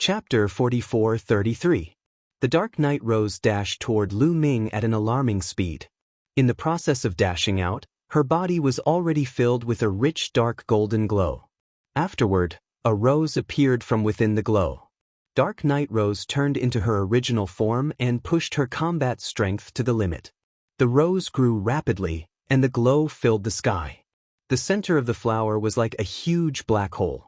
Chapter 44-33. The Dark Knight Rose dashed toward Lu Ming at an alarming speed. In the process of dashing out, her body was already filled with a rich dark golden glow. Afterward, a rose appeared from within the glow. Dark Knight Rose turned into her original form and pushed her combat strength to the limit. The rose grew rapidly, and the glow filled the sky. The center of the flower was like a huge black hole.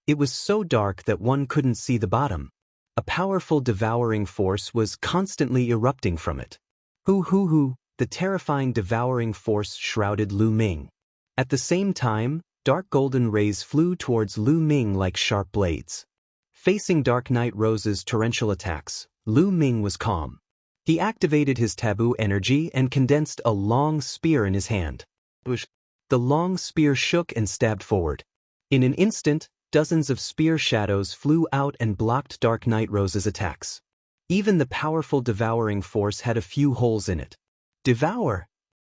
It was so dark that one couldn't see the bottom. A powerful devouring force was constantly erupting from it. Hoo! The terrifying devouring force shrouded Lu Ming. At the same time, dark golden rays flew towards Lu Ming like sharp blades. Facing Dark Knight Rose's torrential attacks, Lu Ming was calm. He activated his taboo energy and condensed a long spear in his hand. The long spear shook and stabbed forward. In an instant, dozens of spear shadows flew out and blocked Dark Knight Rose's attacks. Even the powerful devouring force had a few holes in it. "Devour!"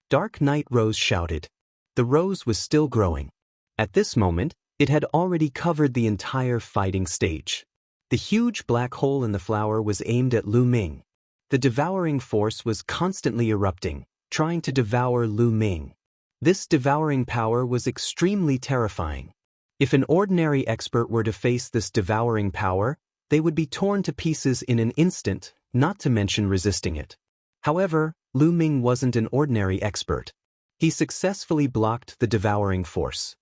Dark Knight Rose shouted. The rose was still growing. At this moment, it had already covered the entire fighting stage. The huge black hole in the flower was aimed at Lu Ming. The devouring force was constantly erupting, trying to devour Lu Ming. This devouring power was extremely terrifying. If an ordinary expert were to face this devouring power, they would be torn to pieces in an instant, not to mention resisting it. However, Lu Ming wasn't an ordinary expert. He successfully blocked the devouring force.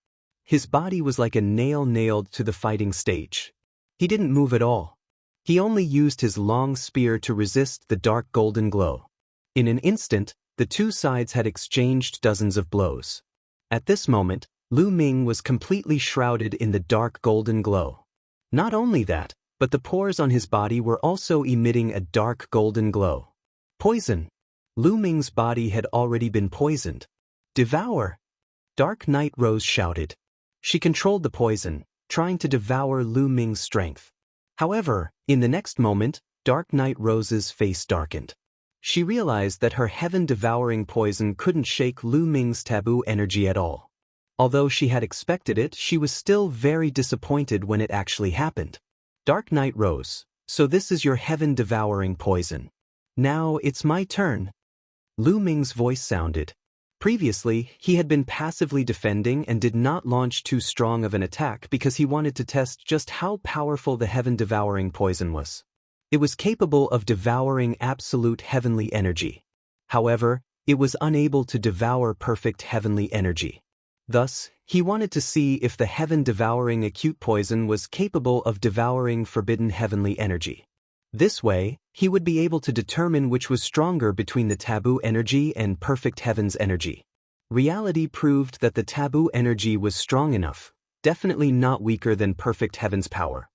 His body was like a nail nailed to the fighting stage. He didn't move at all. He only used his long spear to resist the dark golden glow. In an instant, the two sides had exchanged dozens of blows. At this moment, Lu Ming was completely shrouded in the dark golden glow. Not only that, but the pores on his body were also emitting a dark golden glow. Poison! Lu Ming's body had already been poisoned. "Devour!" Dark Knight Rose shouted. She controlled the poison, trying to devour Lu Ming's strength. However, in the next moment, Dark Knight Rose's face darkened. She realized that her heaven-devouring poison couldn't shake Lu Ming's taboo energy at all. Although she had expected it, she was still very disappointed when it actually happened. "Dark Knight Rose, so this is your heaven-devouring poison. Now it's my turn." Lu Ming's voice sounded. Previously, he had been passively defending and did not launch too strong of an attack because he wanted to test just how powerful the heaven-devouring poison was. It was capable of devouring absolute heavenly energy. However, it was unable to devour perfect heavenly energy. Thus, he wanted to see if the heaven-devouring acute poison was capable of devouring forbidden heavenly energy. This way, he would be able to determine which was stronger between the taboo energy and perfect heaven's energy. Reality proved that the taboo energy was strong enough, definitely not weaker than perfect heaven's power.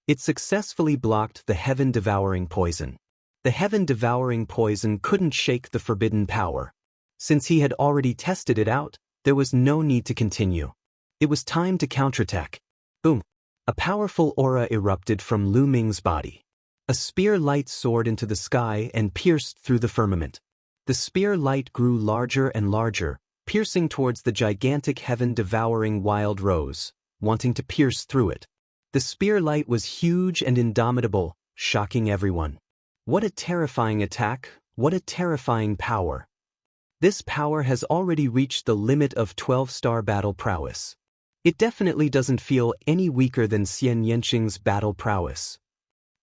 It successfully blocked the heaven-devouring poison. The heaven-devouring poison couldn't shake the forbidden power. Since he had already tested it out, there was no need to continue. It was time to counterattack. Boom! A powerful aura erupted from Lu Ming's body. A spear light soared into the sky and pierced through the firmament. The spear light grew larger and larger, piercing towards the gigantic heaven-devouring wild rose, wanting to pierce through it. The spear light was huge and indomitable, shocking everyone. What a terrifying attack, what a terrifying power. This power has already reached the limit of 12-star battle prowess. It definitely doesn't feel any weaker than Xian Yanqing's battle prowess.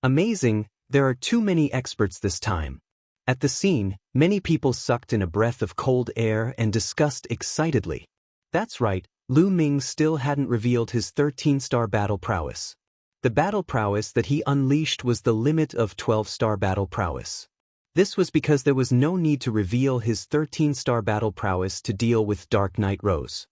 Amazing, there are too many experts this time. At the scene, many people sucked in a breath of cold air and discussed excitedly. That's right, Lu Ming still hadn't revealed his 13-star battle prowess. The battle prowess that he unleashed was the limit of 12-star battle prowess. This was because there was no need to reveal his 13-star battle prowess to deal with Dark Knight Rose.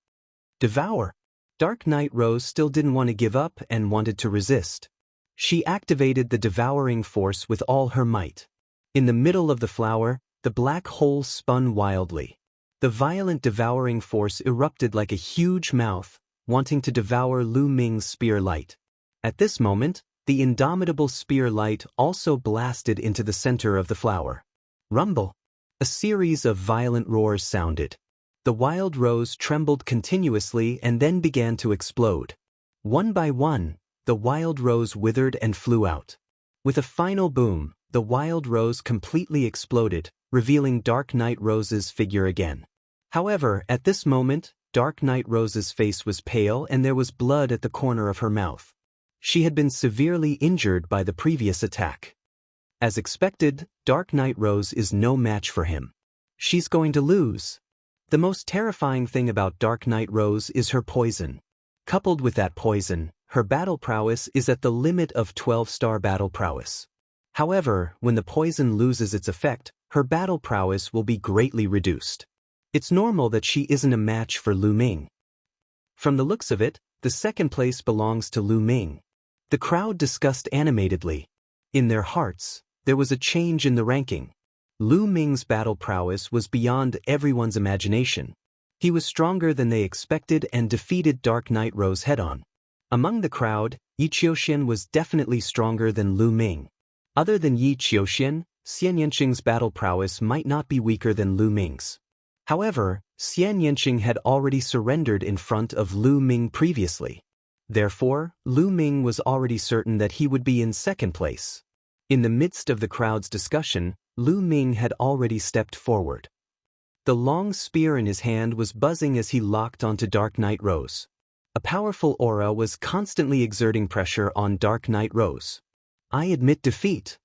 "Devour!" Dark Knight Rose still didn't want to give up and wanted to resist. She activated the devouring force with all her might. In the middle of the flower, the black hole spun wildly. The violent devouring force erupted like a huge mouth, wanting to devour Lu Ming's spear light. At this moment, the indomitable spear light also blasted into the center of the flower. Rumble! A series of violent roars sounded. The wild rose trembled continuously and then began to explode. One by one, the wild rose withered and flew out. With a final boom, the wild rose completely exploded, revealing Dark Knight Rose's figure again. However, at this moment, Dark Knight Rose's face was pale and there was blood at the corner of her mouth. She had been severely injured by the previous attack. As expected, Dark Knight Rose is no match for him. She's going to lose. The most terrifying thing about Dark Knight Rose is her poison. Coupled with that poison, her battle prowess is at the limit of 12-star battle prowess. However, when the poison loses its effect, her battle prowess will be greatly reduced. It's normal that she isn't a match for Lu Ming. From the looks of it, the second place belongs to Lu Ming. The crowd discussed animatedly. In their hearts, there was a change in the ranking. Lu Ming's battle prowess was beyond everyone's imagination. He was stronger than they expected and defeated Dark Knight Rose head-on. Among the crowd, Yi Qiuxian was definitely stronger than Lu Ming. Other than Yi Qiuxian, Xian Yanqing's battle prowess might not be weaker than Lu Ming's. However, Xian Yanqing had already surrendered in front of Lu Ming previously. Therefore, Lu Ming was already certain that he would be in second place. In the midst of the crowd's discussion, Lu Ming had already stepped forward. The long spear in his hand was buzzing as he locked onto Dark Knight Rose. A powerful aura was constantly exerting pressure on Dark Knight Rose. I admit defeat.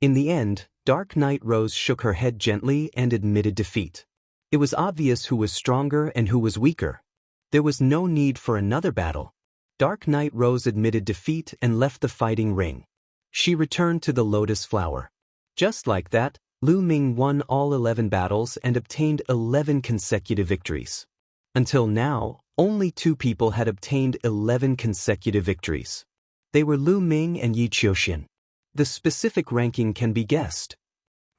In the end, Dark Knight Rose shook her head gently and admitted defeat. It was obvious who was stronger and who was weaker. There was no need for another battle. Dark Knight Rose admitted defeat and left the fighting ring. She returned to the Lotus Flower. Just like that, Lu Ming won all 11 battles and obtained 11 consecutive victories. Until now, only 2 people had obtained 11 consecutive victories. They were Lu Ming and Yi Qiuxian. The specific ranking can be guessed.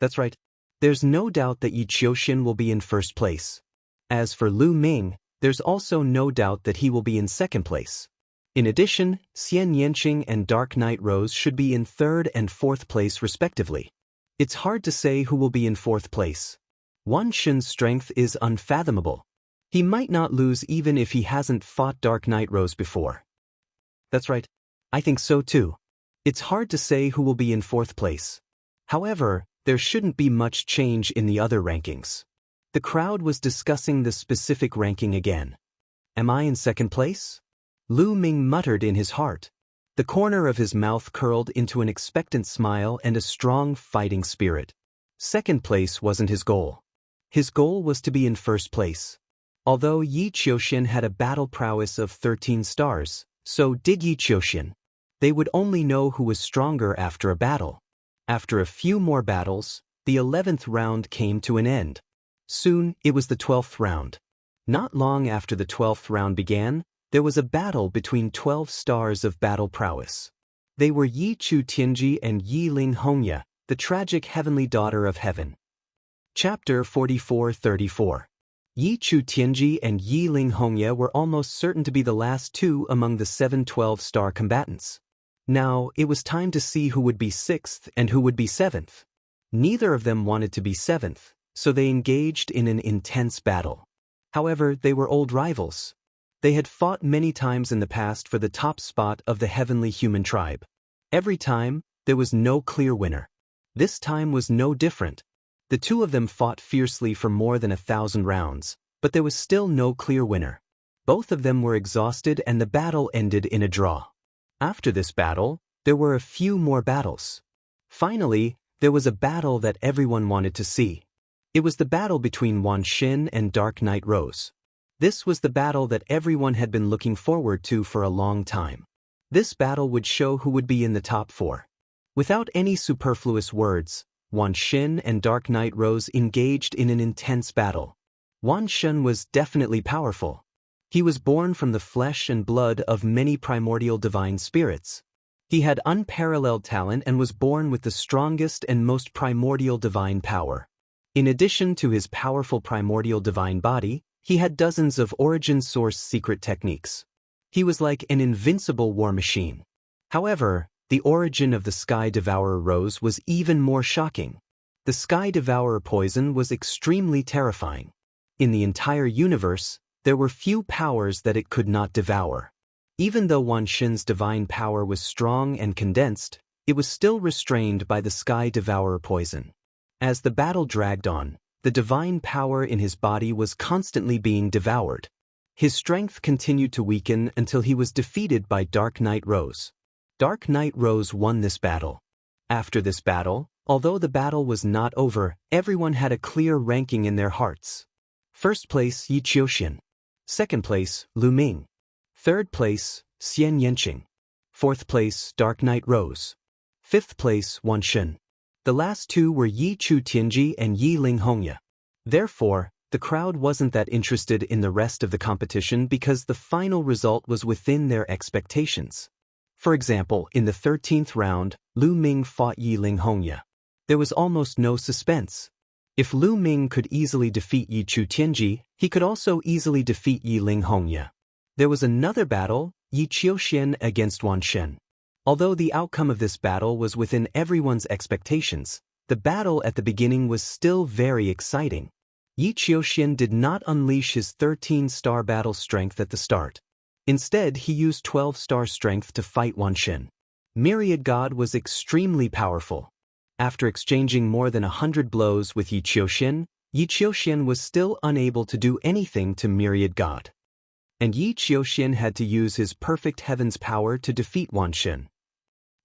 That's right. There's no doubt that Yi Qiuxian will be in first place. As for Lu Ming, there's also no doubt that he will be in second place. In addition, Xian Yanqing and Dark Knight Rose should be in third and fourth place respectively. It's hard to say who will be in fourth place. Wan Xun's strength is unfathomable. He might not lose even if he hasn't fought Dark Knight Rose before. That's right. I think so too. It's hard to say who will be in fourth place. However, there shouldn't be much change in the other rankings. The crowd was discussing the specific ranking again. Am I in second place? Lu Ming muttered in his heart. The corner of his mouth curled into an expectant smile and a strong fighting spirit. Second place wasn't his goal. His goal was to be in first place. Although Yi Qiuxian had a battle prowess of 13 stars, so did Yi Qiuxian. They would only know who was stronger after a battle. After a few more battles, the 11th round came to an end. Soon, it was the 12th round. Not long after the 12th round began, there was a battle between 12 stars of battle prowess. They were Yi Chu Tianji and Yi Ling Hongya, the tragic heavenly daughter of heaven. Chapter 44-34. Yi Chu Tianji and Yi Ling Hongya were almost certain to be the last 2 among the 7 12-star combatants. Now, it was time to see who would be 6th and who would be 7th. Neither of them wanted to be 7th, so they engaged in an intense battle. However, they were old rivals. They had fought many times in the past for the top spot of the heavenly human tribe. Every time, there was no clear winner. This time was no different. The 2 of them fought fiercely for more than 1,000 rounds, but there was still no clear winner. Both of them were exhausted and the battle ended in a draw. After this battle, there were a few more battles. Finally, there was a battle that everyone wanted to see. It was the battle between Wan Xin and Dark Knight Rose. This was the battle that everyone had been looking forward to for a long time. This battle would show who would be in the top 4. Without any superfluous words, Wan Xin and Dark Knight Rose engaged in an intense battle. Wan Xin was definitely powerful. He was born from the flesh and blood of many primordial divine spirits. He had unparalleled talent and was born with the strongest and most primordial divine power. In addition to his powerful primordial divine body, he had dozens of origin source secret techniques. He was like an invincible war machine. However, the origin of the Sky Devourer Rose was even more shocking. The Sky Devourer poison was extremely terrifying. In the entire universe, there were few powers that it could not devour. Even though Wan Shen's divine power was strong and condensed, it was still restrained by the Sky Devourer poison. As the battle dragged on, the divine power in his body was constantly being devoured. His strength continued to weaken until he was defeated by Dark Knight Rose. Dark Knight Rose won this battle. After this battle, although the battle was not over, everyone had a clear ranking in their hearts. First place, Yi Qiuxian. Second place, Lu Ming. Third place, Xian Yanqing. Fourth place, Dark Knight Rose. Fifth place, Wan Shen. The last two were Yi Chu Tianji and Yi Ling Hongya. Therefore, the crowd wasn't that interested in the rest of the competition because the final result was within their expectations. For example, in the 13th round, Lu Ming fought Yi Ling Hongya. There was almost no suspense. If Lu Ming could easily defeat Yi Chu Tianji, he could also easily defeat Yi Ling Hongya. There was another battle, Yi Qiuxian against Wan Shen. Although the outcome of this battle was within everyone's expectations, the battle at the beginning was still very exciting. Yi Qiuxian did not unleash his 13-star battle strength at the start. Instead, he used 12-star strength to fight Wan Shen. Myriad God was extremely powerful. After exchanging more than 100 blows with Yi Qiuxian was still unable to do anything to Myriad God. And Yi Qiuxian had to use his perfect heaven's power to defeat Wan Shen.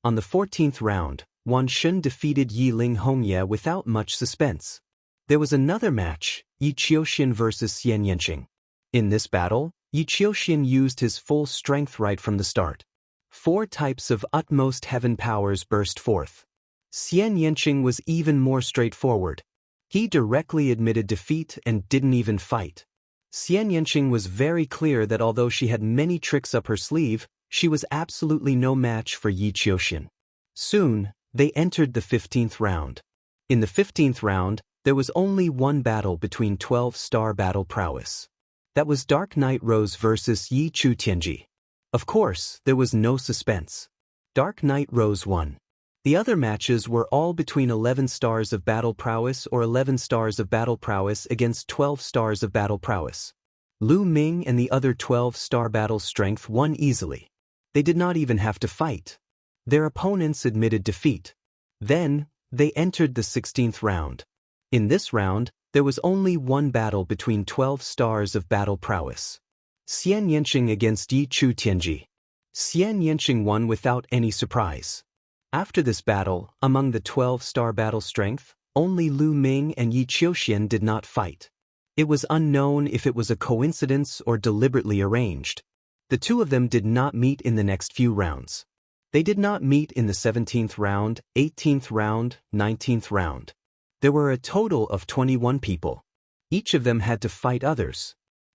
On the 14th round, Wan Shen defeated Yi Ling Hongya without much suspense. There was another match, Yi Qiuxian vs Xian Yanqing. In this battle, Yi Qiuxian used his full strength right from the start. 4 types of utmost heaven powers burst forth. Xian Yanqing was even more straightforward. He directly admitted defeat and didn't even fight. Xian Yanqing was very clear that although she had many tricks up her sleeve, she was absolutely no match for Yi Qiuxian. Soon, they entered the 15th round. In the 15th round, there was only one battle between 12-star battle prowess. That was Dark Knight Rose vs Yi Chu Tianji. Of course, there was no suspense. Dark Knight Rose won. The other matches were all between 11 stars of battle prowess or 11 stars of battle prowess against 12 stars of battle prowess. Lu Ming and the other 12-star battle strength won easily. They did not even have to fight. Their opponents admitted defeat. Then, they entered the 16th round. In this round, there was only one battle between 12 stars of battle prowess. Xian Yanqing against Yi Chu Tianji. Xian Yanqing won without any surprise. After this battle, among the 12-star battle strength, only Lu Ming and Yi Qiuxian did not fight. It was unknown if it was a coincidence or deliberately arranged. The two of them did not meet in the next few rounds. They did not meet in the 17th round, 18th round, 19th round. There were a total of 21 people. Each of them had to fight others.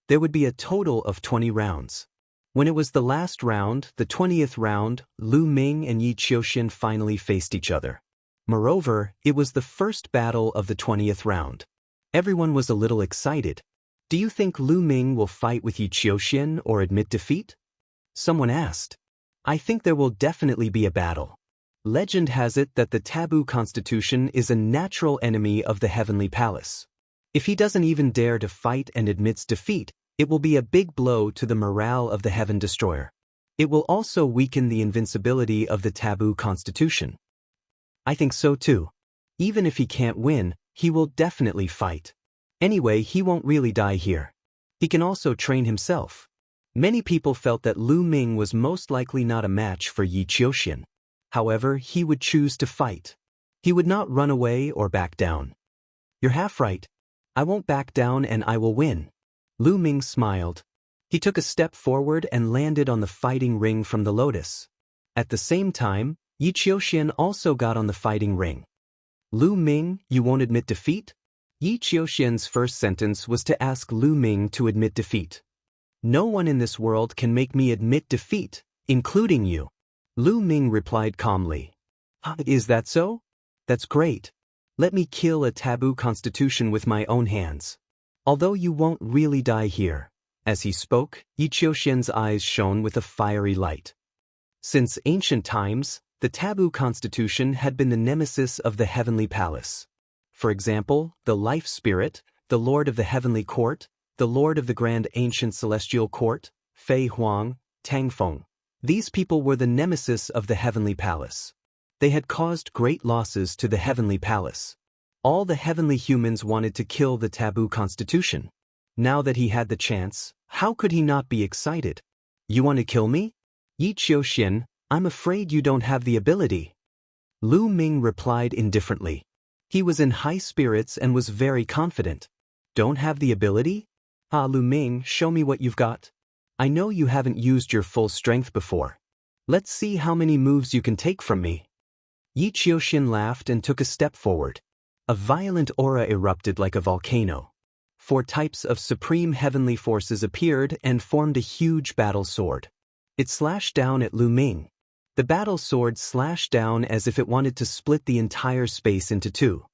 There would be a total of 20 rounds. When it was the last round, the 20th round, Lu Ming and Yi Qiuxian finally faced each other. Moreover, it was the first battle of the 20th round. Everyone was a little excited. Do you think Lu Ming will fight with Yi Qiuxian or admit defeat? Someone asked. I think there will definitely be a battle. Legend has it that the Taboo Constitution is a natural enemy of the Heavenly Palace. If he doesn't even dare to fight and admits defeat, it will be a big blow to the morale of the Heaven Destroyer. It will also weaken the invincibility of the Taboo Constitution. I think so too. Even if he can't win, he will definitely fight. Anyway, he won't really die here. He can also train himself. Many people felt that Lu Ming was most likely not a match for Yi Qiuxian. However, he would choose to fight. He would not run away or back down. You're half right. I won't back down and I will win. Lu Ming smiled. He took a step forward and landed on the fighting ring from the lotus. At the same time, Yi Qiuxian also got on the fighting ring. Lu Ming, you won't admit defeat? Yi Qiuxian's first sentence was to ask Lu Ming to admit defeat. No one in this world can make me admit defeat, including you. Lu Ming replied calmly. Is that so? That's great. Let me kill a taboo constitution with my own hands. Although you won't really die here. As he spoke, Yi Qiuxian's eyes shone with a fiery light. Since ancient times, the taboo constitution had been the nemesis of the heavenly palace. For example, the life spirit, the lord of the heavenly court, the lord of the grand ancient celestial court, Fei Huang, Tang Feng, These people were the nemesis of the Heavenly Palace. They had caused great losses to the Heavenly Palace. All the heavenly humans wanted to kill the taboo constitution. Now that he had the chance, how could he not be excited? You want to kill me? Yi Qiuxian, I'm afraid you don't have the ability. Lu Ming replied indifferently. He was in high spirits and was very confident. Don't have the ability? Ah, Lu Ming, show me what you've got. I know you haven't used your full strength before. Let's see how many moves you can take from me. Yi Qiuxian laughed and took a step forward. A violent aura erupted like a volcano. 4 types of supreme heavenly forces appeared and formed a huge battle sword. It slashed down at Lu Ming. The battle sword slashed down as if it wanted to split the entire space into 2.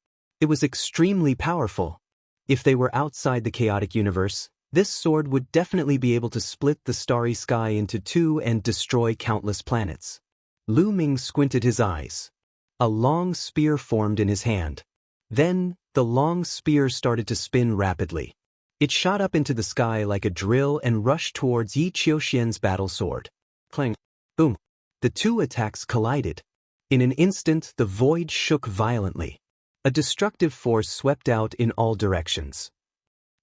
It was extremely powerful. If they were outside the chaotic universe, this sword would definitely be able to split the starry sky into 2 and destroy countless planets. Lu Ming squinted his eyes. A long spear formed in his hand. Then, the long spear started to spin rapidly. It shot up into the sky like a drill and rushed towards Yi Qiuxian's battle sword. Clang! Boom! The 2 attacks collided. In an instant, the void shook violently. A destructive force swept out in all directions.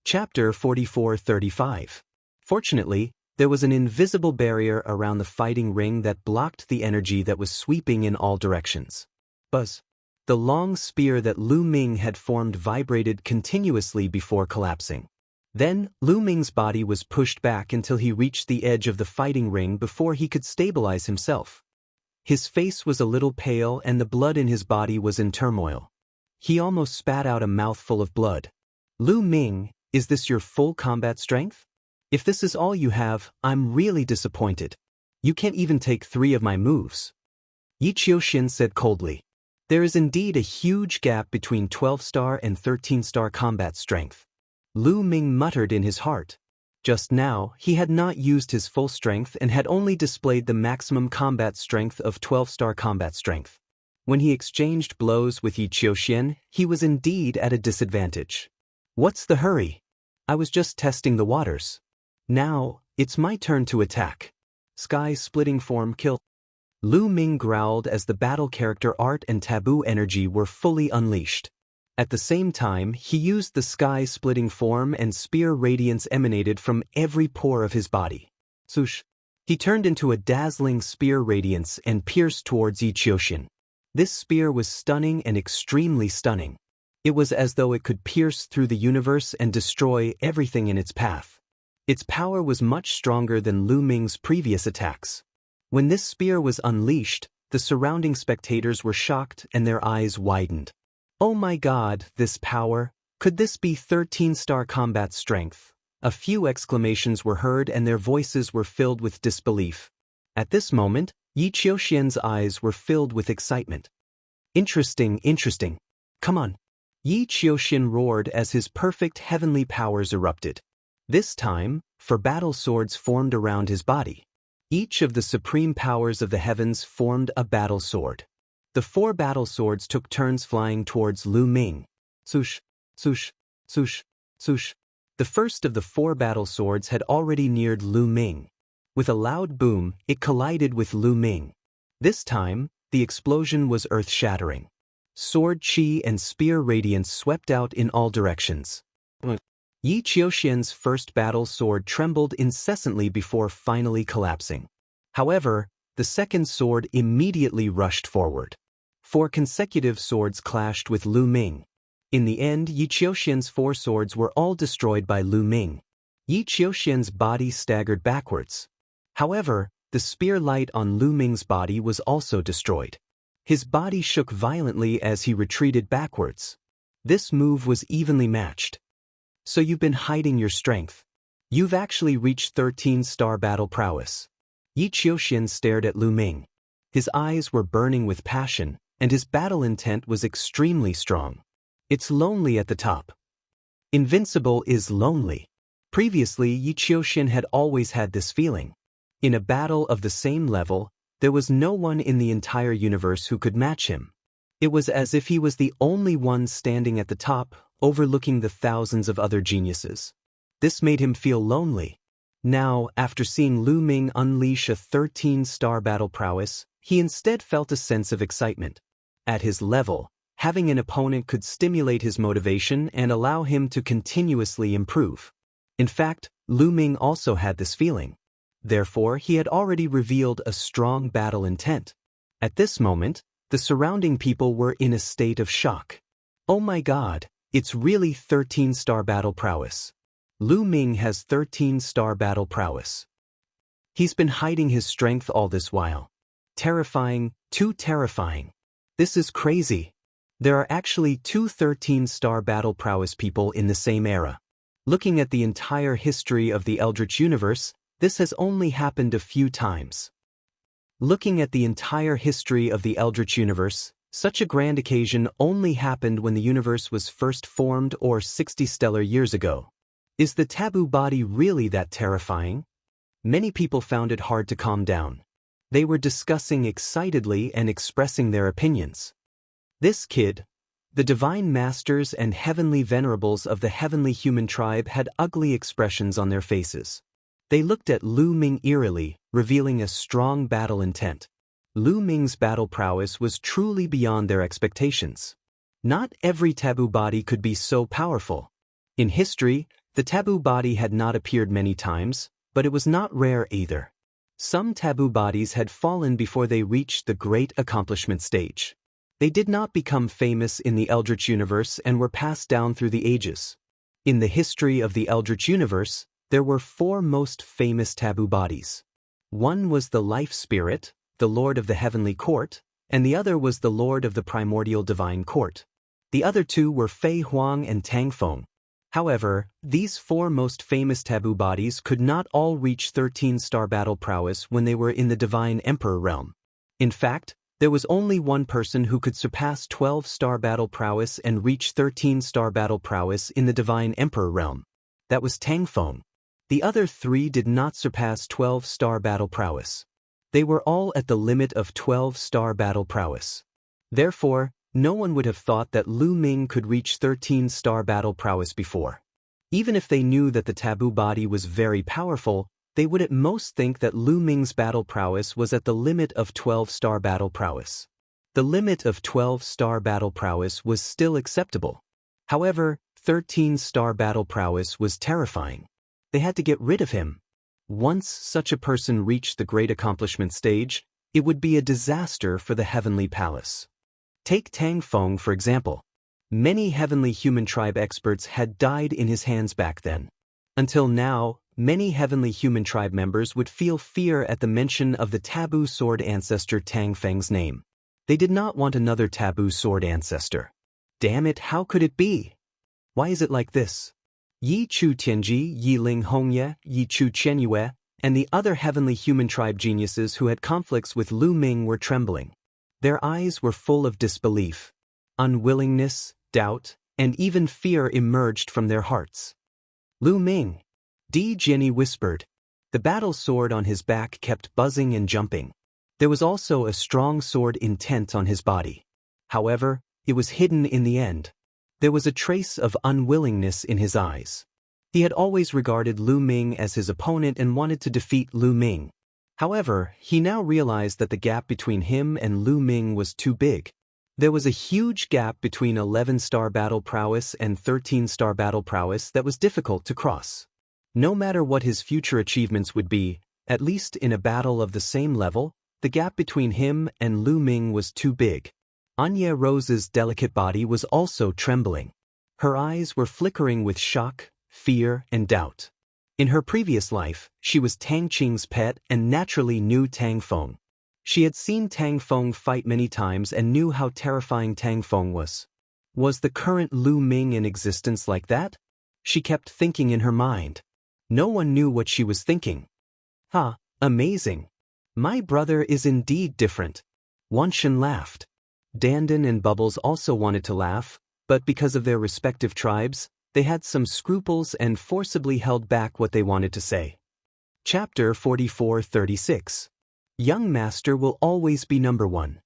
Chapter 44-35. Fortunately, there was an invisible barrier around the fighting ring that blocked the energy that was sweeping in all directions. Buzz! The long spear that Lu Ming had formed vibrated continuously before collapsing. Then, Lu Ming's body was pushed back until he reached the edge of the fighting ring before he could stabilize himself. His face was a little pale and the blood in his body was in turmoil. He almost spat out a mouthful of blood. Lu Ming, is this your full combat strength? If this is all you have, I'm really disappointed. You can't even take 3 of my moves. Yi Qiuxian said coldly. There is indeed a huge gap between 12-star and 13-star combat strength. Lu Ming muttered in his heart. Just now, he had not used his full strength and had only displayed the maximum combat strength of 12-star combat strength. When he exchanged blows with Yi Qiuxian, he was indeed at a disadvantage. What's the hurry? I was just testing the waters. Now, it's my turn to attack. Sky-splitting form kill. Lu Ming growled as the battle character art and taboo energy were fully unleashed. At the same time, he used the sky-splitting form and spear radiance emanated from every pore of his body. Swoosh! He turned into a dazzling spear radiance and pierced towards Yi Qiuxian. This spear was stunning and extremely stunning. It was as though it could pierce through the universe and destroy everything in its path. Its power was much stronger than Lu Ming's previous attacks. When this spear was unleashed, the surrounding spectators were shocked and their eyes widened. Oh my God, this power! Could this be 13-star combat strength? A few exclamations were heard and their voices were filled with disbelief. At this moment, Yi Qiuxian's eyes were filled with excitement. Interesting, interesting. Come on. Yi Qiuxian roared as his perfect heavenly powers erupted. This time, 4 battle swords formed around his body. Each of the supreme powers of the heavens formed a battle sword. The 4 battle swords took turns flying towards Lu Ming. Swoosh, swoosh, swoosh, swoosh. The first of the 4 battle swords had already neared Lu Ming. With a loud boom, it collided with Lu Ming. This time, the explosion was earth-shattering. Sword chi and spear radiance swept out in all directions. Yi Qiuxian's first battle sword trembled incessantly before finally collapsing. However, the second sword immediately rushed forward. 4 consecutive swords clashed with Lu Ming. In the end, Yi Qiuxian's 4 swords were all destroyed by Lu Ming. Yi Qiuxian's body staggered backwards. However, the spear light on Lu Ming's body was also destroyed. His body shook violently as he retreated backwards. This move was evenly matched. So you've been hiding your strength. You've actually reached 13-star battle prowess. Yi Qiuxian stared at Lu Ming. His eyes were burning with passion, and his battle intent was extremely strong. It's lonely at the top. Invincible is lonely. Previously, Yi Qiuxian had always had this feeling. In a battle of the same level, there was no one in the entire universe who could match him. It was as if he was the only one standing at the top, overlooking the thousands of other geniuses. This made him feel lonely. Now, after seeing Lu Ming unleash a 13-star battle prowess, he instead felt a sense of excitement. At his level, having an opponent could stimulate his motivation and allow him to continuously improve. In fact, Lu Ming also had this feeling. Therefore, he had already revealed a strong battle intent. At this moment, the surrounding people were in a state of shock. Oh my god, it's really 13-star battle prowess. Lu Ming has 13-star battle prowess. He's been hiding his strength all this while. Terrifying, too terrifying. This is crazy. There are actually two 13-star battle prowess people in the same era. Looking at the entire history of the Eldritch universe, this has only happened a few times. Looking at the entire history of the Eldritch universe, such a grand occasion only happened when the universe was first formed or 60 stellar years ago. Is the taboo body really that terrifying? Many people found it hard to calm down. They were discussing excitedly and expressing their opinions. This kid, the divine masters and heavenly venerables of the heavenly human tribe had ugly expressions on their faces. They looked at Lu Ming eerily, revealing a strong battle intent. Lu Ming's battle prowess was truly beyond their expectations. Not every taboo body could be so powerful. In history, the taboo body had not appeared many times, but it was not rare either. Some taboo bodies had fallen before they reached the great accomplishment stage. They did not become famous in the Eldritch universe and were passed down through the ages. In the history of the Eldritch universe, there were four most famous taboo bodies. One was the Life Spirit, the Lord of the Heavenly Court, and the other was the Lord of the Primordial Divine Court. The other two were Fei Huang and Tang Feng. However, these four most famous taboo bodies could not all reach 13-star battle prowess when they were in the Divine Emperor realm. In fact, there was only one person who could surpass 12-star battle prowess and reach 13-star battle prowess in the Divine Emperor realm. That was Tang Feng. The other three did not surpass 12-star battle prowess. They were all at the limit of 12-star battle prowess. Therefore, no one would have thought that Lu Ming could reach 13-star battle prowess before. Even if they knew that the taboo body was very powerful, they would at most think that Lu Ming's battle prowess was at the limit of 12-star battle prowess. The limit of 12-star battle prowess was still acceptable. However, 13-star battle prowess was terrifying. They had to get rid of him. Once such a person reached the great accomplishment stage, it would be a disaster for the Heavenly Palace. Take Tang Feng for example. Many Heavenly Human Tribe experts had died in his hands back then. Until now, many Heavenly Human Tribe members would feel fear at the mention of the taboo sword ancestor Tang Feng's name. They did not want another taboo sword ancestor. Damn it, how could it be? Why is it like this? Yi Chu Tianji, Yi Ling Hongye, Yi Chu Chenyue, and the other Heavenly Human Tribe geniuses who had conflicts with Lu Ming were trembling. Their eyes were full of disbelief. Unwillingness, doubt, and even fear emerged from their hearts. Lu Ming. Di Jianyi whispered. The battle sword on his back kept buzzing and jumping. There was also a strong sword intent on his body. However, it was hidden in the end. There was a trace of unwillingness in his eyes. He had always regarded Lu Ming as his opponent and wanted to defeat Lu Ming. However, he now realized that the gap between him and Lu Ming was too big. There was a huge gap between 11-star battle prowess and 13-star battle prowess that was difficult to cross. No matter what his future achievements would be, at least in a battle of the same level, the gap between him and Lu Ming was too big. Anya Rose's delicate body was also trembling. Her eyes were flickering with shock, fear, and doubt. In her previous life, she was Tang Qing's pet and naturally knew Tang Feng. She had seen Tang Feng fight many times and knew how terrifying Tang Feng was. Was the current Lu Ming in existence like that? She kept thinking in her mind. No one knew what she was thinking. Amazing. My brother is indeed different. Wanshan laughed. Dandan and Bubbles also wanted to laugh, but because of their respective tribes, they had some scruples and forcibly held back what they wanted to say. Chapter 44-36. Young Master will always be number one.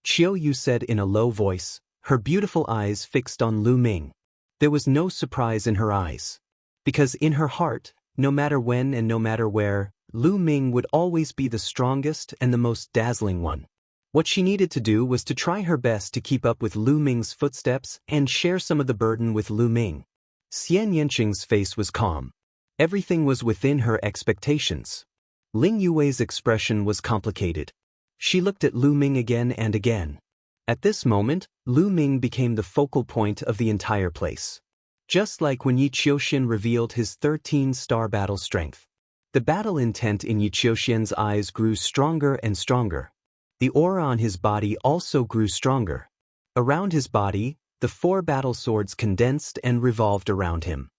Qiu Yu said in a low voice, her beautiful eyes fixed on Lu Ming. There was no surprise in her eyes. Because in her heart, No matter when and no matter where, Lu Ming would always be the strongest and the most dazzling one. What she needed to do was to try her best to keep up with Lu Ming's footsteps and share some of the burden with Lu Ming. Xian Yanqing's face was calm. Everything was within her expectations. Ling Yue's expression was complicated. She looked at Lu Ming again and again. At this moment, Lu Ming became the focal point of the entire place. Just like when Yi Qiuxian revealed his 13-star battle strength. The battle intent in Yi Qiuxian's eyes grew stronger and stronger. The aura on his body also grew stronger. Around his body, the 4 battle swords condensed and revolved around him.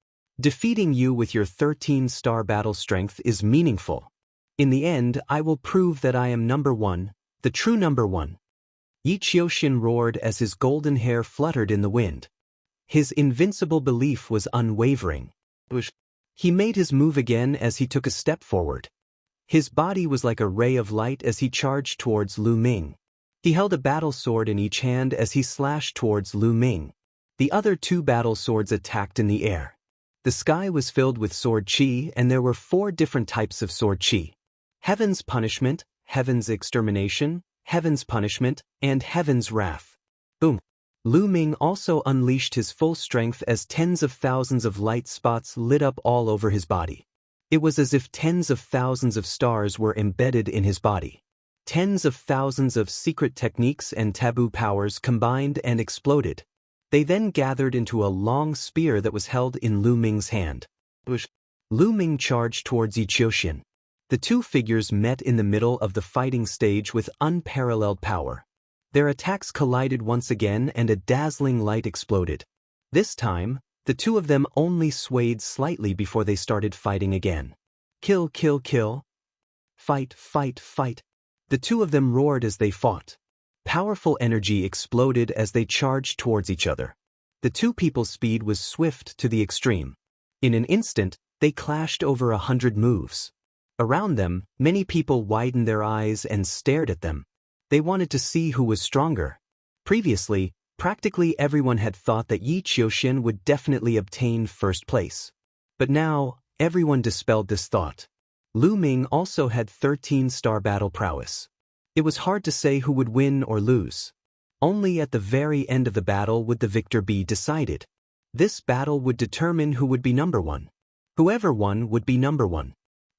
Defeating you with your 13-star battle strength is meaningful. In the end, I will prove that I am number one, the true number one. Yi Qiuxian roared as his golden hair fluttered in the wind. His invincible belief was unwavering. He made his move again as he took a step forward. His body was like a ray of light as he charged towards Lu Ming. He held a battle sword in each hand as he slashed towards Lu Ming. The other 2 battle swords attacked in the air. The sky was filled with sword chi, and there were 4 different types of sword chi. Heaven's punishment, Heaven's extermination, Heaven's punishment, and Heaven's wrath. Boom! Lu Ming also unleashed his full strength as tens of thousands of light spots lit up all over his body. It was as if tens of thousands of stars were embedded in his body. Tens of thousands of secret techniques and taboo powers combined and exploded. They then gathered into a long spear that was held in Lu Ming's hand. Lu Ming charged towards Yi Qiuxian. The 2 figures met in the middle of the fighting stage with unparalleled power. Their attacks collided once again and a dazzling light exploded. This time, the 2 of them only swayed slightly before they started fighting again. Kill, kill, kill. Fight, fight, fight. The 2 of them roared as they fought. Powerful energy exploded as they charged towards each other. The 2 people's speed was swift to the extreme. In an instant, they clashed over 100 moves. Around them, many people widened their eyes and stared at them. They wanted to see who was stronger. Previously, practically everyone had thought that Yi Qiuxian would definitely obtain first place. But now, everyone dispelled this thought. Lu Ming also had 13-star battle prowess. It was hard to say who would win or lose. Only at the very end of the battle would the victor be decided. This battle would determine who would be number one. Whoever won would be number one.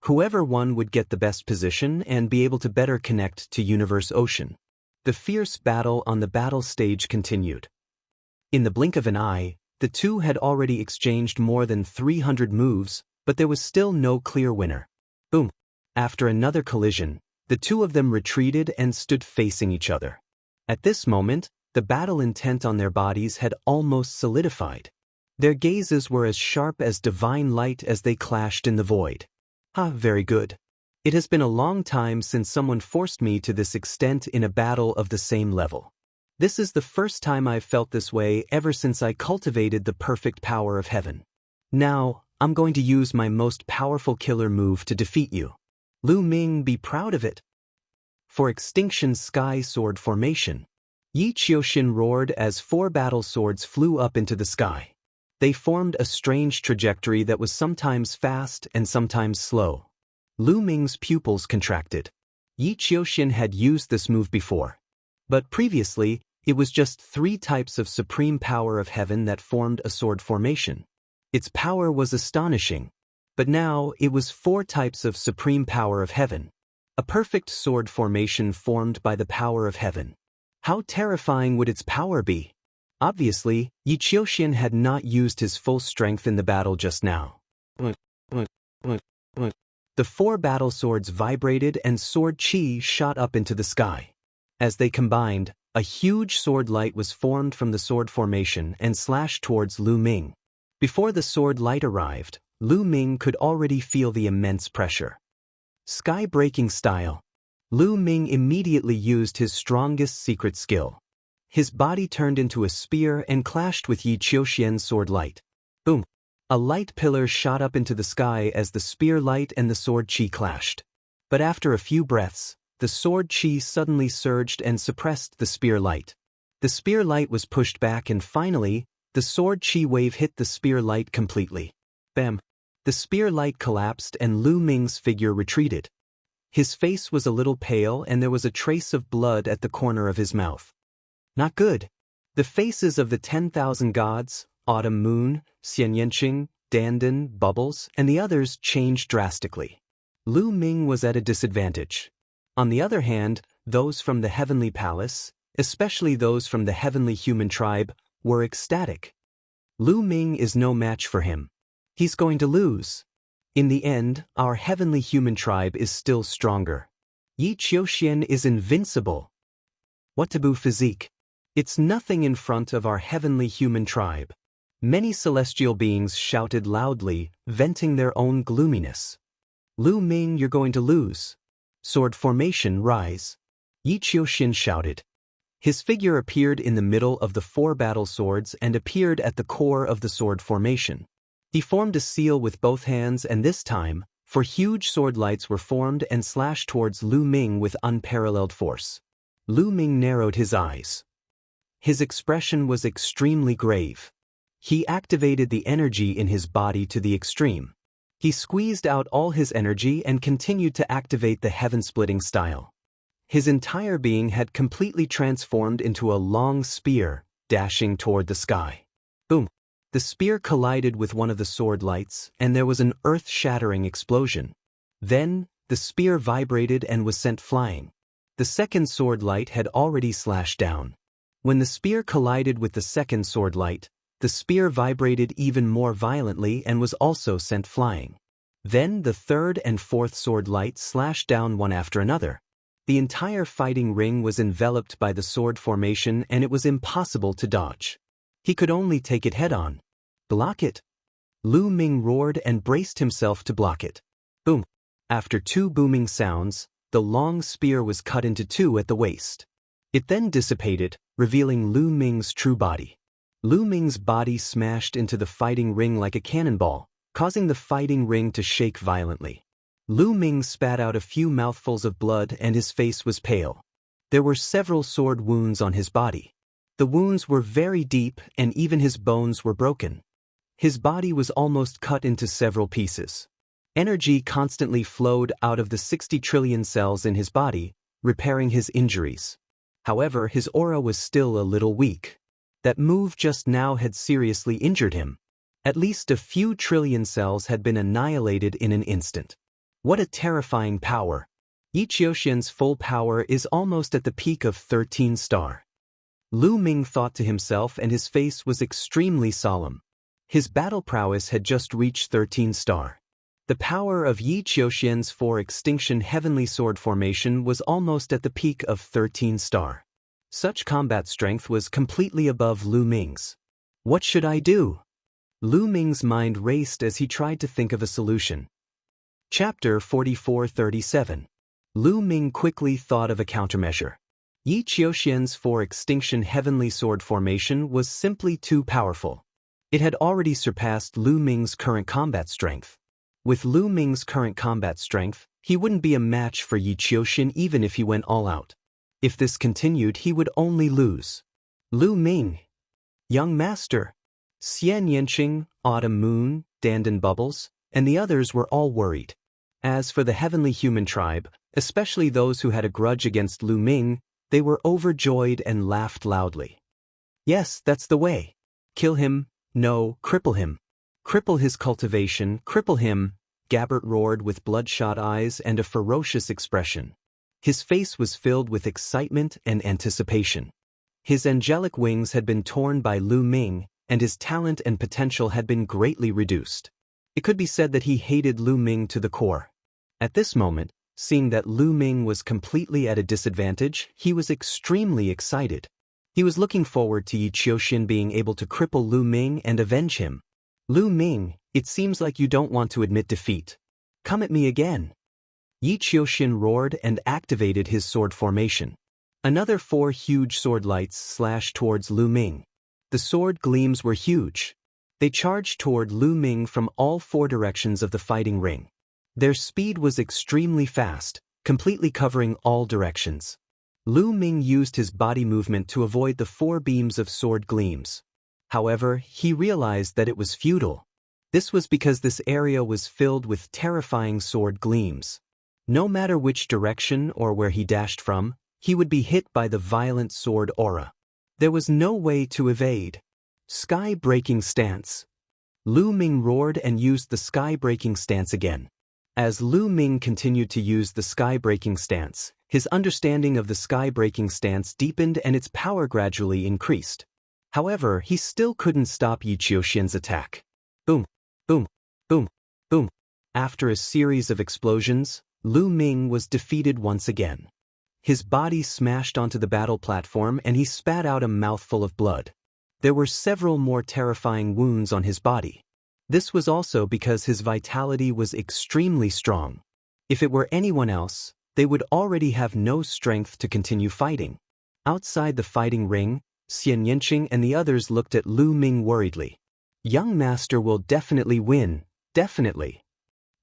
Whoever won would get the best position and be able to better connect to Universe Ocean. The fierce battle on the battle stage continued. In the blink of an eye, the 2 had already exchanged more than 300 moves, but there was still no clear winner. Boom! After another collision, the 2 of them retreated and stood facing each other. At this moment, the battle intent on their bodies had almost solidified. Their gazes were as sharp as divine light as they clashed in the void. Very good. It has been a long time since someone forced me to this extent in a battle of the same level. This is the first time I've felt this way ever since I cultivated the perfect power of heaven. Now, I'm going to use my most powerful killer move to defeat you. Lu Ming, be proud of it. For Extinction Sky Sword Formation. Yi Qiuxian roared as 4 battle swords flew up into the sky. They formed a strange trajectory that was sometimes fast and sometimes slow. Lu Ming's pupils contracted. Yi Qiuxian had used this move before. But previously, it was just 3 types of supreme power of heaven that formed a sword formation. Its power was astonishing. But now, it was 4 types of supreme power of heaven. A perfect sword formation formed by the power of heaven. How terrifying would its power be? Obviously, Yi Qiuxian had not used his full strength in the battle just now. The 4 battle swords vibrated and sword chi shot up into the sky. As they combined, a huge sword light was formed from the sword formation and slashed towards Lu Ming. Before the sword light arrived, Lu Ming could already feel the immense pressure. Sky-breaking style. Lu Ming immediately used his strongest secret skill. His body turned into a spear and clashed with Yi Qiuxian's sword light. Boom! A light pillar shot up into the sky as the spear light and the sword chi clashed. But after a few breaths, the sword chi suddenly surged and suppressed the spear light. The spear light was pushed back and finally, the sword chi wave hit the spear light completely. Bam! The spear light collapsed and Lu Ming's figure retreated. His face was a little pale and there was a trace of blood at the corner of his mouth. Not good. The faces of the 10,000 gods, Autumn Moon, Xian Yanqing, Dandan, Bubbles, and the others changed drastically. Lu Ming was at a disadvantage. On the other hand, those from the Heavenly Palace, especially those from the Heavenly Human Tribe, were ecstatic. Lu Ming is no match for him. He's going to lose. In the end, our Heavenly Human Tribe is still stronger. Yi Qiuxian is invincible. What taboo physique? It's nothing in front of our Heavenly Human Tribe. Many celestial beings shouted loudly, venting their own gloominess. Lu Ming, you're going to lose. Sword formation, rise. Yi Qiuxian shouted. His figure appeared in the middle of the 4 battle swords and appeared at the core of the sword formation. He formed a seal with both hands and this time, 4 huge sword lights were formed and slashed towards Lu Ming with unparalleled force. Lu Ming narrowed his eyes. His expression was extremely grave. He activated the energy in his body to the extreme. He squeezed out all his energy and continued to activate the heaven-splitting style. His entire being had completely transformed into a long spear, dashing toward the sky. Boom! The spear collided with one of the sword lights, and there was an earth-shattering explosion. Then, the spear vibrated and was sent flying. The second sword light had already slashed down. When the spear collided with the second sword light, the spear vibrated even more violently and was also sent flying. Then the third and fourth sword lights slashed down one after another. The entire fighting ring was enveloped by the sword formation and it was impossible to dodge. He could only take it head-on. Block it! Lu Ming roared and braced himself to block it. Boom! After 2 booming sounds, the long spear was cut into 2 at the waist. It then dissipated, revealing Lu Ming's true body. Lu Ming's body smashed into the fighting ring like a cannonball, causing the fighting ring to shake violently. Lu Ming spat out a few mouthfuls of blood and his face was pale. There were several sword wounds on his body. The wounds were very deep and even his bones were broken. His body was almost cut into several pieces. Energy constantly flowed out of the 60 trillion cells in his body, repairing his injuries. However, his aura was still a little weak. That move just now had seriously injured him. At least a few trillion cells had been annihilated in an instant. What a terrifying power! Yi Qiuxian's full power is almost at the peak of 13 star. Lu Ming thought to himself and his face was extremely solemn. His battle prowess had just reached 13 star. The power of Yi Qiuxian's 4 extinction heavenly sword formation was almost at the peak of 13 star. Such combat strength was completely above Lu Ming's. What should I do? Lu Ming's mind raced as he tried to think of a solution. Chapter 4437. Lu Ming quickly thought of a countermeasure. Yi Qiuxian's 4 extinction heavenly sword formation was simply too powerful. It had already surpassed Lu Ming's current combat strength. With Lu Ming's current combat strength, he wouldn't be a match for Yi Qiuxian even if he went all out. If this continued, he would only lose. Lu Ming, young master, Xian Yanqing, Autumn Moon, Dandan Bubbles, and the others were all worried. As for the Heavenly Human Tribe, especially those who had a grudge against Lu Ming, they were overjoyed and laughed loudly. Yes, that's the way. Kill him, no, cripple him. Cripple his cultivation, cripple him, Gabbert roared with bloodshot eyes and a ferocious expression. His face was filled with excitement and anticipation. His angelic wings had been torn by Lu Ming, and his talent and potential had been greatly reduced. It could be said that he hated Lu Ming to the core. At this moment, seeing that Lu Ming was completely at a disadvantage, he was extremely excited. He was looking forward to Yi Qiuxian being able to cripple Lu Ming and avenge him. Lu Ming, it seems like you don't want to admit defeat. Come at me again. Yi Qiuxian roared and activated his sword formation. Another 4 huge sword lights slashed towards Lu Ming. The sword gleams were huge. They charged toward Lu Ming from all 4 directions of the fighting ring. Their speed was extremely fast, completely covering all directions. Lu Ming used his body movement to avoid the 4 beams of sword gleams. However, he realized that it was futile. This was because this area was filled with terrifying sword gleams. No matter which direction or where he dashed from, he would be hit by the violent sword aura. There was no way to evade. Sky-breaking stance. Lu Ming roared and used the sky-breaking stance again. As Lu Ming continued to use the sky-breaking stance, his understanding of the sky-breaking stance deepened and its power gradually increased. However, he still couldn't stop Yi Qiuxian's attack. Boom, boom, boom, boom. After a series of explosions, Lu Ming was defeated once again. His body smashed onto the battle platform and he spat out a mouthful of blood. There were several more terrifying wounds on his body. This was also because his vitality was extremely strong. If it were anyone else, they would already have no strength to continue fighting. Outside the fighting ring, Xian Yanqing and the others looked at Lu Ming worriedly. Young master will definitely win, definitely.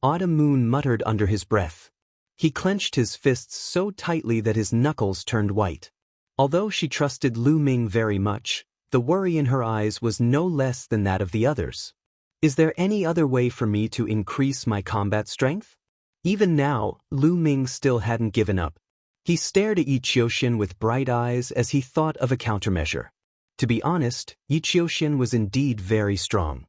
Autumn Moon muttered under his breath. He clenched his fists so tightly that his knuckles turned white. Although she trusted Lu Ming very much, the worry in her eyes was no less than that of the others. Is there any other way for me to increase my combat strength? Even now, Lu Ming still hadn't given up. He stared at Yi Qiuxian with bright eyes as he thought of a countermeasure. To be honest, Yi Qiuxian was indeed very strong.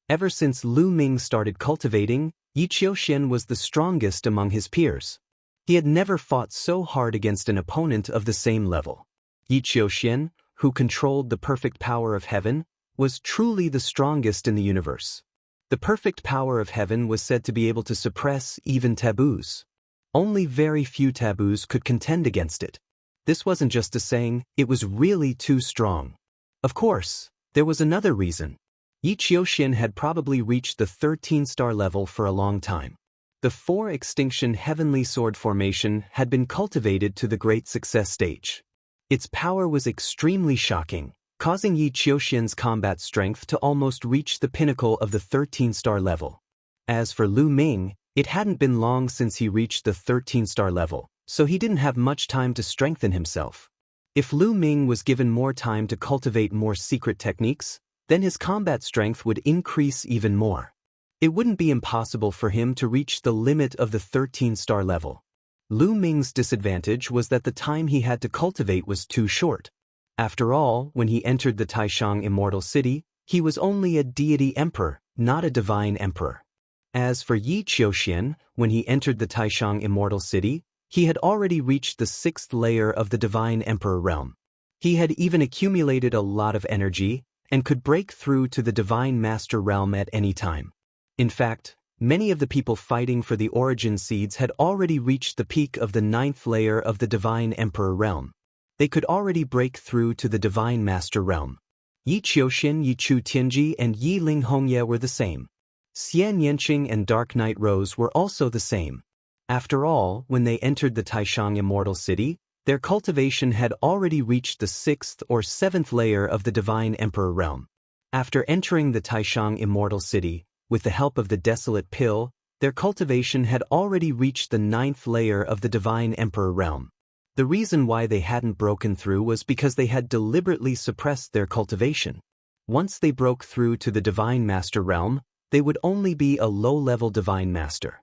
Ever since Lu Ming started cultivating, Yi Qiuxian was the strongest among his peers. He had never fought so hard against an opponent of the same level. Yi Qiuxian, who controlled the perfect power of heaven, was truly the strongest in the universe. The perfect power of heaven was said to be able to suppress even taboos. Only very few taboos could contend against it. This wasn't just a saying, it was really too strong. Of course, there was another reason. Yi Qiuxian had probably reached the 13-star level for a long time. The 4-extinction heavenly sword formation had been cultivated to the great success stage. Its power was extremely shocking, causing Yi Qiuxian's combat strength to almost reach the pinnacle of the 13-star level. As for Lu Ming, it hadn't been long since he reached the 13-star level, so he didn't have much time to strengthen himself. If Lu Ming was given more time to cultivate more secret techniques, then his combat strength would increase even more. It wouldn't be impossible for him to reach the limit of the 13-star level. Lu Ming's disadvantage was that the time he had to cultivate was too short. After all, when he entered the Taishang Immortal City, he was only a deity emperor, not a divine emperor. As for Yi Qiuxian, when he entered the Taishang Immortal City, he had already reached the 6th layer of the divine emperor realm. He had even accumulated a lot of energy and could break through to the divine master realm at any time. In fact, many of the people fighting for the origin seeds had already reached the peak of the 9th layer of the divine emperor realm. They could already break through to the divine master realm. Yi Qiuxian, Yi Chu Tianji, and Yi Ling Hongye were the same. Xian Yanqing and Dark Knight Rose were also the same. After all, when they entered the Taishang Immortal City, their cultivation had already reached the 6th or 7th layer of the divine emperor realm. After entering the Taishang Immortal City, with the help of the Desolate Pill, their cultivation had already reached the 9th layer of the divine emperor realm. The reason why they hadn't broken through was because they had deliberately suppressed their cultivation. Once they broke through to the divine master realm, they would only be a low-level divine master.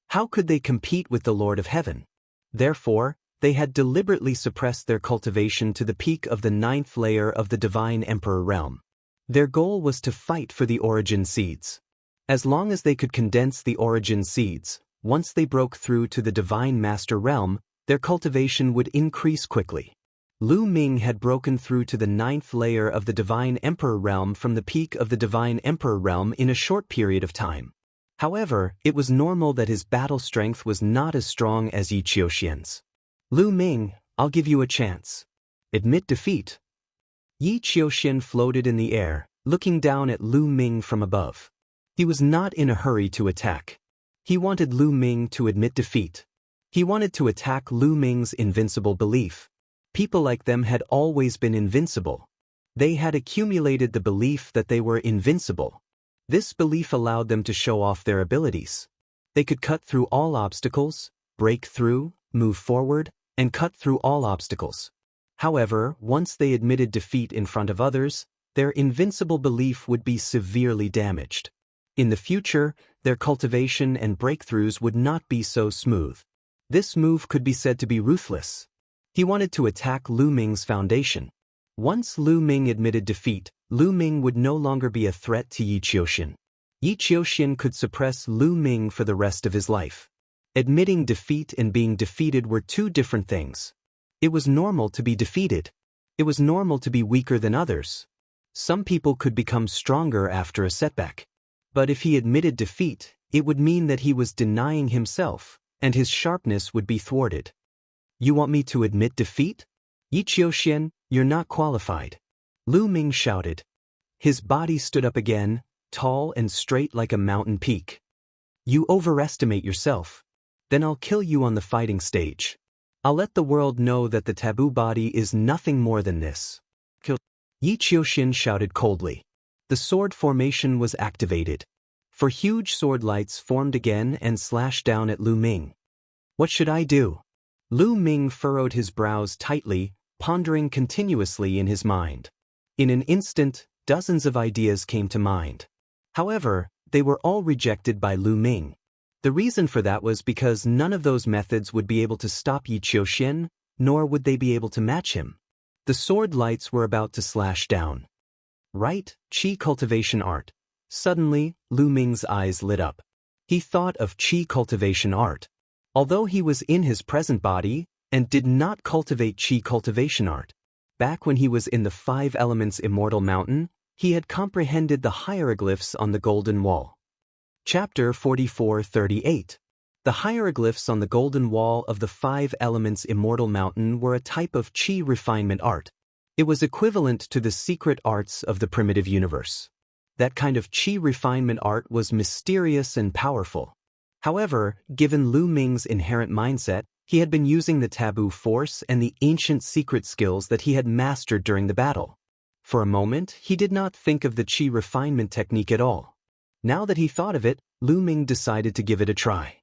How could they compete with the Lord of Heaven? Therefore, they had deliberately suppressed their cultivation to the peak of the 9th layer of the divine emperor realm. Their goal was to fight for the origin seeds. As long as they could condense the origin seeds, once they broke through to the divine master realm, their cultivation would increase quickly. Lu Ming had broken through to the 9th layer of the divine emperor realm from the peak of the divine emperor realm in a short period of time. However, it was normal that his battle strength was not as strong as Yi Qiuxian's. Lu Ming, I'll give you a chance. Admit defeat. Yi Qiuxian floated in the air, looking down at Lu Ming from above. He was not in a hurry to attack. He wanted Lu Ming to admit defeat. He wanted to attack Lu Ming's invincible belief. People like them had always been invincible. They had accumulated the belief that they were invincible. This belief allowed them to show off their abilities. They could cut through all obstacles, break through, move forward, and cut through all obstacles. However, once they admitted defeat in front of others, their invincible belief would be severely damaged. In the future, their cultivation and breakthroughs would not be so smooth. This move could be said to be ruthless. He wanted to attack Lu Ming's foundation. Once Lu Ming admitted defeat, Lu Ming would no longer be a threat to Yi Qiuxian. Yi Qiuxian could suppress Lu Ming for the rest of his life. Admitting defeat and being defeated were two different things. It was normal to be defeated. It was normal to be weaker than others. Some people could become stronger after a setback. But if he admitted defeat, it would mean that he was denying himself, and his sharpness would be thwarted. You want me to admit defeat? Yi Qiuxian, you're not qualified. Lu Ming shouted. His body stood up again, tall and straight like a mountain peak. You overestimate yourself. Then I'll kill you on the fighting stage. I'll let the world know that the taboo body is nothing more than this. Kill. Yi Qiuxian shouted coldly. The sword formation was activated. Four huge sword lights formed again and slashed down at Lu Ming. What should I do? Lu Ming furrowed his brows tightly, pondering continuously in his mind. In an instant, dozens of ideas came to mind. However, they were all rejected by Lu Ming. The reason for that was because none of those methods would be able to stop Yi Qiuxian, nor would they be able to match him. The sword lights were about to slash down. Right, Qi cultivation art. Suddenly, Lu Ming's eyes lit up. He thought of Qi cultivation art. Although he was in his present body, and did not cultivate Qi cultivation art, back when he was in the 5 Elements Immortal Mountain, he had comprehended the hieroglyphs on the Golden Wall. Chapter 44-38. The hieroglyphs on the Golden Wall of the 5 Elements Immortal Mountain were a type of Qi refinement art. It was equivalent to the secret arts of the primitive universe. That kind of Qi refinement art was mysterious and powerful. However, given Lu Ming's inherent mindset, he had been using the taboo force and the ancient secret skills that he had mastered during the battle. For a moment, he did not think of the Qi refinement technique at all. Now that he thought of it, Lu Ming decided to give it a try.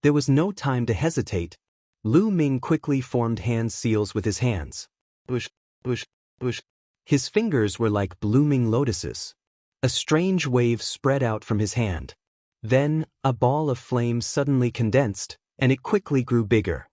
There was no time to hesitate. Lu Ming quickly formed hand seals with his hands. Bush, bush, bush. His fingers were like blooming lotuses. A strange wave spread out from his hand. Then, a ball of flame suddenly condensed, and it quickly grew bigger.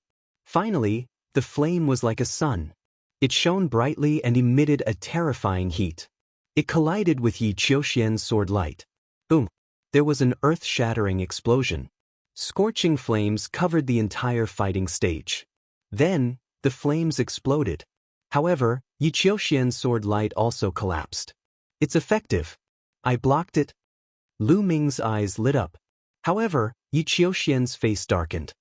Finally, the flame was like a sun. It shone brightly and emitted a terrifying heat. It collided with Yi Qiuxian's sword light. Boom! There was an earth-shattering explosion. Scorching flames covered the entire fighting stage. Then, the flames exploded. However, Yi Qiuxian's sword light also collapsed. It's effective. I blocked it. Lu Ming's eyes lit up. However, Yi Qiuxian's face darkened.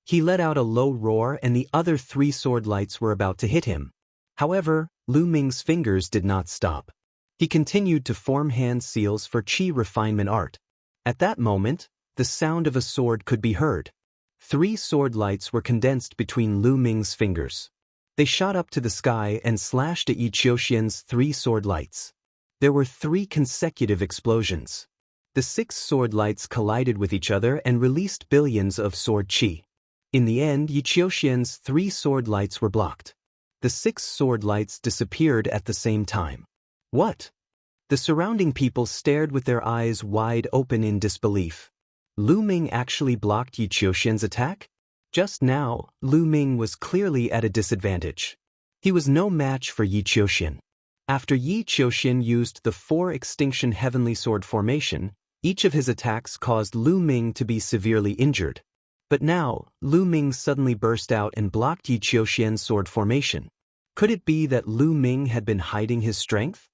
He let out a low roar and the other 3 sword lights were about to hit him. However, Lu Ming's fingers did not stop. He continued to form hand seals for Qi refinement art. At that moment, the sound of a sword could be heard. 3 sword lights were condensed between Lu Ming's fingers. They shot up to the sky and slashed at Yi Qiuxian's 3 sword lights. There were 3 consecutive explosions. The 6 sword lights collided with each other and released billions of sword qi. In the end, Yi Qiuxian's 3 sword lights were blocked. The 6 sword lights disappeared at the same time. What? The surrounding people stared with their eyes wide open in disbelief. Lu Ming actually blocked Yi Qiuxian's attack? Just now, Lu Ming was clearly at a disadvantage. He was no match for Yi Qiuxian. After Yi Qiuxian used the 4 Extinction Heavenly Sword formation, each of his attacks caused Lu Ming to be severely injured. But now, Lu Ming suddenly burst out and blocked Yi Qiuxian's sword formation. Could it be that Lu Ming had been hiding his strength?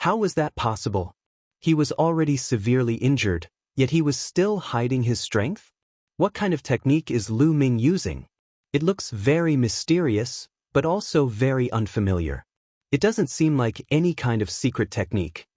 How was that possible? He was already severely injured, yet he was still hiding his strength? What kind of technique is Lu Ming using? It looks very mysterious, but also very unfamiliar. It doesn't seem like any kind of secret technique.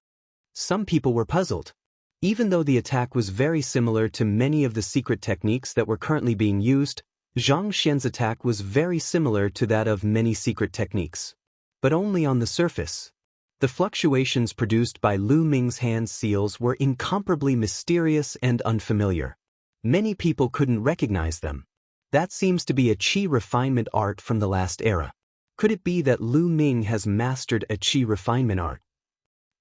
Some people were puzzled. Even though the attack was very similar to many of the secret techniques that were currently being used, Zhang Xian's attack was very similar to that of many secret techniques. But only on the surface. The fluctuations produced by Lu Ming's hand seals were incomparably mysterious and unfamiliar. Many people couldn't recognize them. That seems to be a Qi refinement art from the last era. Could it be that Lu Ming has mastered a Qi refinement art?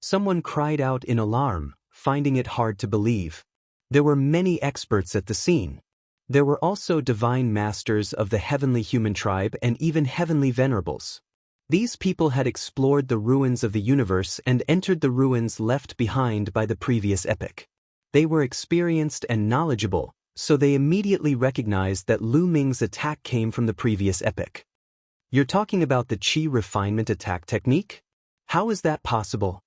Someone cried out in alarm, finding it hard to believe. There were many experts at the scene. There were also divine masters of the heavenly human tribe and even heavenly venerables. These people had explored the ruins of the universe and entered the ruins left behind by the previous epoch. They were experienced and knowledgeable, so they immediately recognized that Lu Ming's attack came from the previous epoch. You're talking about the Qi refinement attack technique? How is that possible?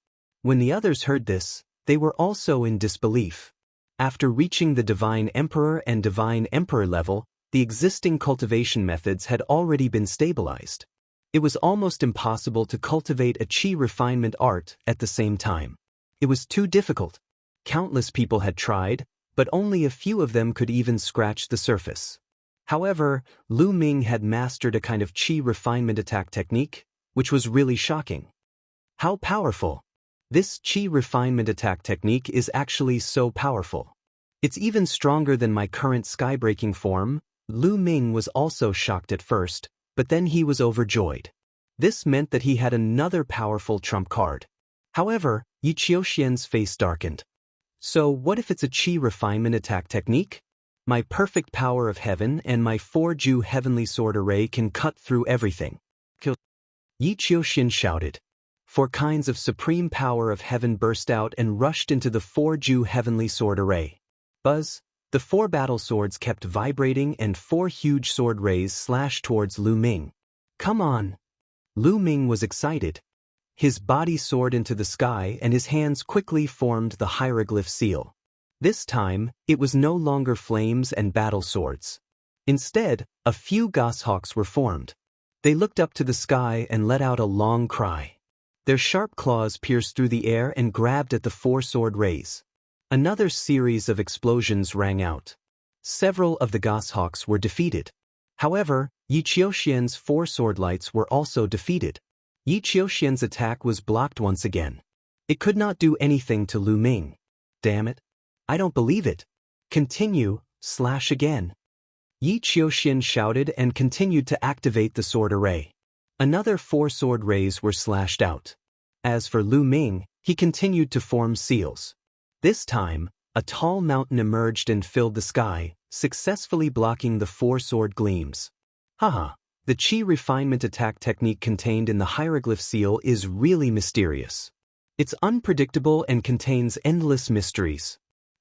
When the others heard this, they were also in disbelief. After reaching the Divine Emperor and Divine Emperor level, the existing cultivation methods had already been stabilized. It was almost impossible to cultivate a Qi refinement art at the same time. It was too difficult. Countless people had tried, but only a few of them could even scratch the surface. However, Lu Ming had mastered a kind of Qi refinement attack technique, which was really shocking. How powerful! This Qi refinement attack technique is actually so powerful. It's even stronger than my current sky-breaking form. Lu Ming was also shocked at first, but then he was overjoyed. This meant that he had another powerful trump card. However, Yi Qiuxian's face darkened. So what if it's a Qi refinement attack technique? My perfect power of heaven and my 4Ju heavenly sword array can cut through everything. Yi Qiuxian shouted. 4 kinds of supreme power of heaven burst out and rushed into the 4Ju heavenly sword array. Buzz! The 4 battle swords kept vibrating and 4 huge sword rays slashed towards Lu Ming. Come on! Lu Ming was excited. His body soared into the sky and his hands quickly formed the hieroglyph seal. This time, it was no longer flames and battle swords. Instead, a few goshawks were formed. They looked up to the sky and let out a long cry. Their sharp claws pierced through the air and grabbed at the 4 sword rays. Another series of explosions rang out. Several of the goshawks were defeated. However, Yi Qiuxian's 4 sword lights were also defeated. Yi Qiuxian's attack was blocked once again. It could not do anything to Lu Ming. Damn it. I don't believe it. Continue, slash again. Yi Qiuxian shouted and continued to activate the sword array. Another 4 sword rays were slashed out. As for Lu Ming, he continued to form seals. This time, a tall mountain emerged and filled the sky, successfully blocking the 4 sword gleams. Haha, the Qi refinement attack technique contained in the hieroglyph seal is really mysterious. It's unpredictable and contains endless mysteries.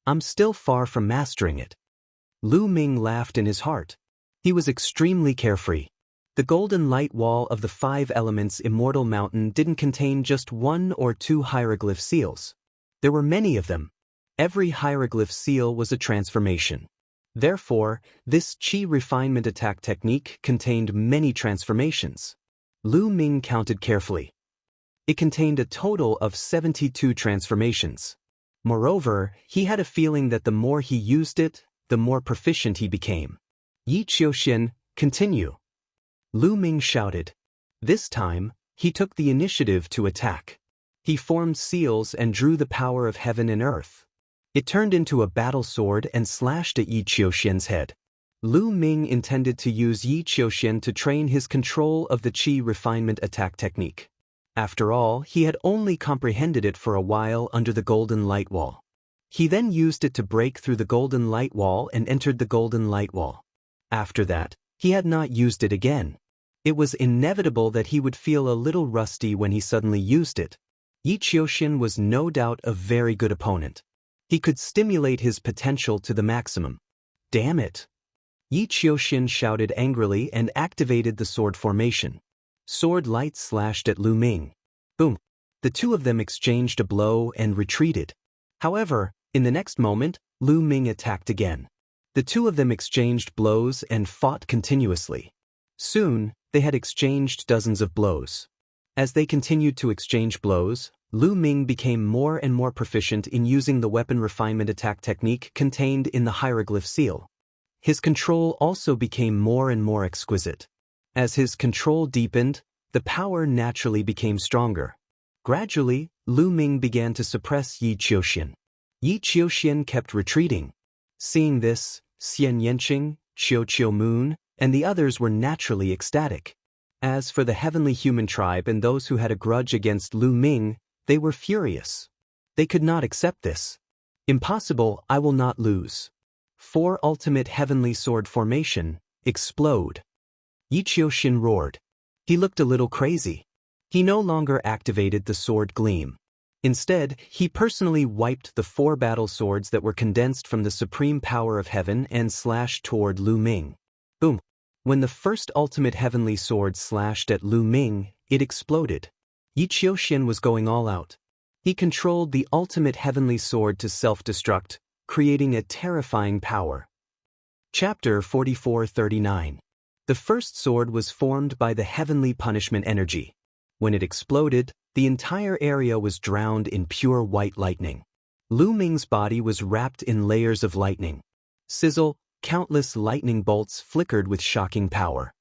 I'm still far from mastering it. Lu Ming laughed in his heart. He was extremely carefree. The golden light wall of the 5 elements Immortal Mountain didn't contain just 1 or 2 hieroglyph seals. There were many of them. Every hieroglyph seal was a transformation. Therefore, this Qi refinement attack technique contained many transformations. Lu Ming counted carefully. It contained a total of 72 transformations. Moreover, he had a feeling that the more he used it, the more proficient he became. Yi Qiuxian, continue. Lu Ming shouted. This time, he took the initiative to attack. He formed seals and drew the power of heaven and earth. It turned into a battle sword and slashed at Yi Qiuxian's head. Lu Ming intended to use Yi Qiuxian to train his control of the Qi refinement attack technique. After all, he had only comprehended it for a while under the golden light wall. He then used it to break through the golden light wall and entered the golden light wall. After that, he had not used it again. It was inevitable that he would feel a little rusty when he suddenly used it. Yi Qiuxian was no doubt a very good opponent. He could stimulate his potential to the maximum. Damn it! Yi Qiuxian shouted angrily and activated the sword formation. Sword lights slashed at Lu Ming. Boom! The 2 of them exchanged a blow and retreated. However, in the next moment, Lu Ming attacked again. The 2 of them exchanged blows and fought continuously. Soon, they had exchanged dozens of blows. As they continued to exchange blows, Lu Ming became more and more proficient in using the weapon refinement attack technique contained in the hieroglyph seal. His control also became more and more exquisite. As his control deepened, the power naturally became stronger. Gradually, Lu Ming began to suppress Yi Qiuxian. Yi Qiuxian kept retreating. Seeing this, Xian Yanqing, Qiu Moon, and the others were naturally ecstatic. As for the heavenly human tribe and those who had a grudge against Lu Ming, they were furious. They could not accept this. Impossible, I will not lose. 4 Ultimate Heavenly Sword Formation, explode. Yi Qiuxian roared. He looked a little crazy. He no longer activated the sword gleam. Instead, he personally wiped the 4 battle swords that were condensed from the supreme power of heaven and slashed toward Lu Ming. Boom! When the first ultimate heavenly sword slashed at Lu Ming, it exploded. Yi Qiuxian was going all out. He controlled the ultimate heavenly sword to self-destruct, creating a terrifying power. Chapter 4439. The first sword was formed by the heavenly punishment energy. When it exploded, the entire area was drowned in pure white lightning. Lu Ming's body was wrapped in layers of lightning. Sizzle, countless lightning bolts flickered with shocking power.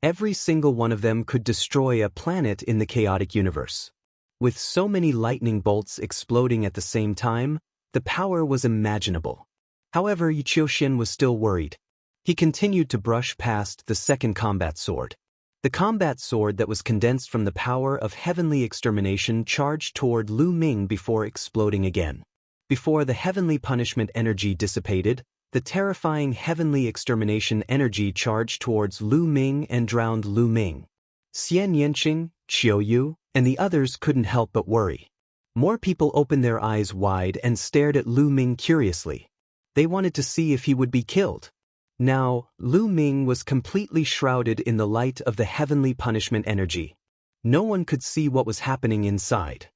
Every single one of them could destroy a planet in the chaotic universe. With so many lightning bolts exploding at the same time, the power was imaginable. However, Yi Qiuxian was still worried. He continued to brush past the second combat sword. The combat sword that was condensed from the power of heavenly extermination charged toward Lu Ming before exploding again. Before the heavenly punishment energy dissipated, the terrifying heavenly extermination energy charged towards Lu Ming and drowned Lu Ming. Xian Yanqing, Qiu Yu, and the others couldn't help but worry. More people opened their eyes wide and stared at Lu Ming curiously. They wanted to see if he would be killed. Now, Lu Ming was completely shrouded in the light of the heavenly punishment energy. No one could see what was happening inside.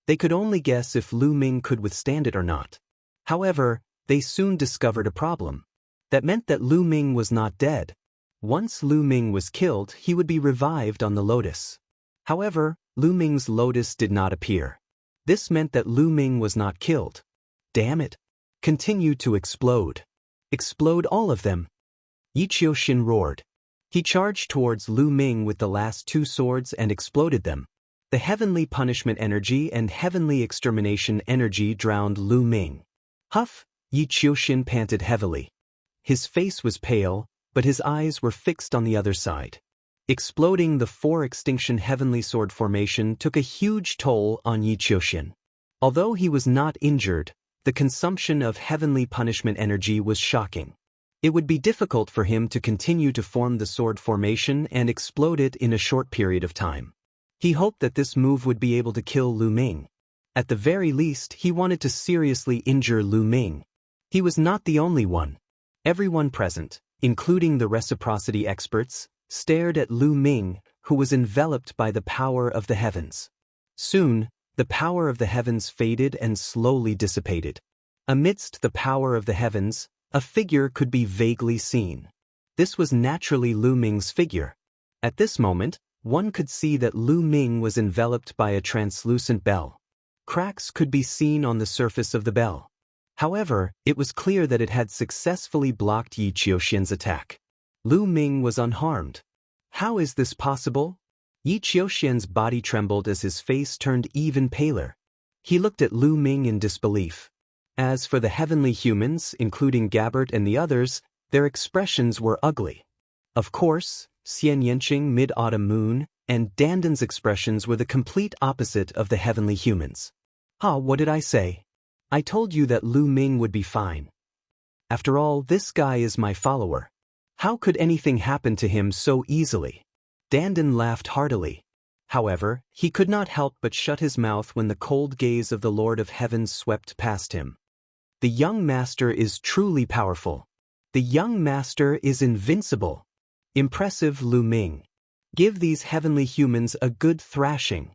They could only guess if Lu Ming could withstand it or not. However, they soon discovered a problem. That meant that Lu Ming was not dead. Once Lu Ming was killed, he would be revived on the lotus. However, Lu Ming's lotus did not appear. This meant that Lu Ming was not killed. Damn it! Continue to explode. Explode all of them. Yi Qiuxian roared. He charged towards Lu Ming with the last 2 swords and exploded them. The heavenly punishment energy and heavenly extermination energy drowned Lu Ming. Huff! Yi Qiuxian panted heavily. His face was pale, but his eyes were fixed on the other side. Exploding the 4 extinction heavenly sword formation took a huge toll on Yi Qiuxian. Although he was not injured, the consumption of heavenly punishment energy was shocking. It would be difficult for him to continue to form the sword formation and explode it in a short period of time. He hoped that this move would be able to kill Lu Ming. At the very least, he wanted to seriously injure Lu Ming. He was not the only one. Everyone present, including the reciprocity experts, stared at Lu Ming, who was enveloped by the power of the heavens. Soon, the power of the heavens faded and slowly dissipated. Amidst the power of the heavens, a figure could be vaguely seen. This was naturally Lu Ming's figure. At this moment, one could see that Lu Ming was enveloped by a translucent bell. Cracks could be seen on the surface of the bell. However, it was clear that it had successfully blocked Yi Qiuxian's attack. Lu Ming was unharmed. How is this possible? Yi Qiuxian's body trembled as his face turned even paler. He looked at Lu Ming in disbelief. As for the heavenly humans, including Gabbert and the others, their expressions were ugly. Of course, Xian Yanqing, Mid-Autumn Moon, and Danden's expressions were the complete opposite of the heavenly humans. What did I say? I told you that Lu Ming would be fine. After all, this guy is my follower. How could anything happen to him so easily? Danden laughed heartily. However, he could not help but shut his mouth when the cold gaze of the Lord of Heaven swept past him. The young master is truly powerful. The young master is invincible. Impressive, Lu Ming. Give these heavenly humans a good thrashing.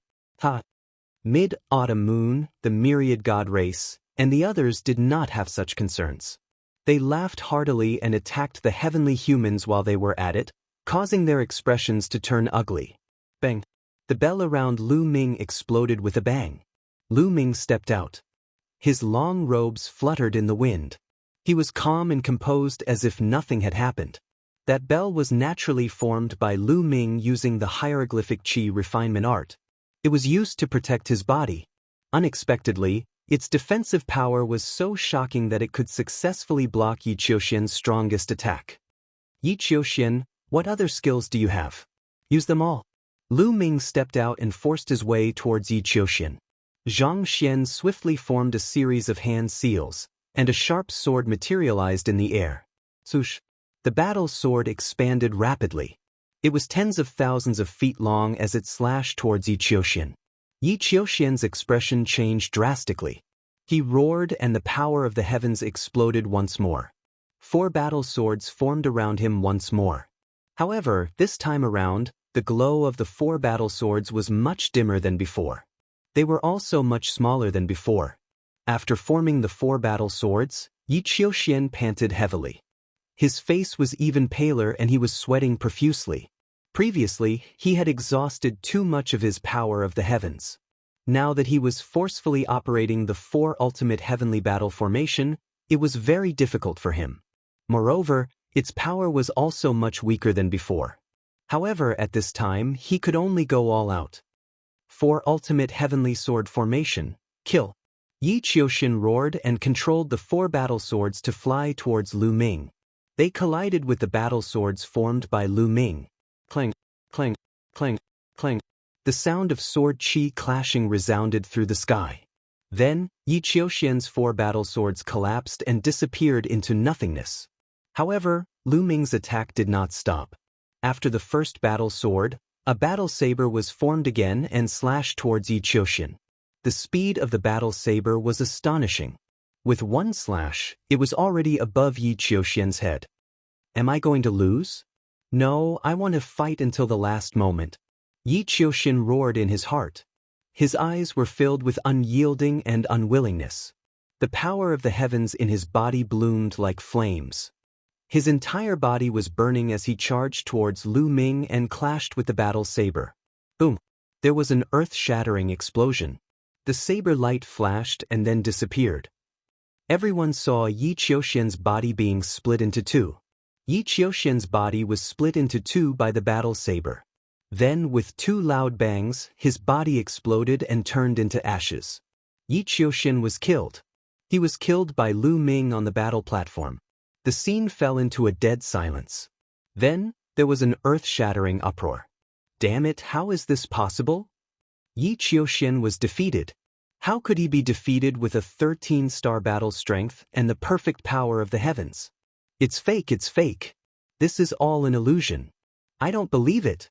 Mid-Autumn Moon, the myriad god race, and the others did not have such concerns. They laughed heartily and attacked the heavenly humans while they were at it, causing their expressions to turn ugly. Bang! The bell around Lu Ming exploded with a bang. Lu Ming stepped out. His long robes fluttered in the wind. He was calm and composed as if nothing had happened. That bell was naturally formed by Lu Ming using the hieroglyphic Qi refinement art. It was used to protect his body. Unexpectedly, its defensive power was so shocking that it could successfully block Yi Qiuxian's strongest attack. Yi Qiuxian, what other skills do you have? Use them all. Lu Ming stepped out and forced his way towards Yi Qiuxian. Zhang Xian swiftly formed a series of hand seals, and a sharp sword materialized in the air. Swoosh! The battle sword expanded rapidly. It was tens of thousands of feet long as it slashed towards Yi Qiuxian. Yi Qiuxian's expression changed drastically. He roared and the power of the heavens exploded once more. 4 battle swords formed around him once more. However, this time around, the glow of the 4 battle swords was much dimmer than before. They were also much smaller than before. After forming the 4 battle swords, Yi Qiuxian panted heavily. His face was even paler and he was sweating profusely. Previously, he had exhausted too much of his power of the heavens. Now that he was forcefully operating the 4 ultimate heavenly battle formation, it was very difficult for him. Moreover, its power was also much weaker than before. However, at this time, he could only go all out. 4 ultimate heavenly sword formation, kill. Yi Qiuxian roared and controlled the 4 battle swords to fly towards Lu Ming. They collided with the battle swords formed by Lu Ming. Clang, clang, clang, clang. The sound of sword qi clashing resounded through the sky. Then, Yi Qiuxian's 4 battle swords collapsed and disappeared into nothingness. However, Lu Ming's attack did not stop. After the first battle sword, a battle saber was formed again and slashed towards Yi Qiuxian. The speed of the battle saber was astonishing. With one slash, it was already above Yi Qiuxian's head. Am I going to lose? No, I want to fight until the last moment. Yi Qiuxian roared in his heart. His eyes were filled with unyielding and unwillingness. The power of the heavens in his body bloomed like flames. His entire body was burning as he charged towards Lu Ming and clashed with the battle saber. Boom! There was an earth-shattering explosion. The saber light flashed and then disappeared. Everyone saw Yi Qiuxian's body being split into 2. Yi Qiuxian's body was split into 2 by the battle saber. Then, with 2 loud bangs, his body exploded and turned into ashes. Yi Qiuxian was killed. He was killed by Lu Ming on the battle platform. The scene fell into a dead silence. Then, there was an earth-shattering uproar. Damn it, how is this possible? Yi Qiuxian was defeated. How could he be defeated with a 13-star battle strength and the perfect power of the heavens? It's fake, it's fake. This is all an illusion. I don't believe it.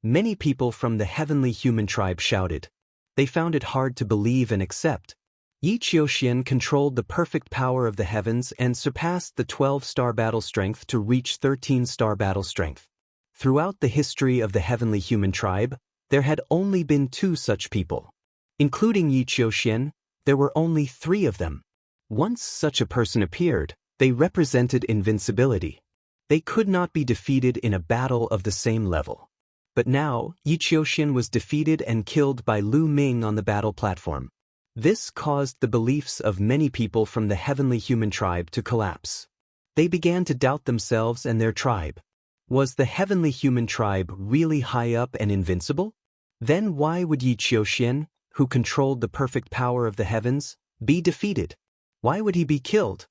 Many people from the heavenly human tribe shouted. They found it hard to believe and accept. Yi Qiuxian controlled the perfect power of the heavens and surpassed the 12-star battle strength to reach 13-star battle strength. Throughout the history of the heavenly human tribe, there had only been 2 such people. Including Yi Qiuxian, there were only 3 of them. Once such a person appeared, they represented invincibility. They could not be defeated in a battle of the same level. But now, Yi Qiuxian was defeated and killed by Lu Ming on the battle platform. This caused the beliefs of many people from the heavenly human tribe to collapse. They began to doubt themselves and their tribe. Was the heavenly human tribe really high up and invincible? Then why would Yi Qiuxian, who controlled the perfect power of the heavens, be defeated? Why would he be killed?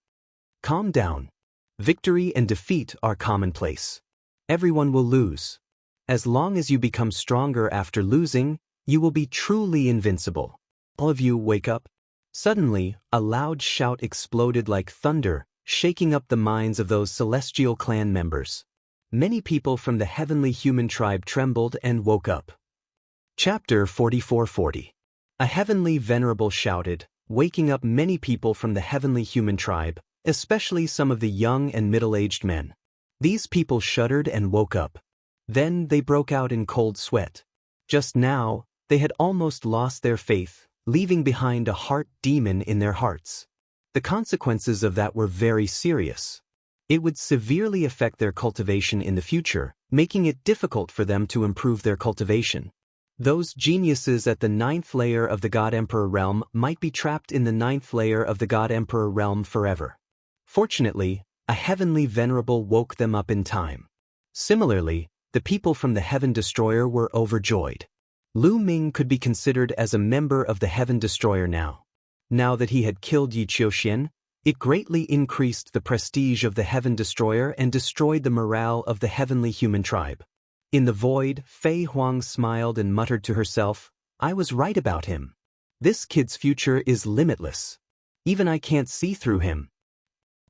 Calm down. Victory and defeat are commonplace. Everyone will lose. As long as you become stronger after losing, you will be truly invincible. All of you wake up. Suddenly, a loud shout exploded like thunder, shaking up the minds of those celestial clan members. Many people from the heavenly human tribe trembled and woke up. Chapter 4440. A heavenly venerable shouted, waking up many people from the heavenly human tribe, especially some of the young and middle-aged men. These people shuddered and woke up. Then they broke out in cold sweat. Just now, they had almost lost their faith, leaving behind a heart demon in their hearts. The consequences of that were very serious. It would severely affect their cultivation in the future, making it difficult for them to improve their cultivation. Those geniuses at the 9th layer of the God Emperor realm might be trapped in the 9th layer of the God Emperor realm forever. Fortunately, a heavenly venerable woke them up in time. Similarly, the people from the Heaven Destroyer were overjoyed. Lu Ming could be considered as a member of the Heaven Destroyer now. Now that he had killed Yi Qiuxian, it greatly increased the prestige of the Heaven Destroyer and destroyed the morale of the heavenly human tribe. In the void, Fei Huang smiled and muttered to herself, I was right about him. This kid's future is limitless. Even I can't see through him.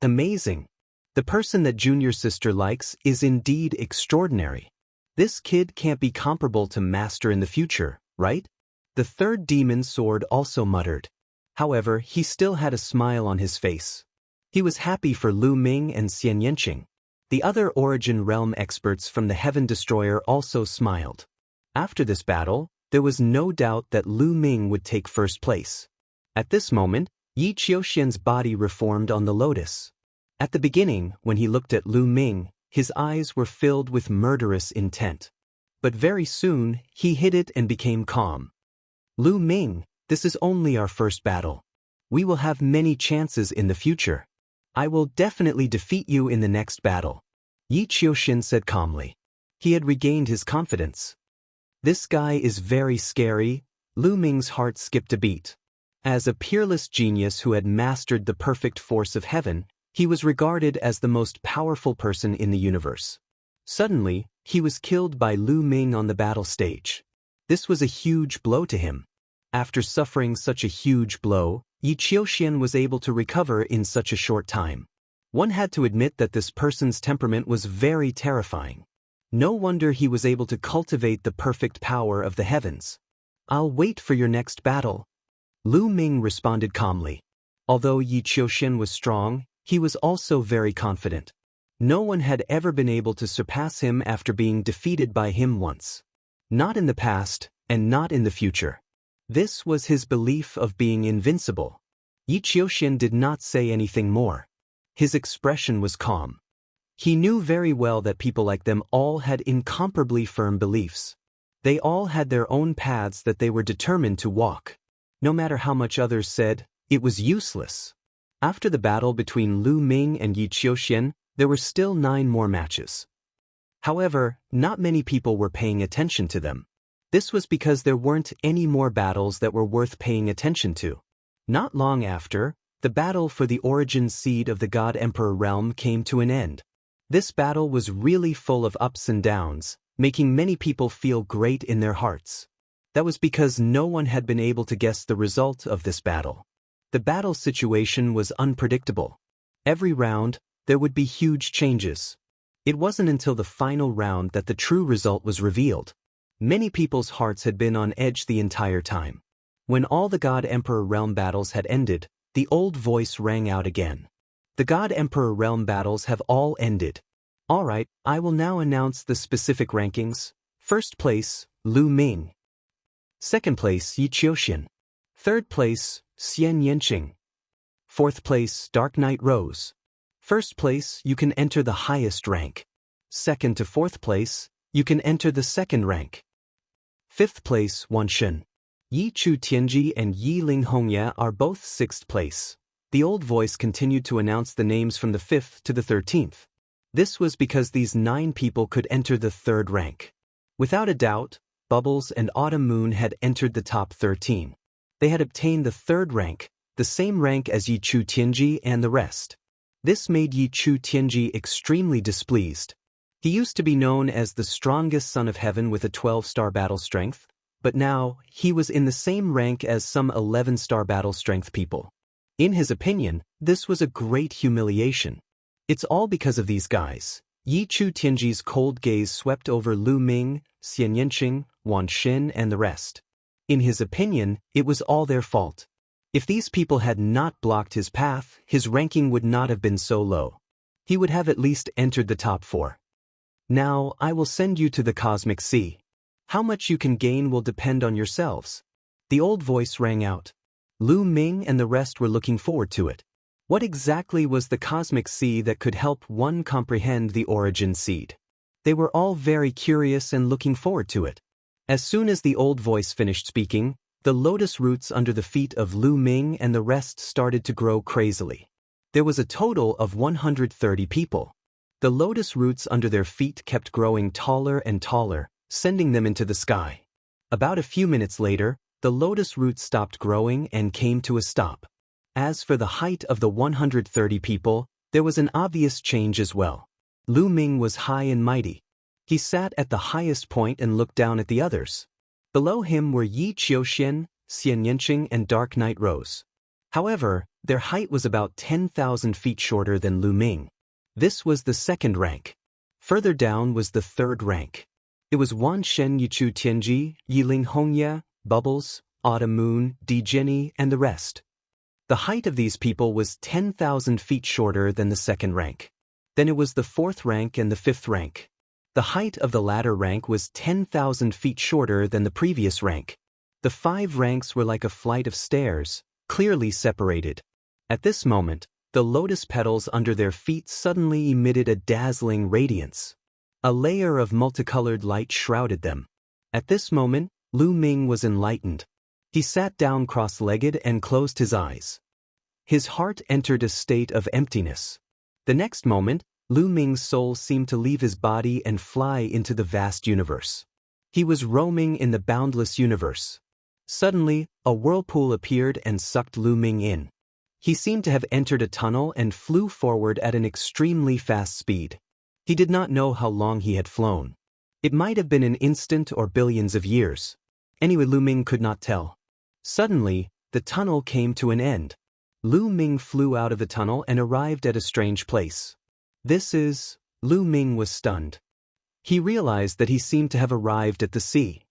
Amazing. The person that Junior's sister likes is indeed extraordinary. This kid can't be comparable to Master in the future, right? The third demon sword also muttered. However, he still had a smile on his face. He was happy for Lu Ming and Xian Yanqing. The other Origin Realm experts from the Heaven Destroyer also smiled. After this battle, there was no doubt that Lu Ming would take first place. At this moment, Yi Qiuxian's body reformed on the lotus. At the beginning, when he looked at Lu Ming, his eyes were filled with murderous intent. But very soon, he hid it and became calm. Lu Ming, this is only our first battle. We will have many chances in the future. I will definitely defeat you in the next battle. Yi Qiuxian said calmly. He had regained his confidence. This guy is very scary. Lu Ming's heart skipped a beat. As a peerless genius who had mastered the perfect force of heaven, he was regarded as the most powerful person in the universe. Suddenly, he was killed by Lu Ming on the battle stage. This was a huge blow to him. After suffering such a huge blow, Yi Qiuxian was able to recover in such a short time. One had to admit that this person's temperament was very terrifying. No wonder he was able to cultivate the perfect power of the heavens. I'll wait for your next battle. Lu Ming responded calmly. Although Yi Qiuxian was strong, he was also very confident. No one had ever been able to surpass him after being defeated by him once. Not in the past, and not in the future. This was his belief of being invincible. Yi Qiuxian did not say anything more. His expression was calm. He knew very well that people like them all had incomparably firm beliefs. They all had their own paths that they were determined to walk. No matter how much others said, it was useless. After the battle between Lu Ming and Yi Qiuxian, there were still 9 more matches. However, not many people were paying attention to them. This was because there weren't any more battles that were worth paying attention to. Not long after, the battle for the origin seed of the God Emperor realm came to an end. This battle was really full of ups and downs, making many people feel great in their hearts. That was because no one had been able to guess the result of this battle. The battle situation was unpredictable. Every round, there would be huge changes. It wasn't until the final round that the true result was revealed. Many people's hearts had been on edge the entire time. When all the God Emperor realm battles had ended, the old voice rang out again. The God Emperor realm battles have all ended. Alright, I will now announce the specific rankings. First place, Lu Ming. Second place, Yi Qiuxian. Third place, Xian Yanqing. Fourth place, Dark Knight Rose. First place, you can enter the highest rank. Second to fourth place, you can enter the second rank. Fifth place, Wan Shen. Yi Chu Tianji and Yi Ling Hongya are both sixth place. The old voice continued to announce the names from the 5th to the 13th. This was because these 9 people could enter the third rank. Without a doubt, Bubbles and Autumn Moon had entered the top 13. They had obtained the third rank, the same rank as Yi Chu Tianji and the rest. This made Yi Chu Tianji extremely displeased. He used to be known as the strongest son of heaven with a 12-star battle strength, but now he was in the same rank as some 11-star battle strength people. In his opinion, this was a great humiliation. It's all because of these guys. Yi Chu Tianji's cold gaze swept over Lu Ming, Xian Yanqing, Wan Shen and the rest. In his opinion, it was all their fault. If these people had not blocked his path, his ranking would not have been so low. He would have at least entered the top 4. Now, I will send you to the Cosmic Sea. How much you can gain will depend on yourselves. The old voice rang out. Lu Ming and the rest were looking forward to it. What exactly was the Cosmic Sea that could help one comprehend the origin seed? They were all very curious and looking forward to it. As soon as the old voice finished speaking, the lotus roots under the feet of Lu Ming and the rest started to grow crazily. There was a total of 130 people. The lotus roots under their feet kept growing taller and taller, sending them into the sky. About a few minutes later, the lotus roots stopped growing and came to a stop. As for the height of the 130 people, there was an obvious change as well. Lu Ming was high and mighty. He sat at the highest point and looked down at the others. Below him were Yi Qiuxian, Xian Yanqing, and Dark Night Rose. However, their height was about 10,000 feet shorter than Lu Ming. This was the second rank. Further down was the third rank. It was Wan Shen Yichu Tianji, Yiling Hongya, Bubbles, Autumn Moon, Di Jenny, and the rest. The height of these people was 10,000 feet shorter than the second rank. Then it was the fourth rank and the fifth rank. The height of the latter rank was 10,000 feet shorter than the previous rank. The 5 ranks were like a flight of stairs, clearly separated. At this moment, the lotus petals under their feet suddenly emitted a dazzling radiance. A layer of multicolored light shrouded them. At this moment, Lu Ming was enlightened. He sat down cross-legged and closed his eyes. His heart entered a state of emptiness. The next moment, Lu Ming's soul seemed to leave his body and fly into the vast universe. He was roaming in the boundless universe. Suddenly, a whirlpool appeared and sucked Lu Ming in. He seemed to have entered a tunnel and flew forward at an extremely fast speed. He did not know how long he had flown. It might have been an instant or billions of years. Anyway, Lu Ming could not tell. Suddenly, the tunnel came to an end. Lu Ming flew out of the tunnel and arrived at a strange place. Lu Ming was stunned. He realized that he seemed to have arrived at the sea.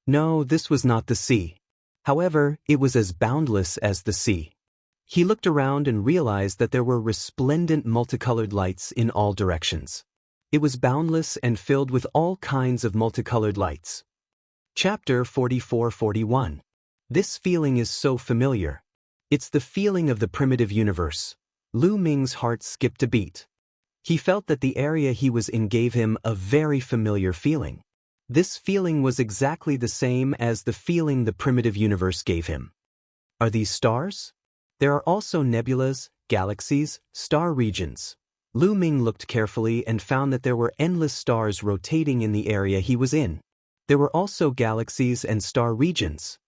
No, this was not the sea. However, it was as boundless as the sea. He looked around and realized that there were resplendent multicolored lights in all directions. It was boundless and filled with all kinds of multicolored lights. Chapter 44-41. This feeling is so familiar. It's the feeling of the primitive universe. Lu Ming's heart skipped a beat. He felt that the area he was in gave him a very familiar feeling. This feeling was exactly the same as the feeling the primitive universe gave him. Are these stars? There are also nebulas, galaxies, star regions. Lu Ming looked carefully and found that there were endless stars rotating in the area he was in. There were also galaxies and star regions.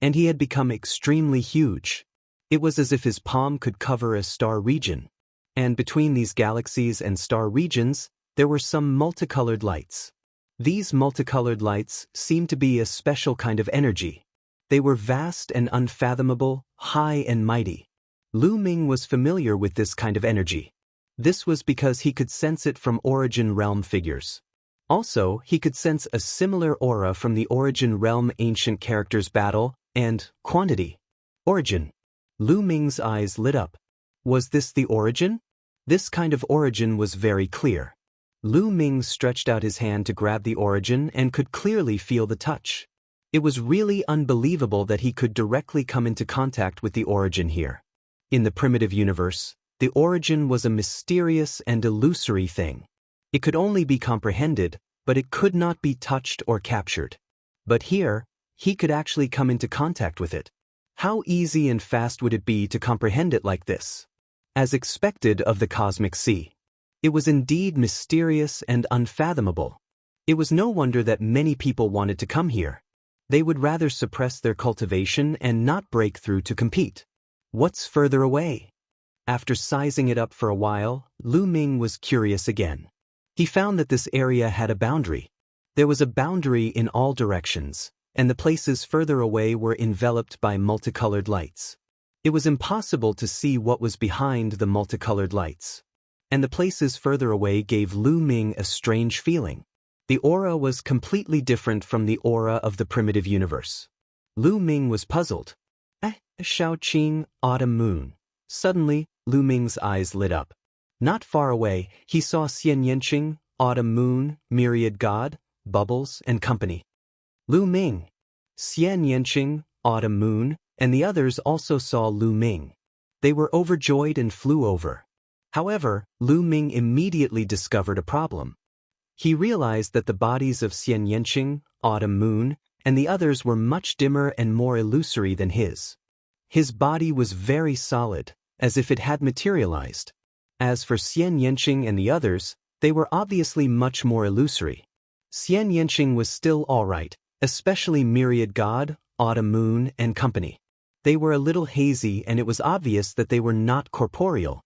And he had become extremely huge. It was as if his palm could cover a star region. And between these galaxies and star regions, there were some multicolored lights. These multicolored lights seemed to be a special kind of energy. They were vast and unfathomable, high and mighty. Lu Ming was familiar with this kind of energy. This was because he could sense it from Origin Realm figures. Also, he could sense a similar aura from the Origin Realm Ancient Characters Battle and Quantity. Origin. Lu Ming's eyes lit up. Was this the origin? This kind of origin was very clear. Lu Ming stretched out his hand to grab the origin and could clearly feel the touch. It was really unbelievable that he could directly come into contact with the origin here. In the primitive universe, the origin was a mysterious and illusory thing. It could only be comprehended, but it could not be touched or captured. But here, he could actually come into contact with it. How easy and fast would it be to comprehend it like this? As expected of the cosmic sea. It was indeed mysterious and unfathomable. It was no wonder that many people wanted to come here. They would rather suppress their cultivation and not break through to compete. What's further away? After sizing it up for a while, Lu Ming was curious again. He found that this area had a boundary. There was a boundary in all directions, and the places further away were enveloped by multicolored lights. It was impossible to see what was behind the multicolored lights. And the places further away gave Lu Ming a strange feeling. The aura was completely different from the aura of the primitive universe. Lu Ming was puzzled. Shaoqing, Autumn Moon. Suddenly, Lu Ming's eyes lit up. Not far away, he saw Xian Yanqing, Autumn Moon, Myriad God, Bubbles, and company. Lu Ming. Xian Yanqing, Autumn Moon, and the others also saw Lu Ming. They were overjoyed and flew over. However, Lu Ming immediately discovered a problem. He realized that the bodies of Xian Yanqing, Autumn Moon, and the others were much dimmer and more illusory than his. His body was very solid, as if it had materialized. As for Xian Yanqing and the others, they were obviously much more illusory. Xian Yanqing was still all right, especially Myriad God, Autumn Moon, and company. They were a little hazy and it was obvious that they were not corporeal.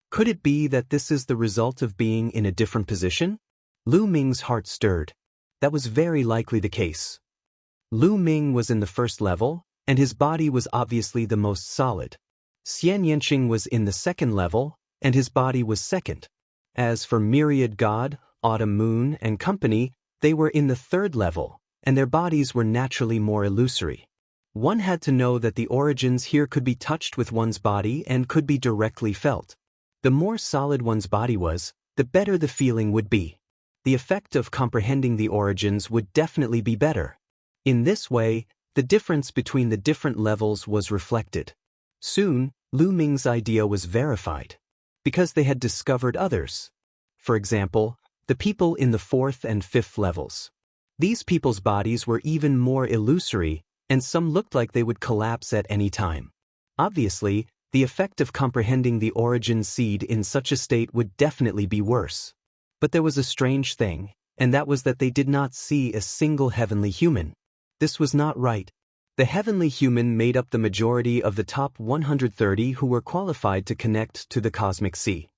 Could it be that this is the result of being in a different position? Lu Ming's heart stirred. That was very likely the case. Lu Ming was in the first level, and his body was obviously the most solid. Xian Yanqing was in the second level, and his body was second. As for Myriad God, Autumn Moon, and company, they were in the third level, and their bodies were naturally more illusory. One had to know that the origins here could be touched with one's body and could be directly felt. The more solid one's body was, the better the feeling would be. The effect of comprehending the origins would definitely be better. In this way, the difference between the different levels was reflected. Soon, Lu Ming's idea was verified, because they had discovered others. For example, the people in the fourth and fifth levels. These people's bodies were even more illusory, and some looked like they would collapse at any time. Obviously, the effect of comprehending the origin seed in such a state would definitely be worse. But there was a strange thing, and that was that they did not see a single heavenly human. This was not right. The heavenly human made up the majority of the top 130 who were qualified to connect to the cosmic sea.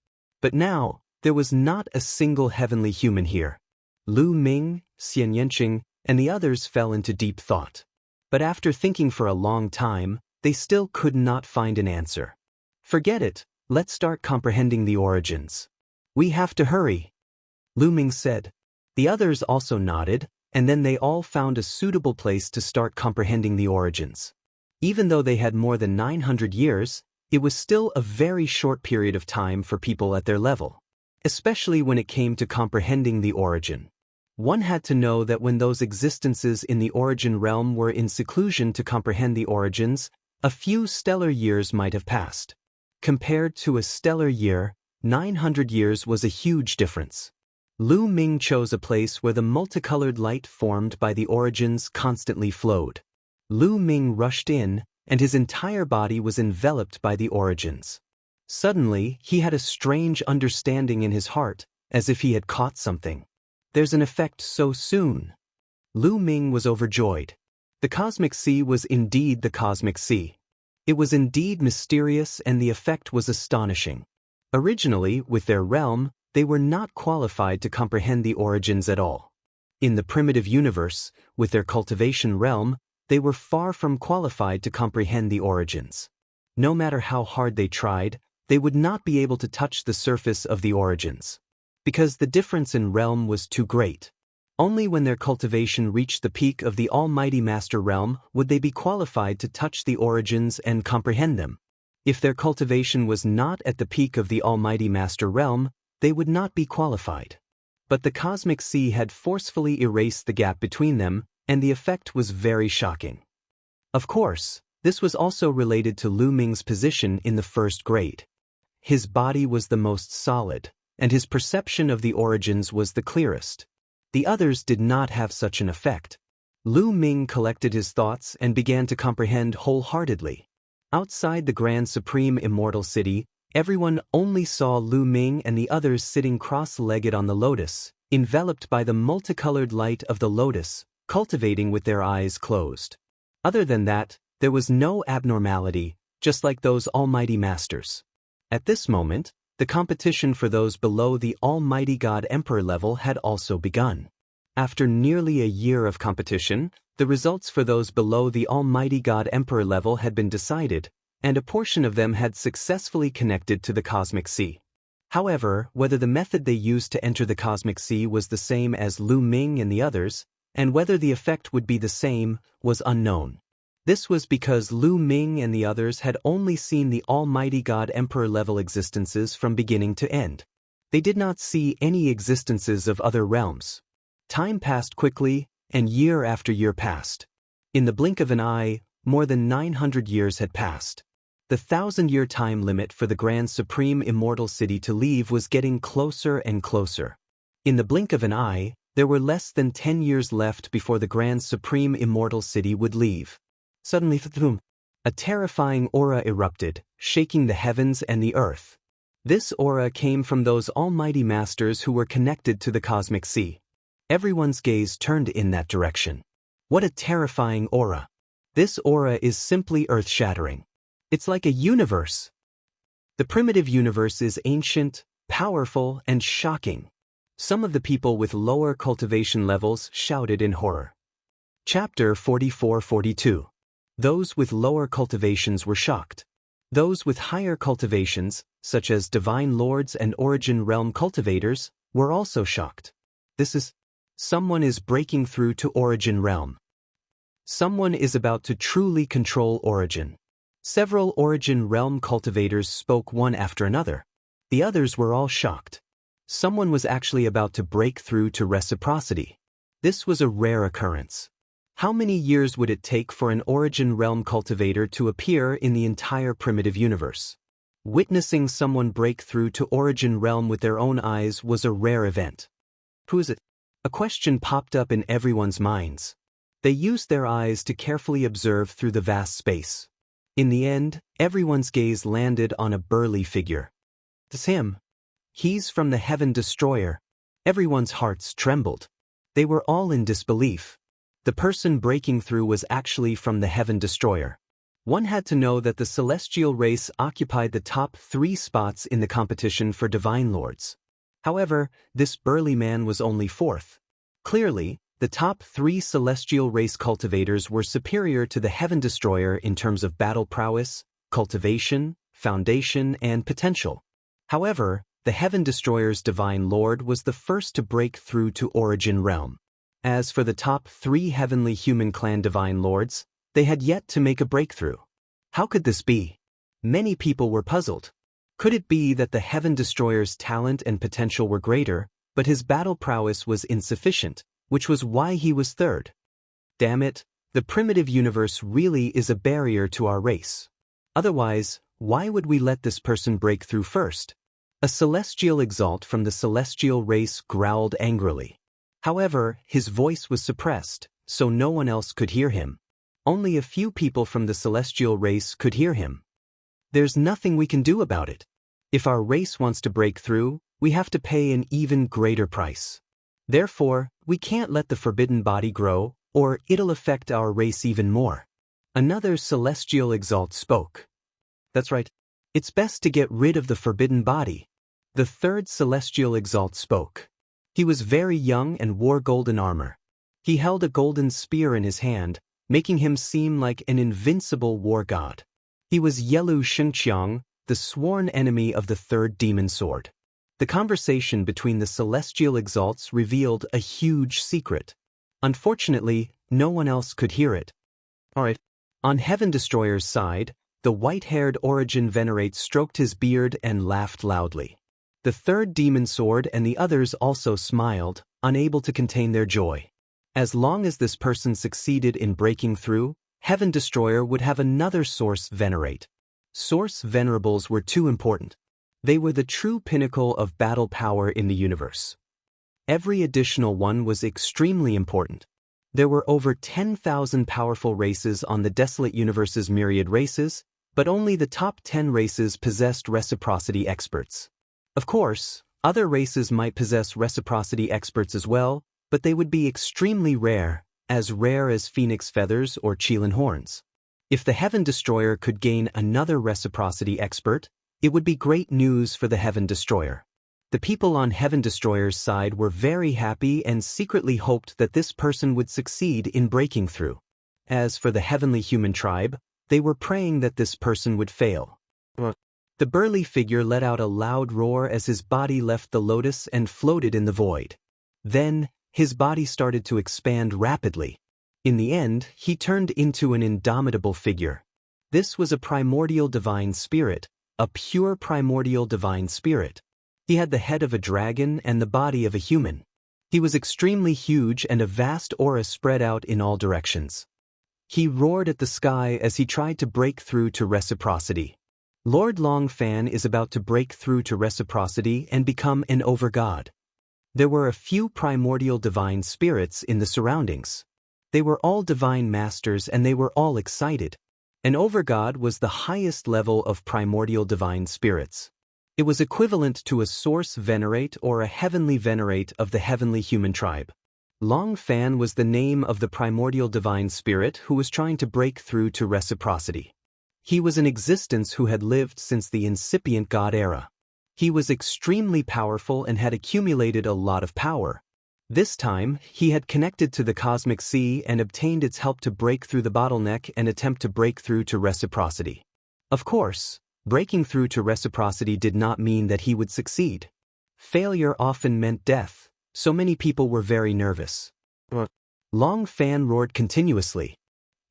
But now, there was not a single heavenly human here. Lu Ming, Xian Yanqing, and the others fell into deep thought. But after thinking for a long time, they still could not find an answer. Forget it, let's start comprehending the origins. We have to hurry, Lu Ming said. The others also nodded, and then they all found a suitable place to start comprehending the origins. Even though they had more than 900 years, it was still a very short period of time for people at their level, especially when it came to comprehending the origin. One had to know that when those existences in the origin realm were in seclusion to comprehend the origins, a few stellar years might have passed. Compared to a stellar year, 900 years was a huge difference. Lu Ming chose a place where the multicolored light formed by the origins constantly flowed. Lu Ming rushed in, and his entire body was enveloped by the origins. Suddenly, he had a strange understanding in his heart, as if he had caught something. There's an effect so soon. Lu Ming was overjoyed. The cosmic sea was indeed the cosmic sea. It was indeed mysterious, and the effect was astonishing. Originally, with their realm, they were not qualified to comprehend the origins at all. In the primitive universe, with their cultivation realm, they were far from qualified to comprehend the origins. No matter how hard they tried, they would not be able to touch the surface of the origins, because the difference in realm was too great. Only when their cultivation reached the peak of the Almighty Master realm would they be qualified to touch the origins and comprehend them. If their cultivation was not at the peak of the Almighty Master realm, they would not be qualified. But the cosmic sea had forcefully erased the gap between them, and the effect was very shocking. Of course, this was also related to Lu Ming's position in the first grade. His body was the most solid, and his perception of the origins was the clearest. The others did not have such an effect. Lu Ming collected his thoughts and began to comprehend wholeheartedly. Outside the Grand Supreme Immortal City, everyone only saw Lu Ming and the others sitting cross-legged on the lotus, enveloped by the multicolored light of the lotus, cultivating with their eyes closed. Other than that, there was no abnormality, just like those Almighty Masters. At this moment, the competition for those below the Almighty God Emperor level had also begun. After nearly a year of competition, the results for those below the Almighty God Emperor level had been decided, and a portion of them had successfully connected to the cosmic sea. However, whether the method they used to enter the cosmic sea was the same as Lu Ming and the others, and whether the effect would be the same, was unknown. This was because Lu Ming and the others had only seen the Almighty God Emperor level existences from beginning to end. They did not see any existences of other realms. Time passed quickly, and year after year passed. In the blink of an eye, more than 900 years had passed. The 1,000-year time limit for the Grand Supreme Immortal City to leave was getting closer and closer. In the blink of an eye, there were less than 10 years left before the Grand Supreme Immortal City would leave. Suddenly, a terrifying aura erupted, shaking the heavens and the earth. This aura came from those Almighty Masters who were connected to the cosmic sea. Everyone's gaze turned in that direction. What a terrifying aura! This aura is simply earth-shattering. It's like a universe. The primitive universe is ancient, powerful, and shocking. Some of the people with lower cultivation levels shouted in horror. Chapter 44-42. Those with lower cultivations were shocked. Those with higher cultivations, such as Divine Lords and Origin Realm cultivators, were also shocked. Someone is breaking through to Origin Realm. Someone is about to truly control Origin. Several Origin Realm cultivators spoke one after another. The others were all shocked. Someone was actually about to break through to reciprocity. This was a rare occurrence. How many years would it take for an Origin Realm cultivator to appear in the entire primitive universe? Witnessing someone break through to Origin Realm with their own eyes was a rare event. Who is it? A question popped up in everyone's minds. They used their eyes to carefully observe through the vast space. In the end, everyone's gaze landed on a burly figure. It's him. He's from the Heaven Destroyer. Everyone's hearts trembled. They were all in disbelief. The person breaking through was actually from the Heaven Destroyer. One had to know that the celestial race occupied the top 3 spots in the competition for Divine Lords. However, this burly man was only 4th. Clearly, the top 3 celestial race cultivators were superior to the Heaven Destroyer in terms of battle prowess, cultivation, foundation, and potential. However, the Heaven Destroyer's Divine Lord was the first to break through to Origin Realm. As for the top 3 Heavenly Human Clan Divine Lords, they had yet to make a breakthrough. How could this be? Many people were puzzled. Could it be that the Heaven Destroyer's talent and potential were greater, but his battle prowess was insufficient, which was why he was 3rd? Damn it, the primitive universe really is a barrier to our race. Otherwise, why would we let this person break through first? A celestial exalt from the celestial race growled angrily. However, his voice was suppressed, so no one else could hear him. Only a few people from the celestial race could hear him. There's nothing we can do about it. If our race wants to break through, we have to pay an even greater price. Therefore, we can't let the forbidden body grow, or it'll affect our race even more. Another celestial exalt spoke. That's right. It's best to get rid of the forbidden body. The 3rd celestial exalt spoke. He was very young and wore golden armor. He held a golden spear in his hand, making him seem like an invincible war god. He was Yelu Shengqiang, the sworn enemy of the 3rd demon sword. The conversation between the celestial exalts revealed a huge secret. Unfortunately, no one else could hear it. Alright. On Heaven Destroyer's side, the white-haired Origin Venerate stroked his beard and laughed loudly. The 3rd demon sword and the others also smiled, unable to contain their joy. As long as this person succeeded in breaking through, Heaven Destroyer would have another Source Venerate. Source Venerables were too important. They were the true pinnacle of battle power in the universe. Every additional one was extremely important. There were over 10,000 powerful races on the desolate universe's myriad races, but only the top 10 races possessed reciprocity experts. Of course, other races might possess reciprocity experts as well, but they would be extremely rare as Phoenix Feathers or Qilin Horns. If the Heaven Destroyer could gain another reciprocity expert, it would be great news for the Heaven Destroyer. The people on Heaven Destroyer's side were very happy and secretly hoped that this person would succeed in breaking through. As for the Heavenly Human Tribe, they were praying that this person would fail. The burly figure let out a loud roar as his body left the lotus and floated in the void. Then, his body started to expand rapidly. In the end, he turned into an indomitable figure. This was a primordial divine spirit, a pure primordial divine spirit. He had the head of a dragon and the body of a human. He was extremely huge and a vast aura spread out in all directions. He roared at the sky as he tried to break through to reciprocity. Lord Longfan is about to break through to reciprocity and become an overgod. There were a few primordial divine spirits in the surroundings. They were all divine masters and they were all excited. An overgod was the highest level of primordial divine spirits. It was equivalent to a source venerate or a heavenly venerate of the heavenly human tribe. Longfan was the name of the primordial divine spirit who was trying to break through to reciprocity. He was an existence who had lived since the incipient god era. He was extremely powerful and had accumulated a lot of power. This time, he had connected to the cosmic sea and obtained its help to break through the bottleneck and attempt to break through to reciprocity. Of course, breaking through to reciprocity did not mean that he would succeed. Failure often meant death, so many people were very nervous. Long Fan roared continuously.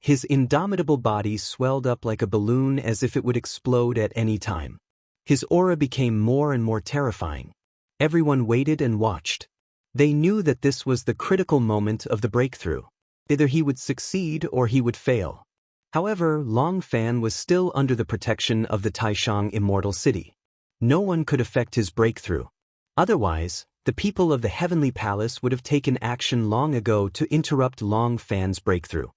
His indomitable body swelled up like a balloon as if it would explode at any time. His aura became more and more terrifying. Everyone waited and watched. They knew that this was the critical moment of the breakthrough. Either he would succeed or he would fail. However, Long Fan was still under the protection of the Taishang Immortal City. No one could affect his breakthrough. Otherwise, the people of the Heavenly Palace would have taken action long ago to interrupt Long Fan's breakthrough.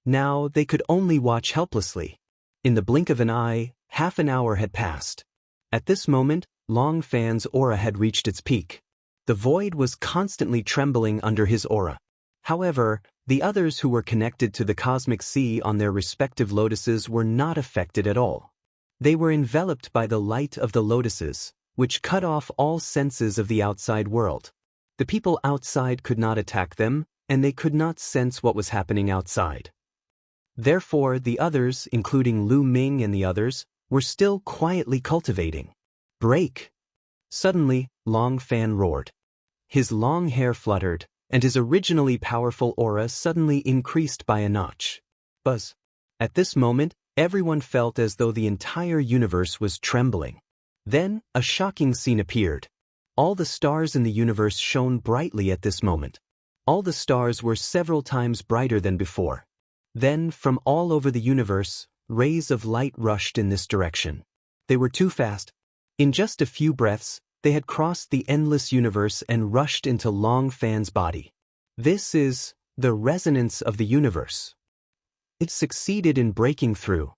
Now they could only watch helplessly. In the blink of an eye, half an hour had passed. At this moment, Long Fan's aura had reached its peak. The void was constantly trembling under his aura. However, the others who were connected to the cosmic sea on their respective lotuses were not affected at all. They were enveloped by the light of the lotuses, which cut off all senses of the outside world. The people outside could not attack them, and they could not sense what was happening outside. Therefore, the others, including Lu Ming and the others, were still quietly cultivating. Break! Suddenly, Long Fan roared. His long hair fluttered, and his originally powerful aura suddenly increased by a notch. Buzz! At this moment, everyone felt as though the entire universe was trembling. Then, a shocking scene appeared. All the stars in the universe shone brightly at this moment. All the stars were several times brighter than before. Then, from all over the universe, rays of light rushed in this direction. They were too fast. In just a few breaths, they had crossed the endless universe and rushed into Long Fan's body. This is the resonance of the universe. It succeeded in breaking through.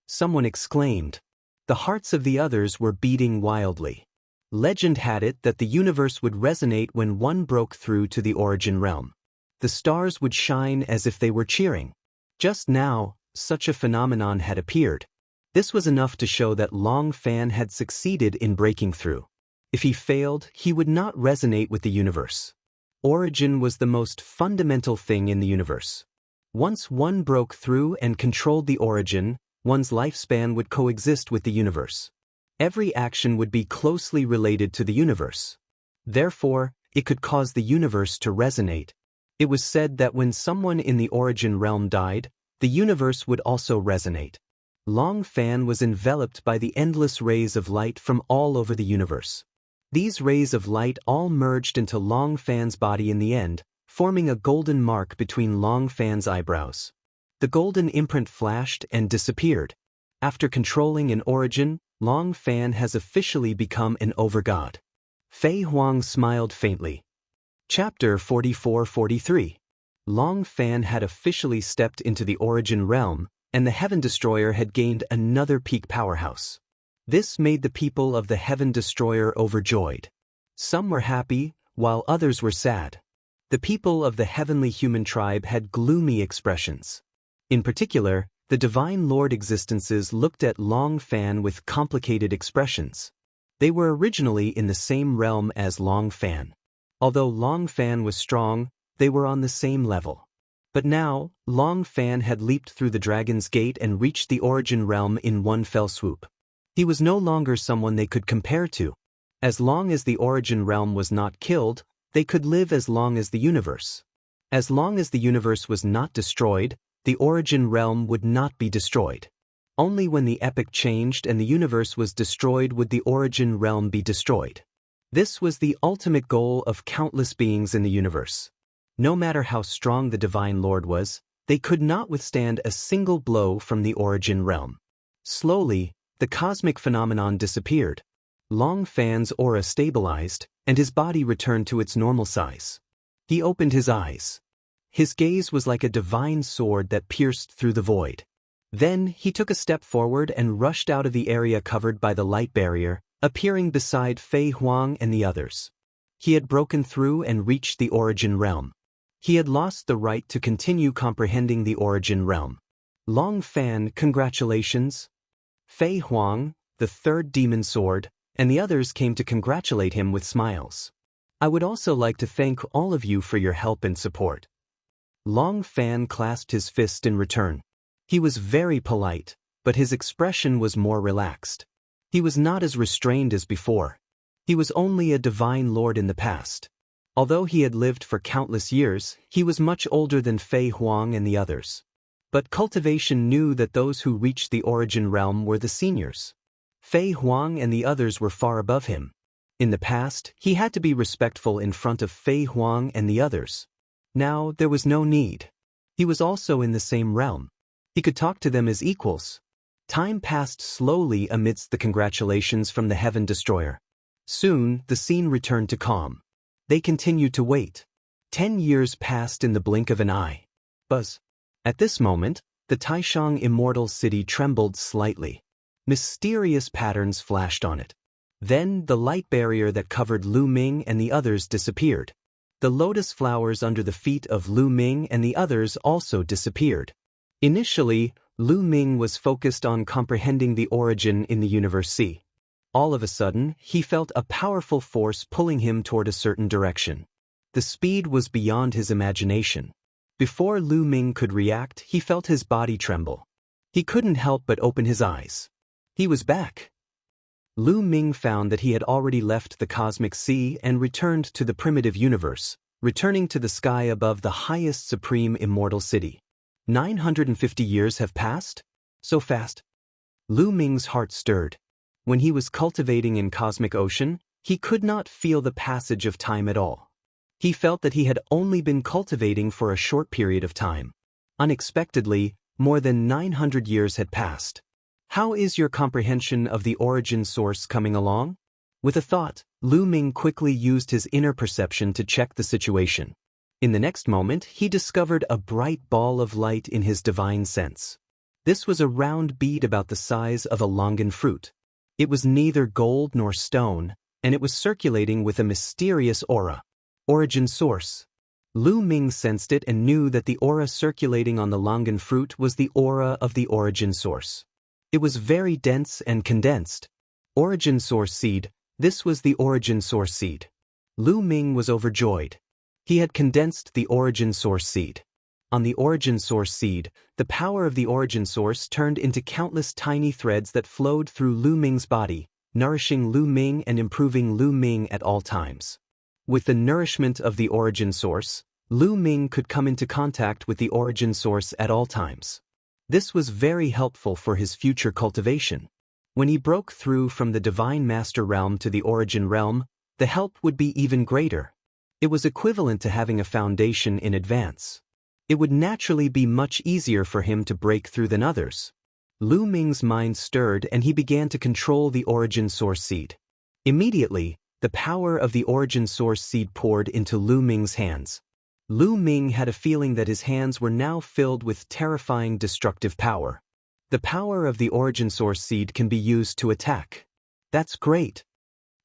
Someone exclaimed. The hearts of the others were beating wildly. Legend had it that the universe would resonate when one broke through to the origin realm. The stars would shine as if they were cheering. Just now, such a phenomenon had appeared. This was enough to show that Long Fan had succeeded in breaking through. If he failed, he would not resonate with the universe. Origin was the most fundamental thing in the universe. Once one broke through and controlled the origin, one's lifespan would coexist with the universe. Every action would be closely related to the universe. Therefore, it could cause the universe to resonate. It was said that when someone in the origin realm died, the universe would also resonate. Long Fan was enveloped by the endless rays of light from all over the universe. These rays of light all merged into Long Fan's body in the end, forming a golden mark between Long Fan's eyebrows. The golden imprint flashed and disappeared. After controlling an origin, Long Fan has officially become an overgod. Fei Huang smiled faintly. Chapter 44-43. Long Fan had officially stepped into the origin realm, and the Heaven Destroyer had gained another peak powerhouse. This made the people of the Heaven Destroyer overjoyed. Some were happy, while others were sad. The people of the Heavenly Human Tribe had gloomy expressions. In particular, the Divine Lord existences looked at Long Fan with complicated expressions. They were originally in the same realm as Long Fan. Although Long Fan was strong, they were on the same level. But now, Long Fan had leaped through the Dragon's Gate and reached the origin realm in one fell swoop. He was no longer someone they could compare to. As long as the origin realm was not killed, they could live as long as the universe. As long as the universe was not destroyed, the origin realm would not be destroyed. Only when the epoch changed and the universe was destroyed would the origin realm be destroyed. This was the ultimate goal of countless beings in the universe. No matter how strong the Divine Lord was, they could not withstand a single blow from the origin realm. Slowly, the cosmic phenomenon disappeared. Long Fan's aura stabilized, and his body returned to its normal size. He opened his eyes. His gaze was like a divine sword that pierced through the void. Then he took a step forward and rushed out of the area covered by the light barrier, appearing beside Fei Huang and the others. He had broken through and reached the origin realm. He had lost the right to continue comprehending the origin realm. Long Fan, congratulations. Fei Huang, the third demon sword, and the others came to congratulate him with smiles. I would also like to thank all of you for your help and support. Long Fan clasped his fist in return. He was very polite, but his expression was more relaxed. He was not as restrained as before. He was only a divine lord in the past. Although he had lived for countless years, he was much older than Fei Huang and the others. But cultivation knew that those who reached the origin realm were the seniors. Fei Huang and the others were far above him. In the past, he had to be respectful in front of Fei Huang and the others. Now, there was no need. He was also in the same realm. He could talk to them as equals. Time passed slowly amidst the congratulations from the Heaven Destroyer. Soon, the scene returned to calm. They continued to wait. 10 years passed in the blink of an eye. Buzz. At this moment, the Taishang Immortal city trembled slightly. Mysterious patterns flashed on it. Then, the light barrier that covered Lu Ming and the others disappeared. The lotus flowers under the feet of Lu Ming and the others also disappeared. Initially, Lu Ming was focused on comprehending the origin in the universe C. All of a sudden, he felt a powerful force pulling him toward a certain direction. The speed was beyond his imagination. Before Lu Ming could react, he felt his body tremble. He couldn't help but open his eyes. He was back. Lu Ming found that he had already left the cosmic sea and returned to the primitive universe, returning to the sky above the highest supreme immortal city. 950 years have passed? So fast? Lu Ming's heart stirred. When he was cultivating in cosmic ocean, he could not feel the passage of time at all. He felt that he had only been cultivating for a short period of time. Unexpectedly, more than 900 years had passed. How is your comprehension of the origin source coming along? With a thought, Lu Ming quickly used his inner perception to check the situation. In the next moment, he discovered a bright ball of light in his divine sense. This was a round bead about the size of a longan fruit. It was neither gold nor stone, and it was circulating with a mysterious aura. Origin source. Lu Ming sensed it and knew that the aura circulating on the longan fruit was the aura of the origin source. It was very dense and condensed. Origin source seed. This was the origin source seed. Lu Ming was overjoyed. He had condensed the origin source seed. On the origin source seed, the power of the origin source turned into countless tiny threads that flowed through Lu Ming's body, nourishing Lu Ming and improving Lu Ming at all times. With the nourishment of the origin source, Lu Ming could come into contact with the origin source at all times. This was very helpful for his future cultivation. When he broke through from the Divine Master realm to the origin realm, the help would be even greater. It was equivalent to having a foundation in advance. It would naturally be much easier for him to break through than others. Lu Ming's mind stirred and he began to control the origin source seed. Immediately, the power of the origin source seed poured into Lu Ming's hands. Lu Ming had a feeling that his hands were now filled with terrifying destructive power. The power of the origin source seed can be used to attack. That's great.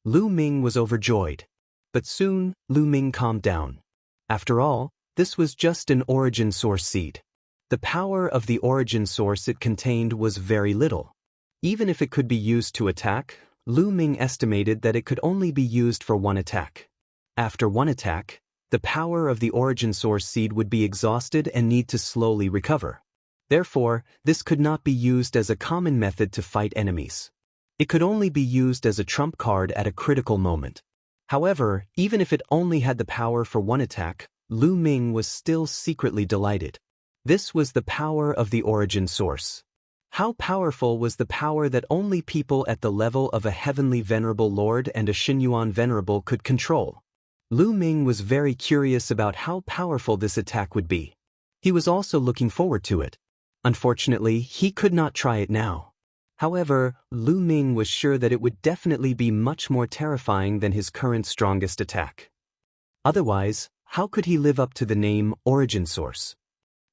Lu Ming was overjoyed. But soon, Lu Ming calmed down. After all, this was just an origin source seed. The power of the origin source it contained was very little. Even if it could be used to attack, Lu Ming estimated that it could only be used for one attack. After one attack, the power of the origin source seed would be exhausted and need to slowly recover. Therefore, this could not be used as a common method to fight enemies. It could only be used as a trump card at a critical moment. However, even if it only had the power for one attack, Lu Ming was still secretly delighted. This was the power of the origin source. How powerful was the power that only people at the level of a heavenly venerable lord and a Xinyuan venerable could control? Lu Ming was very curious about how powerful this attack would be. He was also looking forward to it. Unfortunately, he could not try it now. However, Lu Ming was sure that it would definitely be much more terrifying than his current strongest attack. Otherwise, how could he live up to the name Origin Source?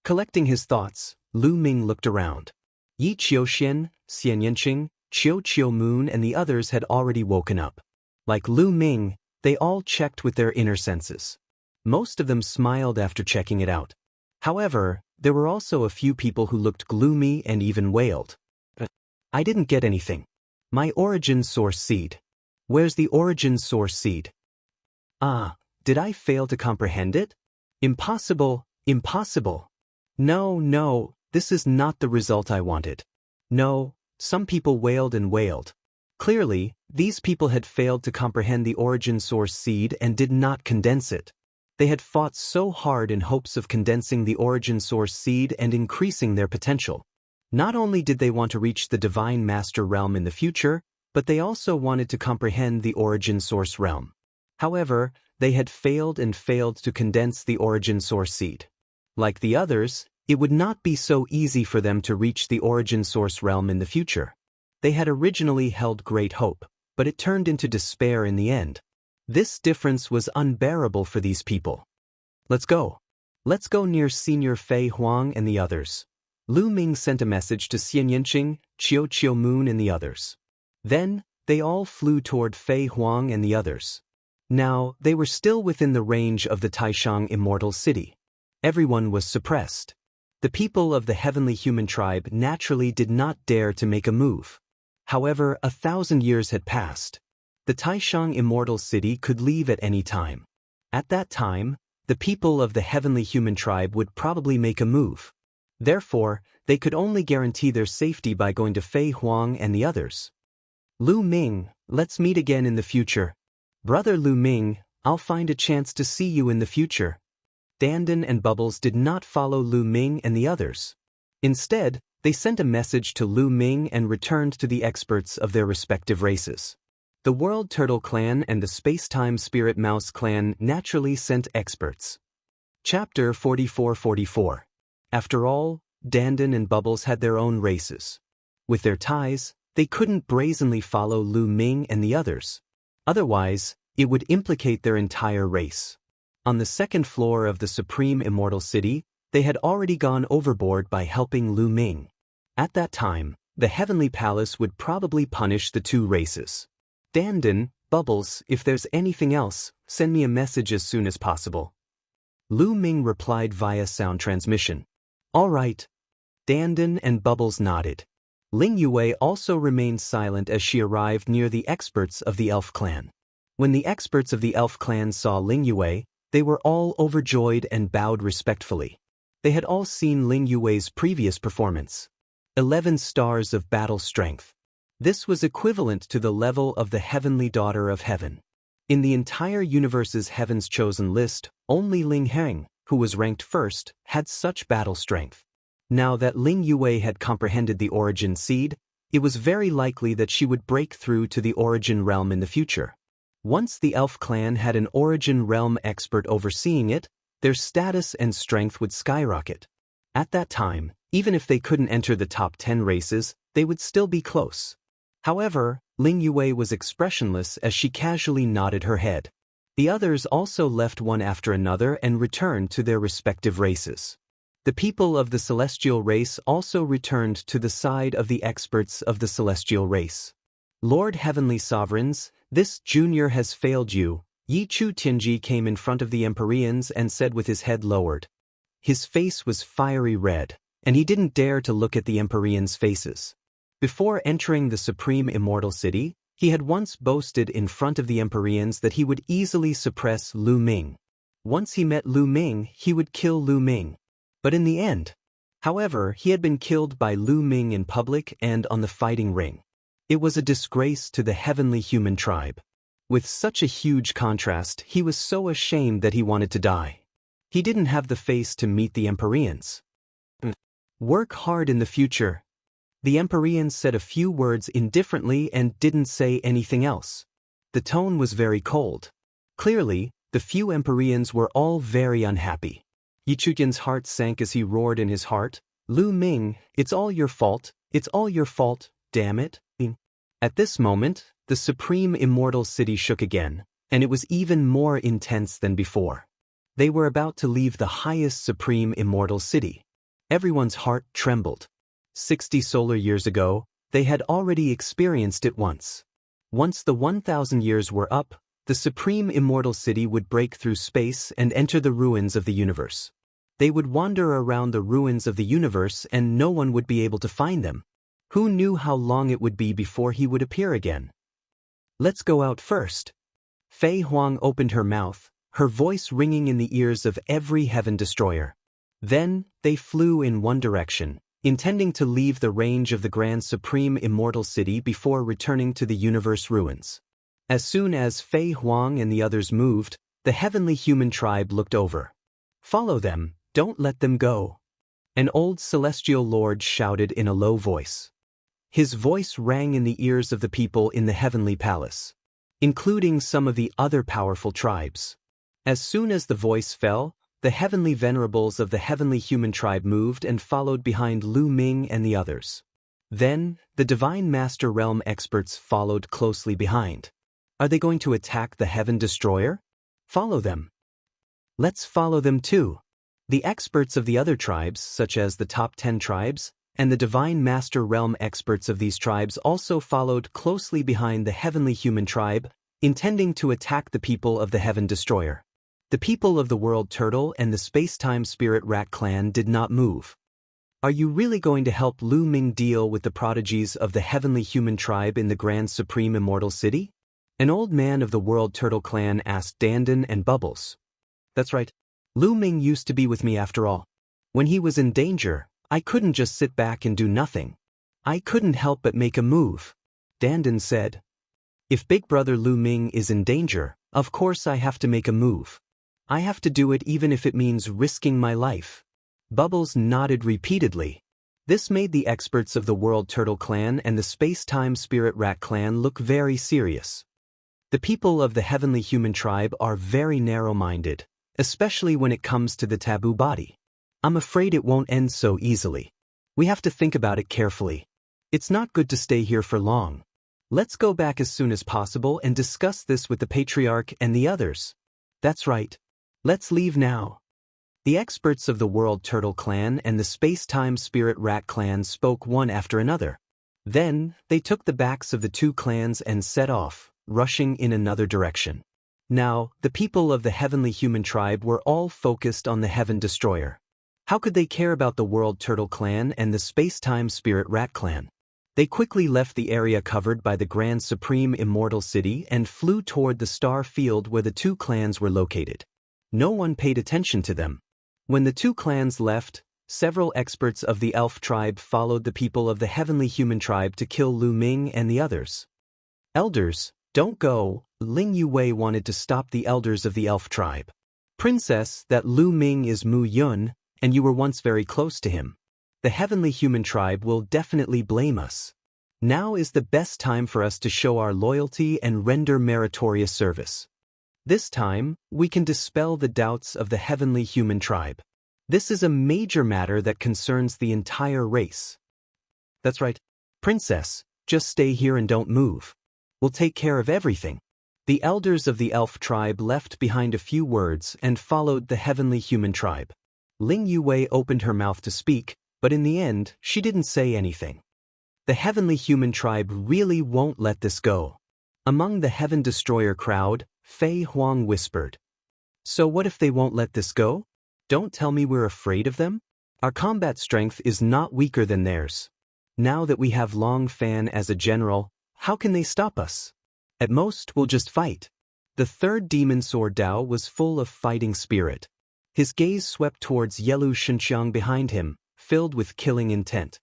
Collecting his thoughts, Lu Ming looked around. Yi Qiuxian, Xian Yanqing, Qiu Qiu Moon and the others had already woken up. Like Lu Ming, they all checked with their inner senses. Most of them smiled after checking it out. However, there were also a few people who looked gloomy and even wailed. I didn't get anything. My origin source seed. Where's the origin source seed? Ah, did I fail to comprehend it? Impossible, impossible. No, no, this is not the result I wanted. No, some people wailed and wailed. Clearly, these people had failed to comprehend the origin source seed and did not condense it. They had fought so hard in hopes of condensing the origin source seed and increasing their potential. Not only did they want to reach the Divine Master realm in the future, but they also wanted to comprehend the origin source realm. However, they had failed and failed to condense the origin source seed. Like the others, it would not be so easy for them to reach the origin source realm in the future. They had originally held great hope, but it turned into despair in the end. This difference was unbearable for these people. Let's go. Let's go near Senior Fei Huang and the others. Lu Ming sent a message to Xian Yanqing, Qiu Qiu Moon and the others. Then, they all flew toward Fei Huang and the others. Now, they were still within the range of the Taishang Immortal City. Everyone was suppressed. The people of the heavenly human tribe naturally did not dare to make a move. However, 1,000 years had passed. The Taishang Immortal City could leave at any time. At that time, the people of the heavenly human tribe would probably make a move. Therefore, they could only guarantee their safety by going to Fei Huang and the others. Lu Ming, let's meet again in the future. Brother Lu Ming, I'll find a chance to see you in the future. Dandan and Bubbles did not follow Lu Ming and the others. Instead, they sent a message to Lu Ming and returned to the experts of their respective races. The World Turtle Clan and the Space-Time Spirit Mouse Clan naturally sent experts. Chapter 44-44. After all, Dandan and Bubbles had their own races. With their ties, they couldn't brazenly follow Lu Ming and the others. Otherwise, it would implicate their entire race. On the second floor of the Supreme Immortal City, they had already gone overboard by helping Lu Ming. At that time, the Heavenly Palace would probably punish the two races. Dandan, Bubbles, if there's anything else, send me a message as soon as possible. Lu Ming replied via sound transmission. All right. Dandan and Bubbles nodded. Ling Yue also remained silent as she arrived near the experts of the Elf Clan. When the experts of the Elf Clan saw Ling Yue, they were all overjoyed and bowed respectfully. They had all seen Ling Yue's previous performance. 11 stars of battle strength. This was equivalent to the level of the Heavenly Daughter of Heaven. In the entire universe's Heaven's Chosen list, only Ling Heng, who was ranked first, had such battle strength. Now that Ling Yue had comprehended the origin seed, it was very likely that she would break through to the origin realm in the future. Once the Elf Clan had an origin realm expert overseeing it, their status and strength would skyrocket. At that time, even if they couldn't enter the top 10 races, they would still be close. However, Ling Yue was expressionless as she casually nodded her head. The others also left one after another and returned to their respective races. The people of the celestial race also returned to the side of the experts of the celestial race. Lord Heavenly Sovereigns, this junior has failed you. Yi Chu Tianji came in front of the Empyreans and said with his head lowered. His face was fiery red, and he didn't dare to look at the Empyreans' faces. Before entering the Supreme Immortal City, he had once boasted in front of the Empyreans that he would easily suppress Lu Ming. Once he met Lu Ming, he would kill Lu Ming. But in the end, however, he had been killed by Lu Ming in public and on the fighting ring. It was a disgrace to the heavenly human tribe. With such a huge contrast, he was so ashamed that he wanted to die. He didn't have the face to meet the Empyreans. Work hard in the future. The Empyreans said a few words indifferently and didn't say anything else. The tone was very cold. Clearly, the few Empyreans were all very unhappy. Yichuyan's heart sank as he roared in his heart, Lu Ming, it's all your fault, damn it. At this moment, the Supreme Immortal City shook again, and it was even more intense than before. They were about to leave the highest Supreme Immortal City. Everyone's heart trembled. 60 solar years ago, they had already experienced it once. Once the 1,000 years were up, the Supreme Immortal City would break through space and enter the ruins of the universe. They would wander around the ruins of the universe and no one would be able to find them. Who knew how long it would be before he would appear again? Let's go out first. Fei Huang opened her mouth, her voice ringing in the ears of every heaven destroyer. Then, they flew in one direction, intending to leave the range of the Grand Supreme Immortal City before returning to the universe ruins. As soon as Fei Huang and the others moved, the heavenly human tribe looked over. "Follow them, don't let them go," an old celestial lord shouted in a low voice. His voice rang in the ears of the people in the heavenly palace, including some of the other powerful tribes. As soon as the voice fell, the heavenly venerables of the heavenly human tribe moved and followed behind Lu Ming and the others. Then, the Divine Master Realm experts followed closely behind. Are they going to attack the Heaven Destroyer? Follow them. Let's follow them too. The experts of the other tribes, such as the top 10 tribes, and the Divine Master Realm experts of these tribes also followed closely behind the heavenly human tribe, intending to attack the people of the Heaven Destroyer. The people of the World Turtle and the Space-Time Spirit Rat clan did not move. Are you really going to help Lu Ming deal with the prodigies of the heavenly human tribe in the Grand Supreme Immortal City? An old man of the World Turtle clan asked Dandan and Bubbles. That's right. Lu Ming used to be with me after all. When he was in danger, I couldn't just sit back and do nothing. I couldn't help but make a move. Dandan said. If Big Brother Lu Ming is in danger, of course I have to make a move. I have to do it even if it means risking my life. Bubbles nodded repeatedly. This made the experts of the World Turtle clan and the Space-Time Spirit Rat clan look very serious. The people of the heavenly human tribe are very narrow-minded, especially when it comes to the taboo body. I'm afraid it won't end so easily. We have to think about it carefully. It's not good to stay here for long. Let's go back as soon as possible and discuss this with the Patriarch and the others. That's right. Let's leave now. The experts of the World Turtle clan and the Space-Time Spirit Rat clan spoke one after another. Then, they took the backs of the two clans and set off, rushing in another direction. Now, the people of the heavenly human tribe were all focused on the Heaven Destroyer. How could they care about the World Turtle clan and the Space-Time Spirit Rat clan? They quickly left the area covered by the Grand Supreme Immortal City and flew toward the star field where the two clans were located. No one paid attention to them. When the two clans left, several experts of the elf tribe followed the people of the heavenly human tribe to kill Lu Ming and the others. Elders, don't go, Ling Yuwei wanted to stop the elders of the elf tribe. Princess, that Lu Ming is Mu Yun, and you were once very close to him. The heavenly human tribe will definitely blame us. Now is the best time for us to show our loyalty and render meritorious service. This time, we can dispel the doubts of the heavenly human tribe. This is a major matter that concerns the entire race. That's right. Princess, just stay here and don't move. We'll take care of everything. The elders of the elf tribe left behind a few words and followed the heavenly human tribe. Ling Yuwei opened her mouth to speak, but in the end, she didn't say anything. The heavenly human tribe really won't let this go. Among the Heaven Destroyer crowd, Fei Huang whispered. So what if they won't let this go? Don't tell me we're afraid of them? Our combat strength is not weaker than theirs. Now that we have Long Fan as a general, how can they stop us? At most, we'll just fight. The third demon sword Dao was full of fighting spirit. His gaze swept towards Yelu Shenxiang behind him, filled with killing intent.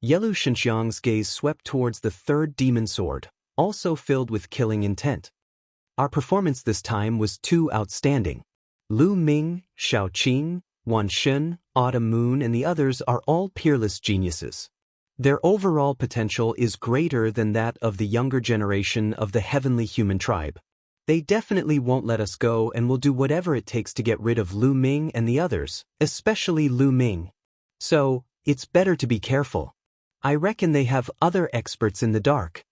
Yelu Shenxiang's gaze swept towards the third demon sword, also filled with killing intent. Our performance this time was too outstanding. Lu Ming, Xiao Qing, Wan Shun, Autumn Moon and the others are all peerless geniuses. Their overall potential is greater than that of the younger generation of the heavenly human tribe. They definitely won't let us go and will do whatever it takes to get rid of Lu Ming and the others, especially Lu Ming. So, it's better to be careful. I reckon they have other experts in the dark.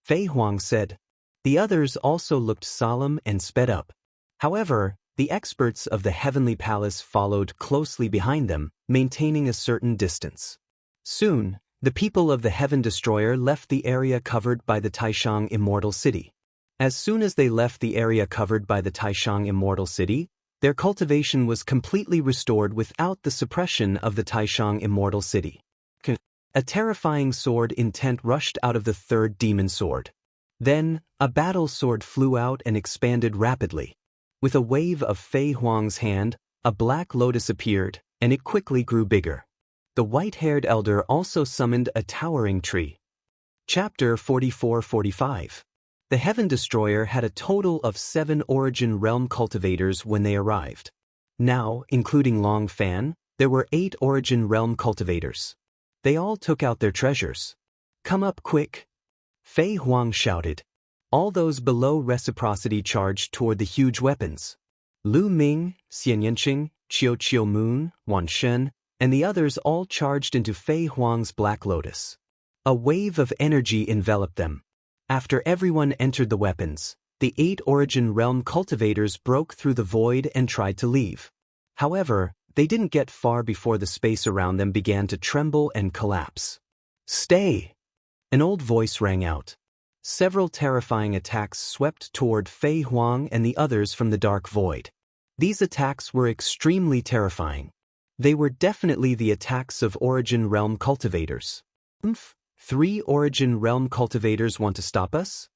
Fei Huang said. The others also looked solemn and sped up. However, the experts of the heavenly palace followed closely behind them, maintaining a certain distance. Soon, the people of the Heaven Destroyer left the area covered by the Taishang Immortal City. As soon as they left the area covered by the Taishang Immortal City, their cultivation was completely restored without the suppression of the Taishang Immortal City. A terrifying sword intent rushed out of the third demon sword. Then, a battle sword flew out and expanded rapidly. With a wave of Fei Huang's hand, a black lotus appeared, and it quickly grew bigger. The white-haired elder also summoned a towering tree. Chapter 44-45. The Heaven Destroyer had a total of 7 Origin Realm cultivators when they arrived. Now, including Long Fan, there were 8 Origin Realm cultivators. They all took out their treasures. "Come up quick!" Fei Huang shouted. All those below reciprocity charged toward the huge weapons. Lu Ming, Xian Yanqing, Qiu Moon, Wan Shen, and the others all charged into Fei Huang's Black Lotus. A wave of energy enveloped them. After everyone entered the weapons, the 8 Origin Realm cultivators broke through the void and tried to leave. However, they didn't get far before the space around them began to tremble and collapse. "Stay!" An old voice rang out. Several terrifying attacks swept toward Fei Huang and the others from the dark void. These attacks were extremely terrifying. They were definitely the attacks of Origin Realm cultivators. 3 Origin Realm cultivators want to stop us?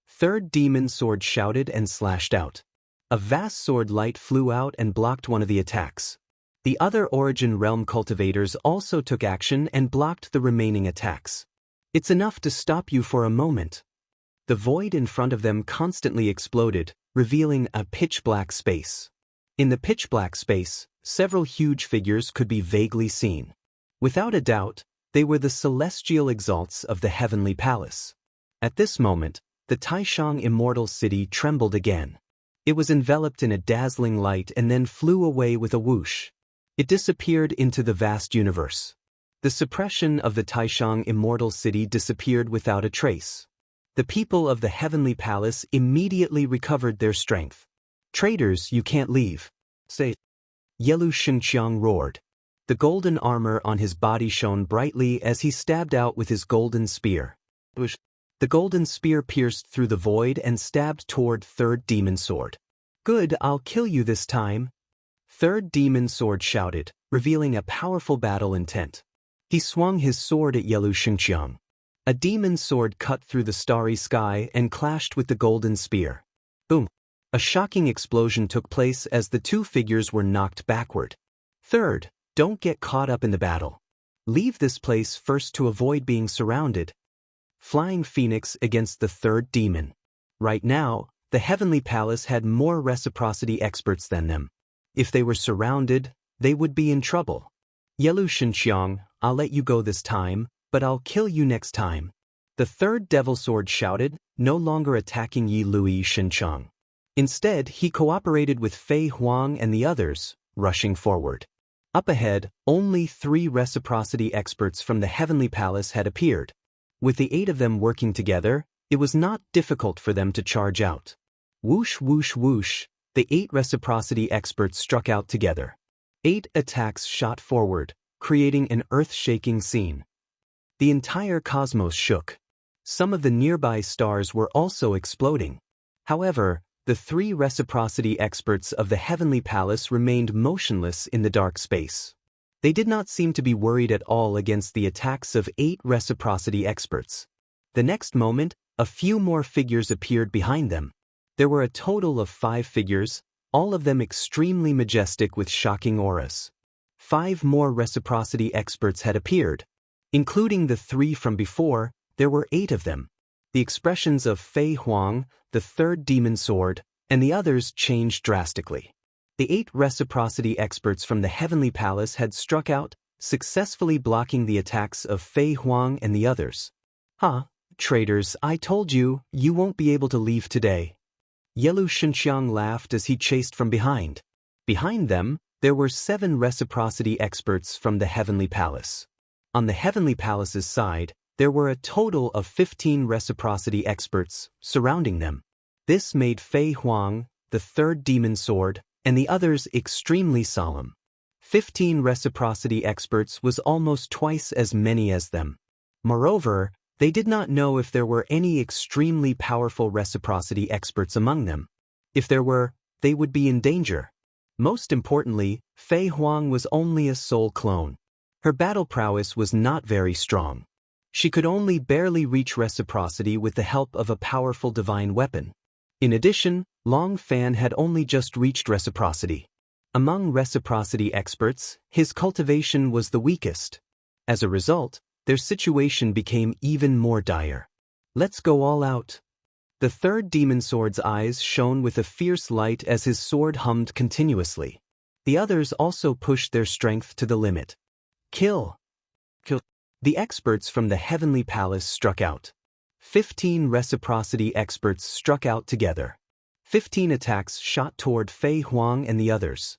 Third Demon Sword shouted and slashed out. A vast sword light flew out and blocked one of the attacks. The other Origin Realm cultivators also took action and blocked the remaining attacks. "It's enough to stop you for a moment." The void in front of them constantly exploded, revealing a pitch-black space. In the pitch-black space, several huge figures could be vaguely seen. Without a doubt, they were the celestial exalts of the heavenly palace. At this moment, the Taishang Immortal City trembled again. It was enveloped in a dazzling light and then flew away with a whoosh. It disappeared into the vast universe. The suppression of the Taishang Immortal City disappeared without a trace. The people of the heavenly palace immediately recovered their strength. "Traitors, you can't leave," say. Yelu Xinqiang roared. The golden armor on his body shone brightly as he stabbed out with his golden spear. The golden spear pierced through the void and stabbed toward Third Demon Sword. "Good, I'll kill you this time." Third Demon Sword shouted, revealing a powerful battle intent. He swung his sword at Yelu Xinqiang. A demon sword cut through the starry sky and clashed with the golden spear. Boom! A shocking explosion took place as the two figures were knocked backward. "Third, don't get caught up in the battle. Leave this place first to avoid being surrounded." Flying Phoenix against the third demon. Right now, the Heavenly Palace had more reciprocity experts than them. If they were surrounded, they would be in trouble. "Yelu Xinqiang, I'll let you go this time, but I'll kill you next time." The third Devil Sword shouted, no longer attacking Yi Lui Xinqiang. Instead, he cooperated with Fei Huang and the others, rushing forward. Up ahead, only 3 reciprocity experts from the Heavenly Palace had appeared. With the 8 of them working together, it was not difficult for them to charge out. Whoosh whoosh whoosh, the 8 reciprocity experts struck out together. 8 attacks shot forward, creating an earth-shaking scene. The entire cosmos shook. Some of the nearby stars were also exploding. However, the 3 reciprocity experts of the Heavenly Palace remained motionless in the dark space. They did not seem to be worried at all against the attacks of 8 reciprocity experts. The next moment, a few more figures appeared behind them. There were a total of 5 figures, all of them extremely majestic with shocking auras. 5 more reciprocity experts had appeared. Including the 3 from before, there were 8 of them. The expressions of Fei Huang, the third Demon Sword, and the others changed drastically. The 8 reciprocity experts from the Heavenly Palace had struck out, successfully blocking the attacks of Fei Huang and the others. "Huh, traitors, I told you, you won't be able to leave today." Yelu Xinqiang laughed as he chased from behind. Behind them, there were 7 reciprocity experts from the Heavenly Palace. On the Heavenly Palace's side, there were a total of 15 reciprocity experts surrounding them. This made Fei Huang, the third Demon Sword, and the others extremely solemn. 15 reciprocity experts was almost twice as many as them. Moreover, they did not know if there were any extremely powerful reciprocity experts among them. If there were, they would be in danger. Most importantly, Fei Huang was only a soul clone. Her battle prowess was not very strong. She could only barely reach reciprocity with the help of a powerful divine weapon. In addition, Long Fan had only just reached reciprocity. Among reciprocity experts, his cultivation was the weakest. As a result, their situation became even more dire. Let's go all out. The third demon sword's eyes shone with a fierce light as his sword hummed continuously. The others also pushed their strength to the limit. Kill! Kill! The experts from the heavenly palace struck out. 15 reciprocity experts struck out together. 15 attacks shot toward Fei Huang and the others.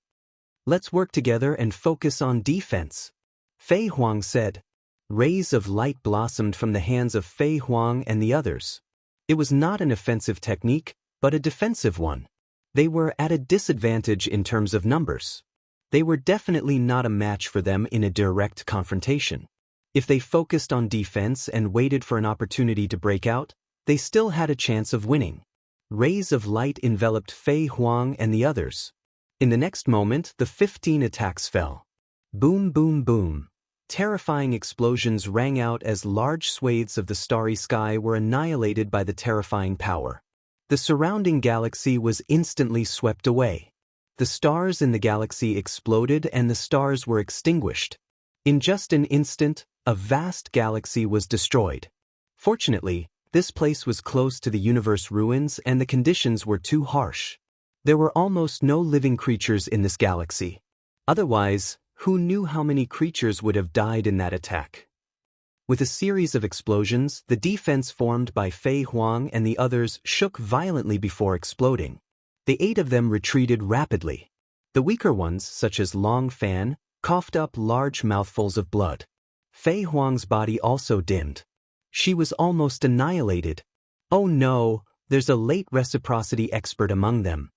Let's work together and focus on defense, Fei Huang said. Rays of light blossomed from the hands of Fei Huang and the others. It was not an offensive technique, but a defensive one. They were at a disadvantage in terms of numbers. They were definitely not a match for them in a direct confrontation. If they focused on defense and waited for an opportunity to break out, they still had a chance of winning. Rays of light enveloped Fei Huang and the others. In the next moment, the 15 attacks fell. Boom, boom, boom. Terrifying explosions rang out as large swathes of the starry sky were annihilated by the terrifying power. The surrounding galaxy was instantly swept away. The stars in the galaxy exploded and the stars were extinguished. In just an instant, a vast galaxy was destroyed. Fortunately, this place was close to the universe ruins and the conditions were too harsh. There were almost no living creatures in this galaxy. Otherwise, who knew how many creatures would have died in that attack? With a series of explosions, the defense formed by Fei Huang and the others shook violently before exploding. The 8 of them retreated rapidly. The weaker ones, such as Long Fan, coughed up large mouthfuls of blood. Fei Huang's body also dimmed. She was almost annihilated. Oh no, there's a late reciprocity expert among them.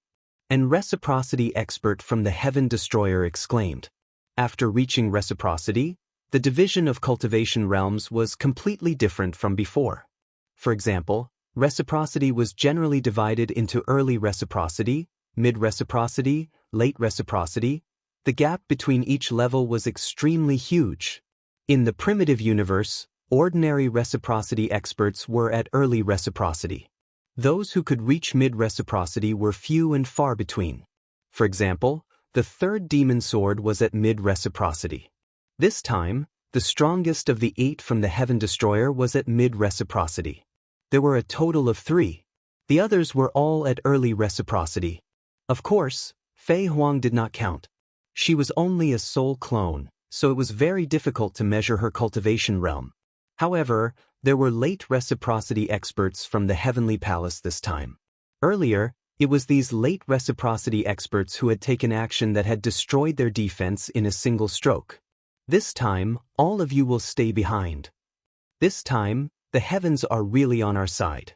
An reciprocity expert from the Heaven Destroyer exclaimed. After reaching reciprocity, the division of cultivation realms was completely different from before. For example, reciprocity was generally divided into early reciprocity, mid-reciprocity, late reciprocity. The gap between each level was extremely huge. In the primitive universe, ordinary reciprocity experts were at early reciprocity. Those who could reach mid-reciprocity were few and far between. For example, the third demon sword was at mid-reciprocity. This time, the strongest of the 8 from the Heaven Destroyer was at mid-reciprocity. There were a total of 3. The others were all at early reciprocity. Of course, Fei Huang did not count. She was only a soul clone, so it was very difficult to measure her cultivation realm. However, there were late reciprocity experts from the Heavenly Palace this time. Earlier, it was these late reciprocity experts who had taken action that had destroyed their defense in a single stroke. This time, all of you will stay behind. This time, the heavens are really on our side.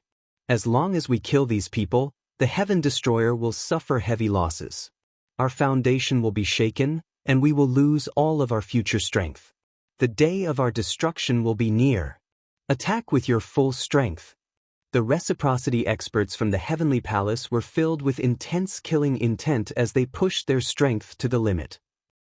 As long as we kill these people, the Heaven Destroyer will suffer heavy losses. Our foundation will be shaken, and we will lose all of our future strength. The day of our destruction will be near. Attack with your full strength. The reciprocity experts from the Heavenly Palace were filled with intense killing intent as they pushed their strength to the limit.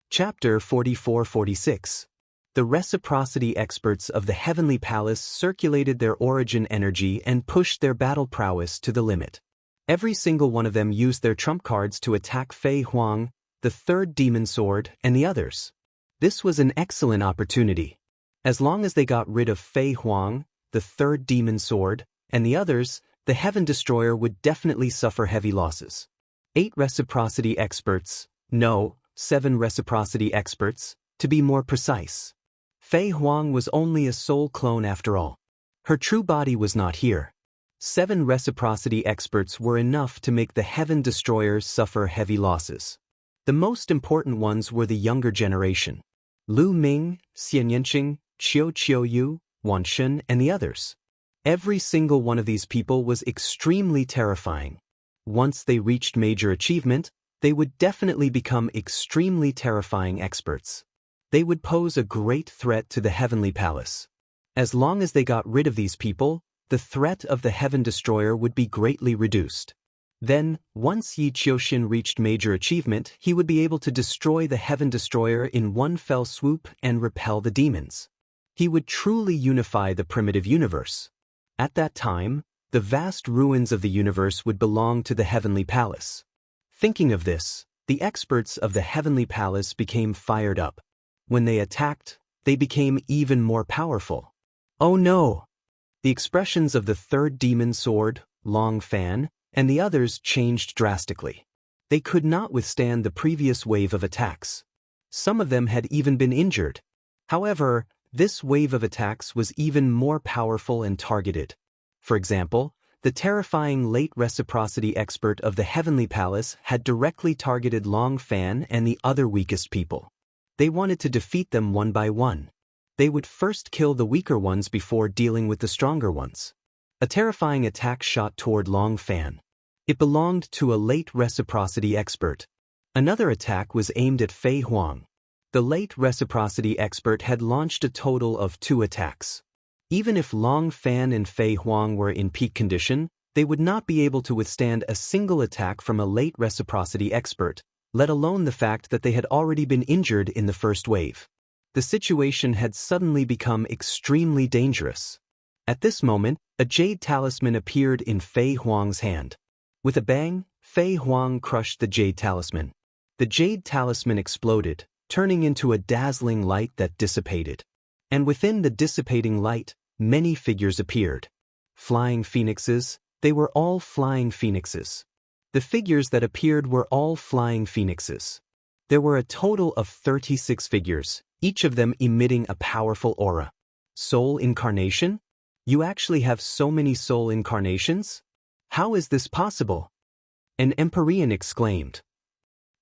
Chapter 44-46. The reciprocity experts of the Heavenly Palace circulated their origin energy and pushed their battle prowess to the limit. Every single one of them used their trump cards to attack Fei Huang, the third demon sword, and the others. This was an excellent opportunity. As long as they got rid of Fei Huang, the third demon sword, and the others, the Heaven Destroyer would definitely suffer heavy losses. 8 reciprocity experts, no, 7 reciprocity experts, to be more precise. Fei Huang was only a soul clone after all. Her true body was not here. 7 reciprocity experts were enough to make the Heaven Destroyer suffer heavy losses. The most important ones were the younger generation. Lu Ming, Xian Yanqing, Qiu Qiuyu, Wan Shen, and the others. Every single one of these people was extremely terrifying. Once they reached major achievement, they would definitely become extremely terrifying experts. They would pose a great threat to the Heavenly Palace. As long as they got rid of these people, the threat of the Heaven Destroyer would be greatly reduced. Then, once Yi Qiuxin reached major achievement, he would be able to destroy the Heaven Destroyer in one fell swoop and repel the demons. He would truly unify the primitive universe. At that time, the vast ruins of the universe would belong to the Heavenly Palace. Thinking of this, the experts of the Heavenly Palace became fired up. When they attacked, they became even more powerful. Oh no! The expressions of the third demon sword, Long Fan, and the others changed drastically. They could not withstand the previous wave of attacks. Some of them had even been injured. However, this wave of attacks was even more powerful and targeted. For example, the terrifying late reciprocity expert of the Heavenly Palace had directly targeted Long Fan and the other weakest people. They wanted to defeat them one by one. They would first kill the weaker ones before dealing with the stronger ones. A terrifying attack shot toward Long Fan. It belonged to a late reciprocity expert. Another attack was aimed at Fei Huang. The late reciprocity expert had launched a total of 2 attacks. Even if Long Fan and Fei Huang were in peak condition, they would not be able to withstand a single attack from a late reciprocity expert, let alone the fact that they had already been injured in the first wave. The situation had suddenly become extremely dangerous. At this moment, a jade talisman appeared in Fei Huang's hand. With a bang, Fei Huang crushed the jade talisman. The jade talisman exploded, turning into a dazzling light that dissipated. And within the dissipating light, many figures appeared. Flying phoenixes, they were all flying phoenixes. The figures that appeared were all flying phoenixes. There were a total of 36 figures, each of them emitting a powerful aura. Soul incarnation? You actually have so many soul incarnations? How is this possible? An Empyrean exclaimed.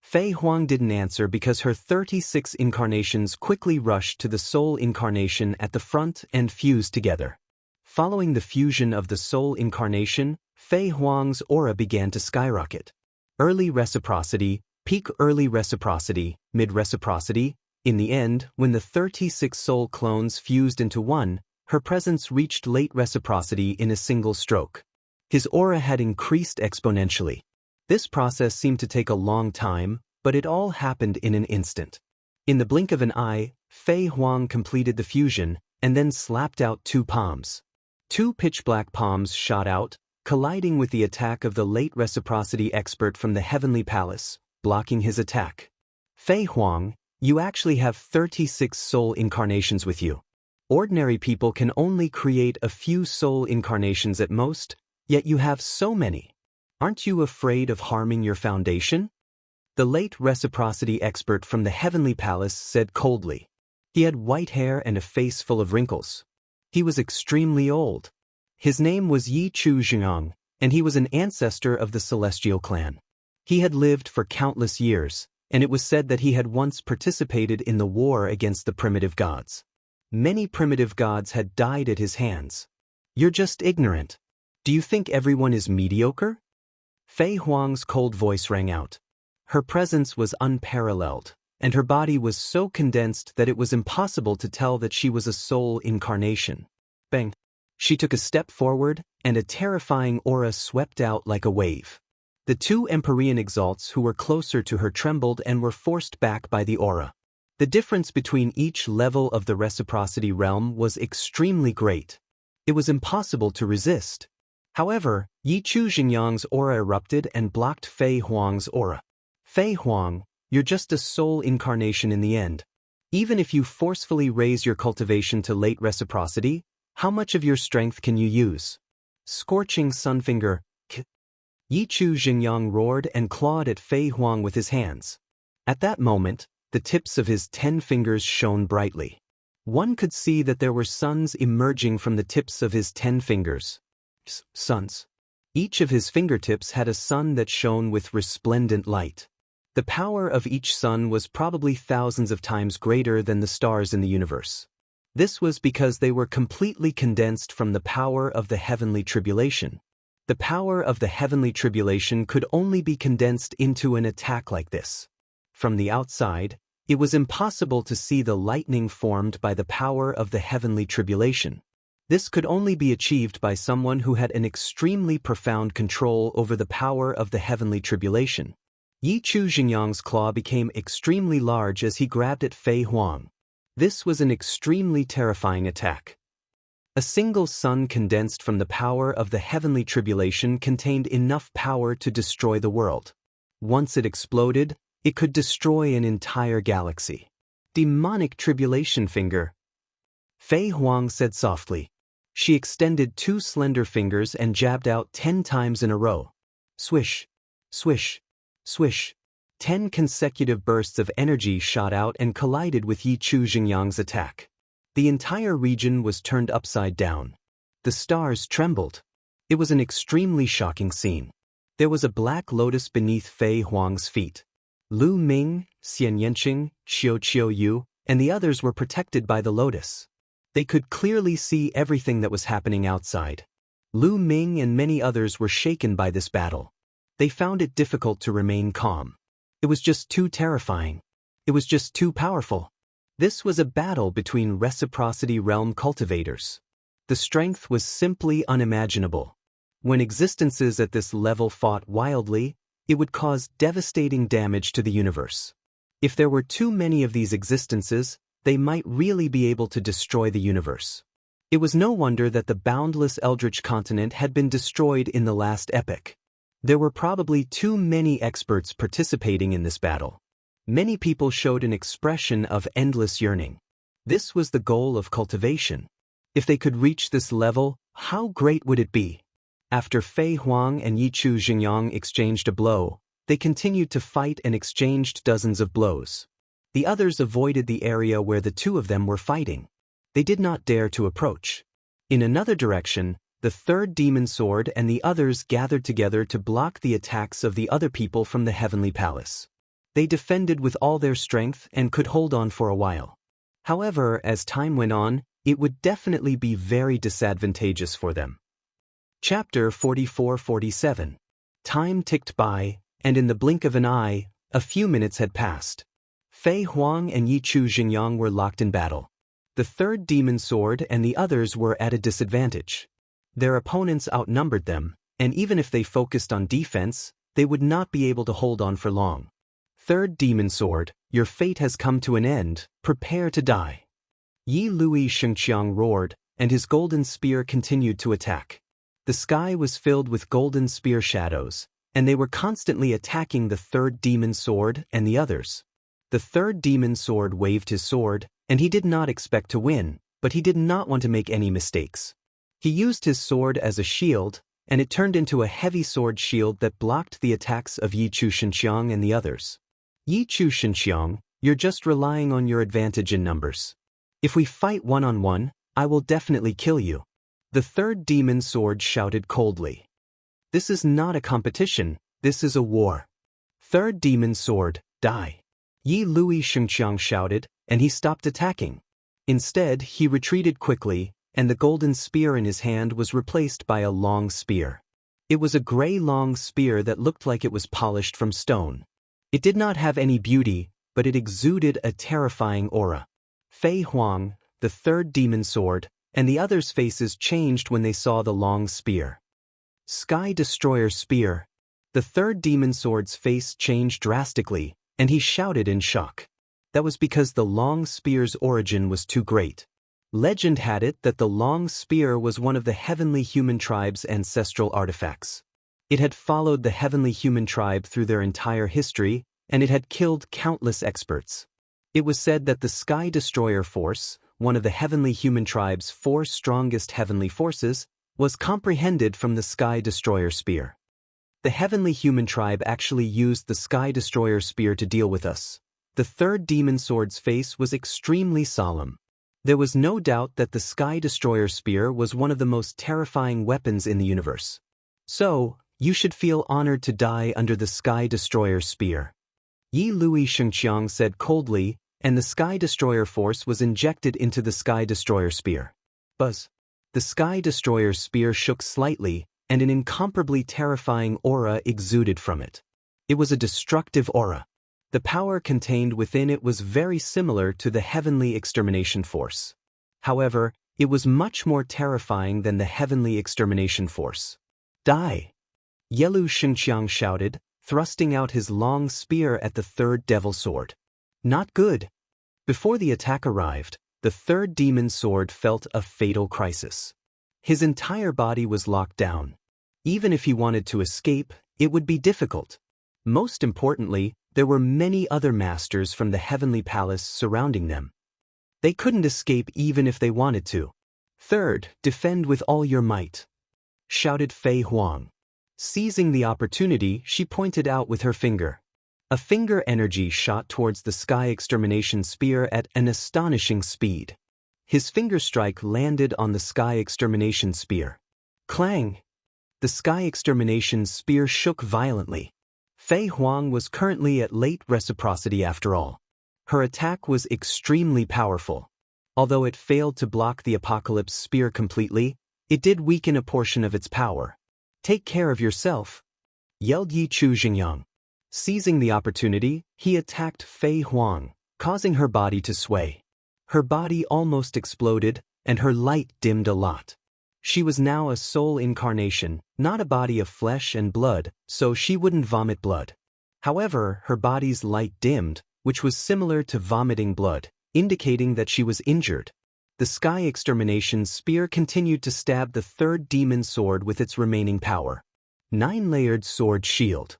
Fei Huang didn't answer because her 36 incarnations quickly rushed to the soul incarnation at the front and fused together. Following the fusion of the soul incarnation, Fei Huang's aura began to skyrocket. Early reciprocity, peak early reciprocity, mid-reciprocity. In the end, when the 36 soul clones fused into one, her presence reached late reciprocity in a single stroke. His aura had increased exponentially. This process seemed to take a long time, but it all happened in an instant. In the blink of an eye, Fei Huang completed the fusion and then slapped out 2 palms. 2 pitch-black palms shot out, colliding with the attack of the late reciprocity expert from the Heavenly Palace, blocking his attack. Fei Huang, you actually have 36 soul incarnations with you. Ordinary people can only create a few soul incarnations at most, yet you have so many. Aren't you afraid of harming your foundation? The late reciprocity expert from the Heavenly Palace said coldly. He had white hair and a face full of wrinkles. He was extremely old. His name was Yi Chu Zhengong, and he was an ancestor of the Celestial clan. He had lived for countless years, and it was said that he had once participated in the war against the primitive gods. Many primitive gods had died at his hands. You're just ignorant. Do you think everyone is mediocre? Fei Huang's cold voice rang out. Her presence was unparalleled, and her body was so condensed that it was impossible to tell that she was a soul incarnation. Bang! She took a step forward, and a terrifying aura swept out like a wave. The 2 Empyrean exalts who were closer to her trembled and were forced back by the aura. The difference between each level of the reciprocity realm was extremely great. It was impossible to resist. However, Yi Chu Zhengyang's aura erupted and blocked Fei Huang's aura. Fei Huang, you're just a soul incarnation in the end. Even if you forcefully raise your cultivation to late reciprocity, how much of your strength can you use? Scorching Sunfinger. Yi Chu Zhengyang roared and clawed at Fei Huang with his hands. At that moment, the tips of his 10 fingers shone brightly. One could see that there were suns emerging from the tips of his 10 fingers. Suns. Each of his fingertips had a sun that shone with resplendent light. The power of each sun was probably thousands of times greater than the stars in the universe. This was because they were completely condensed from the power of the heavenly tribulation. The power of the heavenly tribulation could only be condensed into an attack like this. From the outside, it was impossible to see the lightning formed by the power of the heavenly tribulation. This could only be achieved by someone who had an extremely profound control over the power of the heavenly tribulation. Yi Chu Zhengyang's claw became extremely large as he grabbed at Fei Huang. This was an extremely terrifying attack. A single sun condensed from the power of the heavenly tribulation contained enough power to destroy the world. Once it exploded, it could destroy an entire galaxy. Demonic tribulation finger. Fei Huang said softly. She extended 2 slender fingers and jabbed out 10 times in a row. Swish, swish, swish. 10 consecutive bursts of energy shot out and collided with Yi Chu Xingyang's attack. The entire region was turned upside down. The stars trembled. It was an extremely shocking scene. There was a black lotus beneath Fei Huang's feet. Lu Ming, Xian Yanqing, Xiao Qiuyu, and the others were protected by the lotus. They could clearly see everything that was happening outside. Lu Ming and many others were shaken by this battle. They found it difficult to remain calm. It was just too terrifying. It was just too powerful. This was a battle between reciprocity realm cultivators. The strength was simply unimaginable. When existences at this level fought wildly, it would cause devastating damage to the universe. If there were too many of these existences, they might really be able to destroy the universe. It was no wonder that the boundless Eldritch continent had been destroyed in the last epoch. There were probably too many experts participating in this battle. Many people showed an expression of endless yearning. This was the goal of cultivation. If they could reach this level, how great would it be? After Fei Huang and Yi Chu Xingyang exchanged a blow, they continued to fight and exchanged dozens of blows. The others avoided the area where the 2 of them were fighting. They did not dare to approach. In another direction, the 3rd demon sword and the others gathered together to block the attacks of the other people from the heavenly palace. They defended with all their strength and could hold on for a while. However, as time went on, it would definitely be very disadvantageous for them. Chapter 44-47. Time ticked by, and in the blink of an eye, a few minutes had passed. Fei Huang and Yi Chu Xingyang were locked in battle. The 3rd demon sword and the others were at a disadvantage. Their opponents outnumbered them, and even if they focused on defense, they would not be able to hold on for long. 3rd demon sword, your fate has come to an end, prepare to die. Yi Lui Shengqiang roared, and his golden spear continued to attack. The sky was filled with golden spear shadows, and they were constantly attacking the 3rd demon sword and the others. The 3rd demon sword waved his sword, and he did not expect to win, but he did not want to make any mistakes. He used his sword as a shield, and it turned into a heavy sword shield that blocked the attacks of Yi Chu Xinqiang and the others. Yi Chu Xinqiang, you're just relying on your advantage in numbers. If we fight one-on-one, I will definitely kill you. The 3rd demon sword shouted coldly. This is not a competition, this is a war. 3rd demon sword, die. Yi Lui Shengqiang shouted, and he stopped attacking. Instead, he retreated quickly, and the golden spear in his hand was replaced by a long spear. It was a gray long spear that looked like it was polished from stone. It did not have any beauty, but it exuded a terrifying aura. Fei Huang, the 3rd demon sword, and the others' faces changed when they saw the long spear. Sky Destroyer Spear. The 3rd demon sword's face changed drastically, and he shouted in shock. That was because the long spear's origin was too great. Legend had it that the long spear was one of the heavenly human tribe's ancestral artifacts. It had followed the heavenly human tribe through their entire history, and it had killed countless experts. It was said that the Sky Destroyer Force, one of the heavenly human tribe's 4 strongest heavenly forces, was comprehended from the Sky Destroyer Spear. The heavenly human tribe actually used the Sky Destroyer Spear to deal with us. The 3rd demon sword's face was extremely solemn. There was no doubt that the Sky Destroyer Spear was one of the most terrifying weapons in the universe. So, you should feel honored to die under the Sky Destroyer Spear. Yi Lui Shengqiang said coldly, and the Sky Destroyer Force was injected into the Sky Destroyer Spear. Buzz. The Sky Destroyer Spear shook slightly, and an incomparably terrifying aura exuded from it. It was a destructive aura. The power contained within it was very similar to the Heavenly Extermination Force. However, it was much more terrifying than the Heavenly Extermination Force. Die! Yelu Xingqiang shouted, thrusting out his long spear at the 3rd devil sword. Not good. Before the attack arrived, the third demon sword felt a fatal crisis. His entire body was locked down. Even if he wanted to escape, it would be difficult. Most importantly, there were many other masters from the heavenly palace surrounding them. They couldn't escape even if they wanted to. "Third, defend with all your might," shouted Fei Huang. Seizing the opportunity, she pointed out with her finger. A finger energy shot towards the sky extermination spear at an astonishing speed. His finger strike landed on the sky extermination spear. Clang! The sky extermination spear shook violently. Fei Huang was currently at late reciprocity after all. Her attack was extremely powerful. Although it failed to block the apocalypse spear completely, it did weaken a portion of its power. "Take care of yourself," yelled Yi Chu Xingyang. Seizing the opportunity, he attacked Fei Huang, causing her body to sway. Her body almost exploded, and her light dimmed a lot. She was now a soul incarnation, not a body of flesh and blood, so she wouldn't vomit blood. However, her body's light dimmed, which was similar to vomiting blood, indicating that she was injured. The sky extermination spear continued to stab the third demon sword with its remaining power. "Nine-layered sword shield,"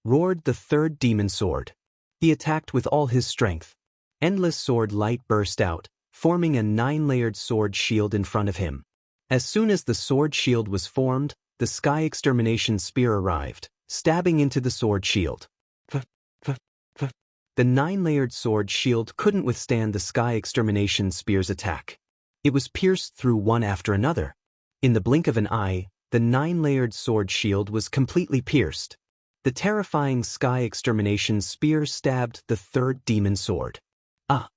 roared the third demon sword. He attacked with all his strength. Endless sword light burst out, forming a 9-layered sword shield in front of him. As soon as the sword shield was formed, the sky extermination spear arrived, stabbing into the sword shield. The 9-layered sword shield couldn't withstand the sky extermination spear's attack. It was pierced through one after another. In the blink of an eye, the 9-layered sword shield was completely pierced. The terrifying sky extermination spear stabbed the third demon sword. "Ah!"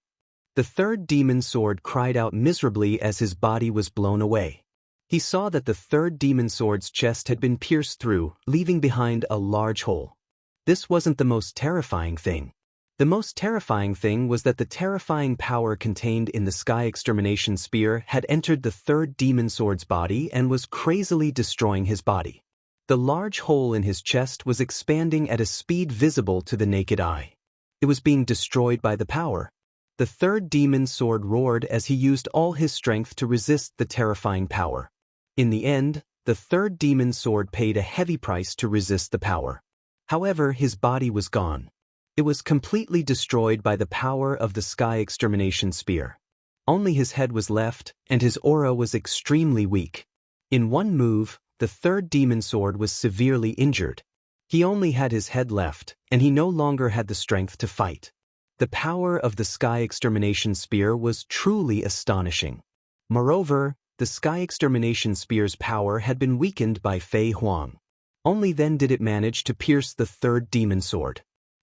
The third demon sword cried out miserably as his body was blown away. He saw that the third demon sword's chest had been pierced through, leaving behind a large hole. This wasn't the most terrifying thing. The most terrifying thing was that the terrifying power contained in the sky extermination spear had entered the third demon sword's body and was crazily destroying his body. The large hole in his chest was expanding at a speed visible to the naked eye. It was being destroyed by the power. The third demon sword roared as he used all his strength to resist the terrifying power. In the end, the third demon sword paid a heavy price to resist the power. However, his body was gone. It was completely destroyed by the power of the sky extermination spear. Only his head was left, and his aura was extremely weak. In one move, the third demon sword was severely injured. He only had his head left, and he no longer had the strength to fight. The power of the sky extermination spear was truly astonishing. Moreover, the sky extermination spear's power had been weakened by Fei Huang. Only then did it manage to pierce the third demon sword.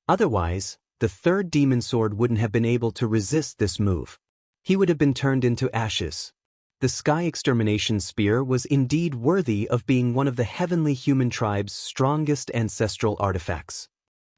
Otherwise, the third demon sword wouldn't have been able to resist this move. He would have been turned into ashes. The sky extermination spear was indeed worthy of being one of the heavenly human tribe's strongest ancestral artifacts.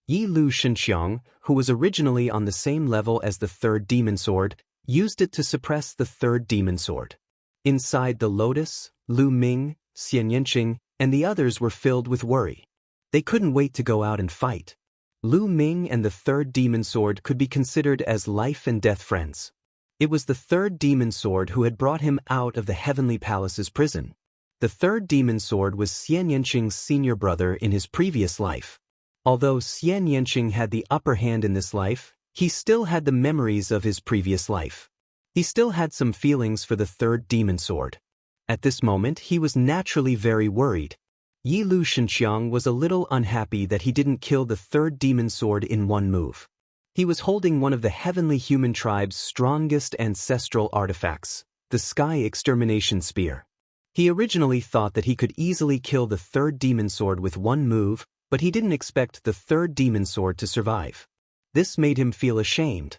Yi Lu Shenxiang, who was originally on the same level as the third demon sword, used it to suppress the third demon sword. Inside the lotus, Lu Ming, Xian Yanqing, and the others were filled with worry. They couldn't wait to go out and fight. Lu Ming and the third demon sword could be considered as life and death friends. It was the third demon sword who had brought him out of the heavenly palace's prison. The third demon sword was Xian Yanqing's senior brother in his previous life. Although Xian Yanqing had the upper hand in this life, he still had the memories of his previous life. He still had some feelings for the third demon sword. At this moment, he was naturally very worried. Yi Lu Shenxiang was a little unhappy that he didn't kill the third demon sword in one move. He was holding one of the heavenly human tribe's strongest ancestral artifacts, the sky extermination spear. He originally thought that he could easily kill the third demon sword with one move, but he didn't expect the third demon sword to survive. This made him feel ashamed.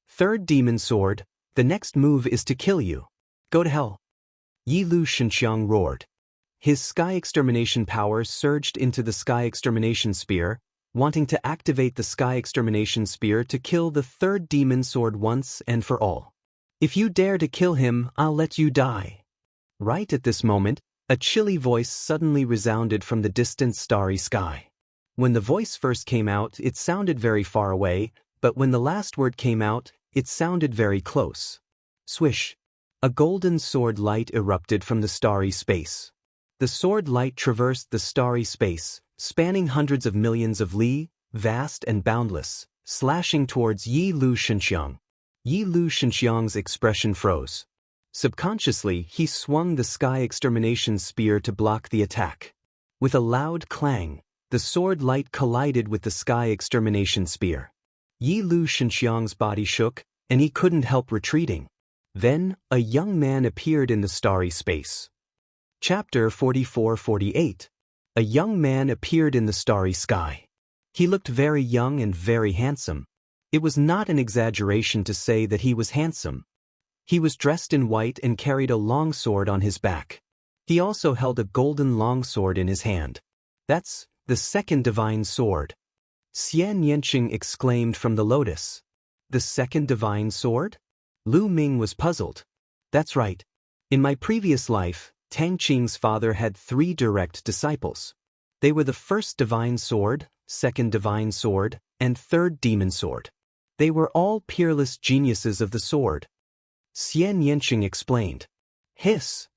"Third demon sword, the next move is to kill you. Go to hell," Yi Lu Shenxiang roared. His sky extermination power surged into the sky extermination spear, wanting to activate the sky extermination spear to kill the third demon sword once and for all. "If you dare to kill him, I'll let you die." Right at this moment, a chilly voice suddenly resounded from the distant starry sky. When the voice first came out, it sounded very far away, but when the last word came out, It sounded very close. Swish. A golden sword light erupted from the starry space. The sword light traversed the starry space, spanning hundreds of millions of li, vast and boundless, slashing towards Yi Lu Shenxiang. Yi Lu Shenxiang's expression froze. Subconsciously, he swung the sky extermination spear to block the attack. With a loud clang, the sword light collided with the sky extermination spear. Yi Lu Shenxiang's body shook, and he couldn't help retreating. Then, a young man appeared in the starry space. Chapter 44-48. A young man appeared in the starry sky. He looked very young and very handsome. It was not an exaggeration to say that he was handsome. He was dressed in white and carried a long sword on his back. He also held a golden longsword in his hand. That's the second divine sword. Xian Yanqing exclaimed from the lotus. The second divine sword? Lu Ming was puzzled. That's right. In my previous life, Tang Qing's father had 3 direct disciples. They were the first divine sword, second divine sword, and third demon sword. They were all peerless geniuses of the sword. Xian Yanqing explained. Hiss.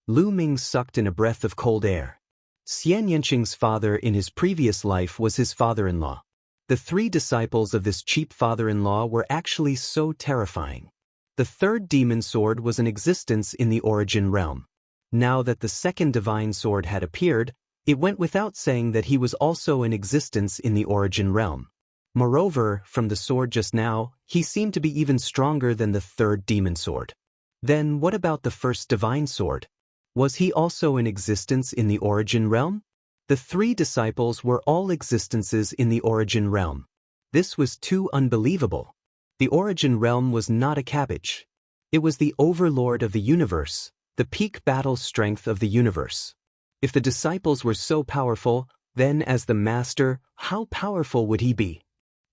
Lu Ming sucked in a breath of cold air. Xian Yanqing's father in his previous life was his father-in-law. The 3 disciples of this cheap father-in-law were actually so terrifying. The third demon sword was in existence in the origin realm. Now that the second divine sword had appeared, it went without saying that he was also in existence in the origin realm. Moreover, from the sword just now, he seemed to be even stronger than the third demon sword. Then what about the first divine sword? Was he also in existence in the origin realm? The 3 disciples were all existences in the origin realm. This was too unbelievable. The origin realm was not a cabbage. It was the overlord of the universe, the peak battle strength of the universe. If the disciples were so powerful, then as the master, how powerful would he be?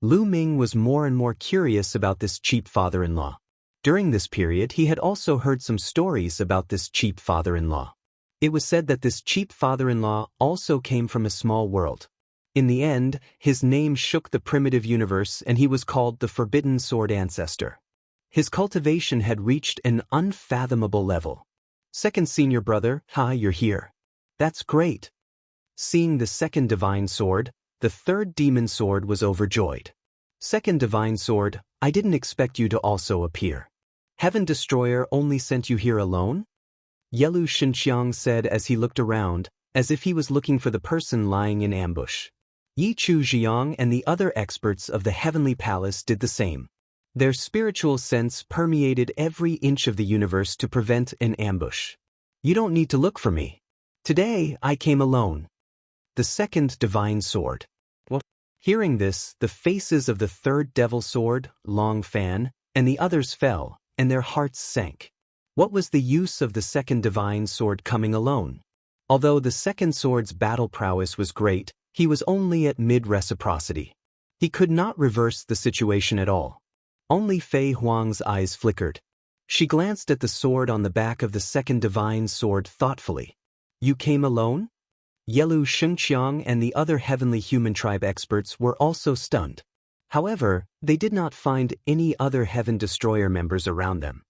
Lu Ming was more and more curious about this cheap father-in-law. During this period, he had also heard some stories about this cheap father-in-law. It was said that this cheap father-in-law also came from a small world. In the end, his name shook the primitive universe and he was called the Forbidden Sword Ancestor. His cultivation had reached an unfathomable level. Second senior brother, you're here. That's great. Seeing the second divine sword, the third demon sword was overjoyed. Second divine sword, I didn't expect you to also appear. Heaven Destroyer only sent you here alone? Yelu Shenxiang said as he looked around, as if he was looking for the person lying in ambush. Yi Chu Jiang and the other experts of the Heavenly Palace did the same. Their spiritual sense permeated every inch of the universe to prevent an ambush. You don't need to look for me. Today, I came alone. The second divine sword. Well, hearing this, the faces of the third devil sword, Long Fan, and the others fell, and their hearts sank. What was the use of the second divine sword coming alone? Although the second sword's battle prowess was great, he was only at mid-reciprocity. He could not reverse the situation at all. Only Fei Huang's eyes flickered. She glanced at the sword on the back of the second divine sword thoughtfully. You came alone? Yelu Shengqiang and the other heavenly human tribe experts were also stunned. However, they did not find any other Heaven Destroyer members around them.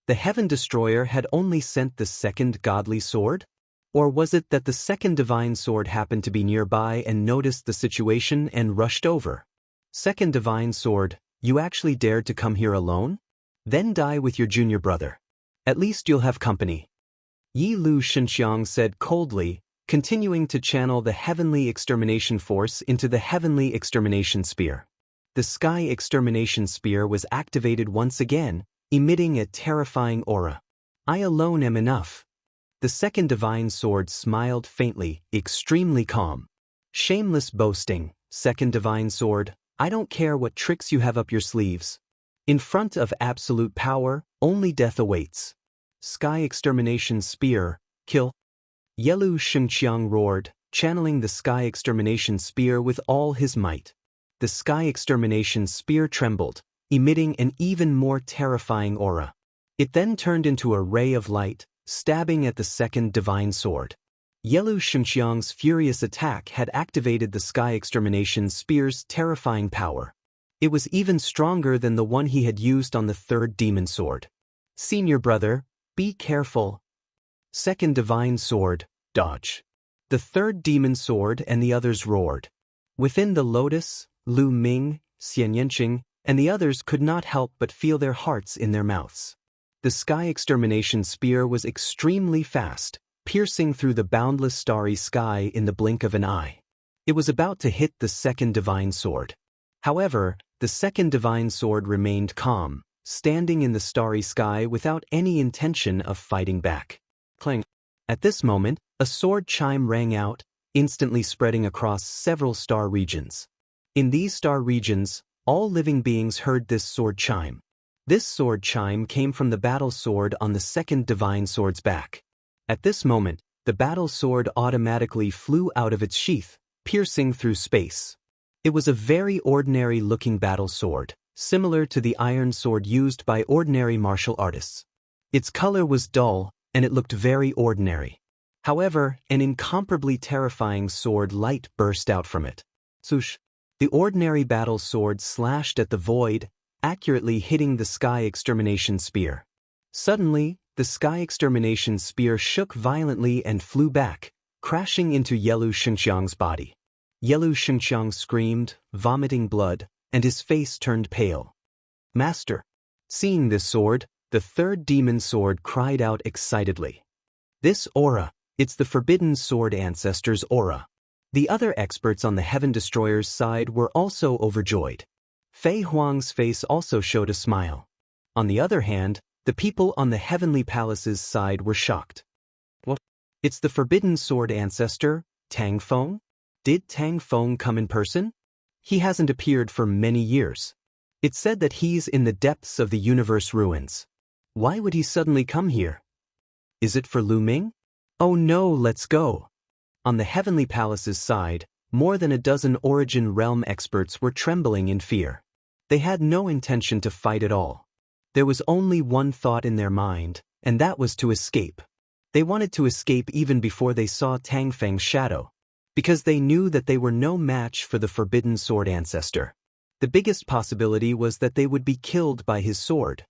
The Heaven Destroyer had only sent the second godly sword? Or was it that the second divine sword happened to be nearby and noticed the situation and rushed over? Second divine sword, you actually dared to come here alone? Then die with your junior brother. At least you'll have company. Yi Lu Shenxiang said coldly, continuing to channel the heavenly extermination force into the heavenly extermination spear. The sky extermination spear was activated once again, emitting a terrifying aura. I alone am enough. The second divine sword smiled faintly, extremely calm. Shameless boasting, second divine sword, I don't care what tricks you have up your sleeves. In front of absolute power, only death awaits. Sky extermination spear, kill. Yelu Shengqiang roared, channeling the sky extermination spear with all his might. The sky extermination spear trembled, emitting an even more terrifying aura. It then turned into a ray of light, stabbing at the second divine sword. Yelu Shengqiang's furious attack had activated the sky extermination spear's terrifying power. It was even stronger than the one he had used on the third demon sword. Senior brother, be careful. Second divine sword, dodge. The third demon sword and the others roared. Within the lotus, Lu Ming, Xian Yanqing, and the others could not help but feel their hearts in their mouths. The sky extermination spear was extremely fast, piercing through the boundless starry sky in the blink of an eye. It was about to hit the second divine sword. However, the second divine sword remained calm, standing in the starry sky without any intention of fighting back. Clang. At this moment, a sword chime rang out, instantly spreading across several star regions. In these star regions, all living beings heard this sword chime. This sword chime came from the battle sword on the second divine sword's back. At this moment, the battle sword automatically flew out of its sheath, piercing through space. It was a very ordinary-looking battle sword, similar to the iron sword used by ordinary martial artists. Its color was dull, and it looked very ordinary. However, an incomparably terrifying sword light burst out from it. Swoosh! The ordinary battle sword slashed at the void, accurately hitting the sky extermination spear. Suddenly, the sky extermination spear shook violently and flew back, crashing into Yelu Xingqiang's body. Yelu Xingqiang screamed, vomiting blood, and his face turned pale. Master! Seeing this sword, the third demon sword cried out excitedly. This aura, it's the Forbidden Sword Ancestor's aura. The other experts on the Heaven Destroyer's side were also overjoyed. Fei Huang's face also showed a smile. On the other hand, the people on the Heavenly Palace's side were shocked. What? It's the Forbidden Sword Ancestor, Tang Feng? Did Tang Feng come in person? He hasn't appeared for many years. It's said that he's in the depths of the universe ruins. Why would he suddenly come here? Is it for Lu Ming? Oh no, let's go. On the Heavenly Palace's side, more than a dozen Origin Realm experts were trembling in fear. They had no intention to fight at all. There was only one thought in their mind, and that was to escape. They wanted to escape even before they saw Tang Feng's shadow, because they knew that they were no match for the Forbidden Sword Ancestor. The biggest possibility was that they would be killed by his sword.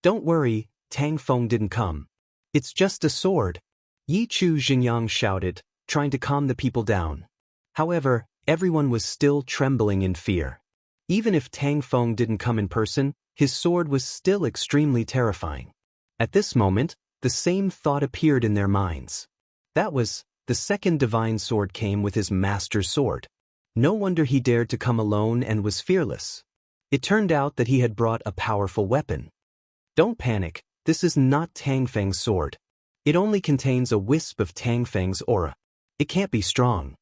Don't worry, Tang Feng didn't come. It's just a sword. Yi Chu Xingyang shouted, trying to calm the people down. However, everyone was still trembling in fear. Even if Tang Feng didn't come in person, his sword was still extremely terrifying. At this moment, the same thought appeared in their minds. That was, the second divine sword came with his master's sword. No wonder he dared to come alone and was fearless. It turned out that he had brought a powerful weapon. Don't panic, this is not Tang Feng's sword. It only contains a wisp of Tang Feng's aura. It can't be strong.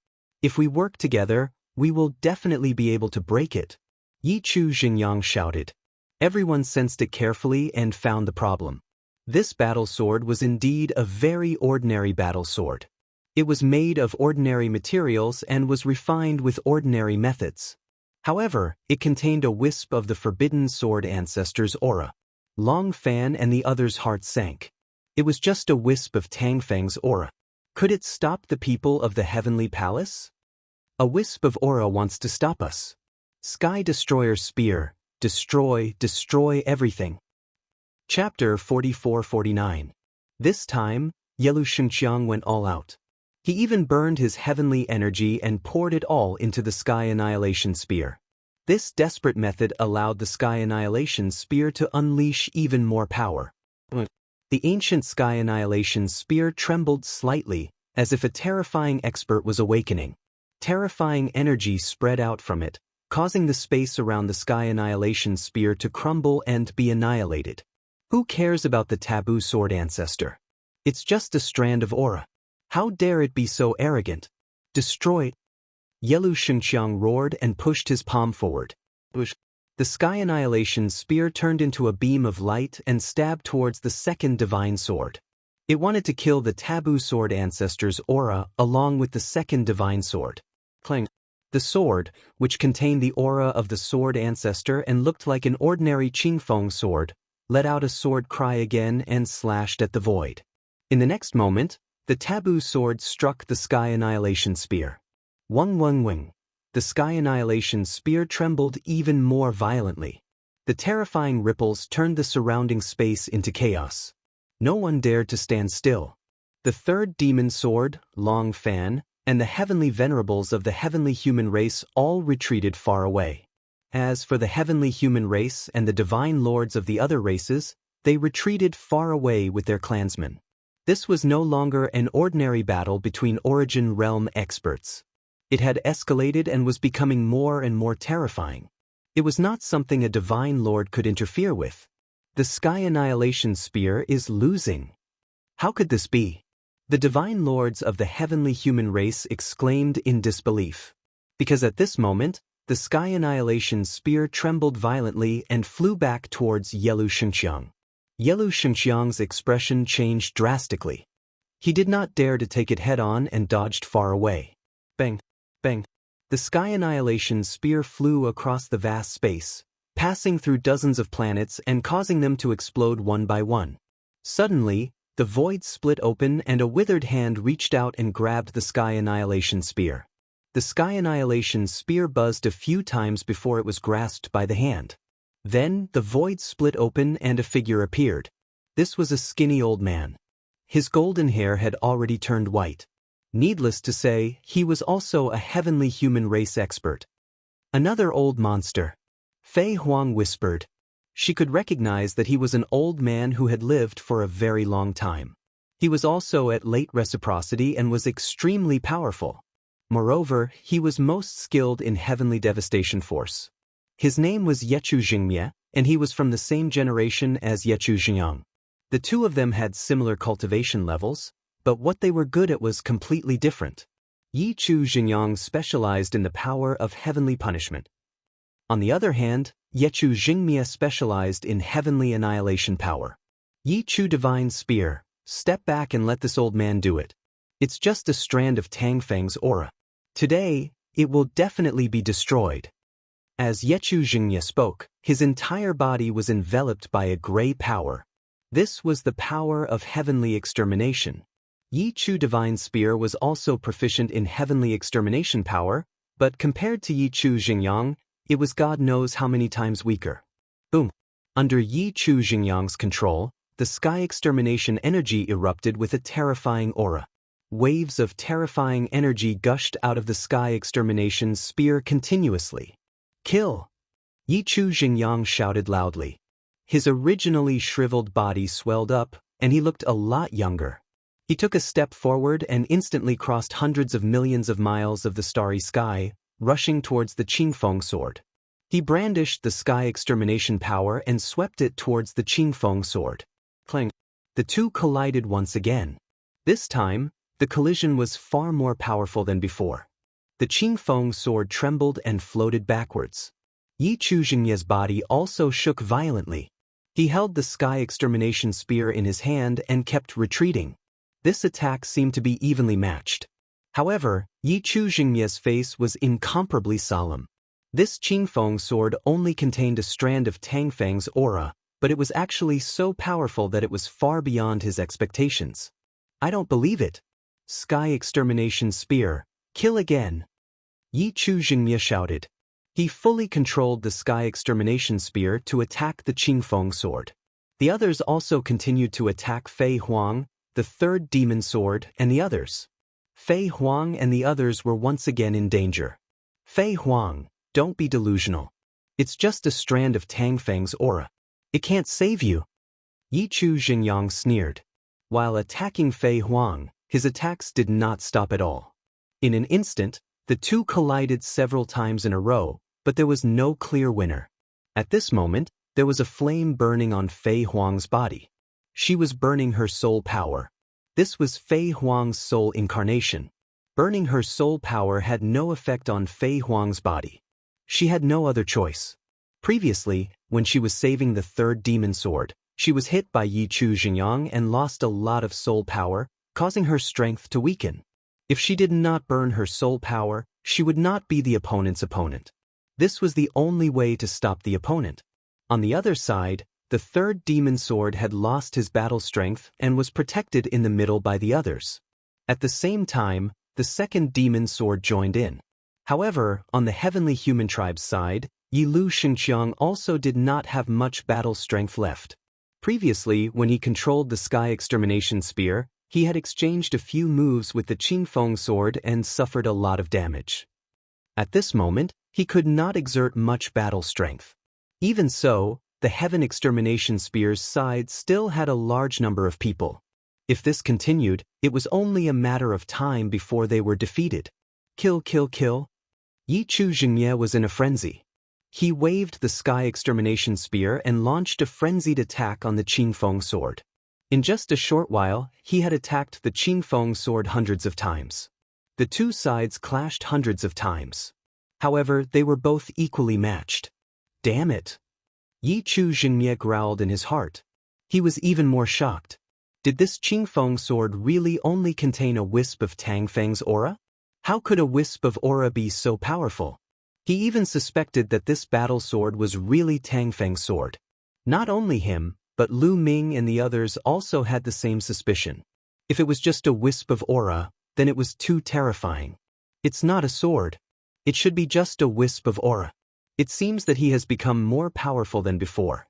If we work together, we will definitely be able to break it. Yi Chu Xingyang shouted. Everyone sensed it carefully and found the problem. This battle sword was indeed a very ordinary battle sword. It was made of ordinary materials and was refined with ordinary methods. However, it contained a wisp of the Forbidden Sword Ancestor's aura. Long Fan and the others' hearts sank. It was just a wisp of Tang Feng's aura. Could it stop the people of the Heavenly Palace? A wisp of aura wants to stop us. Sky Destroyer Spear, destroy everything. Chapter 44-49. This time, Yelu Xingqiang went all out. He even burned his heavenly energy and poured it all into the Sky Annihilation Spear. This desperate method allowed the Sky Annihilation Spear to unleash even more power. The ancient Sky Annihilation Spear trembled slightly, as if a terrifying expert was awakening. Terrifying energy spread out from it, causing the space around the Sky Annihilation Spear to crumble and be annihilated. Who cares about the Taboo Sword Ancestor? It's just a strand of aura. How dare it be so arrogant? Destroy it! Yelu Xingqiang roared and pushed his palm forward. The Sky Annihilation Spear turned into a beam of light and stabbed towards the second divine sword. It wanted to kill the Taboo Sword Ancestor's aura along with the second divine sword. Clang. The sword, which contained the aura of the Sword Ancestor and looked like an ordinary Qingfeng sword, let out a sword cry again and slashed at the void. In the next moment, the Taboo sword struck the Sky Annihilation Spear. Wung wung wing. the Sky Annihilation Spear trembled even more violently. The terrifying ripples turned the surrounding space into chaos. No one dared to stand still. The third demon sword, Long Fan, and the heavenly venerables of the heavenly human race all retreated far away. As for the heavenly human race and the divine lords of the other races, they retreated far away with their clansmen. This was no longer an ordinary battle between Origin Realm experts. It had escalated and was becoming more and more terrifying. It was not something a divine lord could interfere with. The Sky Annihilation Spear is losing. How could this be? The divine lords of the heavenly human race exclaimed in disbelief. Because at this moment, the Sky Annihilation Spear trembled violently and flew back towards Yelu Shengqiang. Yelu Shengqiang's expression changed drastically. He did not dare to take it head-on and dodged far away. Bang! Bang! The Sky Annihilation Spear flew across the vast space, passing through dozens of planets and causing them to explode one by one. Suddenly, the void split open and a withered hand reached out and grabbed the Sky Annihilation Spear. The Sky Annihilation Spear buzzed a few times before it was grasped by the hand. Then, the void split open and a figure appeared. This was a skinny old man. His golden hair had already turned white. Needless to say, he was also a heavenly human race expert. Another old monster. Fei Huang whispered. She could recognize that he was an old man who had lived for a very long time. He was also at late reciprocity and was extremely powerful. Moreover, he was most skilled in heavenly devastation force. His name was Yechu Jingmie, and he was from the same generation as Yechu Jingyang. The two of them had similar cultivation levels, but what they were good at was completely different. Yi Chu Jingyang specialized in the power of heavenly punishment. On the other hand, Yechu Jingmie specialized in heavenly annihilation power. Yi Chu Divine Spear, step back and let this old man do it. It's just a strand of Tang Feng's aura. Today, it will definitely be destroyed. As Yechu Jingmie spoke, his entire body was enveloped by a gray power. This was the power of heavenly extermination. Yi Chu Divine Spear was also proficient in heavenly extermination power, but compared to Yi Chu Jingyang, it was God knows how many times weaker. Boom! Under Yi Chu Jingyang's control, the sky extermination energy erupted with a terrifying aura. Waves of terrifying energy gushed out of the sky extermination spear continuously. Kill! Yi Chu Jingyang shouted loudly. His originally shriveled body swelled up, and he looked a lot younger. He took a step forward and instantly crossed hundreds of millions of miles of the starry sky, rushing towards the Qingfeng sword. He brandished the sky extermination power and swept it towards the Qingfeng sword. Clang! The two collided once again. This time, the collision was far more powerful than before. The Qingfeng sword trembled and floated backwards. Yi Chu Jingmie's body also shook violently. He held the sky extermination spear in his hand and kept retreating. This attack seemed to be evenly matched. However, Yi Chu Jingmie's face was incomparably solemn. This Qingfeng sword only contained a strand of Tang Feng's aura, but it was actually so powerful that it was far beyond his expectations. I don't believe it. Sky extermination spear, kill again. Yi Chu Jingmie shouted. He fully controlled the sky extermination spear to attack the Qingfeng sword. The others also continued to attack Fei Huang, the third demon sword, and the others. Fei Huang and the others were once again in danger. Fei Huang, don't be delusional. It's just a strand of Tang Feng's aura. It can't save you. Yi Chu Jingyang sneered. While attacking Fei Huang, his attacks did not stop at all. In an instant, the two collided several times in a row, but there was no clear winner. At this moment, there was a flame burning on Fei Huang's body. She was burning her soul power. This was Fei Huang's soul incarnation. Burning her soul power had no effect on Fei Huang's body. She had no other choice. Previously, when she was saving the third demon sword, she was hit by Yi Chu Jingyang and lost a lot of soul power, causing her strength to weaken. If she did not burn her soul power, she would not be the opponent's opponent. This was the only way to stop the opponent. On the other side, the third demon sword had lost his battle strength and was protected in the middle by the others. At the same time, the second demon sword joined in. However, on the heavenly human tribe's side, Yilu Xingqiang also did not have much battle strength left. Previously, when he controlled the Sky Extermination Spear, he had exchanged a few moves with the Qingfeng sword and suffered a lot of damage. At this moment, he could not exert much battle strength. Even so, the Heaven Extermination Spear's side still had a large number of people. If this continued, it was only a matter of time before they were defeated. Kill, kill, kill. Yi Chu Jingye was in a frenzy. He waved the Sky Extermination Spear and launched a frenzied attack on the Qingfeng sword. In just a short while, he had attacked the Qingfeng sword hundreds of times. The two sides clashed hundreds of times. However, they were both equally matched. Damn it! Yi Chu Jingye growled in his heart. He was even more shocked. Did this Qingfeng sword really only contain a wisp of Tang Feng's aura? How could a wisp of aura be so powerful? He even suspected that this battle sword was really Tang Feng's sword. Not only him, but Lu Ming and the others also had the same suspicion. If it was just a wisp of aura, then it was too terrifying. It's not a sword. It should be just a wisp of aura. It seems that he has become more powerful than before.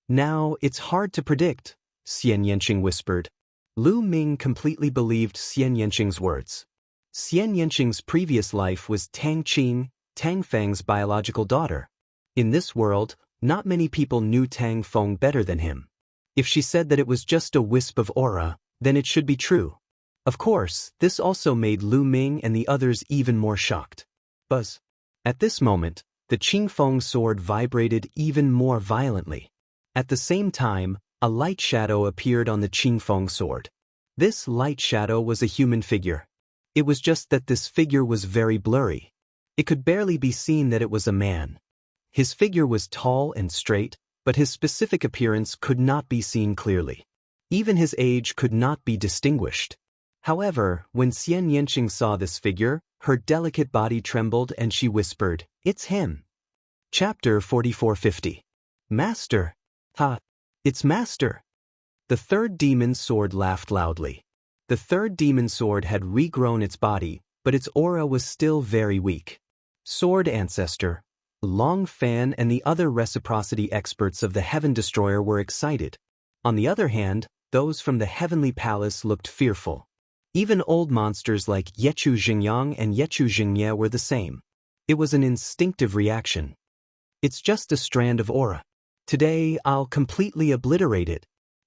Now, it's hard to predict, Xian Yanqing whispered. Lu Ming completely believed Xian Yanqing's words. Xian Yanqing's previous life was Tang Qing, Tang Feng's biological daughter. In this world, not many people knew Tang Feng better than him. If she said that it was just a wisp of aura, then it should be true. Of course, this also made Lu Ming and the others even more shocked. Buzz. At this moment, the Qingfeng sword vibrated even more violently. At the same time, a light shadow appeared on the Qingfeng sword. This light shadow was a human figure. It was just that this figure was very blurry. It could barely be seen that it was a man. His figure was tall and straight, but his specific appearance could not be seen clearly. Even his age could not be distinguished. However, when Xian Yanqing saw this figure, her delicate body trembled and she whispered, "It's him." Chapter 4450. Master. Ha! It's Master. The third demon sword laughed loudly. The third demon sword had regrown its body, but its aura was still very weak. Sword Ancestor, Long Fan and the other reciprocity experts of the Heaven Destroyer were excited. On the other hand, those from the Heavenly Palace looked fearful. Even old monsters like Yechu Xingyang and Yechu Xingye were the same. It was an instinctive reaction. It's just a strand of aura. Today, I'll completely obliterate it.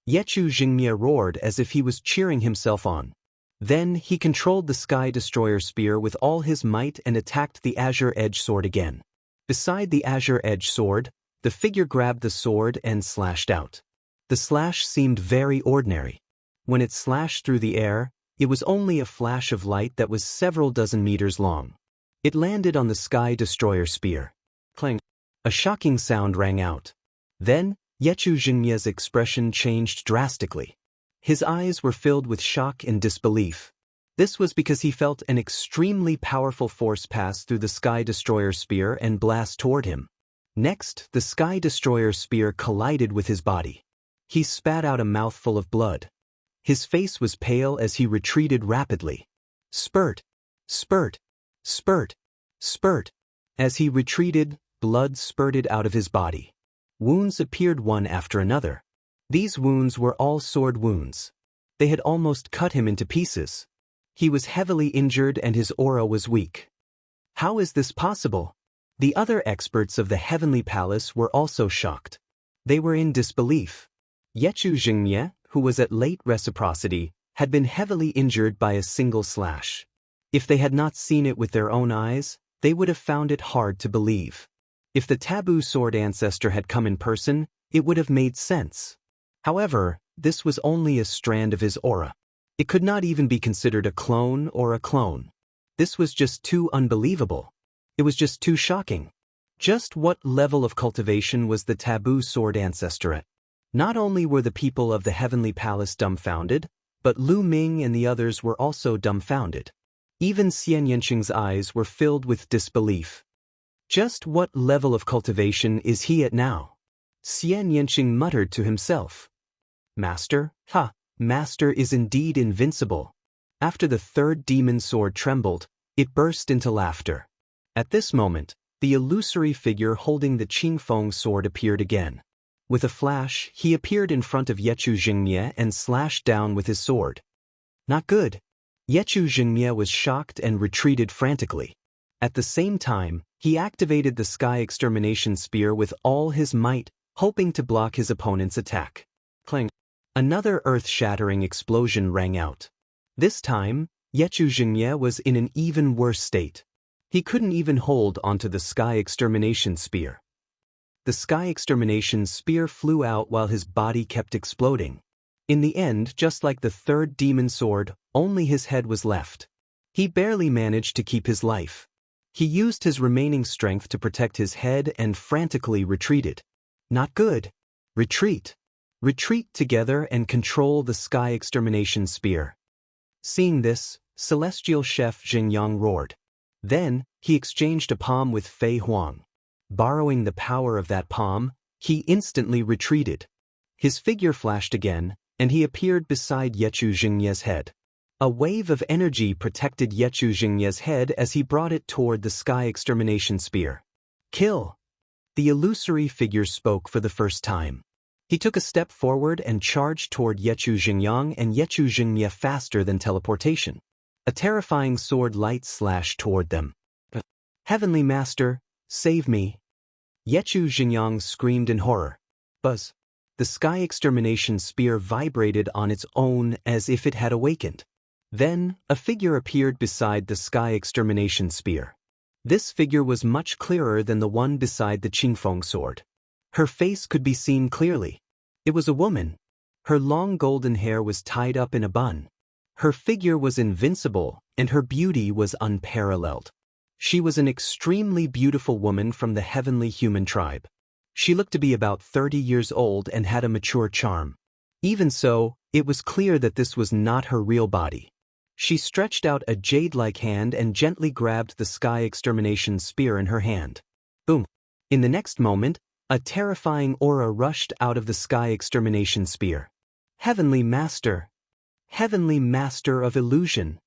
Yechu Xingye roared as if he was cheering himself on. Then he controlled the Sky Destroyer spear with all his might and attacked the Azure Edge sword again. Beside the Azure Edge sword, the figure grabbed the sword and slashed out. The slash seemed very ordinary. When it slashed through the air, it was only a flash of light that was several dozen meters long. It landed on the Sky Destroyer spear. Clang! A shocking sound rang out. Then, Yechu Xingye's expression changed drastically. His eyes were filled with shock and disbelief. This was because he felt an extremely powerful force pass through the Sky Destroyer spear and blast toward him. Next, the Sky Destroyer spear collided with his body. He spat out a mouthful of blood. His face was pale as he retreated rapidly. Spurt! Spurt! Spurt! Spurt! As he retreated, blood spurted out of his body. Wounds appeared one after another. These wounds were all sword wounds. They had almost cut him into pieces. He was heavily injured and his aura was weak. How is this possible? The other experts of the Heavenly Palace were also shocked. They were in disbelief. Yechu Xingye, who was at late reciprocity, had been heavily injured by a single slash. If they had not seen it with their own eyes, they would have found it hard to believe. If the taboo sword ancestor had come in person, it would have made sense. However, this was only a strand of his aura. It could not even be considered a clone or a clone. This was just too unbelievable. It was just too shocking. Just what level of cultivation was the taboo sword ancestor at? Not only were the people of the Heavenly Palace dumbfounded, but Lu Ming and the others were also dumbfounded. Even Xian Yanqing's eyes were filled with disbelief. Just what level of cultivation is he at now? Xian Yanqing muttered to himself. Master? Ha! Master is indeed invincible. After the third demon sword trembled, it burst into laughter. At this moment, the illusory figure holding the Qingfeng sword appeared again. With a flash, he appeared in front of Yechu Jingmie and slashed down with his sword. Not good. Yechu Jingmie was shocked and retreated frantically. At the same time, he activated the Sky Extermination Spear with all his might, hoping to block his opponent's attack. Clang! Another earth-shattering explosion rang out. This time, Yechu Jingmie was in an even worse state. He couldn't even hold onto the Sky Extermination Spear. The Sky Extermination Spear flew out while his body kept exploding. In the end, just like the third demon sword, only his head was left. He barely managed to keep his life. He used his remaining strength to protect his head and frantically retreated. Not good. Retreat. Retreat together and control the Sky Extermination Spear. Seeing this, Celestial Chef Xingyang roared. Then, he exchanged a palm with Fei Huang. Borrowing the power of that palm, he instantly retreated. His figure flashed again, and he appeared beside Yechu Jingmie's head. A wave of energy protected Yechu Jingmie's head as he brought it toward the Sky Extermination Spear. Kill! The illusory figure spoke for the first time. He took a step forward and charged toward Yechu Jinggyang and Yechu Jingmie faster than teleportation. A terrifying sword light slashed toward them. Heavenly Master, save me! Yechu Jinggyang screamed in horror. Buzz! The Sky Extermination Spear vibrated on its own as if it had awakened. Then, a figure appeared beside the Sky Extermination Spear. This figure was much clearer than the one beside the Qingfeng sword. Her face could be seen clearly. It was a woman. Her long golden hair was tied up in a bun. Her figure was invincible, and her beauty was unparalleled. She was an extremely beautiful woman from the heavenly human tribe. She looked to be about 30 years old and had a mature charm. Even so, it was clear that this was not her real body. She stretched out a jade-like hand and gently grabbed the Sky Extermination Spear in her hand. Boom! In the next moment, a terrifying aura rushed out of the Sky Extermination Spear. Heavenly Master! Heavenly Master of Illusion!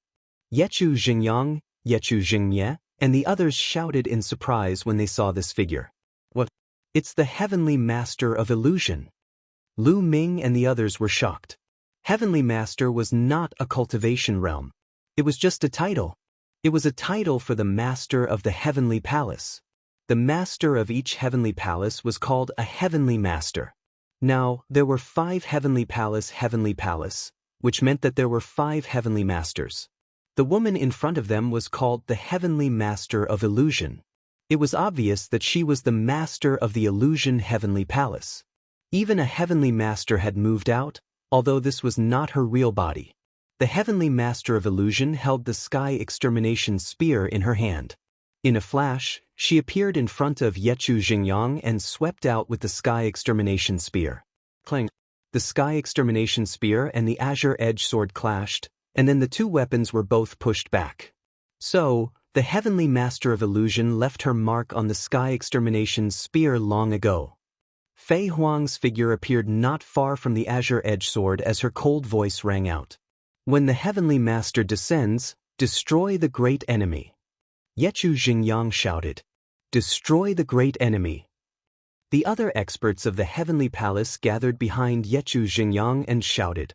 Yechu Jinggyang, Yechu Jingmie, and the others shouted in surprise when they saw this figure. What? It's the Heavenly Master of Illusion! Lu Ming and the others were shocked. Heavenly Master was not a cultivation realm. It was just a title. It was a title for the Master of the Heavenly Palace. The Master of each Heavenly Palace was called a Heavenly Master. Now, there were 5 Heavenly Palace, which meant that there were 5 Heavenly Masters. The woman in front of them was called the Heavenly Master of Illusion. It was obvious that she was the Master of the Illusion Heavenly Palace. Even a Heavenly Master had moved out, although this was not her real body. The Heavenly Master of Illusion held the Sky Extermination Spear in her hand. In a flash, she appeared in front of Yechu Jinggyang and swept out with the Sky Extermination Spear. Clang! The Sky Extermination Spear and the Azure Edge Sword clashed, and then the two weapons were both pushed back. So, the Heavenly Master of Illusion left her mark on the Sky Extermination Spear long ago. Fei Huang's figure appeared not far from the Azure Edge Sword as her cold voice rang out. When the Heavenly Master descends, destroy the great enemy. Yechu Jinggyang shouted. Destroy the great enemy. The other experts of the Heavenly Palace gathered behind Yechu Jinggyang and shouted.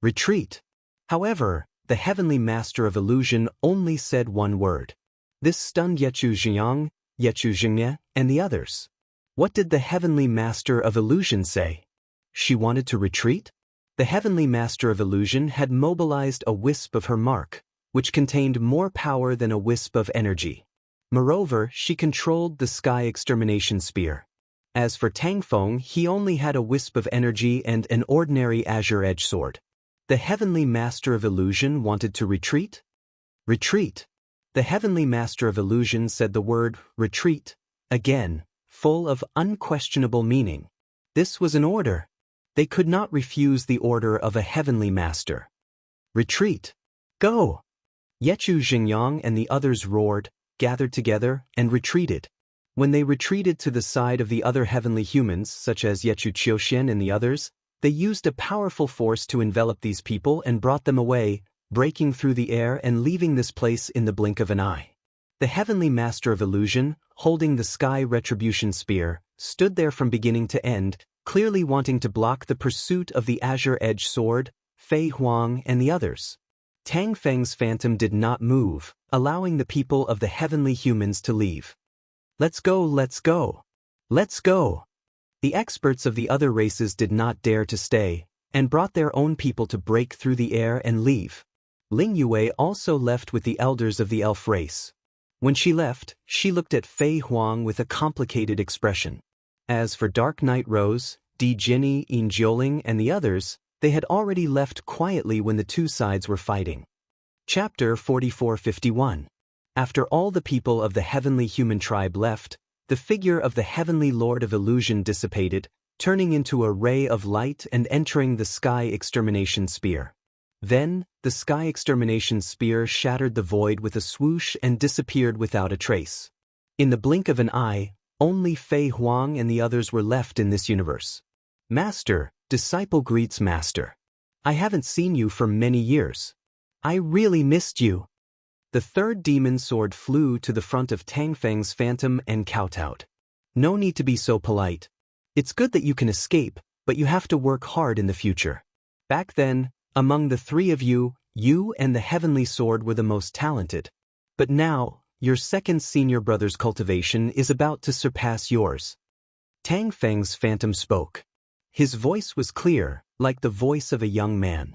Retreat. However, the Heavenly Master of Illusion only said one word. This stunned Yechu Jinggyang, Yechu Jingmie, and the others. What did the Heavenly Master of Illusion say? She wanted to retreat? The Heavenly Master of Illusion had mobilized a wisp of her mark, which contained more power than a wisp of energy. Moreover, she controlled the Sky Extermination Spear. As for Tang Feng, he only had a wisp of energy and an ordinary Azure Edge Sword. The Heavenly Master of Illusion wanted to retreat? Retreat. The Heavenly Master of Illusion said the word, retreat, again, full of unquestionable meaning. This was an order. They could not refuse the order of a Heavenly Master. Retreat. Go! Yechu Jinggyang and the others roared, gathered together, and retreated. When they retreated to the side of the other heavenly humans, such as Yechu Qiuxian and the others, they used a powerful force to envelop these people and brought them away, breaking through the air and leaving this place in the blink of an eye. The heavenly master of illusion, holding the sky retribution spear, stood there from beginning to end, clearly wanting to block the pursuit of the azure-edged sword, Fei Huang and the others. Tang Feng's phantom did not move, allowing the people of the heavenly humans to leave. Let's go, let's go. Let's go. The experts of the other races did not dare to stay, and brought their own people to break through the air and leave. Ling Yue also left with the elders of the elf race. When she left, she looked at Fei Huang with a complicated expression. As for Dark Knight Rose, Di Jinni, Yin Jioling and the others, they had already left quietly when the two sides were fighting. Chapter 4451. After all the people of the heavenly human tribe left, the figure of the heavenly lord of illusion dissipated, turning into a ray of light and entering the sky extermination spear. Then, the sky extermination spear shattered the void with a swoosh and disappeared without a trace. In the blink of an eye, only Fei Huang and the others were left in this universe. Master, disciple greets master. I haven't seen you for many years. I really missed you. The third demon sword flew to the front of Tang Feng's phantom and kowtowed. No need to be so polite. It's good that you can escape, but you have to work hard in the future. Back then, among the three of you, you and the heavenly sword were the most talented. But now, your second senior brother's cultivation is about to surpass yours. Tang Feng's phantom spoke. His voice was clear, like the voice of a young man.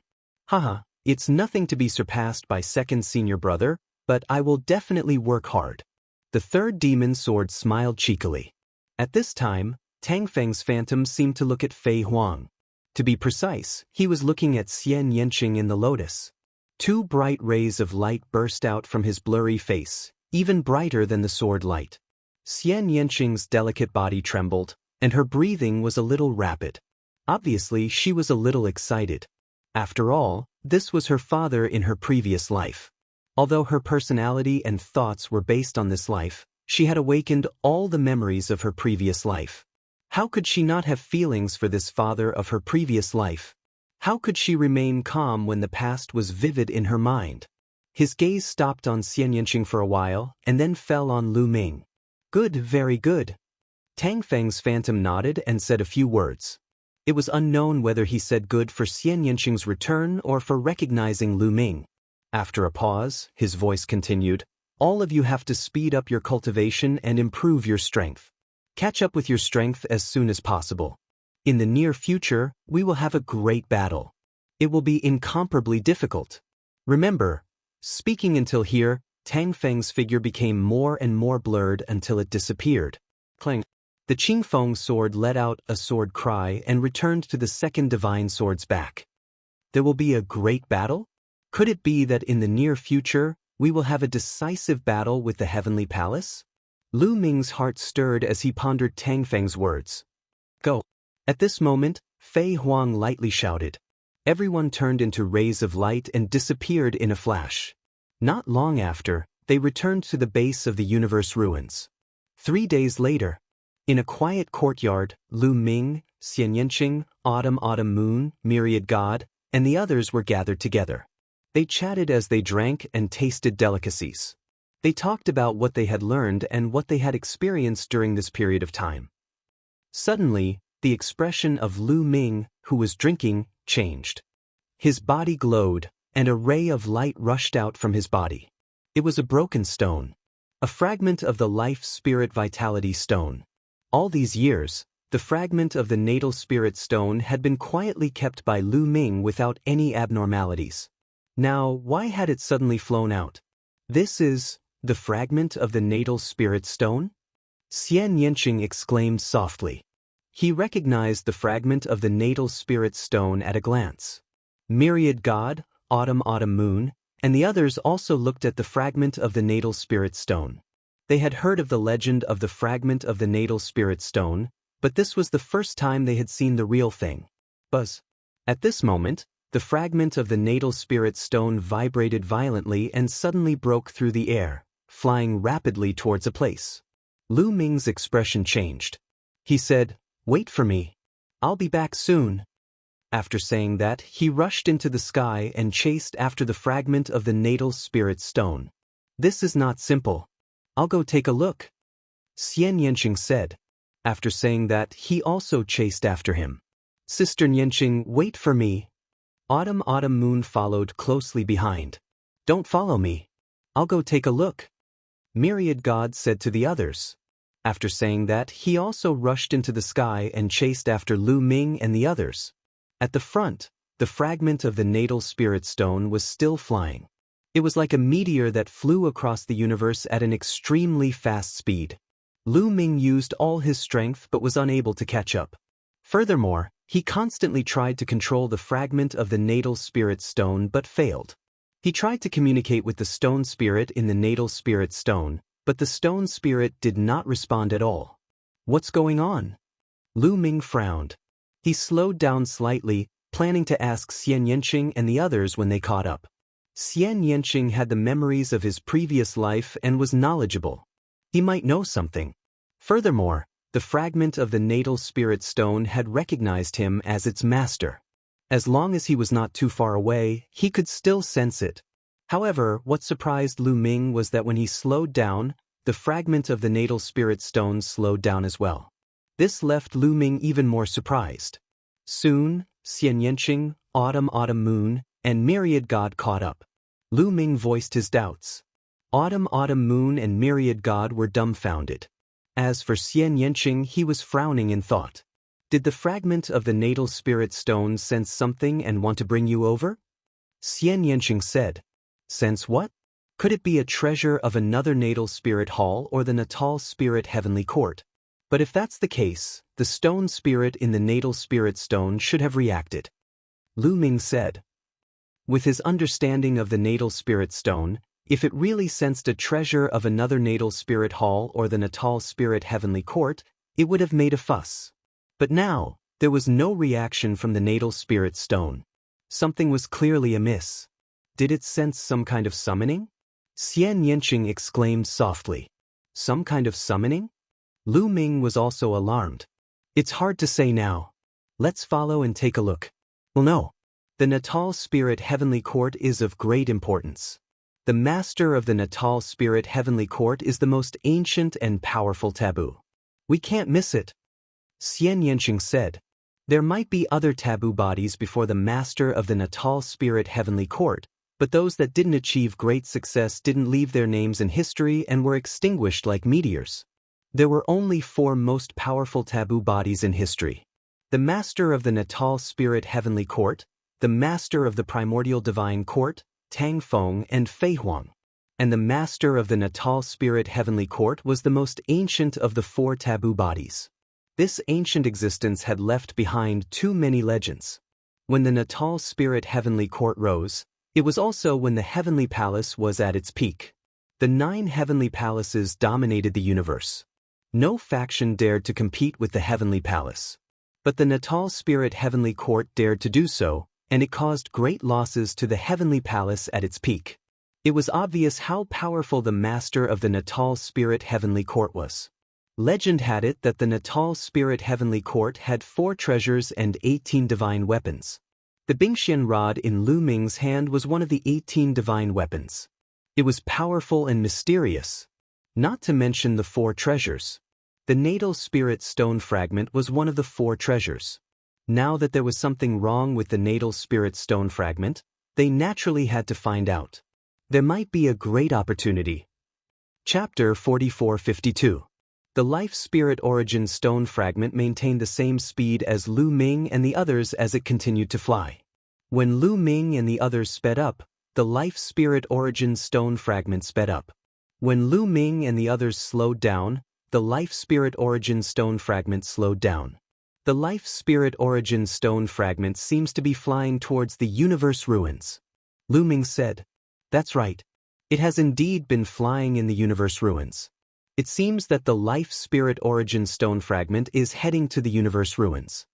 Haha, it's nothing to be surpassed by second senior brother, but I will definitely work hard. The third demon sword smiled cheekily. At this time, Tang Feng's phantom seemed to look at Fei Huang. To be precise, he was looking at Xian Yanqing in the lotus. Two bright rays of light burst out from his blurry face, even brighter than the sword light. Xian Yanqing's delicate body trembled, and her breathing was a little rapid. Obviously, she was a little excited. After all, this was her father in her previous life. Although her personality and thoughts were based on this life, she had awakened all the memories of her previous life. How could she not have feelings for this father of her previous life? How could she remain calm when the past was vivid in her mind? His gaze stopped on Xian Yanqing for a while, and then fell on Lu Ming. Good, very good. Tang Feng's phantom nodded and said a few words. It was unknown whether he said good for Xian Yanqing's return or for recognizing Lu Ming. After a pause, his voice continued, all of you have to speed up your cultivation and improve your strength. Catch up with your strength as soon as possible. In the near future, we will have a great battle. It will be incomparably difficult. Remember, speaking until here, Tang Feng's figure became more and more blurred until it disappeared. Clang. The Qingfeng sword let out a sword cry and returned to the second divine sword's back. There will be a great battle? Could it be that in the near future, we will have a decisive battle with the heavenly palace? Lu Ming's heart stirred as he pondered Tang Feng's words. Go. At this moment, Fei Huang lightly shouted. Everyone turned into rays of light and disappeared in a flash. Not long after, they returned to the base of the universe ruins. 3 days later, in a quiet courtyard, Lu Ming, Xian Yanqing, Autumn Moon, Myriad God, and the others were gathered together. They chatted as they drank and tasted delicacies. They talked about what they had learned and what they had experienced during this period of time. Suddenly, the expression of Lu Ming, who was drinking, changed. His body glowed, and a ray of light rushed out from his body. It was a broken stone. A fragment of the life spirit vitality stone. All these years, the fragment of the natal spirit stone had been quietly kept by Lu Ming without any abnormalities. Now, why had it suddenly flown out? This is the fragment of the natal spirit stone? Xian Yanqing exclaimed softly. He recognized the fragment of the natal spirit stone at a glance. Myriad God, Autumn Moon, and the others also looked at the fragment of the natal spirit stone. They had heard of the legend of the fragment of the natal spirit stone, but this was the first time they had seen the real thing. Buzz. At this moment, the fragment of the natal spirit stone vibrated violently and suddenly broke through the air, flying rapidly towards a place. Lu Ming's expression changed. He said, "Wait for me. I'll be back soon." After saying that, he rushed into the sky and chased after the fragment of the natal spirit stone. This is not simple. I'll go take a look, Xian Yanqing said. After saying that, he also chased after him. Sister Yanqing, wait for me. Autumn Moon followed closely behind. Don't follow me. I'll go take a look, Myriad God said to the others. After saying that, he also rushed into the sky and chased after Lu Ming and the others. At the front, the fragment of the natal spirit stone was still flying. It was like a meteor that flew across the universe at an extremely fast speed. Lu Ming used all his strength but was unable to catch up. Furthermore, he constantly tried to control the fragment of the natal spirit stone but failed. He tried to communicate with the stone spirit in the natal spirit stone, but the stone spirit did not respond at all. What's going on? Lu Ming frowned. He slowed down slightly, planning to ask Xian Yanqing and the others when they caught up. Xian Yanqing had the memories of his previous life and was knowledgeable. He might know something. Furthermore, the fragment of the natal spirit stone had recognized him as its master. As long as he was not too far away, he could still sense it. However, what surprised Lu Ming was that when he slowed down, the fragment of the natal spirit stone slowed down as well. This left Lu Ming even more surprised. Soon, Xian Yanqing, Autumn Moon, and Myriad God caught up. Lu Ming voiced his doubts. Autumn Moon and Myriad God were dumbfounded. As for Xian Yanqing, he was frowning in thought. Did the fragment of the natal spirit stone sense something and want to bring you over? Xian Yanqing said. Sense what? Could it be a treasure of another natal spirit hall or the natal spirit heavenly court? But if that's the case, the stone spirit in the natal spirit stone should have reacted. Lu Ming said. With his understanding of the natal spirit stone, if it really sensed a treasure of another natal spirit hall or the natal spirit heavenly court, it would have made a fuss. But now, there was no reaction from the natal spirit stone. Something was clearly amiss. Did it sense some kind of summoning? Xian Yanqing exclaimed softly. Some kind of summoning? Lu Ming was also alarmed. It's hard to say now. Let's follow and take a look. Well, no. The natal spirit heavenly court is of great importance. The master of the natal spirit heavenly court is the most ancient and powerful taboo. We can't miss it, Xian Yanqing said. There might be other taboo bodies before the master of the natal spirit heavenly court, but those that didn't achieve great success didn't leave their names in history and were extinguished like meteors. There were only 4 most powerful taboo bodies in history. The master of the natal spirit heavenly court, the master of the primordial divine court, Tang Feng and Fei Huang. And the master of the natal spirit heavenly court was the most ancient of the 4 taboo bodies. This ancient existence had left behind too many legends. When the natal spirit heavenly court rose, it was also when the heavenly palace was at its peak. The 9 heavenly palaces dominated the universe. No faction dared to compete with the heavenly palace. But the natal spirit heavenly court dared to do so, and it caused great losses to the heavenly palace at its peak. It was obvious how powerful the master of the natal spirit heavenly court was. Legend had it that the natal spirit heavenly court had 4 treasures and 18 divine weapons. The Bingxian rod in Lu Ming's hand was one of the 18 divine weapons. It was powerful and mysterious. Not to mention the 4 treasures. The natal spirit stone fragment was one of the 4 treasures. Now that there was something wrong with the natal spirit stone fragment, they naturally had to find out. There might be a great opportunity. Chapter 4452. The life spirit origin stone fragment maintained the same speed as Lu Ming and the others as it continued to fly. When Lu Ming and the others sped up, the life spirit origin stone fragment sped up. When Lu Ming and the others slowed down, the life spirit origin stone fragment slowed down. The life spirit origin stone fragment seems to be flying towards the universe ruins. Lu Ming said. That's right. It has indeed been flying in the universe ruins. It seems that the life spirit origin stone fragment is heading to the universe ruins.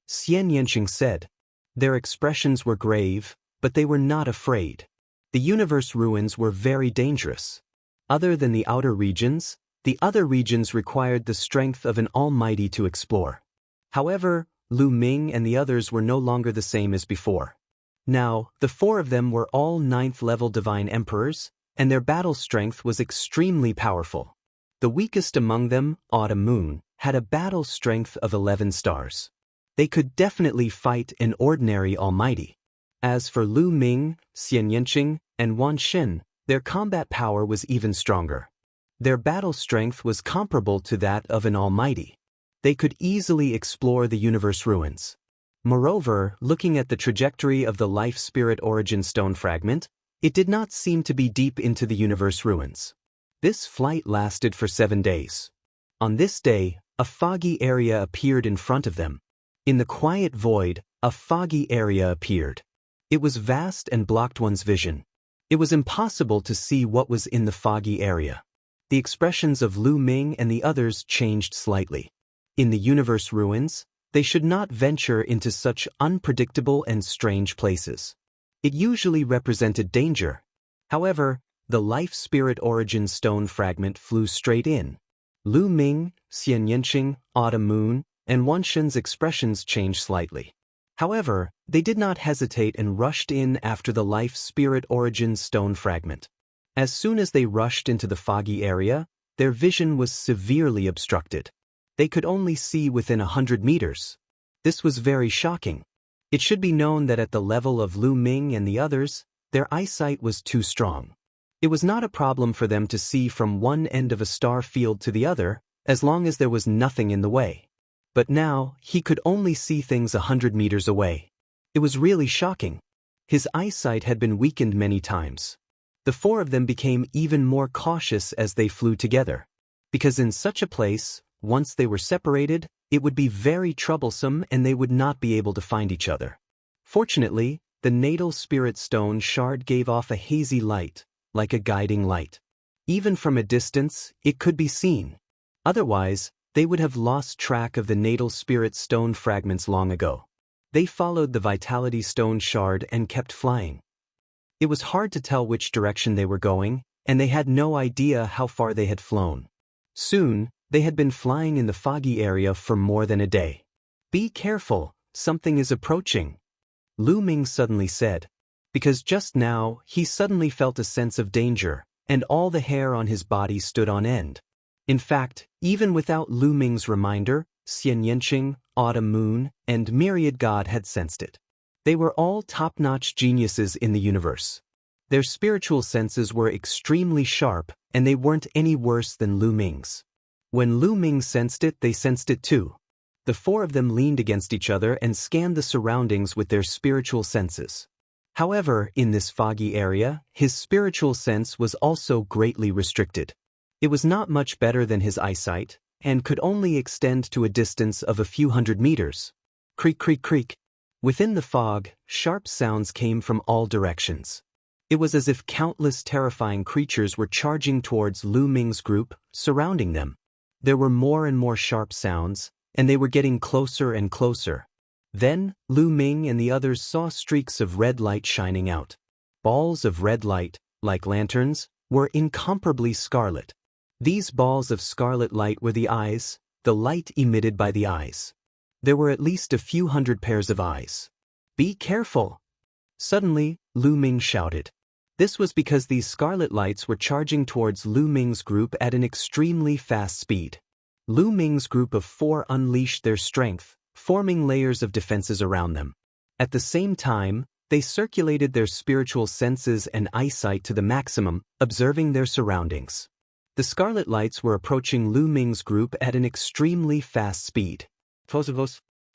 Xian Yanqing said. Their expressions were grave, but they were not afraid. The universe ruins were very dangerous. Other than the outer regions, the other regions required the strength of an almighty to explore. However, Lu Ming and the others were no longer the same as before. Now, the 4 of them were all 9th-level divine emperors, and their battle strength was extremely powerful. The weakest among them, Autumn Moon, had a battle strength of 11 stars. They could definitely fight an ordinary almighty. As for Lu Ming, Xian Yanqing, and Wan Xin, their combat power was even stronger. Their battle strength was comparable to that of an almighty. They could easily explore the universe ruins. Moreover, looking at the trajectory of the Life Spirit Origin Stone fragment, it did not seem to be deep into the universe ruins. This flight lasted for 7 days. On this day, a foggy area appeared in front of them. In the quiet void, a foggy area appeared. It was vast and blocked one's vision. It was impossible to see what was in the foggy area. The expressions of Lu Ming and the others changed slightly. In the universe ruins, they should not venture into such unpredictable and strange places. It usually represented danger. However, the Life Spirit Origin Stone fragment flew straight in. Lu Ming, Xian Yanqing, Autumn Moon, and Wan Xin's expressions changed slightly. However, they did not hesitate and rushed in after the Life Spirit Origin Stone fragment. As soon as they rushed into the foggy area, their vision was severely obstructed. They could only see within 100 meters. This was very shocking. It should be known that at the level of Lu Ming and the others, their eyesight was too strong. It was not a problem for them to see from one end of a star field to the other, as long as there was nothing in the way. But now, he could only see things 100 meters away. It was really shocking. His eyesight had been weakened many times. The four of them became even more cautious as they flew together. Because in such a place, once they were separated, it would be very troublesome and they would not be able to find each other. Fortunately, the natal spirit stone shard gave off a hazy light, like a guiding light. Even from a distance, it could be seen. Otherwise, they would have lost track of the natal spirit stone fragments long ago. They followed the vitality stone shard and kept flying. It was hard to tell which direction they were going, and they had no idea how far they had flown. Soon, they had been flying in the foggy area for more than a day. "Be careful, something is approaching," Lu Ming suddenly said. Because just now, he suddenly felt a sense of danger, and all the hair on his body stood on end. In fact, even without Lu Ming's reminder, Xian Yanqing, Autumn Moon, and Myriad God had sensed it. They were all top-notch geniuses in the universe. Their spiritual senses were extremely sharp, and they weren't any worse than Lu Ming's. When Lu Ming sensed it, they sensed it too. The four of them leaned against each other and scanned the surroundings with their spiritual senses. However, in this foggy area, his spiritual sense was also greatly restricted. It was not much better than his eyesight, and could only extend to a distance of a few hundred meters. Creak, creak, creak. Within the fog, sharp sounds came from all directions. It was as if countless terrifying creatures were charging towards Lu Ming's group, surrounding them. There were more and more sharp sounds, and they were getting closer and closer. Then, Lu Ming and the others saw streaks of red light shining out. Balls of red light, like lanterns, were incomparably scarlet. These balls of scarlet light were the eyes, the light emitted by the eyes. There were at least a few hundred pairs of eyes. "Be careful!" Suddenly, Lu Ming shouted. This was because these scarlet lights were charging towards Lu Ming's group at an extremely fast speed. Lu Ming's group of four unleashed their strength, forming layers of defenses around them. At the same time, they circulated their spiritual senses and eyesight to the maximum, observing their surroundings. The scarlet lights were approaching Lu Ming's group at an extremely fast speed.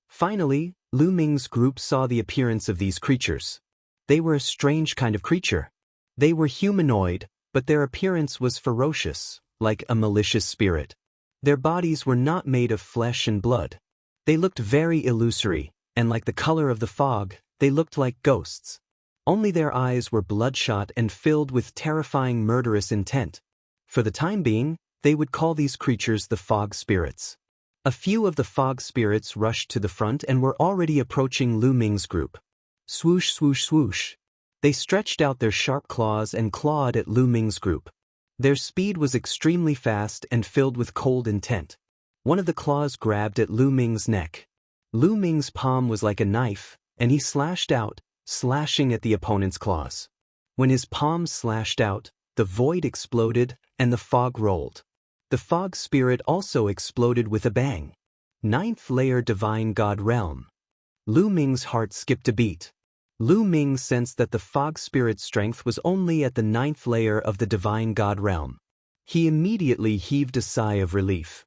Finally, Lu Ming's group saw the appearance of these creatures. They were a strange kind of creature. They were humanoid, but their appearance was ferocious, like a malicious spirit. Their bodies were not made of flesh and blood. They looked very illusory, and like the color of the fog, they looked like ghosts. Only their eyes were bloodshot and filled with terrifying murderous intent. For the time being, they would call these creatures the fog spirits. A few of the fog spirits rushed to the front and were already approaching Lu Ming's group. Swoosh, swoosh, swoosh. They stretched out their sharp claws and clawed at Lu Ming's group. Their speed was extremely fast and filled with cold intent. One of the claws grabbed at Lu Ming's neck. Lu Ming's palm was like a knife, and he slashed out, slashing at the opponent's claws. When his palm slashed out, The void exploded, and the fog rolled. The fog spirit also exploded with a bang. Ninth layer Divine God Realm. Lu Ming's heart skipped a beat. Lu Ming sensed that the fog spirit's strength was only at the ninth layer of the Divine God Realm. He immediately heaved a sigh of relief.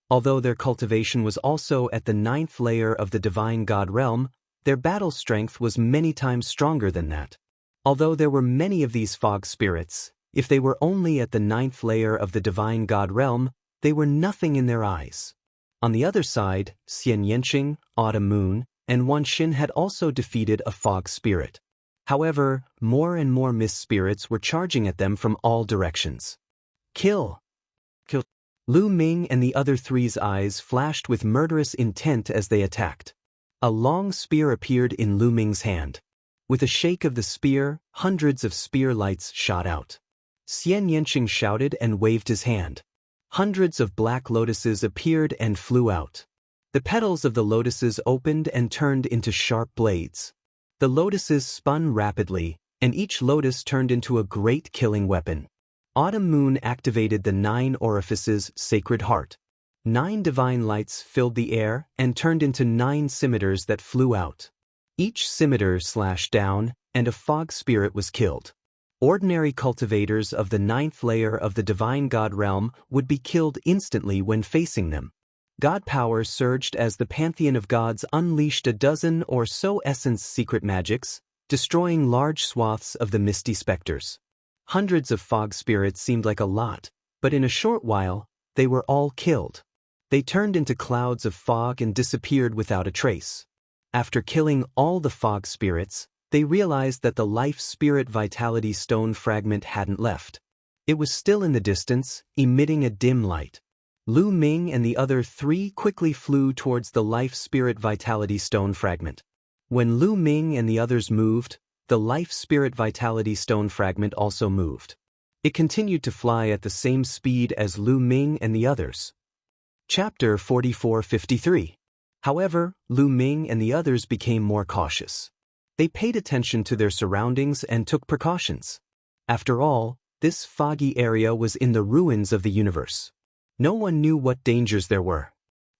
Although their cultivation was also at the ninth layer of the Divine God Realm, their battle strength was many times stronger than that. Although there were many of these fog spirits, if they were only at the ninth layer of the Divine God Realm, they were nothing in their eyes. On the other side, Xian Yanqing, Autumn Moon, and Wan Xin had also defeated a fog spirit. However, more and more mist spirits were charging at them from all directions. Kill! Kill! Lu Ming and the other three's eyes flashed with murderous intent as they attacked. A long spear appeared in Lu Ming's hand. With a shake of the spear, hundreds of spear lights shot out. Xian Yanqing shouted and waved his hand. Hundreds of black lotuses appeared and flew out. The petals of the lotuses opened and turned into sharp blades. The lotuses spun rapidly, and each lotus turned into a great killing weapon. Autumn Moon activated the 9 orifices' sacred heart. 9 divine lights filled the air and turned into 9 scimitars that flew out. Each scimitar slashed down, and a fog spirit was killed. Ordinary cultivators of the 9th layer of the Divine God Realm would be killed instantly when facing them. God power surged as the pantheon of gods unleashed a dozen or so essence secret magics, destroying large swaths of the misty specters. Hundreds of fog spirits seemed like a lot, but in a short while, they were all killed. They turned into clouds of fog and disappeared without a trace. After killing all the fog spirits, they realized that the life spirit vitality stone fragment hadn't left. It was still in the distance, emitting a dim light. Lu Ming and the other 3 quickly flew towards the life spirit vitality stone fragment. When Lu Ming and the others moved, the life spirit vitality stone fragment also moved. It continued to fly at the same speed as Lu Ming and the others. Chapter 4453. However, Lu Ming and the others became more cautious. They paid attention to their surroundings and took precautions. After all, this foggy area was in the ruins of the universe. No one knew what dangers there were.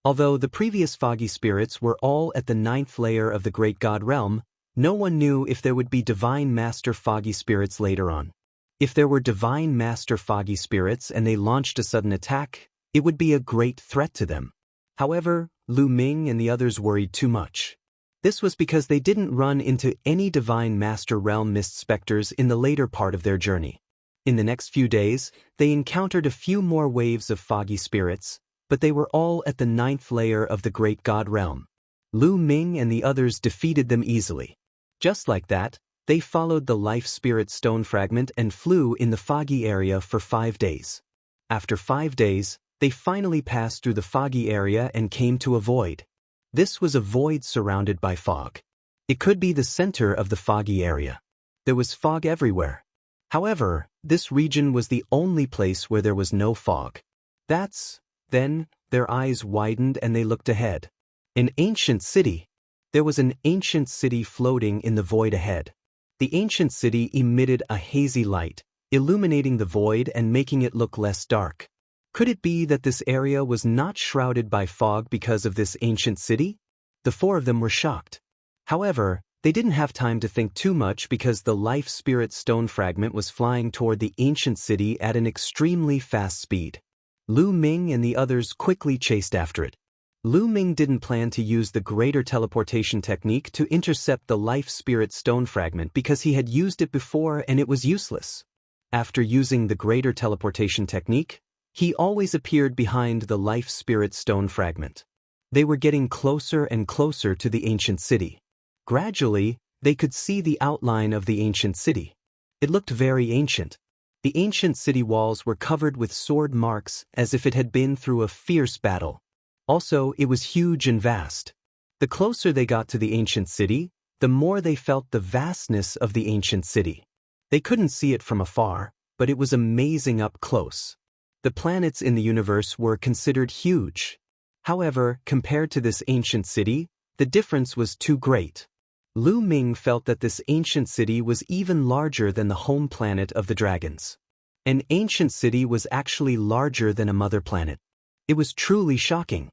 Although the previous foggy spirits were all at the 9th layer of the Great God Realm, no one knew if there would be Divine Master Foggy Spirits later on. If there were Divine Master Foggy Spirits and they launched a sudden attack, it would be a great threat to them. However, Lu Ming and the others worried too much. This was because they didn't run into any Divine Master Realm Mist Specters in the later part of their journey. In the next few days, they encountered a few more waves of foggy spirits, but they were all at the 9th layer of the Great God Realm. Lu Ming and the others defeated them easily. Just like that, they followed the life spirit stone fragment and flew in the foggy area for 5 days. After 5 days, they finally passed through the foggy area and came to a void. This was a void surrounded by fog. It could be the center of the foggy area. There was fog everywhere. However, this region was the only place where there was no fog. Then, their eyes widened and they looked ahead. An ancient city. There was an ancient city floating in the void ahead. The ancient city emitted a hazy light, illuminating the void and making it look less dark. Could it be that this area was not shrouded by fog because of this ancient city? The 4 of them were shocked. However, they didn't have time to think too much because the life spirit stone fragment was flying toward the ancient city at an extremely fast speed. Lu Ming and the others quickly chased after it. Lu Ming didn't plan to use the greater teleportation technique to intercept the life spirit stone fragment because he had used it before and it was useless. After using the greater teleportation technique, he always appeared behind the life spirit stone fragment. They were getting closer and closer to the ancient city. Gradually, they could see the outline of the ancient city. It looked very ancient. The ancient city walls were covered with sword marks as if it had been through a fierce battle. Also, it was huge and vast. The closer they got to the ancient city, the more they felt the vastness of the ancient city. They couldn't see it from afar, but it was amazing up close. The planets in the universe were considered huge. However, compared to this ancient city, the difference was too great. Lu Ming felt that this ancient city was even larger than the home planet of the dragons. An ancient city was actually larger than a mother planet. It was truly shocking.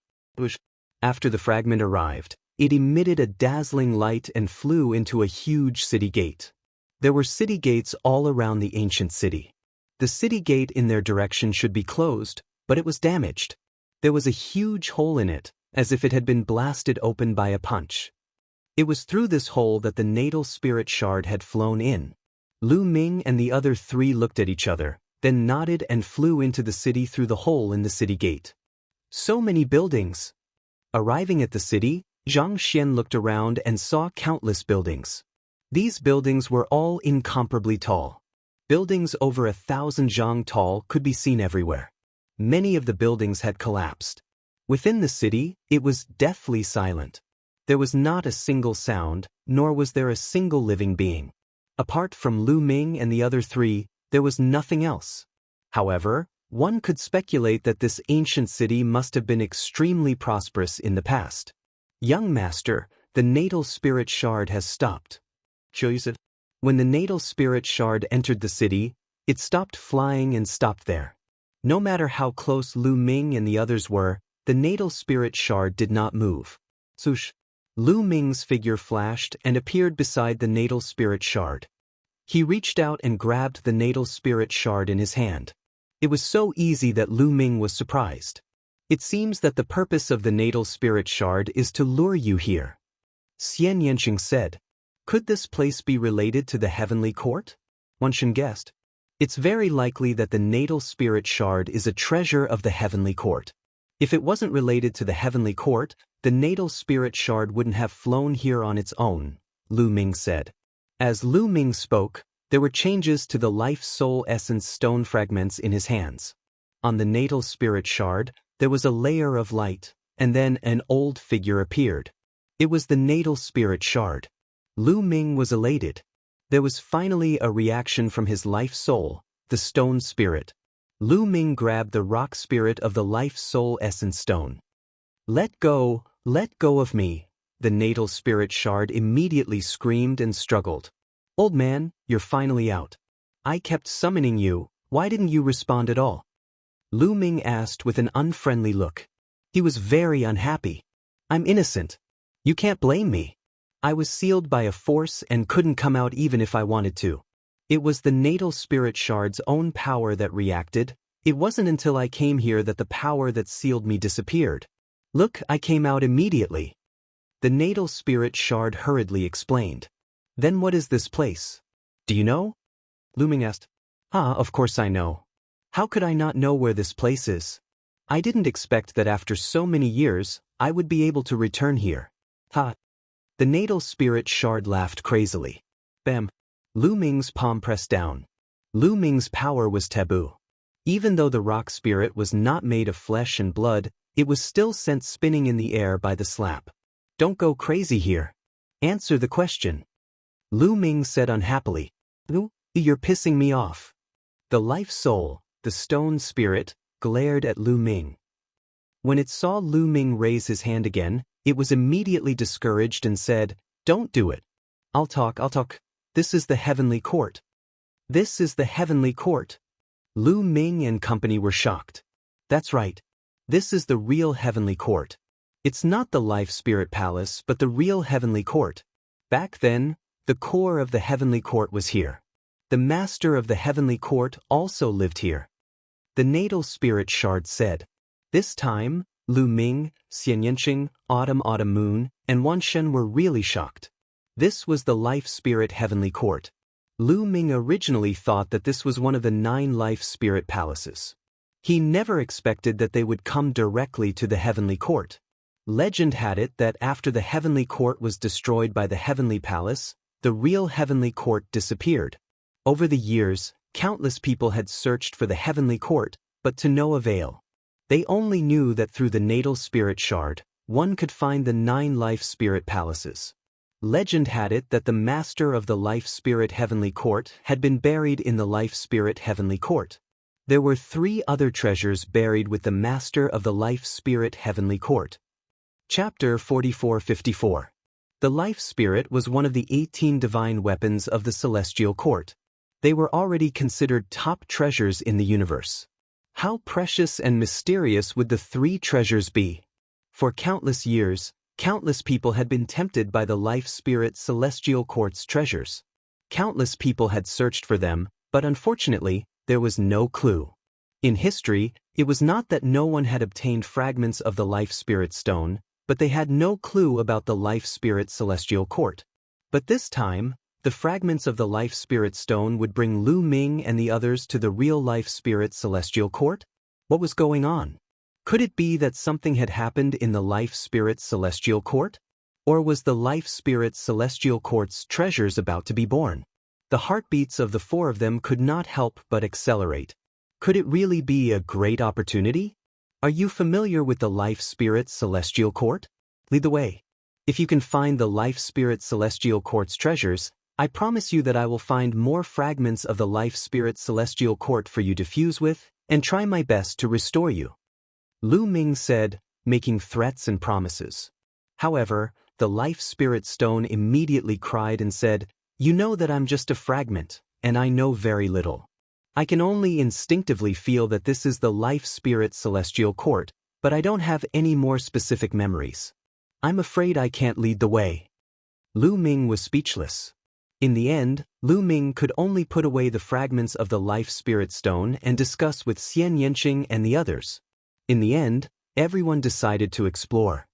After the fragment arrived, it emitted a dazzling light and flew into a huge city gate. There were city gates all around the ancient city. The city gate in their direction should be closed, but it was damaged. There was a huge hole in it, as if it had been blasted open by a punch. It was through this hole that the natal spirit shard had flown in. Lu Ming and the other three looked at each other, then nodded and flew into the city through the hole in the city gate. So many buildings! Arriving at the city, Zhang Xian looked around and saw countless buildings. These buildings were all incomparably tall. Buildings over 1,000 zhang tall could be seen everywhere. Many of the buildings had collapsed. Within the city, it was deathly silent. There was not a single sound, nor was there a single living being. Apart from Lu Ming and the other three, there was nothing else. However, one could speculate that this ancient city must have been extremely prosperous in the past. Young master, the natal spirit shard has stopped. When the natal spirit shard entered the city, it stopped flying and stopped there. No matter how close Lu Ming and the others were, the natal spirit shard did not move. Lu Ming's figure flashed and appeared beside the natal spirit shard. He reached out and grabbed the natal spirit shard in his hand. It was so easy that Lu Ming was surprised. It seems that the purpose of the natal spirit shard is to lure you here. Xian Yanqing said. Could this place be related to the heavenly court? Wanshan guessed. It's very likely that the natal spirit shard is a treasure of the heavenly court. If it wasn't related to the heavenly court, the natal spirit shard wouldn't have flown here on its own, Lu Ming said. As Lu Ming spoke, there were changes to the life soul essence stone fragments in his hands. On the natal spirit shard, there was a layer of light, and then an old figure appeared. It was the natal spirit shard. Lu Ming was elated. There was finally a reaction from his life soul, the stone spirit. Lu Ming grabbed the rock spirit of the life soul essence stone. Let go of me, the natal spirit shard immediately screamed and struggled. Old man, you're finally out. I kept summoning you, why didn't you respond at all? Lu Ming asked with an unfriendly look. He was very unhappy. I'm innocent. You can't blame me. I was sealed by a force and couldn't come out even if I wanted to. It was the natal spirit shard's own power that reacted. It wasn't until I came here that the power that sealed me disappeared. Look, I came out immediately. The natal spirit shard hurriedly explained. Then what is this place? Do you know? Lu Ming asked. Of course I know. How could I not know where this place is? I didn't expect that after so many years, I would be able to return here. The natal spirit shard laughed crazily. Bam! Lu Ming's palm pressed down. Lu Ming's power was taboo. Even though the rock spirit was not made of flesh and blood, it was still sent spinning in the air by the slap. Don't go crazy here. Answer the question. Lu Ming said unhappily. You're pissing me off. The life soul, the stone spirit, glared at Lu Ming. When it saw Lu Ming raise his hand again, it was immediately discouraged and said, Don't do it. I'll talk. This is the heavenly court. This is the heavenly court. Lu Ming and company were shocked. That's right. This is the real heavenly court. It's not the life spirit palace but the real heavenly court. Back then, the core of the heavenly court was here. The master of the heavenly court also lived here. The natal spirit shard said. This time, Lu Ming, Xian Yanqing, Autumn Moon, and Wanshen were really shocked. This was the life spirit heavenly court. Lu Ming originally thought that this was one of the 9 life spirit palaces. He never expected that they would come directly to the heavenly court. Legend had it that after the heavenly court was destroyed by the heavenly palace, the real heavenly court disappeared. Over the years, countless people had searched for the heavenly court, but to no avail. They only knew that through the natal spirit shard, one could find the 9 life spirit palaces. Legend had it that the master of the life spirit heavenly court had been buried in the life spirit heavenly court. There were 3 other treasures buried with the master of the life spirit heavenly court. Chapter 4454. The life spirit was one of the 18 divine weapons of the celestial court. They were already considered top treasures in the universe. How precious and mysterious would the three treasures be? For countless years, countless people had been tempted by the Life Spirit Celestial Quartz treasures. Countless people had searched for them, but unfortunately, there was no clue. In history, it was not that no one had obtained fragments of the Life Spirit Stone, but they had no clue about the Life Spirit Celestial Court. But this time, the fragments of the Life Spirit Stone would bring Lu Ming and the others to the real Life Spirit Celestial Court? What was going on? Could it be that something had happened in the Life Spirit Celestial Court? Or was the Life Spirit Celestial Court's treasures about to be born? The heartbeats of the four of them could not help but accelerate. Could it really be a great opportunity? Are you familiar with the Life Spirit Celestial Court? Lead the way. If you can find the Life Spirit Celestial Court's treasures, I promise you that I will find more fragments of the Life Spirit Celestial Court for you to fuse with, and try my best to restore you. Lu Ming said, making threats and promises. However, the Life Spirit Stone immediately cried and said, "You know that I'm just a fragment, and I know very little. I can only instinctively feel that this is the Life Spirit Celestial Court, but I don't have any more specific memories. I'm afraid I can't lead the way." Lu Ming was speechless. In the end, Lu Ming could only put away the fragments of the Life Spirit Stone and discuss with Xian Yanqing and the others. In the end, everyone decided to explore.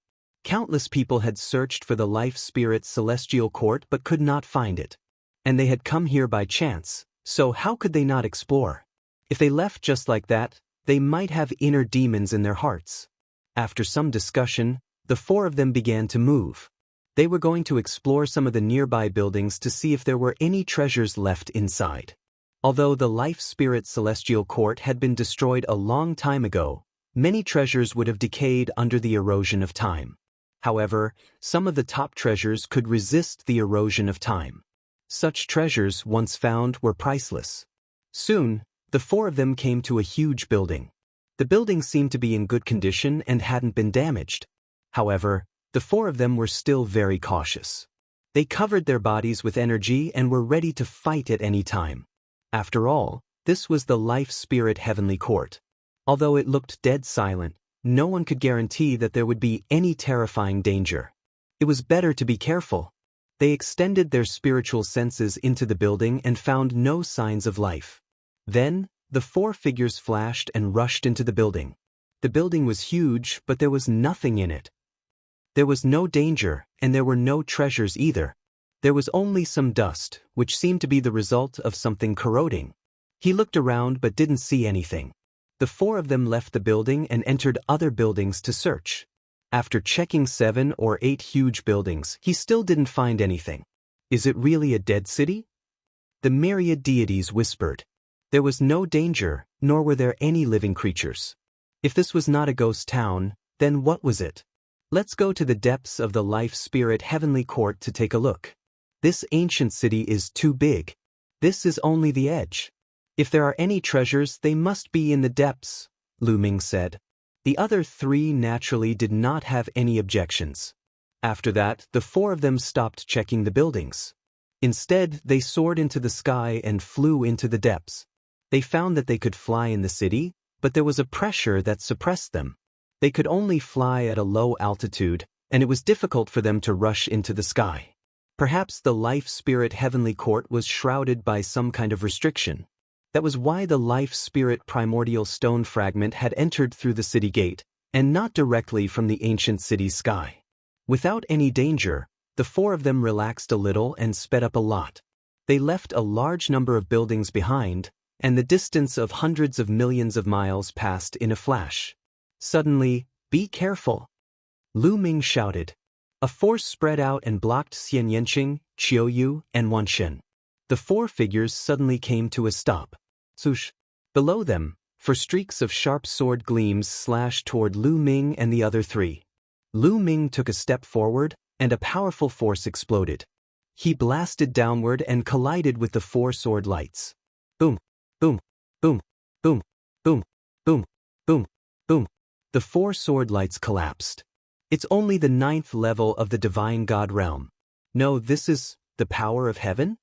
Countless people had searched for the Life Spirit Celestial Court but could not find it. And they had come here by chance, so how could they not explore? If they left just like that, they might have inner demons in their hearts. After some discussion, the four of them began to move. They were going to explore some of the nearby buildings to see if there were any treasures left inside. Although the Life Spirit Celestial Court had been destroyed a long time ago, many treasures would have decayed under the erosion of time. However, some of the top treasures could resist the erosion of time. Such treasures, once found, were priceless. Soon, the four of them came to a huge building. The building seemed to be in good condition and hadn't been damaged. However, the four of them were still very cautious. They covered their bodies with energy and were ready to fight at any time. After all, this was the Life Spirit Heavenly Court. Although it looked dead silent, no one could guarantee that there would be any terrifying danger. It was better to be careful. They extended their spiritual senses into the building and found no signs of life. Then, the four figures flashed and rushed into the building. The building was huge, but there was nothing in it. There was no danger, and there were no treasures either. There was only some dust, which seemed to be the result of something corroding. He looked around but didn't see anything. The four of them left the building and entered other buildings to search. After checking 7 or 8 huge buildings, he still didn't find anything. Is it really a dead city? The myriad deities whispered. There was no danger, nor were there any living creatures. If this was not a ghost town, then what was it? Let's go to the depths of the Life Spirit Heavenly Court to take a look. This ancient city is too big. This is only the edge. If there are any treasures, they must be in the depths, Lu Ming said. The other three naturally did not have any objections. After that, the four of them stopped checking the buildings. Instead, they soared into the sky and flew into the depths. They found that they could fly in the city, but there was a pressure that suppressed them. They could only fly at a low altitude, and it was difficult for them to rush into the sky. Perhaps the Life Spirit Heavenly Court was shrouded by some kind of restriction. That was why the Life Spirit Primordial Stone fragment had entered through the city gate, and not directly from the ancient city's sky. Without any danger, the four of them relaxed a little and sped up a lot. They left a large number of buildings behind, and the distance of hundreds of millions of miles passed in a flash. Suddenly, "Be careful!" Lu Ming shouted. A force spread out and blocked Xian Yanqing, Qiuyu, and Wanshen. The four figures suddenly came to a stop. Swoosh! Below them, for streaks of sharp sword gleams slashed toward Lu Ming and the other three. Lu Ming took a step forward, and a powerful force exploded. He blasted downward and collided with the four sword lights. Boom! Boom! Boom! Boom! Boom! Boom! Boom! Boom! The four sword lights collapsed. It's only the 9th level of the Divine God realm. No, this is the power of heaven?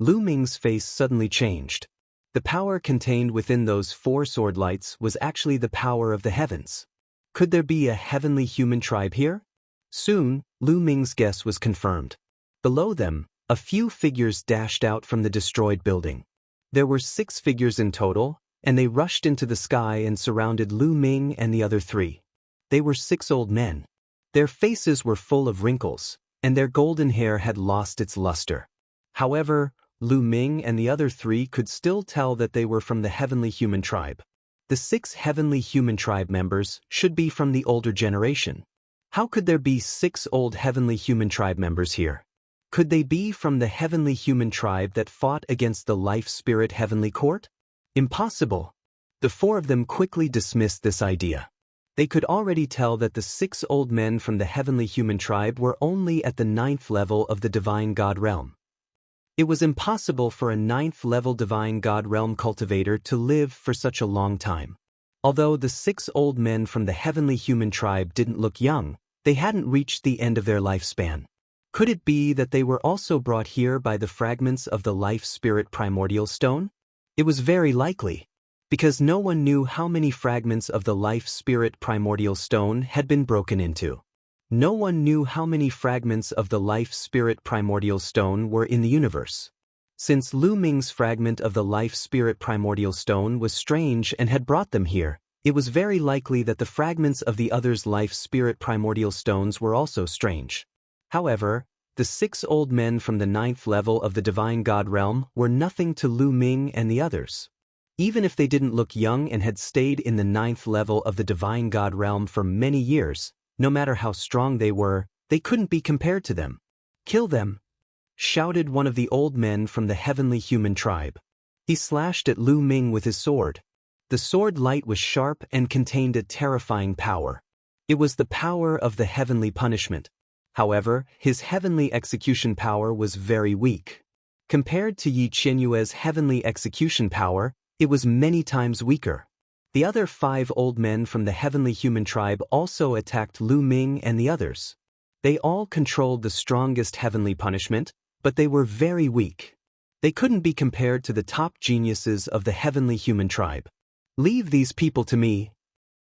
Lu Ming's face suddenly changed. The power contained within those 4 sword lights was actually the power of the heavens. Could there be a heavenly human tribe here? Soon, Lu Ming's guess was confirmed. Below them, a few figures dashed out from the destroyed building. There were 6 figures in total, and they rushed into the sky and surrounded Lu Ming and the other 3. They were 6 old men. Their faces were full of wrinkles, and their golden hair had lost its luster. However, Lu Ming and the other 3 could still tell that they were from the heavenly human tribe. The 6 heavenly human tribe members should be from the older generation. How could there be 6 old heavenly human tribe members here? Could they be from the heavenly human tribe that fought against the life-spirit heavenly court? Impossible. The 4 of them quickly dismissed this idea. They could already tell that the 6 old men from the heavenly human tribe were only at the 9th level of the divine god realm. It was impossible for a 9th level divine god realm cultivator to live for such a long time. Although the 6 old men from the heavenly human tribe didn't look young, they hadn't reached the end of their lifespan. Could it be that they were also brought here by the fragments of the life-spirit primordial stone? It was very likely, because no one knew how many fragments of the life-spirit primordial stone had been broken into. No one knew how many fragments of the life-spirit primordial stone were in the universe. Since Lu Ming's fragment of the life-spirit primordial stone was strange and had brought them here, it was very likely that the fragments of the others' life-spirit primordial stones were also strange. However, the 6 old men from the 9th level of the divine god realm were nothing to Lu Ming and the others. Even if they didn't look young and had stayed in the 9th level of the divine god realm for many years, no matter how strong they couldn't be compared to them. "Kill them!" shouted one of the old men from the heavenly human tribe. He slashed at Lu Ming with his sword. The sword light was sharp and contained a terrifying power. It was the power of the heavenly punishment. However, his heavenly execution power was very weak. Compared to Yi Qianyue's heavenly execution power, it was many times weaker. The other 5 old men from the heavenly human tribe also attacked Lu Ming and the others. They all controlled the strongest heavenly punishment, but they were very weak. They couldn't be compared to the top geniuses of the heavenly human tribe. "Leave these people to me,"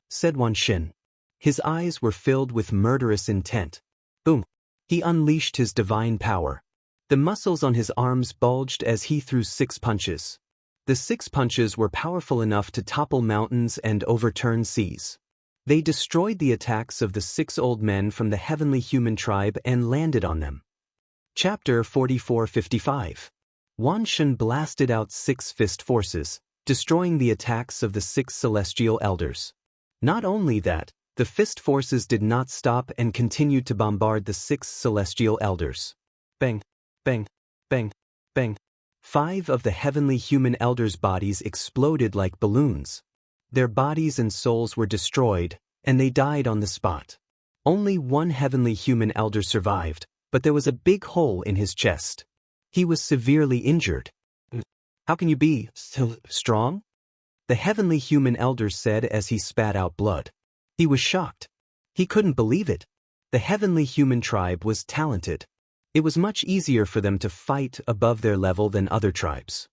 said Wan Xin. His eyes were filled with murderous intent. Boom! He unleashed his divine power. The muscles on his arms bulged as he threw 6 punches. The 6 punches were powerful enough to topple mountains and overturn seas. They destroyed the attacks of the 6 old men from the heavenly human tribe and landed on them. Chapter 44-55. Wan Xin blasted out 6 fist forces, destroying the attacks of the 6 celestial elders. Not only that, the fist forces did not stop and continued to bombard the 6 celestial elders. Bang, bang, bang, bang. 5 of the heavenly human elders' bodies exploded like balloons. Their bodies and souls were destroyed, and they died on the spot. Only 1 heavenly human elder survived, but there was a big hole in his chest. He was severely injured. "How can you be so strong?" the heavenly human elder said as he spat out blood. He was shocked. He couldn't believe it. The heavenly human tribe was talented. It was much easier for them to fight above their level than other tribes.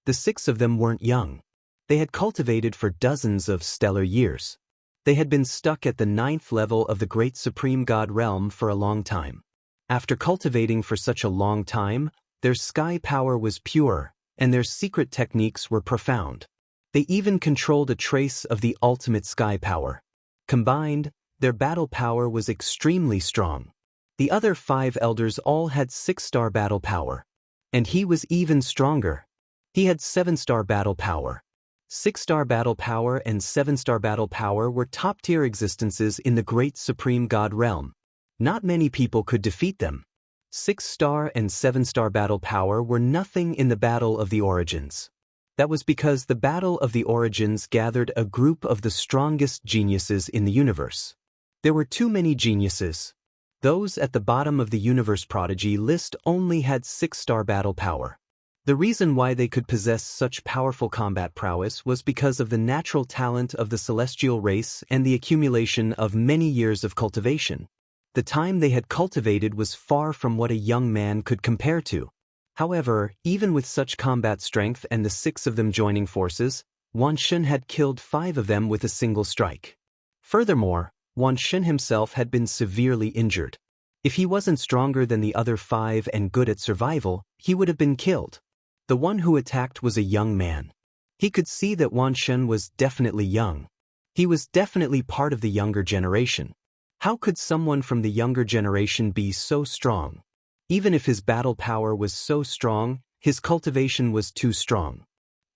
The 6 of them weren't young. They had cultivated for dozens of stellar years. They had been stuck at the 9th level of the great supreme god realm for a long time. After cultivating for such a long time, their sky power was pure, and their secret techniques were profound. They even controlled a trace of the ultimate sky power. Combined, their battle power was extremely strong. The other 5 elders all had 6-star battle power. And he was even stronger. He had 7-star battle power. 6-star battle power and 7-star battle power were top-tier existences in the great supreme god realm. Not many people could defeat them. 6-star and 7-star battle power were nothing in the Battle of the Origins. That was because the Battle of the Origins gathered a group of the strongest geniuses in the universe. There were too many geniuses. Those at the bottom of the universe prodigy list only had 6-star battle power. The reason why they could possess such powerful combat prowess was because of the natural talent of the celestial race and the accumulation of many years of cultivation. The time they had cultivated was far from what a young man could compare to. However, even with such combat strength and the 6 of them joining forces, Wan Shun had killed 5 of them with a single strike. Furthermore, Wan Shun himself had been severely injured. If he wasn't stronger than the other 5 and good at survival, he would have been killed. The one who attacked was a young man. He could see that Wan Shun was definitely young. He was definitely part of the younger generation. How could someone from the younger generation be so strong? Even if his battle power was so strong, his cultivation was too strong.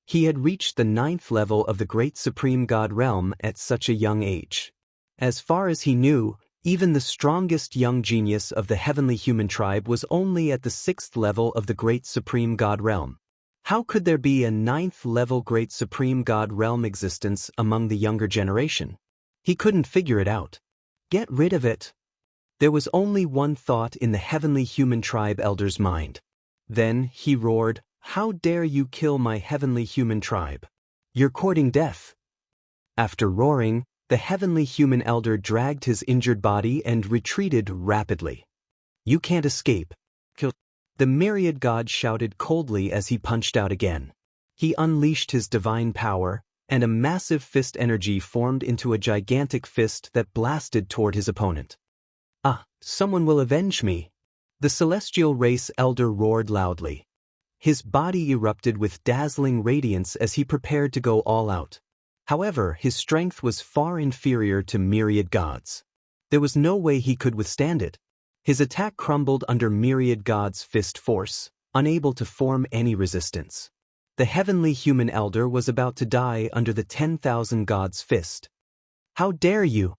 He had reached the 9th level of the Great Supreme God realm at such a young age. As far as he knew, even the strongest young genius of the heavenly human tribe was only at the 6th level of the Great Supreme God realm. How could there be a 9th level Great Supreme God realm existence among the younger generation? He couldn't figure it out. Get rid of it. There was only one thought in the heavenly human tribe elder's mind. Then he roared, "How dare you kill my heavenly human tribe? You're courting death." After roaring, the heavenly human elder dragged his injured body and retreated rapidly. "You can't escape. Kill." The myriad god shouted coldly as he punched out again. He unleashed his divine power, and a massive fist energy formed into a gigantic fist that blasted toward his opponent. "Ah, someone will avenge me!" The celestial race elder roared loudly. His body erupted with dazzling radiance as he prepared to go all out. However, his strength was far inferior to myriad gods. There was no way he could withstand it. His attack crumbled under myriad gods' fist force, unable to form any resistance. The heavenly human elder was about to die under the 10,000 gods' fist. "How dare you!"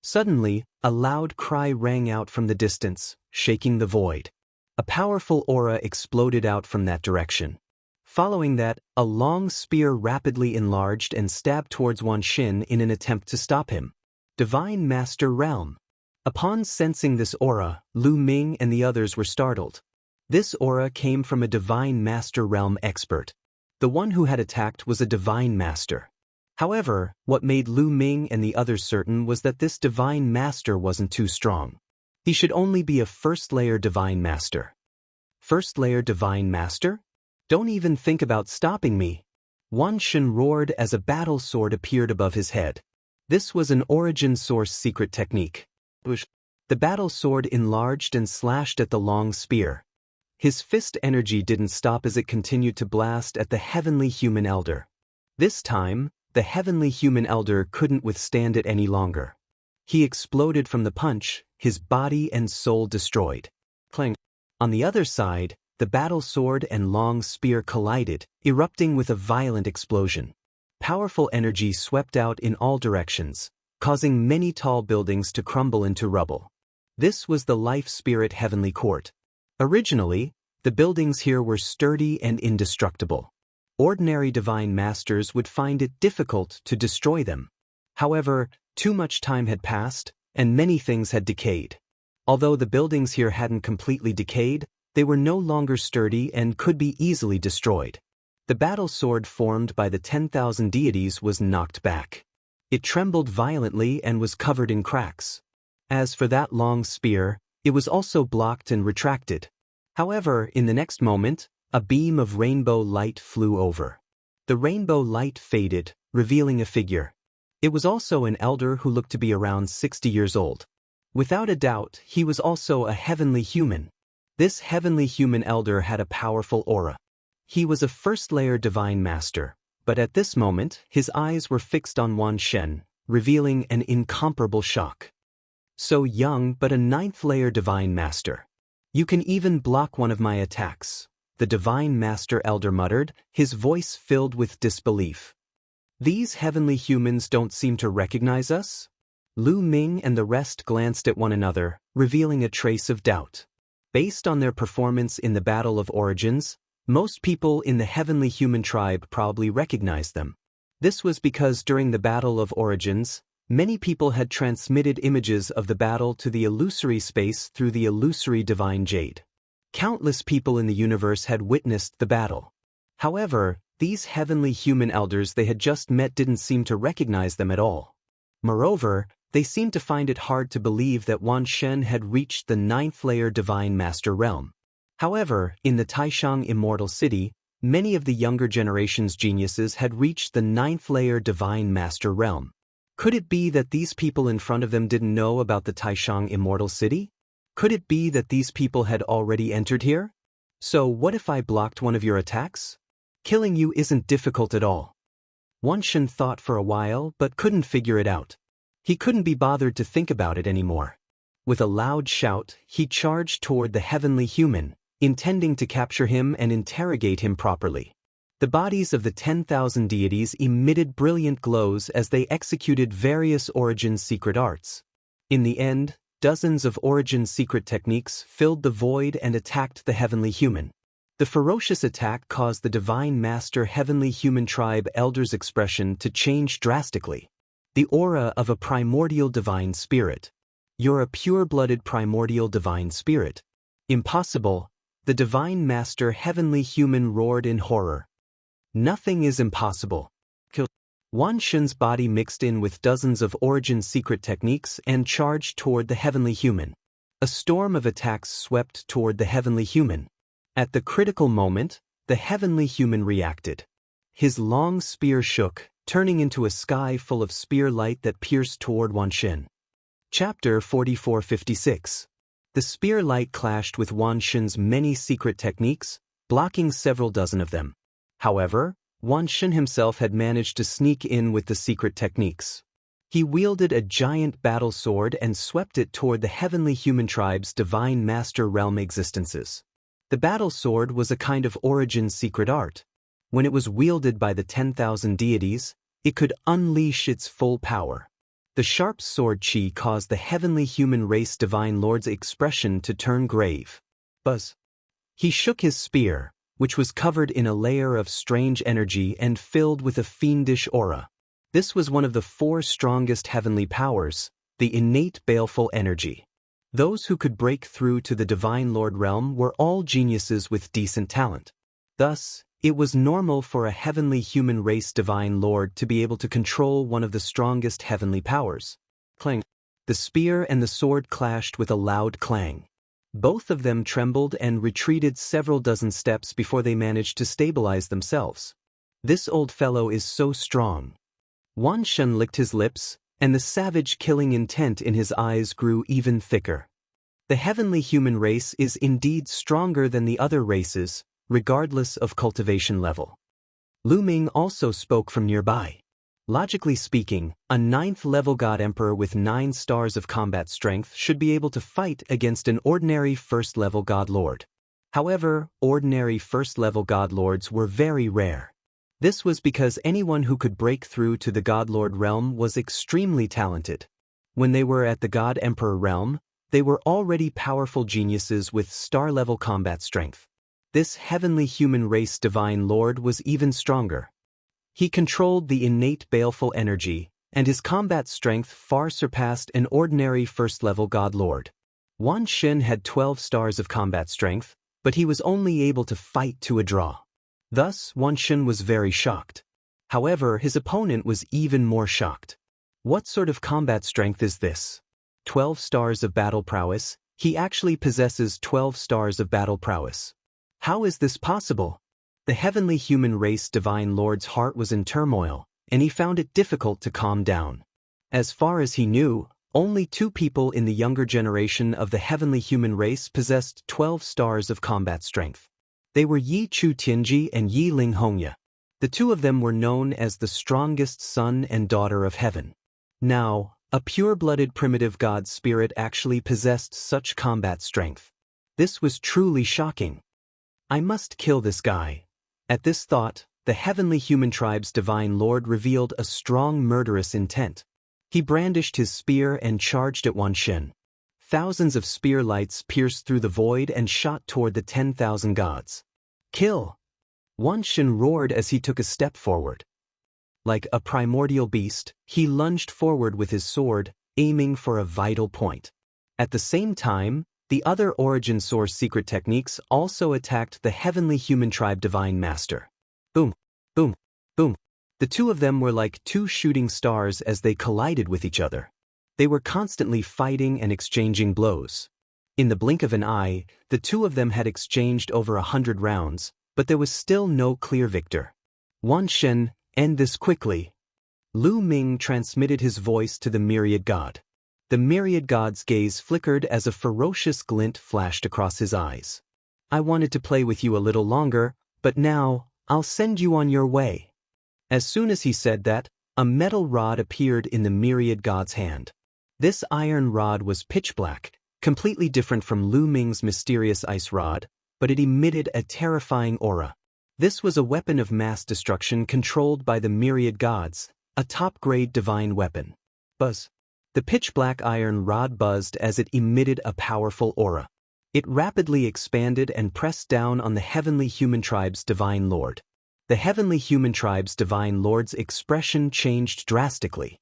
Suddenly, a loud cry rang out from the distance, shaking the void. A powerful aura exploded out from that direction. Following that, a long spear rapidly enlarged and stabbed towards Wan Shun in an attempt to stop him. Divine Master Realm. Upon sensing this aura, Lu Ming and the others were startled. This aura came from a Divine Master Realm expert. The one who had attacked was a Divine Master. However, what made Lu Ming and the others certain was that this Divine Master wasn't too strong. He should only be a first-layer Divine Master. First-layer Divine Master? Don't even think about stopping me. Wan Shun roared as a battle sword appeared above his head. This was an origin source secret technique. The battle sword enlarged and slashed at the long spear. His fist energy didn't stop as it continued to blast at the heavenly human elder. This time, the heavenly human elder couldn't withstand it any longer. He exploded from the punch, his body and soul destroyed. Clang. On the other side, the battle sword and long spear collided, erupting with a violent explosion. Powerful energy swept out in all directions, causing many tall buildings to crumble into rubble. This was the Life Spirit Heavenly Court. Originally, the buildings here were sturdy and indestructible. Ordinary divine masters would find it difficult to destroy them. However, too much time had passed, and many things had decayed. Although the buildings here hadn't completely decayed, they were no longer sturdy and could be easily destroyed. The battle sword formed by the 10,000 deities was knocked back. It trembled violently and was covered in cracks. As for that long spear, it was also blocked and retracted. However, in the next moment, a beam of rainbow light flew over. The rainbow light faded, revealing a figure. It was also an elder who looked to be around 60 years old. Without a doubt, he was also a heavenly human. This heavenly human elder had a powerful aura. He was a first-layer divine master, but at this moment, his eyes were fixed on Wan Shun, revealing an incomparable shock. So young but a 9th-layer divine master. You can even block one of my attacks, the divine master elder muttered, his voice filled with disbelief. These heavenly humans don't seem to recognize us? Lu Ming and the rest glanced at one another, revealing a trace of doubt. Based on their performance in the Battle of Origins, most people in the heavenly human tribe probably recognized them. This was because during the Battle of Origins, many people had transmitted images of the battle to the illusory space through the illusory divine jade. Countless people in the universe had witnessed the battle. However, these heavenly human elders they had just met didn't seem to recognize them at all. Moreover, they seemed to find it hard to believe that Wan Shun had reached the 9th-layer divine master realm. However, in the Taishang Immortal City, many of the younger generation's geniuses had reached the 9th layer Divine Master realm. Could it be that these people in front of them didn't know about the Taishang Immortal City? Could it be that these people had already entered here? So what if I blocked one of your attacks? Killing you isn't difficult at all. Wan Shen thought for a while but couldn't figure it out. He couldn't be bothered to think about it anymore. With a loud shout, he charged toward the heavenly human, intending to capture him and interrogate him properly. The bodies of the 10,000 deities emitted brilliant glows as they executed various Origin secret arts. In the end, dozens of Origin secret techniques filled the void and attacked the heavenly human. The ferocious attack caused the Divine Master Heavenly Human Tribe Elder's expression to change drastically. The aura of a primordial divine spirit. You're a pure-blooded primordial divine spirit. Impossible, the Divine Master Heavenly Human roared in horror. Nothing is impossible. Wan Shen's body mixed in with dozens of Origin secret techniques and charged toward the heavenly human. A storm of attacks swept toward the heavenly human. At the critical moment, the heavenly human reacted. His long spear shook, turning into a sky full of spear light that pierced toward Wan Shen. Chapter 4456. The spear light clashed with Wan Shen's many secret techniques, blocking several dozen of them. However, Wan Shen himself had managed to sneak in with the secret techniques. He wielded a giant battle sword and swept it toward the heavenly human tribe's Divine Master realm existences. The battle sword was a kind of Origin secret art. When it was wielded by the 10,000 deities, it could unleash its full power. The sharp sword chi caused the heavenly human race Divine Lord's expression to turn grave. Buzz. He shook his spear, which was covered in a layer of strange energy and filled with a fiendish aura. This was one of the 4 strongest heavenly powers, the innate baleful energy. Those who could break through to the Divine Lord realm were all geniuses with decent talent. Thus, it was normal for a heavenly human race Divine Lord to be able to control one of the strongest heavenly powers. Clang. The spear and the sword clashed with a loud clang. Both of them trembled and retreated several dozen steps before they managed to stabilize themselves. This old fellow is so strong. Wan Shen licked his lips, and the savage killing intent in his eyes grew even thicker. The heavenly human race is indeed stronger than the other races, regardless of cultivation level. Lu Ming also spoke from nearby. Logically speaking, a 9th level God Emperor with 9 stars of combat strength should be able to fight against an ordinary 1st level God Lord. However, ordinary 1st level God Lords were very rare. This was because anyone who could break through to the God Lord realm was extremely talented. When they were at the God Emperor realm, they were already powerful geniuses with star-level combat strength. This heavenly human race Divine Lord was even stronger. He controlled the innate baleful energy, and his combat strength far surpassed an ordinary 1st level God Lord. Wan Shen had 12 stars of combat strength, but he was only able to fight to a draw. Thus, Wan Shen was very shocked. However, his opponent was even more shocked. What sort of combat strength is this? 12 stars of battle prowess? He actually possesses 12 stars of battle prowess. How is this possible? The heavenly human race Divine Lord's heart was in turmoil, and he found it difficult to calm down. As far as he knew, only 2 people in the younger generation of the heavenly human race possessed 12 stars of combat strength. They were Yi Chu Tianji and Yi Ling Hongya. The 2 of them were known as the strongest son and daughter of heaven. Now, a pure-blooded primitive god spirit actually possessed such combat strength. This was truly shocking. I must kill this guy. At this thought, the heavenly human tribe's Divine Lord revealed a strong murderous intent. He brandished his spear and charged at Wan Shen. Thousands of spear lights pierced through the void and shot toward the 10,000 gods. Kill! Wan Shen roared as he took a step forward. Like a primordial beast, he lunged forward with his sword, aiming for a vital point. At the same time, the other Origin Source secret techniques also attacked the heavenly human tribe Divine Master. Boom, boom, boom. The 2 of them were like 2 shooting stars as they collided with each other. They were constantly fighting and exchanging blows. In the blink of an eye, the two of them had exchanged over 100 rounds, but there was still no clear victor. Wan Shen, end this quickly. Lu Ming transmitted his voice to the myriad god. The myriad god's gaze flickered as a ferocious glint flashed across his eyes. I wanted to play with you a little longer, but now, I'll send you on your way. As soon as he said that, a metal rod appeared in the myriad god's hand. This iron rod was pitch black, completely different from Lu Ming's mysterious ice rod, but it emitted a terrifying aura. This was a weapon of mass destruction controlled by the myriad gods, a top-grade divine weapon. Buzz. The pitch-black iron rod buzzed as it emitted a powerful aura. It rapidly expanded and pressed down on the heavenly human tribe's divine lord. The heavenly human tribe's divine lord's expression changed drastically.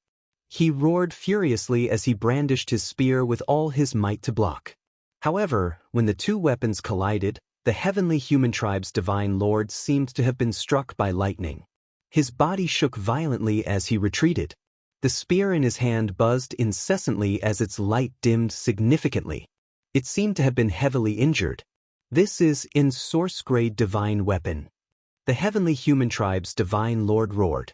He roared furiously as he brandished his spear with all his might to block. However, when the two weapons collided, the heavenly human tribe's divine lord seemed to have been struck by lightning. His body shook violently as he retreated. The spear in his hand buzzed incessantly as its light dimmed significantly. It seemed to have been heavily injured. This is in source-grade divine weapon. The heavenly human tribe's divine lord roared.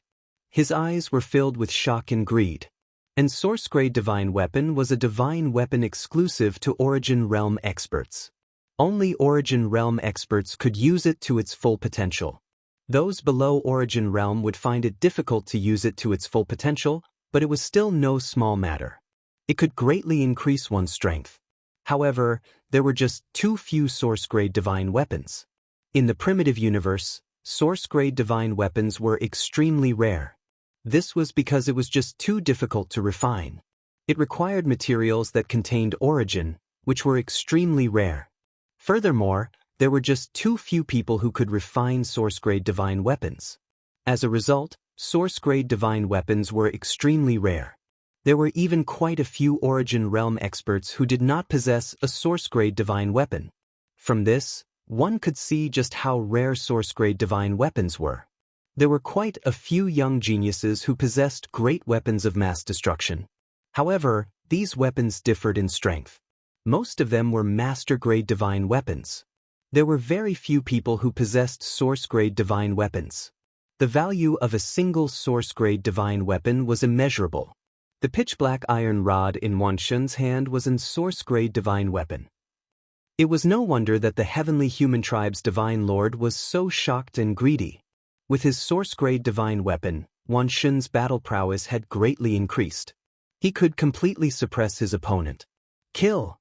His eyes were filled with shock and greed. And source-grade divine weapon was a divine weapon exclusive to Origin Realm experts. Only Origin Realm experts could use it to its full potential. Those below Origin Realm would find it difficult to use it to its full potential, but it was still no small matter. It could greatly increase one's strength. However, there were just too few source-grade divine weapons. In the primitive universe, source-grade divine weapons were extremely rare. This was because it was just too difficult to refine. It required materials that contained origin, which were extremely rare. Furthermore, there were just too few people who could refine source-grade divine weapons. As a result, source-grade divine weapons were extremely rare. There were even quite a few Origin Realm experts who did not possess a source-grade divine weapon. From this, one could see just how rare source-grade divine weapons were. There were quite a few young geniuses who possessed great weapons of mass destruction. However, these weapons differed in strength. Most of them were master-grade divine weapons. There were very few people who possessed source-grade divine weapons. The value of a single source-grade divine weapon was immeasurable. The pitch-black iron rod in Wan Shen's hand was a source-grade divine weapon. It was no wonder that the heavenly human tribe's divine lord was so shocked and greedy. With his source-grade divine weapon, Wan Shen's battle prowess had greatly increased. He could completely suppress his opponent. Kill!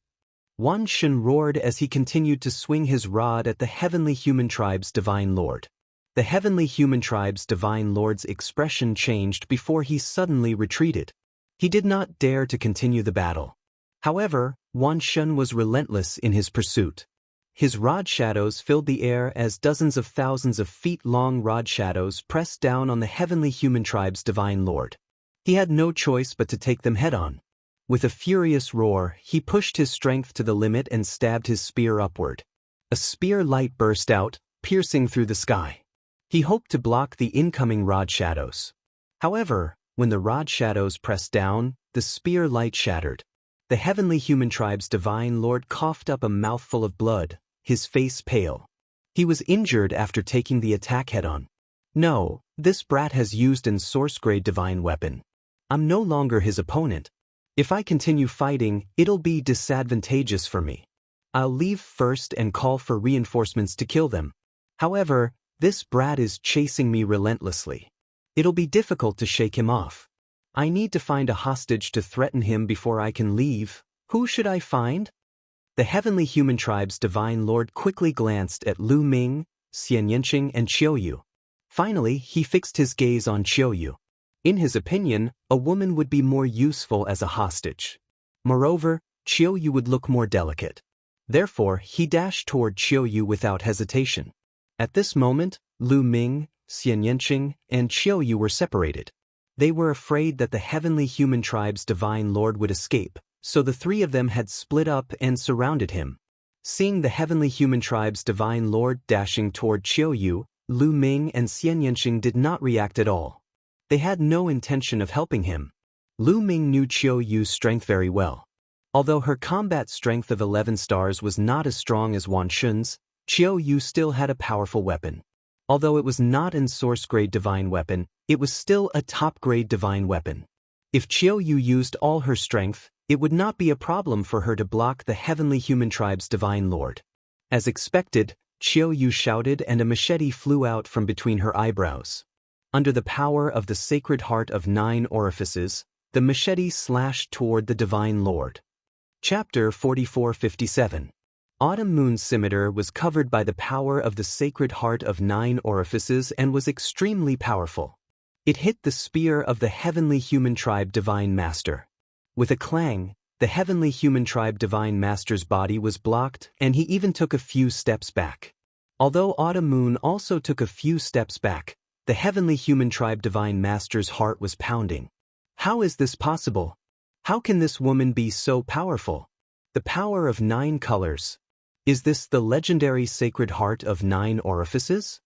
Wan Shen roared as he continued to swing his rod at the heavenly human tribe's divine lord. The heavenly human tribe's divine lord's expression changed before he suddenly retreated. He did not dare to continue the battle. However, Wan Shen was relentless in his pursuit. His rod shadows filled the air as dozens of thousands of feet-long rod shadows pressed down on the heavenly human tribe's divine lord. He had no choice but to take them head-on. With a furious roar, he pushed his strength to the limit and stabbed his spear upward. A spear light burst out, piercing through the sky. He hoped to block the incoming rod shadows. However, when the rod shadows pressed down, the spear light shattered. The heavenly human tribe's divine lord coughed up a mouthful of blood, his face pale. He was injured after taking the attack head-on. No, this brat has used an source-grade divine weapon. I'm no longer his opponent. If I continue fighting, it'll be disadvantageous for me. I'll leave first and call for reinforcements to kill them. However, this brat is chasing me relentlessly. It'll be difficult to shake him off. I need to find a hostage to threaten him before I can leave. Who should I find? The heavenly human tribe's divine lord quickly glanced at Lu Ming, Xian Yanqing, and Qiuyu. Finally, he fixed his gaze on Qiuyu. In his opinion, a woman would be more useful as a hostage. Moreover, Qiuyu would look more delicate. Therefore, he dashed toward Qiuyu without hesitation. At this moment, Lu Ming, Xian Yanqing, and Qiuyu were separated. They were afraid that the heavenly human tribe's divine lord would escape, so the three of them had split up and surrounded him. Seeing the heavenly human tribe's divine lord dashing toward Qiuyu, Lu Ming and Xian Yanqing did not react at all. They had no intention of helping him. Lu Ming knew Qiuyu's strength very well. Although her combat strength of 11 stars was not as strong as Wan Shun's, Qiu Yu still had a powerful weapon. Although it was not an source-grade divine weapon, it was still a top-grade divine weapon. If Qiu Yu used all her strength, it would not be a problem for her to block the heavenly human tribe's divine lord. As expected, Qiu Yu shouted and a machete flew out from between her eyebrows. Under the power of the sacred heart of 9 orifices, the machete slashed toward the divine lord. Chapter 4457. Autumn Moon's scimitar was covered by the power of the sacred heart of 9 orifices and was extremely powerful. It hit the spear of the heavenly human tribe divine master. With a clang, the heavenly human tribe divine master's body was blocked and he even took a few steps back. Although Autumn Moon also took a few steps back, the heavenly human tribe divine master's heart was pounding. How is this possible? How can this woman be so powerful? The power of 9 colors. Is this the legendary sacred heart of 9 orifices?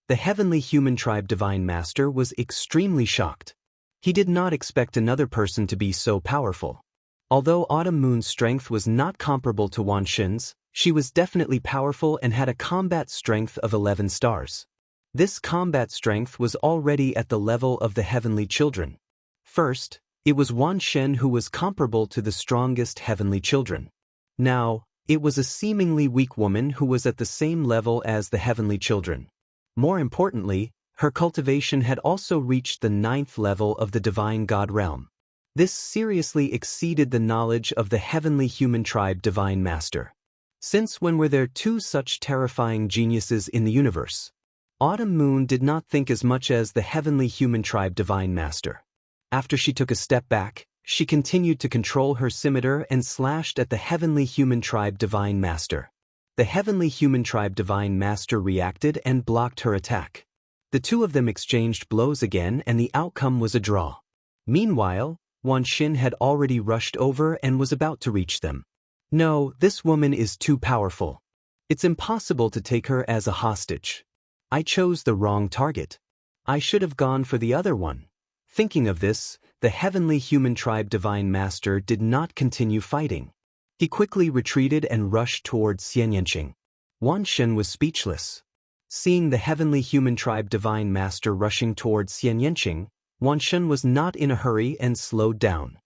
The heavenly human tribe divine master was extremely shocked. He did not expect another person to be so powerful. Although Autumn Moon's strength was not comparable to Wan Xin's, she was definitely powerful and had a combat strength of 11 stars. This combat strength was already at the level of the heavenly children. First, it was Wan Shen who was comparable to the strongest heavenly children. Now, it was a seemingly weak woman who was at the same level as the heavenly children. More importantly, her cultivation had also reached the 9th level of the divine god realm. This seriously exceeded the knowledge of the heavenly human tribe divine master. Since when were there 2 such terrifying geniuses in the universe? Autumn Moon did not think as much as the heavenly human tribe divine master. After she took a step back, she continued to control her scimitar and slashed at the heavenly human tribe divine master. The heavenly human tribe divine master reacted and blocked her attack. The 2 of them exchanged blows again and the outcome was a draw. Meanwhile, Wan Xin had already rushed over and was about to reach them. No, this woman is too powerful. It's impossible to take her as a hostage. I chose the wrong target. I should have gone for the other one. Thinking of this, the heavenly human tribe divine master did not continue fighting. He quickly retreated and rushed towards Xianyanqing. Wan Shen was speechless. Seeing the heavenly human tribe divine master rushing towards Xianyanqing, Wan Shen was not in a hurry and slowed down.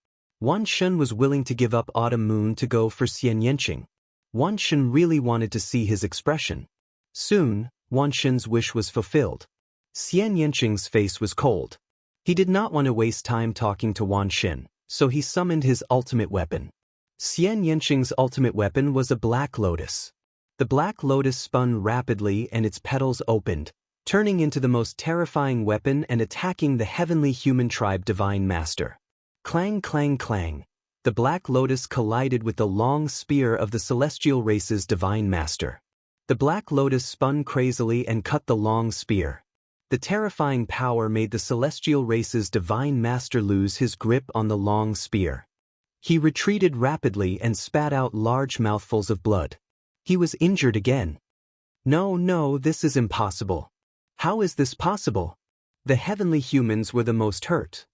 Wan Shen was willing to give up Autumn Moon to go for Xianyanqing. Wan Shen really wanted to see his expression. Soon, Wan Shen's wish was fulfilled. Xianyanqing's face was cold. He did not want to waste time talking to Wan Shen, so he summoned his ultimate weapon. Xianyanqing's ultimate weapon was a black lotus. The black lotus spun rapidly and its petals opened, turning into the most terrifying weapon and attacking the heavenly human tribe divine master. Clang clang clang. The black lotus collided with the long spear of the celestial race's divine master. The black lotus spun crazily and cut the long spear. The terrifying power made the celestial race's divine master lose his grip on the long spear. He retreated rapidly and spat out large mouthfuls of blood. He was injured again. No, this is impossible. How is this possible? The heavenly humans were the most hurt.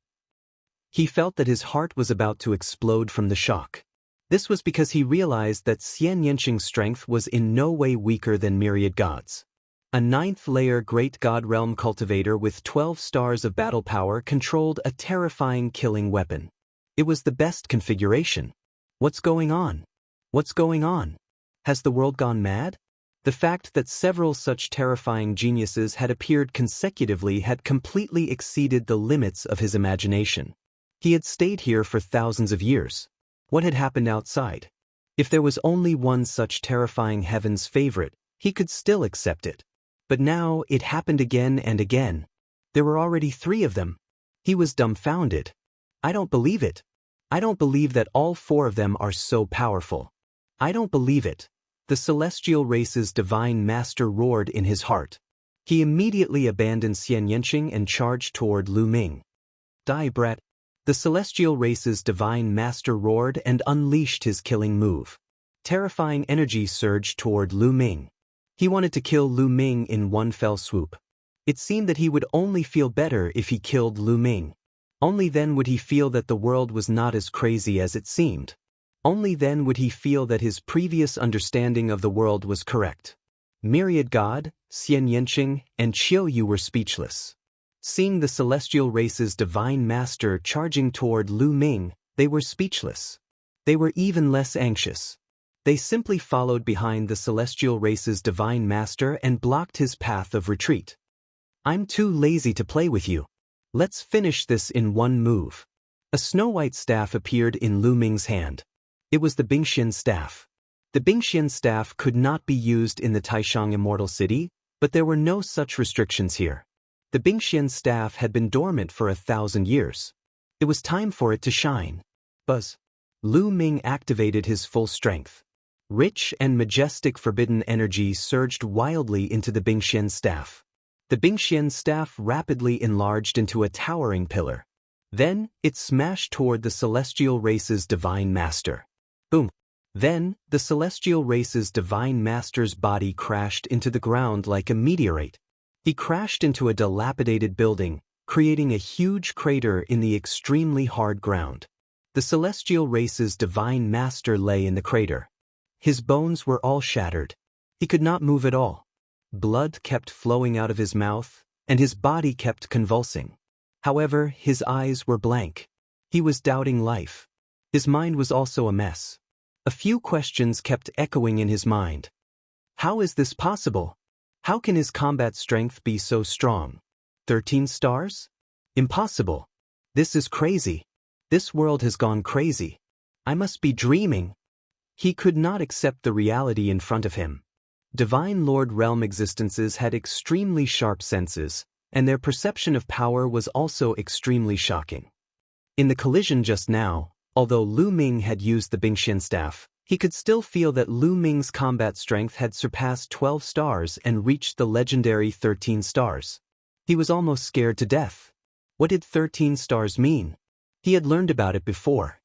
He felt that his heart was about to explode from the shock. This was because he realized that Xianyanqing's strength was in no way weaker than myriad gods. A 9th-layer Great God Realm cultivator with 12 stars of battle power controlled a terrifying killing weapon. It was the best configuration. What's going on? What's going on? Has the world gone mad? The fact that several such terrifying geniuses had appeared consecutively had completely exceeded the limits of his imagination. He had stayed here for thousands of years. What had happened outside? If there was only one such terrifying heaven's favorite, he could still accept it. But now it happened again and again. There were already 3 of them. He was dumbfounded. I don't believe it. I don't believe that all 4 of them are so powerful. I don't believe it. The celestial race's divine master roared in his heart. He immediately abandoned Xianyanqing and charged toward Lu Ming. Die, brat. The celestial race's divine master roared and unleashed his killing move. Terrifying energy surged toward Lu Ming. He wanted to kill Lu Ming in one fell swoop. It seemed that he would only feel better if he killed Lu Ming. Only then would he feel that the world was not as crazy as it seemed. Only then would he feel that his previous understanding of the world was correct. Myriad God, Xian Yanqing, and Qiu Yu were speechless. Seeing the celestial race's divine master charging toward Lu Ming, they were speechless. They were even less anxious. They simply followed behind the celestial race's divine master and blocked his path of retreat. I'm too lazy to play with you. Let's finish this in one move. A snow-white staff appeared in Lu Ming's hand. It was the Bingxian staff. The Bingxian staff could not be used in the Taishang Immortal City, but there were no such restrictions here. The Bingxian staff had been dormant for 1,000 years. It was time for it to shine. Buzz. Lu Ming activated his full strength. Rich and majestic forbidden energy surged wildly into the Bingxian staff. The Bingxian staff rapidly enlarged into a towering pillar. Then, it smashed toward the celestial race's divine master. Boom. Then, the celestial race's divine master's body crashed into the ground like a meteorite. He crashed into a dilapidated building, creating a huge crater in the extremely hard ground. The celestial race's divine master lay in the crater. His bones were all shattered. He could not move at all. Blood kept flowing out of his mouth, and his body kept convulsing. However, his eyes were blank. He was doubting life. His mind was also a mess. A few questions kept echoing in his mind. How is this possible? How can his combat strength be so strong? 13 stars? Impossible. This is crazy. This world has gone crazy. I must be dreaming. He could not accept the reality in front of him. Divine Lord Realm existences had extremely sharp senses, and their perception of power was also extremely shocking. In the collision just now, although Lu Ming had used the Bingxian staff, he could still feel that Lu Ming's combat strength had surpassed 12 stars and reached the legendary 13 stars. He was almost scared to death. What did 13 stars mean? He had learned about it before.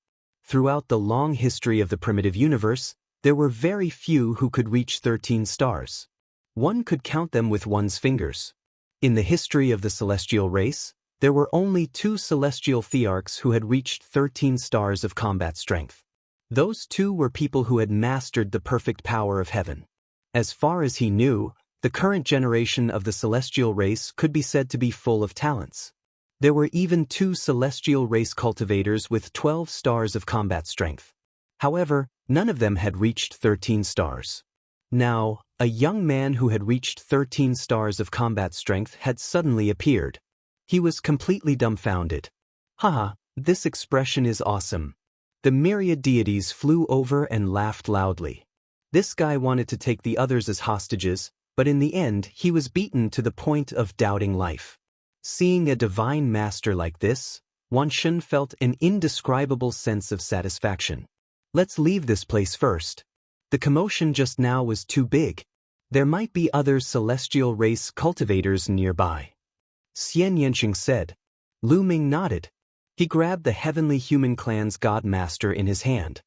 Throughout the long history of the primitive universe, there were very few who could reach 13 stars. One could count them with one's fingers. In the history of the celestial race, there were only 2 celestial thearchs who had reached 13 stars of combat strength. Those 2 were people who had mastered the perfect power of heaven. As far as he knew, the current generation of the celestial race could be said to be full of talents. There were even 2 celestial race cultivators with 12 stars of combat strength. However, none of them had reached 13 stars. Now, a young man who had reached 13 stars of combat strength had suddenly appeared. He was completely dumbfounded. Haha, this expression is awesome. The myriad deities flew over and laughed loudly. This guy wanted to take the others as hostages, but in the end he was beaten to the point of doubting life. Seeing a divine master like this, Wan Shun felt an indescribable sense of satisfaction. Let's leave this place first. The commotion just now was too big. There might be other celestial race cultivators nearby. Xian Yanqing said. Lu Ming nodded. He grabbed the Heavenly Human Clan's God Master in his hand.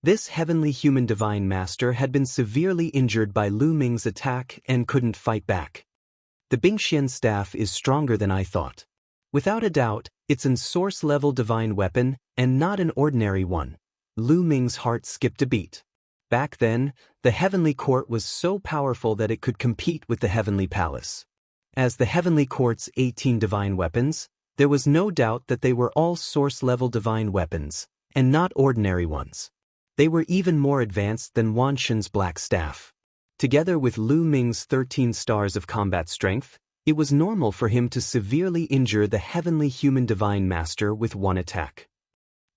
This Heavenly Human Divine Master had been severely injured by Lu Ming's attack and couldn't fight back. The Bingxian staff is stronger than I thought. Without a doubt, it's an source-level divine weapon and not an ordinary one. Lu Ming's heart skipped a beat. Back then, the Heavenly Court was so powerful that it could compete with the Heavenly Palace. As the Heavenly Court's 18 divine weapons, there was no doubt that they were all source-level divine weapons, and not ordinary ones. They were even more advanced than Wan Shun's black staff. Together with Lu Ming's 13 stars of combat strength, it was normal for him to severely injure the Heavenly Human Divine Master with one attack.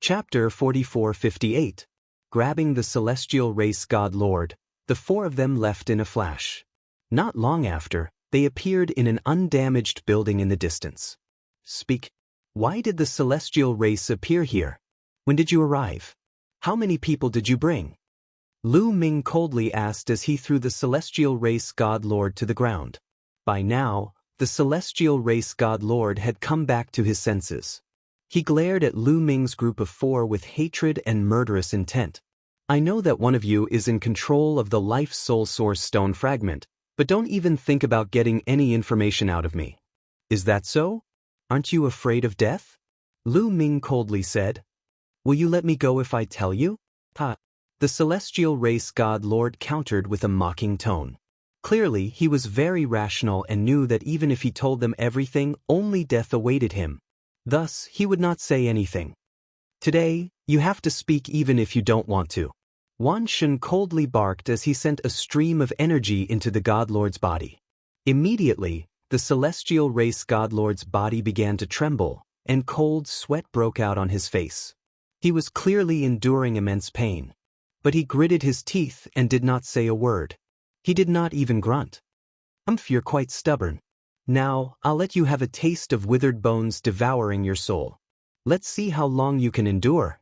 Chapter 4458. Grabbing the Celestial Race God Lord, the 4 of them left in a flash. Not long after, they appeared in an undamaged building in the distance. Speak. Why did the celestial race appear here? When did you arrive? How many people did you bring? Lu Ming coldly asked as he threw the celestial race God Lord to the ground. By now, the celestial race God Lord had come back to his senses. He glared at Lu Ming's group of 4 with hatred and murderous intent. I know that one of you is in control of the Life Soul Source Stone fragment, but don't even think about getting any information out of me. Is that so? Aren't you afraid of death? Lu Ming coldly said. Will you let me go if I tell you? Ha! The celestial race god lord countered with a mocking tone. Clearly, he was very rational and knew that even if he told them everything, only death awaited him. Thus, he would not say anything. Today, you have to speak even if you don't want to. Wan Shun coldly barked as he sent a stream of energy into the god lord's body. Immediately, the celestial race god lord's body began to tremble, and cold sweat broke out on his face. He was clearly enduring immense pain. But he gritted his teeth and did not say a word. He did not even grunt. You're quite stubborn. Now, I'll let you have a taste of withered bones devouring your soul. Let's see how long you can endure.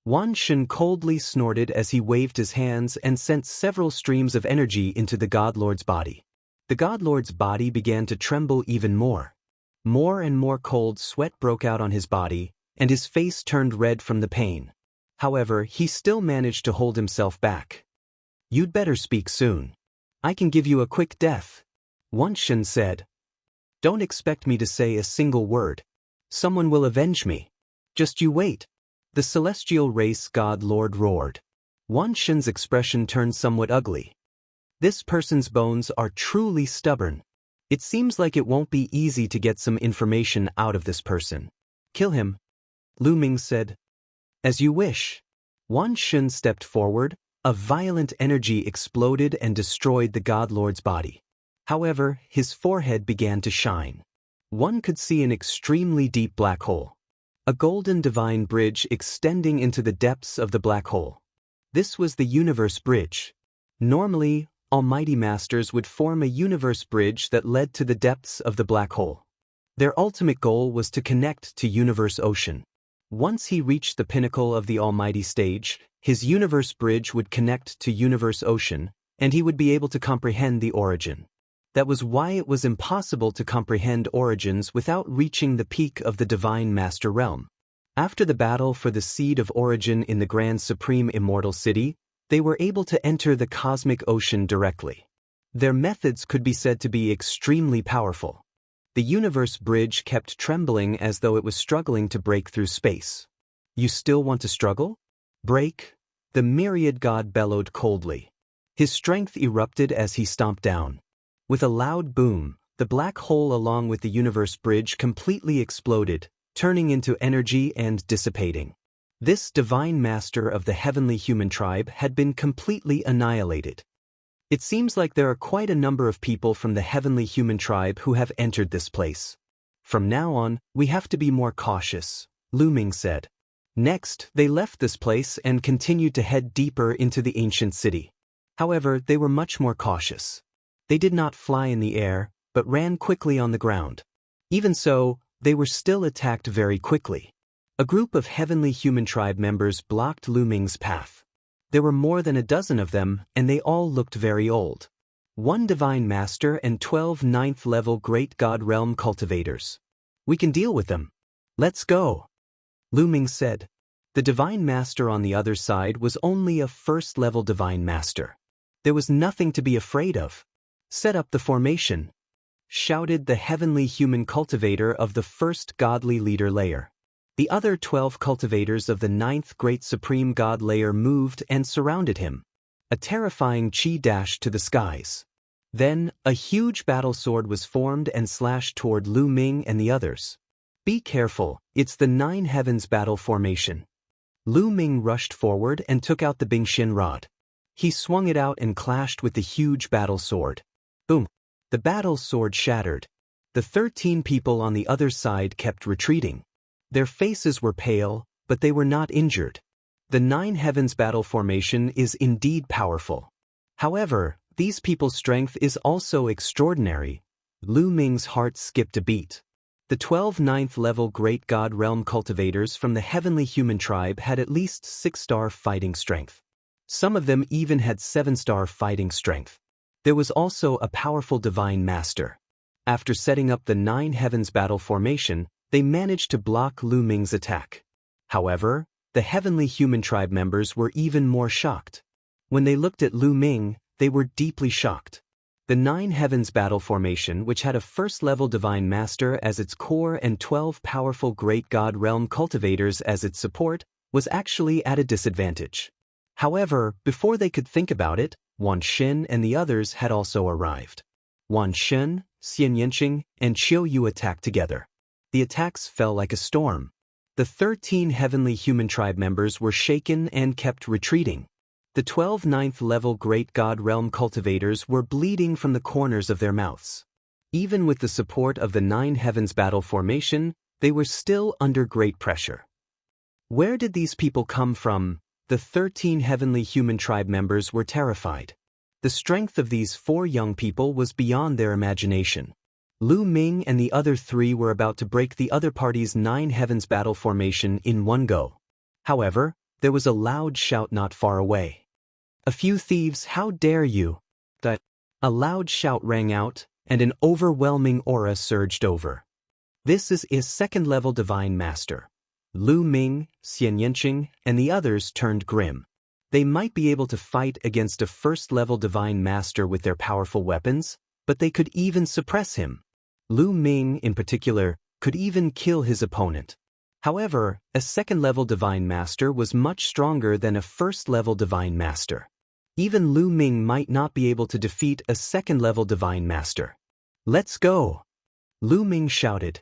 Wan Shun coldly snorted as he waved his hands and sent several streams of energy into the god lord's body. The god lord's body began to tremble even more. More and more cold sweat broke out on his body, and his face turned red from the pain. However, he still managed to hold himself back. You'd better speak soon. I can give you a quick death. Wan Shun said. Don't expect me to say a single word. Someone will avenge me. Just you wait. The celestial race god lord roared. Wan Shun's expression turned somewhat ugly. This person's bones are truly stubborn. It seems like it won't be easy to get some information out of this person. Kill him. Lu Ming said. As you wish. Wan Shun stepped forward. A violent energy exploded and destroyed the god lord's body. However, his forehead began to shine. One could see an extremely deep black hole. A golden divine bridge extending into the depths of the black hole. This was the universe bridge. Normally, Almighty Masters would form a universe bridge that led to the depths of the black hole. Their ultimate goal was to connect to universe ocean. Once he reached the pinnacle of the Almighty stage, his universe bridge would connect to universe ocean, and he would be able to comprehend the origin. That was why it was impossible to comprehend origins without reaching the peak of the Divine Master Realm. After the battle for the Seed of Origin in the Grand Supreme Immortal City, they were able to enter the cosmic ocean directly. Their methods could be said to be extremely powerful. The universe bridge kept trembling as though it was struggling to break through space. You still want to struggle? Break? The myriad god bellowed coldly. His strength erupted as he stomped down. With a loud boom, the black hole along with the universe bridge completely exploded, turning into energy and dissipating. This divine master of the heavenly human tribe had been completely annihilated. It seems like there are quite a number of people from the heavenly human tribe who have entered this place. From now on, we have to be more cautious, Lu Ming said. Next, they left this place and continued to head deeper into the ancient city. However, they were much more cautious. They did not fly in the air, but ran quickly on the ground. Even so, they were still attacked very quickly. A group of heavenly human tribe members blocked Lu Ming's path. There were more than a dozen of them, and they all looked very old. 1 divine master and 12 ninth-level great god realm cultivators. We can deal with them. Let's go. Lu Ming said. The divine master on the other side was only a first-level divine master. There was nothing to be afraid of. Set up the formation, shouted the heavenly human cultivator of the first godly leader layer. The other 12 cultivators of the 9th great supreme god layer moved and surrounded him. A terrifying chi dashed to the skies. Then, a huge battle sword was formed and slashed toward Lu Ming and the others. Be careful, it's the 9 heavens battle formation. Lu Ming rushed forward and took out the Bingxin rod. He swung it out and clashed with the huge battle sword. Boom! The battle sword shattered. The 13 people on the other side kept retreating. Their faces were pale, but they were not injured. The 9 heavens battle formation is indeed powerful. However, these people's strength is also extraordinary. Lu Ming's heart skipped a beat. The 12 ninth-level great god realm cultivators from the heavenly human tribe had at least 6-star fighting strength. Some of them even had 7-star fighting strength. There was also a powerful divine master. After setting up the 9 heavens battle formation, they managed to block Lu Ming's attack. However, the heavenly human tribe members were even more shocked. When they looked at Lu Ming, they were deeply shocked. The 9 heavens battle formation, which had a first-level divine master as its core and 12 powerful great god realm cultivators as its support, was actually at a disadvantage. However, before they could think about it, Wan Xin and the others had also arrived. Wan Xin, Xian Yanqing, and Qiu Yu attacked together. The attacks fell like a storm. The 13 heavenly human tribe members were shaken and kept retreating. The 12 ninth-level Great God Realm cultivators were bleeding from the corners of their mouths. Even with the support of the 9 Heavens Battle Formation, they were still under great pressure. Where did these people come from? The 13 heavenly human tribe members were terrified. The strength of these 4 young people was beyond their imagination. Lu Ming and the other 3 were about to break the other party's 9 Heavens Battle Formation in one go. However, there was a loud shout not far away. "A few thieves, how dare you!" A loud shout rang out, and an overwhelming aura surged over. This is his second-level Divine Master. Lu Ming, Xian Yanqing, and the others turned grim. They might be able to fight against a first-level Divine Master with their powerful weapons, but they could even suppress him. Lu Ming, in particular, could even kill his opponent. However, a second-level Divine Master was much stronger than a first-level Divine Master. Even Lu Ming might not be able to defeat a second-level Divine Master. "Let's go!" Lu Ming shouted.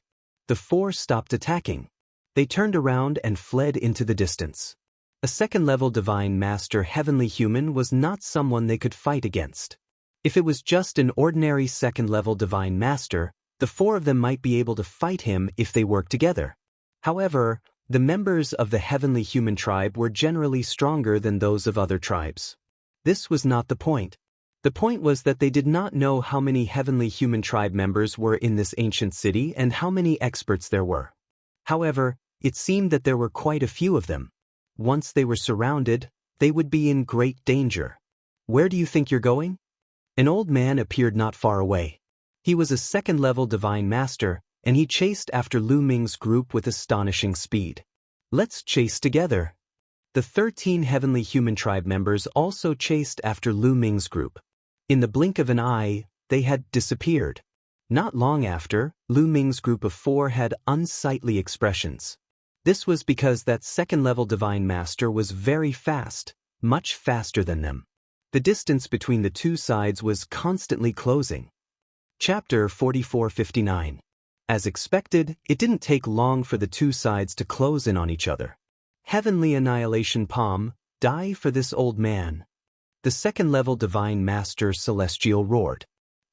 The 4 stopped attacking. They turned around and fled into the distance. A second-level Divine Master Heavenly Human was not someone they could fight against. If it was just an ordinary second-level Divine Master, the 4 of them might be able to fight him if they worked together. However, the members of the Heavenly Human tribe were generally stronger than those of other tribes. This was not the point. The point was that they did not know how many Heavenly Human tribe members were in this ancient city and how many experts there were. However, it seemed that there were quite a few of them. Once they were surrounded, they would be in great danger. "Where do you think you're going?" An old man appeared not far away. He was a second-level Divine Master, and he chased after Lu Ming's group with astonishing speed. "Let's chase together." The 13 heavenly human tribe members also chased after Lu Ming's group. In the blink of an eye, they had disappeared. Not long after, Lu Ming's group of 4 had unsightly expressions. This was because that second-level Divine Master was very fast, much faster than them. The distance between the 2 sides was constantly closing. Chapter 4459. As expected, it didn't take long for the 2 sides to close in on each other. "Heavenly Annihilation Palm, die for this old man." The second-level Divine Master Celestial roared.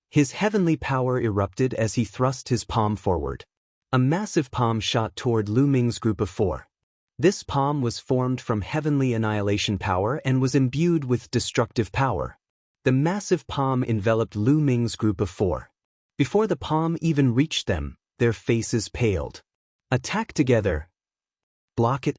His heavenly power erupted as he thrust his palm forward. A massive palm shot toward Lu Ming's group of 4. This palm was formed from heavenly annihilation power and was imbued with destructive power. The massive palm enveloped Lu Ming's group of 4. Before the palm even reached them, their faces paled. "Attack together!" "Block it!"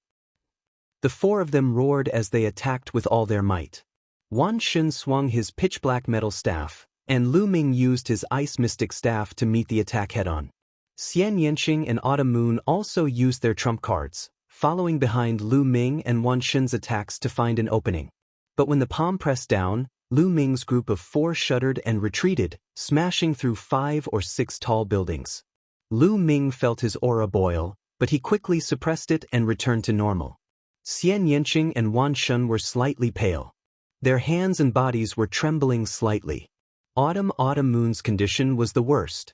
The 4 of them roared as they attacked with all their might. Wan Xin swung his pitch-black metal staff, and Lu Ming used his ice mystic staff to meet the attack head-on. Xian Yanqing and Autumn Moon also used their trump cards, following behind Lu Ming and Wan Xin's attacks to find an opening. But when the palm pressed down, Lu Ming's group of 4 shuddered and retreated, smashing through 5 or 6 tall buildings. Lu Ming felt his aura boil, but he quickly suppressed it and returned to normal. Xian Yanqing and Wan Xin were slightly pale. Their hands and bodies were trembling slightly. Autumn Moon's condition was the worst.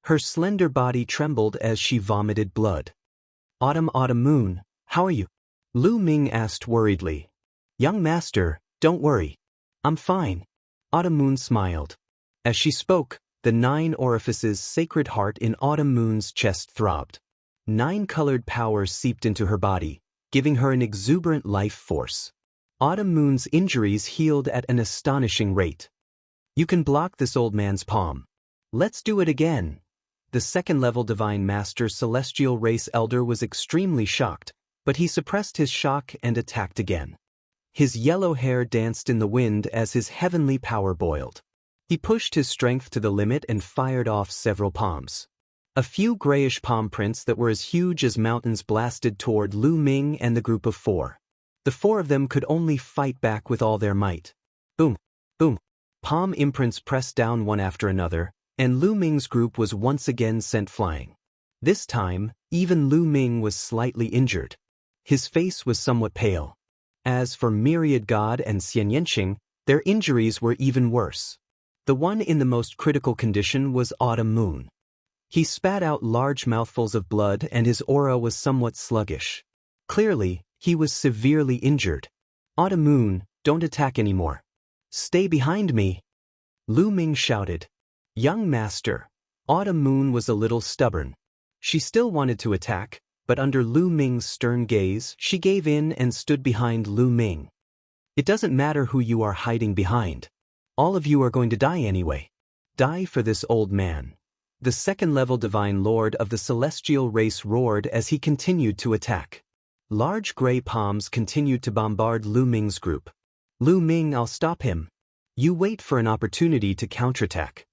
Her slender body trembled as she vomited blood. Autumn Moon, how are you?" Lu Ming asked worriedly. "Young master, don't worry. I'm fine." Autumn Moon smiled. As she spoke, the 9 orifices sacred heart in Autumn Moon's chest throbbed. 9 colored powers seeped into her body, giving her an exuberant life force. Autumn Moon's injuries healed at an astonishing rate. "You can block this old man's palm. Let's do it again." The second-level Divine Master Celestial Race Elder was extremely shocked, but he suppressed his shock and attacked again. His yellow hair danced in the wind as his heavenly power boiled. He pushed his strength to the limit and fired off several palms. A few grayish palm prints that were as huge as mountains blasted toward Lu Ming and the group of 4. The 4 of them could only fight back with all their might. Boom, boom. Palm imprints pressed down one after another, and Lu Ming's group was once again sent flying. This time, even Lu Ming was slightly injured. His face was somewhat pale. As for Myriad God and Xian Yanqing, their injuries were even worse. The one in the most critical condition was Autumn Moon. He spat out large mouthfuls of blood and his aura was somewhat sluggish. Clearly, he was severely injured. Autumn Moon, don't attack anymore. Stay behind me. Lu Ming shouted. Young master. Autumn Moon was a little stubborn. She still wanted to attack, but under Lu Ming's stern gaze, she gave in and stood behind Lu Ming. It doesn't matter who you are hiding behind. All of you are going to die anyway. Die for this old man. The second-level Divine Lord of the Celestial Race roared as he continued to attack. Large gray palms continued to bombard Lu Ming's group. Lu Ming, I'll stop him. You wait for an opportunity to counterattack.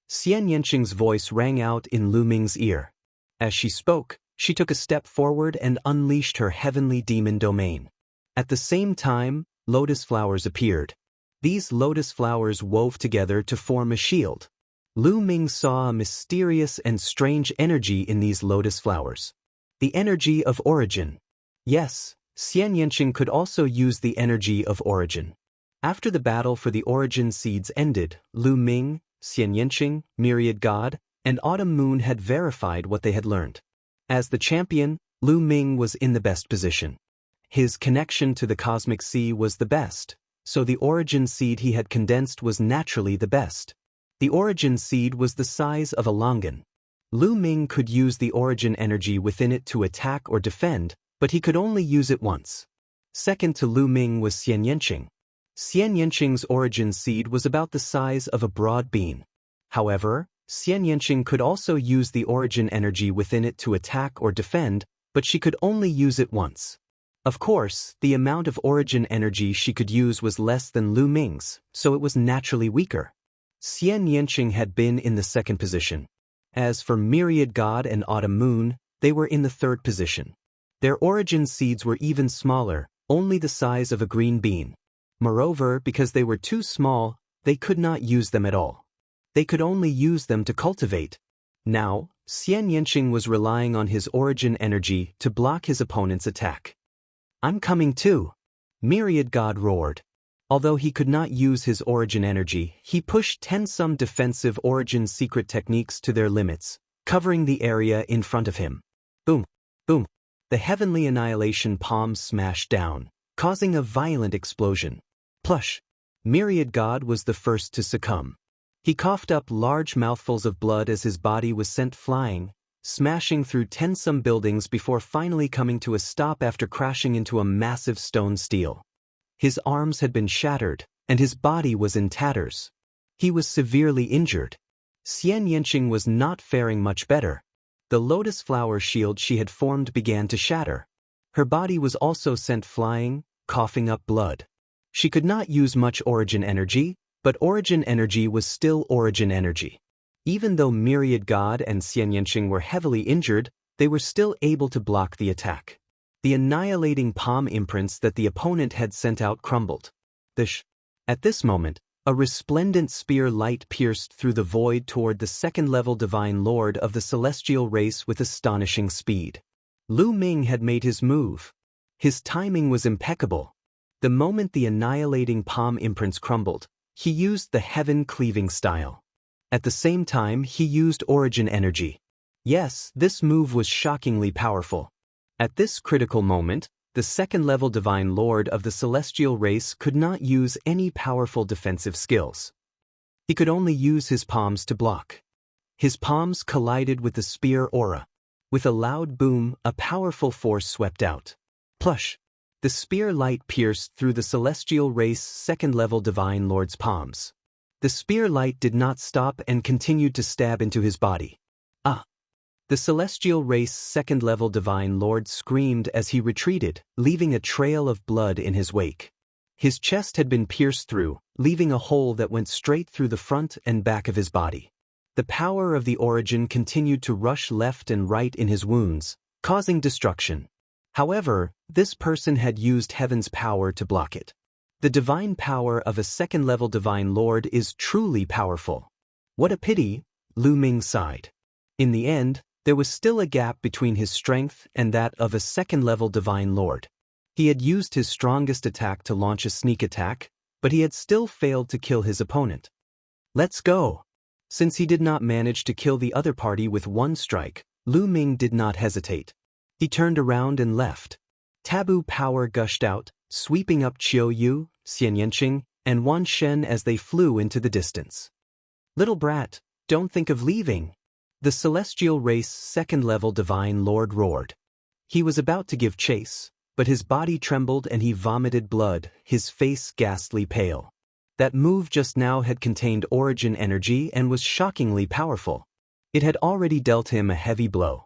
Xian Yanqing's voice rang out in Lu Ming's ear. As she spoke, she took a step forward and unleashed her heavenly demon domain. At the same time, lotus flowers appeared. These lotus flowers wove together to form a shield. Lu Ming saw a mysterious and strange energy in these lotus flowers. The energy of origin. Yes, Xian Yanqing could also use the energy of origin. After the battle for the origin seeds ended, Lu Ming, Xian Yanqing, Myriad God, and Autumn Moon had verified what they had learned. As the champion, Lu Ming was in the best position. His connection to the cosmic sea was the best, so the origin seed he had condensed was naturally the best. The origin seed was the size of a longan. Lu Ming could use the origin energy within it to attack or defend, but he could only use it once. Second to Lu Ming was Xian Yanqing. Xian Yanqing's origin seed was about the size of a broad bean. However, Xian Yanqing could also use the origin energy within it to attack or defend, but she could only use it once. Of course, the amount of origin energy she could use was less than Lu Ming's, so it was naturally weaker. Xian Yanqing had been in the second position. As for Myriad God and Autumn Moon, they were in the third position. Their origin seeds were even smaller, only the size of a green bean. Moreover, because they were too small, they could not use them at all. They could only use them to cultivate. Now, Xian Yanqing was relying on his origin energy to block his opponent's attack. I'm coming too. Myriad God roared. Although he could not use his origin energy, he pushed 10 some defensive origin secret techniques to their limits, covering the area in front of him. Boom, boom. The heavenly annihilation palms smashed down, causing a violent explosion. Plush. Myriad God was the first to succumb. He coughed up large mouthfuls of blood as his body was sent flying, smashing through 10 some buildings before finally coming to a stop after crashing into a massive stone stele. His arms had been shattered, and his body was in tatters. He was severely injured. Xian Yanqing was not faring much better. The lotus flower shield she had formed began to shatter. Her body was also sent flying, coughing up blood. She could not use much origin energy, but origin energy was still origin energy. Even though Myriad God and Xian Yanqing were heavily injured, they were still able to block the attack. The annihilating palm imprints that the opponent had sent out crumbled. At this moment, a resplendent spear light pierced through the void toward the second-level Divine Lord of the Celestial Race with astonishing speed. Lu Ming had made his move. His timing was impeccable. The moment the annihilating palm imprints crumbled, he used the heaven-cleaving style. At the same time, he used origin energy. Yes, this move was shockingly powerful. At this critical moment, the second-level Divine Lord of the Celestial Race could not use any powerful defensive skills. He could only use his palms to block. His palms collided with the spear aura. With a loud boom, a powerful force swept out. Plush! The spear light pierced through the Celestial Race second-level Divine Lord's palms. The spear light did not stop and continued to stab into his body. Ah! The Celestial Race second-level Divine Lord screamed as he retreated, leaving a trail of blood in his wake. His chest had been pierced through, leaving a hole that went straight through the front and back of his body. The power of the origin continued to rush left and right in his wounds, causing destruction. However, this person had used heaven's power to block it. The divine power of a second-level Divine Lord is truly powerful. What a pity, Lu Ming sighed. In the end, there was still a gap between his strength and that of a second-level Divine Lord. He had used his strongest attack to launch a sneak attack, but he had still failed to kill his opponent. Let's go! Since he did not manage to kill the other party with one strike, Lu Ming did not hesitate. He turned around and left. Taboo power gushed out, sweeping up Qiu Yu, Xian Yanqing, and Wan Shen as they flew into the distance. Little brat, don't think of leaving. The celestial race second-level divine lord roared. He was about to give chase, but his body trembled and he vomited blood, his face ghastly pale. That move just now had contained origin energy and was shockingly powerful. It had already dealt him a heavy blow.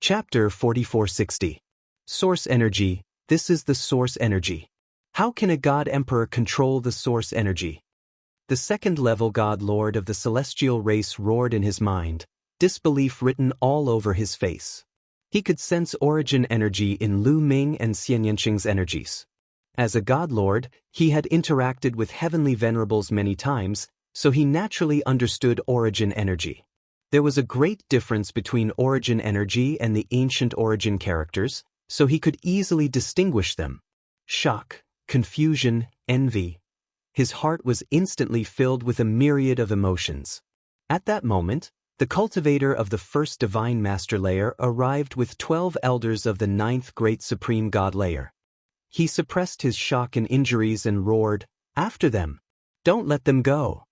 Chapter 4460. Source Energy. This is the source energy. How can a god emperor control the source energy? The second-level god lord of the celestial race roared in his mind, disbelief written all over his face. He could sense origin energy in Lu Ming and Xian Yanqing's energies. As a god lord, he had interacted with heavenly venerables many times, so he naturally understood origin energy. There was a great difference between origin energy and the ancient origin characters, so he could easily distinguish them. Shock, confusion, envy. His heart was instantly filled with a myriad of emotions. At that moment, the cultivator of the first divine master layer arrived with 12 elders of the 9th great supreme god layer. He suppressed his shock and injuries and roared, "After them! Don't let them go!"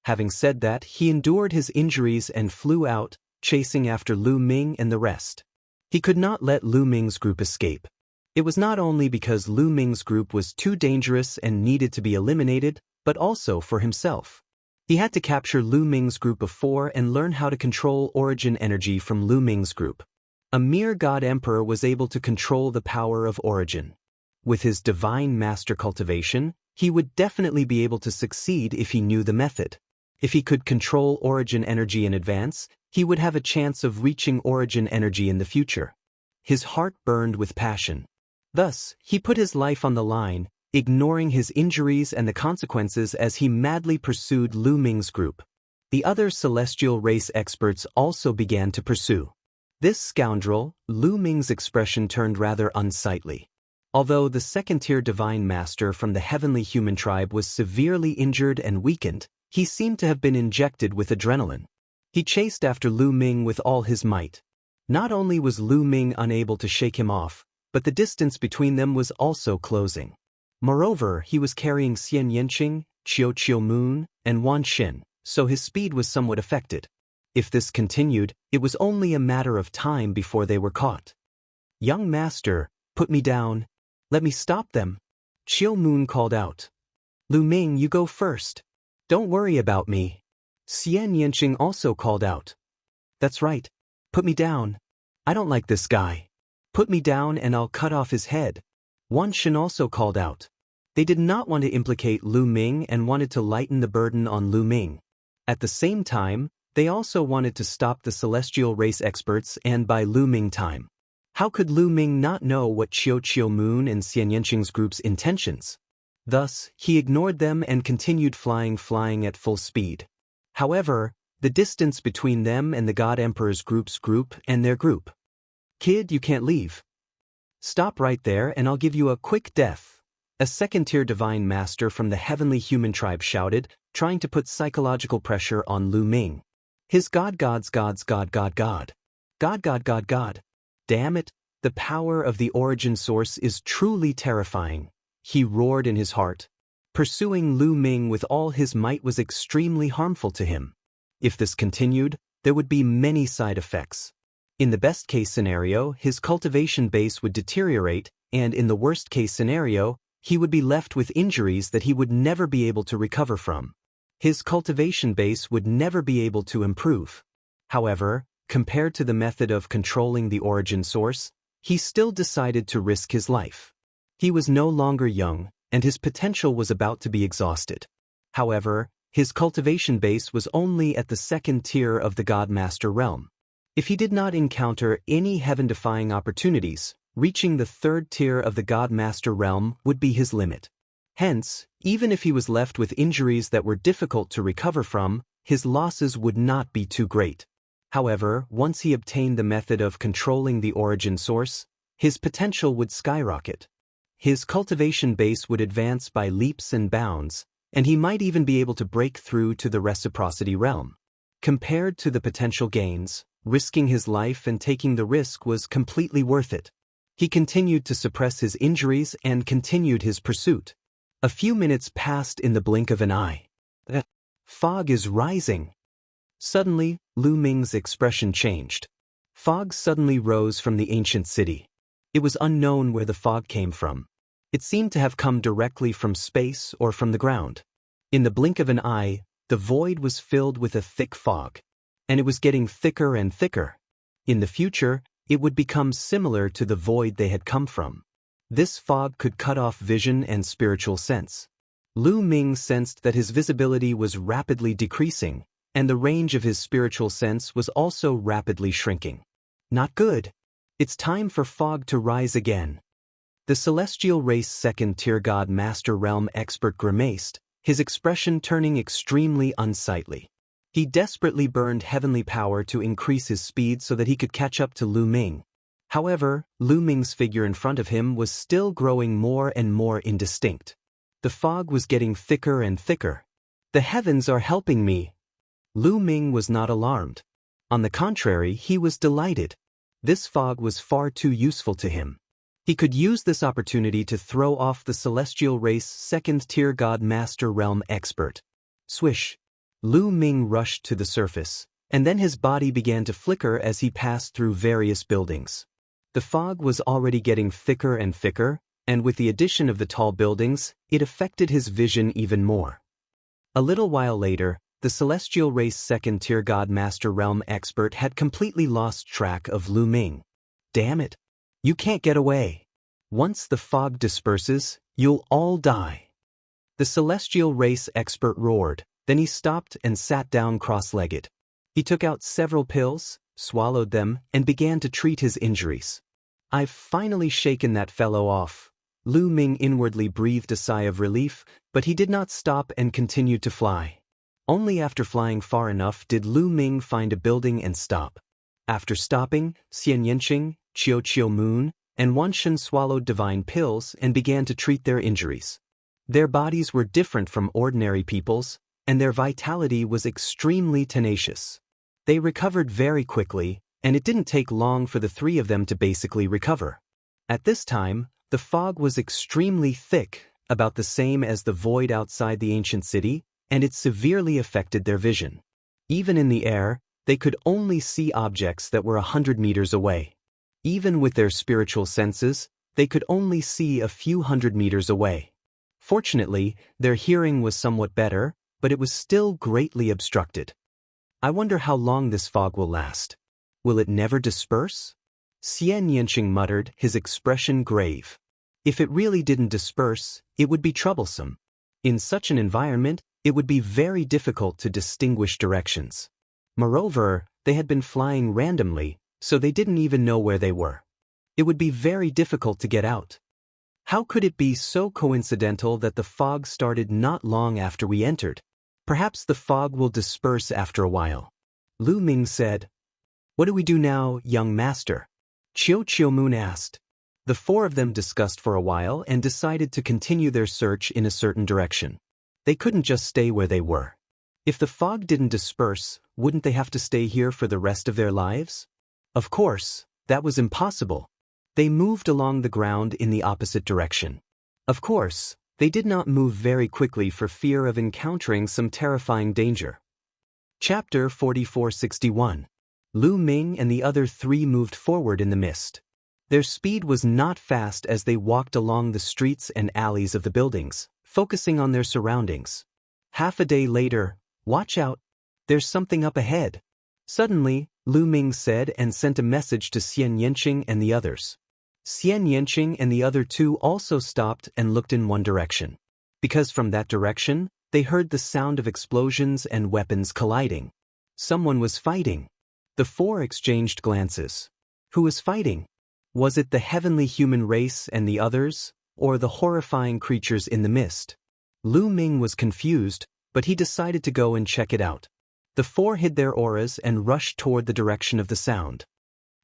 Having said that, he endured his injuries and flew out, chasing after Lu Ming and the rest. He could not let Lu Ming's group escape. It was not only because Lu Ming's group was too dangerous and needed to be eliminated, but also for himself. He had to capture Lu Ming's group of 4 and learn how to control origin energy from Lu Ming's group. A mere god emperor was able to control the power of origin. With his divine master cultivation, he would definitely be able to succeed if he knew the method. If he could control origin energy in advance, he would have a chance of reaching origin energy in the future. His heart burned with passion. Thus, he put his life on the line, ignoring his injuries and the consequences as he madly pursued Lu Ming's group. The other celestial race experts also began to pursue. This scoundrel, Lu Ming's expression turned rather unsightly. Although the second-tier divine master from the heavenly human tribe was severely injured and weakened, he seemed to have been injected with adrenaline. He chased after Lu Ming with all his might. Not only was Lu Ming unable to shake him off, but the distance between them was also closing. Moreover, he was carrying Xian Yanqing, Qiu Moon, and Wan Shen, so his speed was somewhat affected. If this continued, it was only a matter of time before they were caught. "Young master, put me down. Let me stop them," Qiu Moon called out. "Lu Ming, you go first. Don't worry about me." Xian Yanqing also called out. "That's right. Put me down. I don't like this guy. Put me down and I'll cut off his head." Wan Shen also called out. They did not want to implicate Lu Ming and wanted to lighten the burden on Lu Ming. At the same time, they also wanted to stop the celestial race experts and buy Lu Ming time. How could Lu Ming not know what Qiu Moon and Xian Yanqing's group's intentions? Thus, he ignored them and continued flying at full speed. However, the distance between them and the God Emperor's group and their group. "Kid, you can't leave. Stop right there and I'll give you a quick death," a second-tier divine master from the heavenly human tribe shouted, trying to put psychological pressure on Lu Ming. His God. Damn it, the power of the origin source is truly terrifying, he roared in his heart. Pursuing Lu Ming with all his might was extremely harmful to him. If this continued, there would be many side effects. In the best-case scenario, his cultivation base would deteriorate, and in the worst-case scenario, he would be left with injuries that he would never be able to recover from. His cultivation base would never be able to improve. However, compared to the method of controlling the origin source, he still decided to risk his life. He was no longer young, and his potential was about to be exhausted. However, his cultivation base was only at the second tier of the God Master realm. If he did not encounter any heaven-defying opportunities, reaching the third tier of the God Master realm would be his limit. Hence, even if he was left with injuries that were difficult to recover from, his losses would not be too great. However, once he obtained the method of controlling the origin source, his potential would skyrocket. His cultivation base would advance by leaps and bounds, and he might even be able to break through to the reciprocity realm. Compared to the potential gains, risking his life and taking the risk was completely worth it. He continued to suppress his injuries and continued his pursuit. A few minutes passed in the blink of an eye. The fog is rising. Suddenly, Lu Ming's expression changed. Fog suddenly rose from the ancient city. It was unknown where the fog came from. It seemed to have come directly from space or from the ground. In the blink of an eye, the void was filled with a thick fog, and it was getting thicker and thicker. In the future, it would become similar to the void they had come from. This fog could cut off vision and spiritual sense. Lu Ming sensed that his visibility was rapidly decreasing, and the range of his spiritual sense was also rapidly shrinking. Not good. It's time for fog to rise again. The celestial race second-tier god master realm expert grimaced, his expression turning extremely unsightly. He desperately burned heavenly power to increase his speed so that he could catch up to Lu Ming. However, Lu Ming's figure in front of him was still growing more and more indistinct. The fog was getting thicker and thicker. The heavens are helping me. Lu Ming was not alarmed. On the contrary, he was delighted. This fog was far too useful to him. He could use this opportunity to throw off the celestial race second-tier god master realm expert. Swish. Lu Ming rushed to the surface, and then his body began to flicker as he passed through various buildings. The fog was already getting thicker and thicker, and with the addition of the tall buildings, it affected his vision even more. A little while later, the celestial race second-tier god master realm expert had completely lost track of Lu Ming. Damn it! You can't get away. Once the fog disperses, you'll all die. The celestial race expert roared, then he stopped and sat down cross-legged. He took out several pills, swallowed them, and began to treat his injuries. I've finally shaken that fellow off. Lu Ming inwardly breathed a sigh of relief, but he did not stop and continued to fly. Only after flying far enough did Lu Ming find a building and stop. After stopping, Xian Yanqing, Qiu Moon, and Wanshen swallowed divine pills and began to treat their injuries. Their bodies were different from ordinary people's, and their vitality was extremely tenacious. They recovered very quickly, and it didn't take long for the three of them to basically recover. At this time, the fog was extremely thick, about the same as the void outside the ancient city, and it severely affected their vision. Even in the air, they could only see objects that were 100 meters away. Even with their spiritual senses, they could only see a few hundred meters away. Fortunately, their hearing was somewhat better, but it was still greatly obstructed. I wonder how long this fog will last. Will it never disperse? Xian Yanqing muttered, his expression grave. If it really didn't disperse, it would be troublesome. In such an environment, it would be very difficult to distinguish directions. Moreover, they had been flying randomly, so they didn't even know where they were. It would be very difficult to get out. How could it be so coincidental that the fog started not long after we entered? Perhaps the fog will disperse after a while. Lu Ming said. What do we do now, young master? Qiu Moon asked. The four of them discussed for a while and decided to continue their search in a certain direction. They couldn't just stay where they were. If the fog didn't disperse, wouldn't they have to stay here for the rest of their lives? Of course, that was impossible. They moved along the ground in the opposite direction. Of course, they did not move very quickly for fear of encountering some terrifying danger. Chapter 4461. Lu Ming and the other three moved forward in the mist. Their speed was not fast as they walked along the streets and alleys of the buildings, focusing on their surroundings. Half a day later, watch out, there's something up ahead. Suddenly, Lu Ming said and sent a message to Xian Yanqing and the others. Xian Yanqing and the other two also stopped and looked in one direction. Because from that direction, they heard the sound of explosions and weapons colliding. Someone was fighting. The four exchanged glances. Who was fighting? Was it the heavenly human race and the others, or the horrifying creatures in the mist? Lu Ming was confused, but he decided to go and check it out. The four hid their auras and rushed toward the direction of the sound.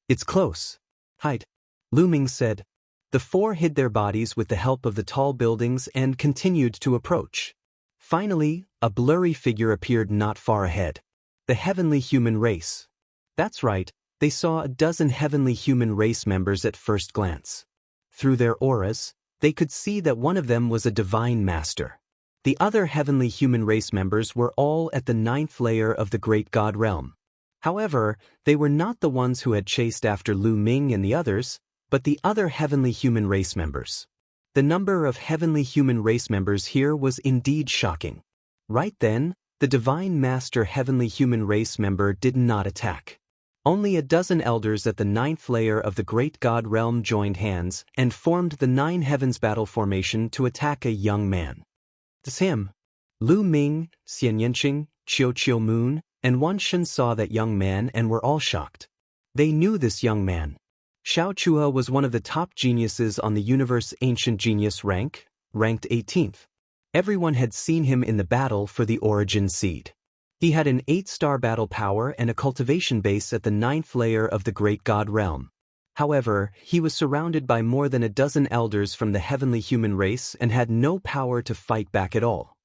It's close. Hide. Lu Ming said. The four hid their bodies with the help of the tall buildings and continued to approach. Finally, a blurry figure appeared not far ahead. The heavenly human race. That's right, they saw a dozen heavenly human race members at first glance. Through their auras, they could see that one of them was a divine master. The other heavenly human race members were all at the 9th layer of the great god realm. However, they were not the ones who had chased after Lu Ming and the others, but the other heavenly human race members. The number of heavenly human race members here was indeed shocking. Right then, the divine master heavenly human race member did not attack. Only a dozen elders at the 9th layer of the great god realm joined hands and formed the 9 heavens battle formation to attack a young man. It's him. Lu Ming, Xian Yanqing, Qiu Moon, and Wan Shen saw that young man and were all shocked. They knew this young man. Xiao Chuhe was one of the top geniuses on the universe ancient genius ranked 18th. Everyone had seen him in the battle for the origin seed. He had an 8-star battle power and a cultivation base at the 9th layer of the great god realm. However, he was surrounded by more than a dozen elders from the heavenly human race and had no power to fight back at all.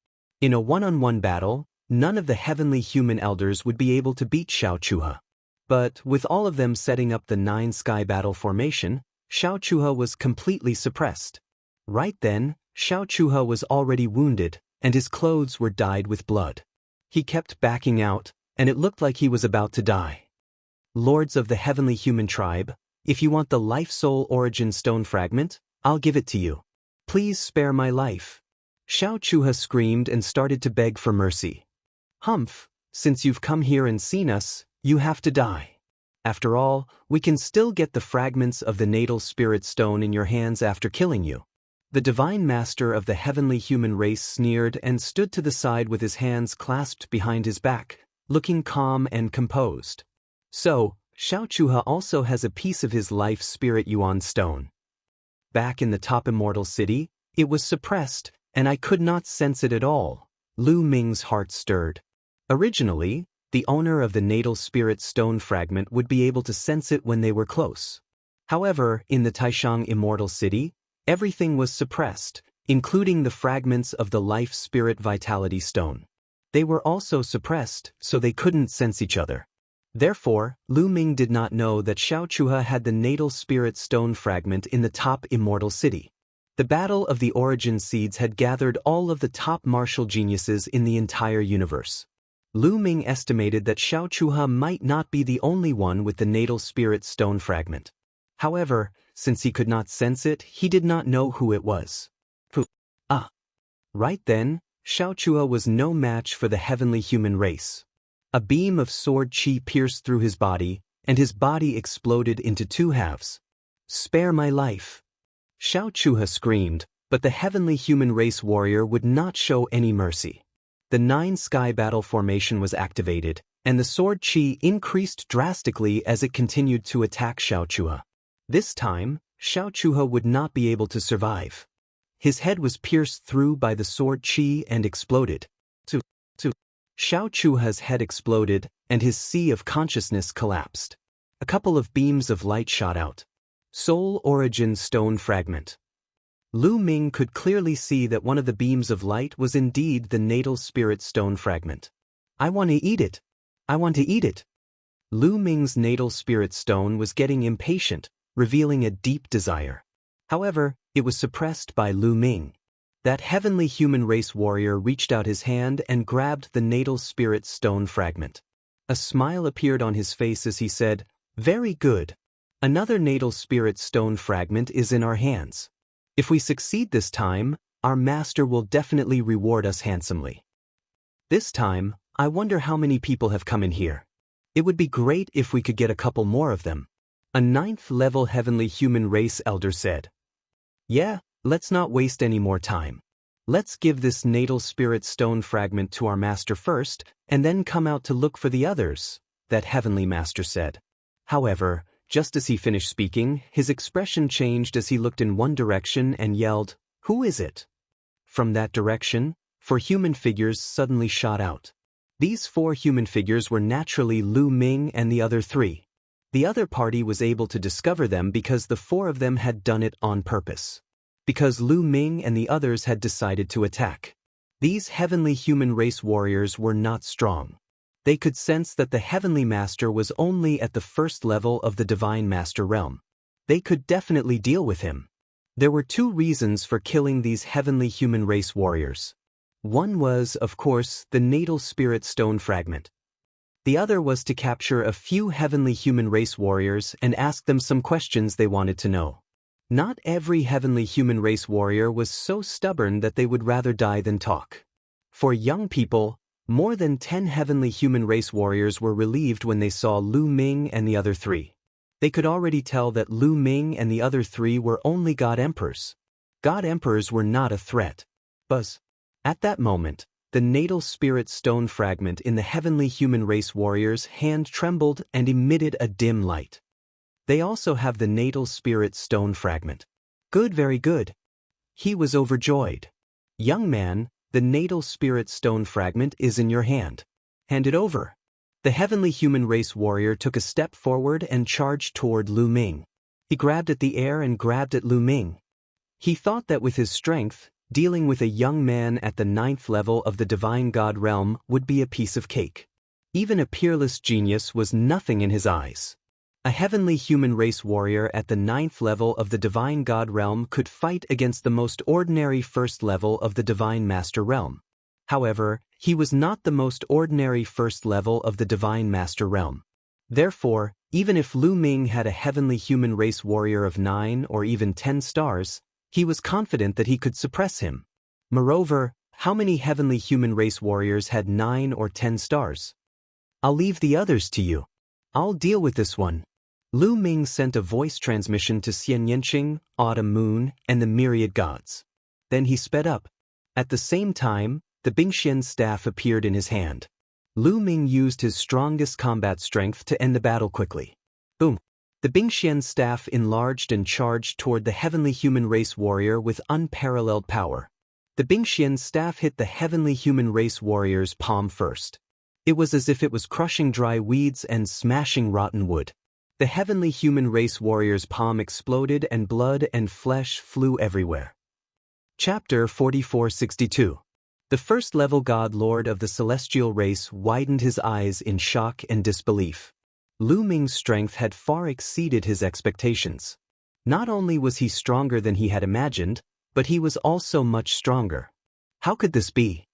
In a one-on-one battle, none of the heavenly human elders would be able to beat Xiao Chuhe. But with all of them setting up the 9 sky battle formation, Xiao Chuhe was completely suppressed. Right then, Xiao Chuhe was already wounded, and his clothes were dyed with blood. He kept backing out, and it looked like he was about to die. Lords of the heavenly human tribe, if you want the life soul origin stone fragment, I'll give it to you. Please spare my life. Xiao Chuhe screamed and started to beg for mercy. Humph, since you've come here and seen us, you have to die. After all, we can still get the fragments of the natal spirit stone in your hands after killing you. The divine master of the heavenly human race sneered and stood to the side with his hands clasped behind his back, looking calm and composed. So, Xiao Chuhe also has a piece of his life spirit yuan stone. Back in the top immortal city, it was suppressed, and I could not sense it at all. Lu Ming's heart stirred. Originally, the owner of the natal spirit stone fragment would be able to sense it when they were close. However, in the Taishang immortal city, everything was suppressed, including the fragments of the life spirit vitality stone. They were also suppressed, so they couldn't sense each other. Therefore, Lu Ming did not know that Xiao Chuhe had the natal spirit stone fragment in the top immortal city. The Battle of the Origin Seeds had gathered all of the top martial geniuses in the entire universe. Lu Ming estimated that Xiao Chuhe might not be the only one with the natal spirit stone fragment. However, since he could not sense it, he did not know who it was. Right then, Xiao Chuhe was no match for the heavenly human race. A beam of sword chi pierced through his body, and his body exploded into 2 halves. Spare my life. Xiao Chuhe screamed, but the heavenly human race warrior would not show any mercy. The 9 sky battle formation was activated, and the sword chi increased drastically as it continued to attack Xiao Chuhe. This time, Xiao Chuhe would not be able to survive. His head was pierced through by the sword chi and exploded. Xiao Chuhe's head exploded, and his sea of consciousness collapsed. A couple of beams of light shot out. Soul Origin Stone Fragment. Lu Ming could clearly see that one of the beams of light was indeed the natal spirit stone fragment. I want to eat it. I want to eat it. Lu Ming's natal spirit stone was getting impatient, revealing a deep desire. However, it was suppressed by Lu Ming. That heavenly human race warrior reached out his hand and grabbed the natal spirit stone fragment. A smile appeared on his face as he said, "Very good. Another natal spirit stone fragment is in our hands. If we succeed this time, our master will definitely reward us handsomely. This time, I wonder how many people have come in here. It would be great if we could get a couple more of them." A 9th level heavenly human race elder said. "Yeah, let's not waste any more time. Let's give this natal spirit stone fragment to our master first, and then come out to look for the others," that heavenly master said. However, just as he finished speaking, his expression changed as he looked in one direction and yelled, "Who is it?" From that direction, 4 human figures suddenly shot out. These 4 human figures were naturally Lu Ming and the other 3. The other party was able to discover them because the four of them had done it on purpose. Because Lu Ming and the others had decided to attack. These heavenly human race warriors were not strong. They could sense that the heavenly master was only at the first level of the divine master realm. They could definitely deal with him. There were two reasons for killing these heavenly human race warriors. One was, of course, the natal spirit stone fragment. The other was to capture a few heavenly human race warriors and ask them some questions they wanted to know. Not every heavenly human race warrior was so stubborn that they would rather die than talk. For young people, more than 10 heavenly human race warriors were relieved when they saw Lu Ming and the other three. They could already tell that Lu Ming and the other three were only God Emperors. God Emperors were not a threat. Buzz. At that moment, the natal spirit stone fragment in the heavenly human race warrior's hand trembled and emitted a dim light. They also have the natal spirit stone fragment. Good, very good. He was overjoyed. Young man, the natal spirit stone fragment is in your hand. Hand it over. The heavenly human race warrior took a step forward and charged toward Lu Ming. He grabbed at the air and grabbed at Lu Ming. He thought that with his strength, dealing with a young man at the 9th level of the divine god realm would be a piece of cake. Even a peerless genius was nothing in his eyes. A heavenly human race warrior at the 9th level of the divine god realm could fight against the most ordinary 1st level of the divine master realm. However, he was not the most ordinary 1st level of the divine master realm. Therefore, even if Lu Ming had a heavenly human race warrior of 9 or even 10 stars, he was confident that he could suppress him. Moreover, how many heavenly human race warriors had 9 or 10 stars? I'll leave the others to you. I'll deal with this one. Lu Ming sent a voice transmission to Xian Yanqing, Autumn Moon, and the myriad gods. Then he sped up. At the same time, the Bingxian staff appeared in his hand. Lu Ming used his strongest combat strength to end the battle quickly. Boom! The Bingxian staff enlarged and charged toward the heavenly human race warrior with unparalleled power. The Bingxian staff hit the heavenly human race warrior's palm first. It was as if it was crushing dry weeds and smashing rotten wood. The heavenly human race warrior's palm exploded and blood and flesh flew everywhere. Chapter 4462. The first-level god lord of the celestial race widened his eyes in shock and disbelief. Lu Ming's strength had far exceeded his expectations. Not only was he stronger than he had imagined, but he was also much stronger. How could this be?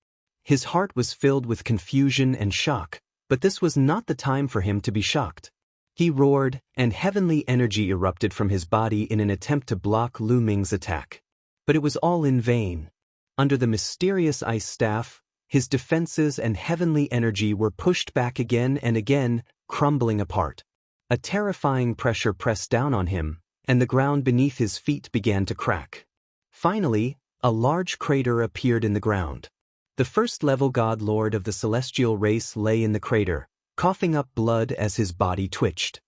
His heart was filled with confusion and shock, but this was not the time for him to be shocked. He roared, and heavenly energy erupted from his body in an attempt to block Lu Ming's attack. But it was all in vain. Under the mysterious ice staff, his defenses and heavenly energy were pushed back again and again, crumbling apart. A terrifying pressure pressed down on him, and the ground beneath his feet began to crack. Finally, a large crater appeared in the ground. The first-level god lord of the celestial race lay in the crater, coughing up blood as his body twitched.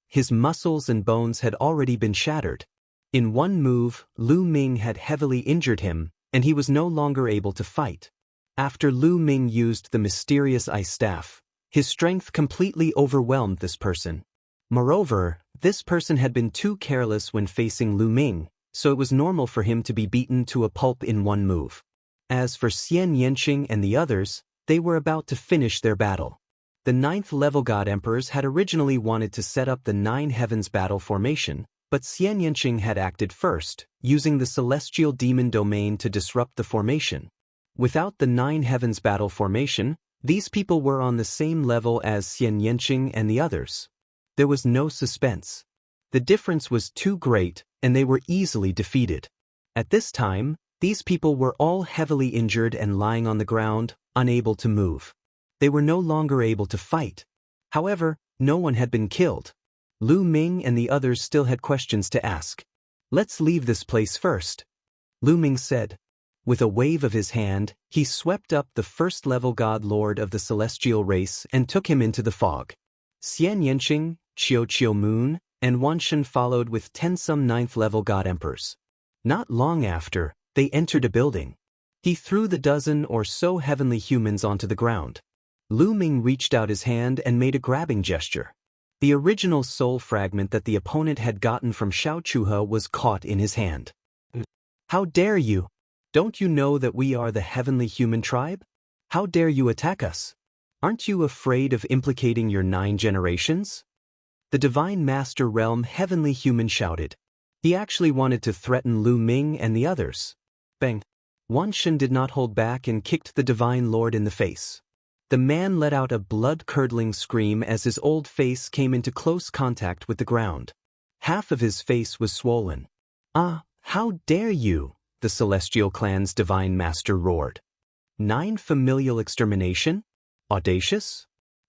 His muscles and bones had already been shattered. In one move, Lu Ming had heavily injured him, and he was no longer able to fight. After Lu Ming used the mysterious ice staff, his strength completely overwhelmed this person. Moreover, this person had been too careless when facing Lu Ming, so it was normal for him to be beaten to a pulp in one move. As for Xian Yanqing and the others, they were about to finish their battle. The 9th-level god emperors had originally wanted to set up the 9 heavens battle formation, but Xian Yanqing had acted first, using the celestial demon domain to disrupt the formation. Without the 9 heavens battle formation, these people were on the same level as Xian Yanqing and the others. There was no suspense. The difference was too great, and they were easily defeated. At this time, these people were all heavily injured and lying on the ground, unable to move. They were no longer able to fight. However, no one had been killed. Lu Ming and the others still had questions to ask. Let's leave this place first, Lu Ming said. With a wave of his hand, he swept up the first-level god lord of the celestial race and took him into the fog. Xian Yanqing, Qiu Moon, and Wanshan followed with 10 some 9th-level god emperors. Not long after, they entered a building. He threw the dozen or so heavenly humans onto the ground. Lu Ming reached out his hand and made a grabbing gesture. The original soul fragment that the opponent had gotten from Xiao Chuhe was caught in his hand. How dare you? Don't you know that we are the heavenly human tribe? How dare you attack us? Aren't you afraid of implicating your 9 generations? The Divine Master Realm Heavenly Human shouted. He actually wanted to threaten Lu Ming and the others. Bang! Wan Shen did not hold back and kicked the Divine Lord in the face. The man let out a blood-curdling scream as his old face came into close contact with the ground. Half of his face was swollen. Ah, how dare you! The Celestial Clan's Divine Master roared. 9 familial extermination? Audacious?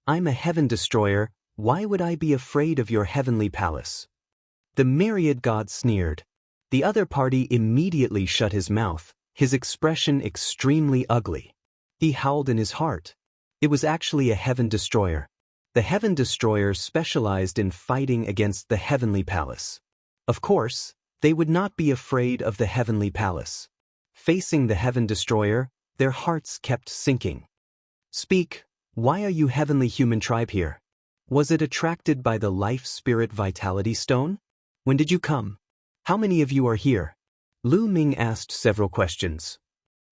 I'm a heaven destroyer, why would I be afraid of your heavenly palace? The myriad god sneered. The other party immediately shut his mouth, his expression extremely ugly. He howled in his heart. It was actually a heaven destroyer. The heaven destroyer specialized in fighting against the heavenly palace. Of course, they would not be afraid of the heavenly palace. Facing the heaven destroyer, their hearts kept sinking. Speak, why are you heavenly human tribe here? Was it attracted by the life spirit vitality stone? When did you come? How many of you are here? Lu Ming asked several questions.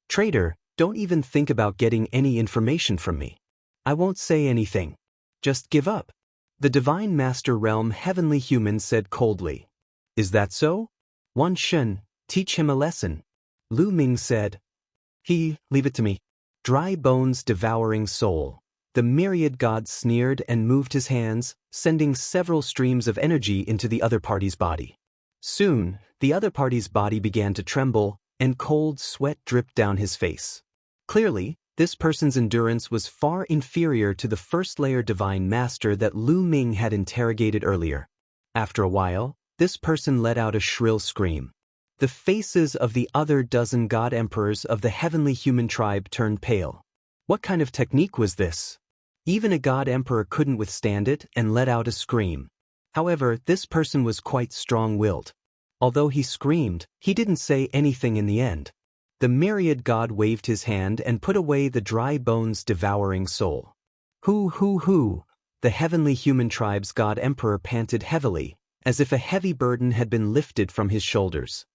Traitor, don't even think about getting any information from me. I won't say anything. Just give up. The Divine Master Realm Heavenly Human said coldly. Is that so? Wan Shen, teach him a lesson. Lu Ming said. Leave it to me. Dry bones devouring soul. The myriad god sneered and moved his hands, sending several streams of energy into the other party's body. Soon, the other party's body began to tremble, and cold sweat dripped down his face. Clearly, this person's endurance was far inferior to the first-layer Divine Master that Lu Ming had interrogated earlier. After a while, this person let out a shrill scream. The faces of the other dozen god emperors of the heavenly human tribe turned pale. What kind of technique was this? Even a god emperor couldn't withstand it and let out a scream. However, this person was quite strong-willed. Although he screamed, he didn't say anything in the end. The myriad god waved his hand and put away the dry bones devouring soul. Hoo! The heavenly human tribe's god emperor panted heavily, as if a heavy burden had been lifted from his shoulders.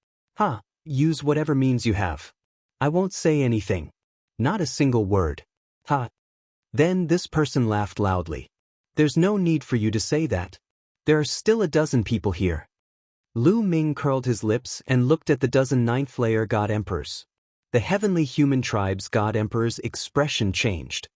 Use whatever means you have. I won't say anything. Not a single word. Then this person laughed loudly. There's no need for you to say that. There are still a dozen people here. Lu Ming curled his lips and looked at the dozen 9th-layer god emperors. The heavenly human tribe's god emperor's expression changed.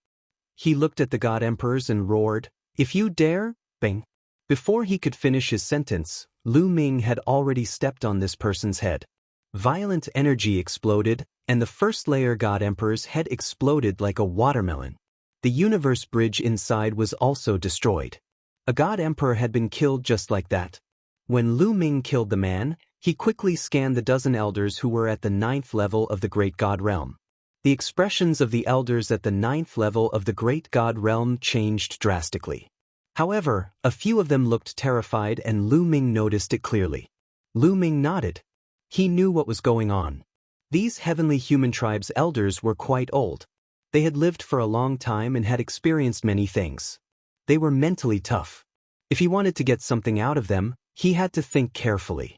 He looked at the god emperors and roared, "If you dare, bang!" Before he could finish his sentence, Lu Ming had already stepped on this person's head. Violent energy exploded, and the first-layer god emperor's head exploded like a watermelon. The universe bridge inside was also destroyed. A god emperor had been killed just like that. When Lu Ming killed the man, he quickly scanned the dozen elders who were at the 9th level of the Great God Realm. The expressions of the elders at the 9th level of the Great God Realm changed drastically. However, a few of them looked terrified and Lu Ming noticed it clearly. Lu Ming nodded. He knew what was going on. These heavenly human tribe's elders were quite old. They had lived for a long time and had experienced many things. They were mentally tough. If he wanted to get something out of them, he had to think carefully.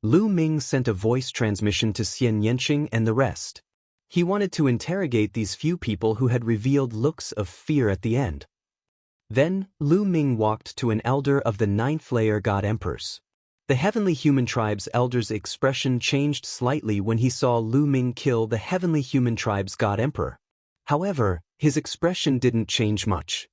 Lu Ming sent a voice transmission to Xian Yanqing and the rest. He wanted to interrogate these few people who had revealed looks of fear at the end. Then, Lu Ming walked to an elder of the 9th-layer god emperors. The heavenly human tribe's elder's expression changed slightly when he saw Lu Ming kill the heavenly human tribe's god emperor. However, his expression didn't change much.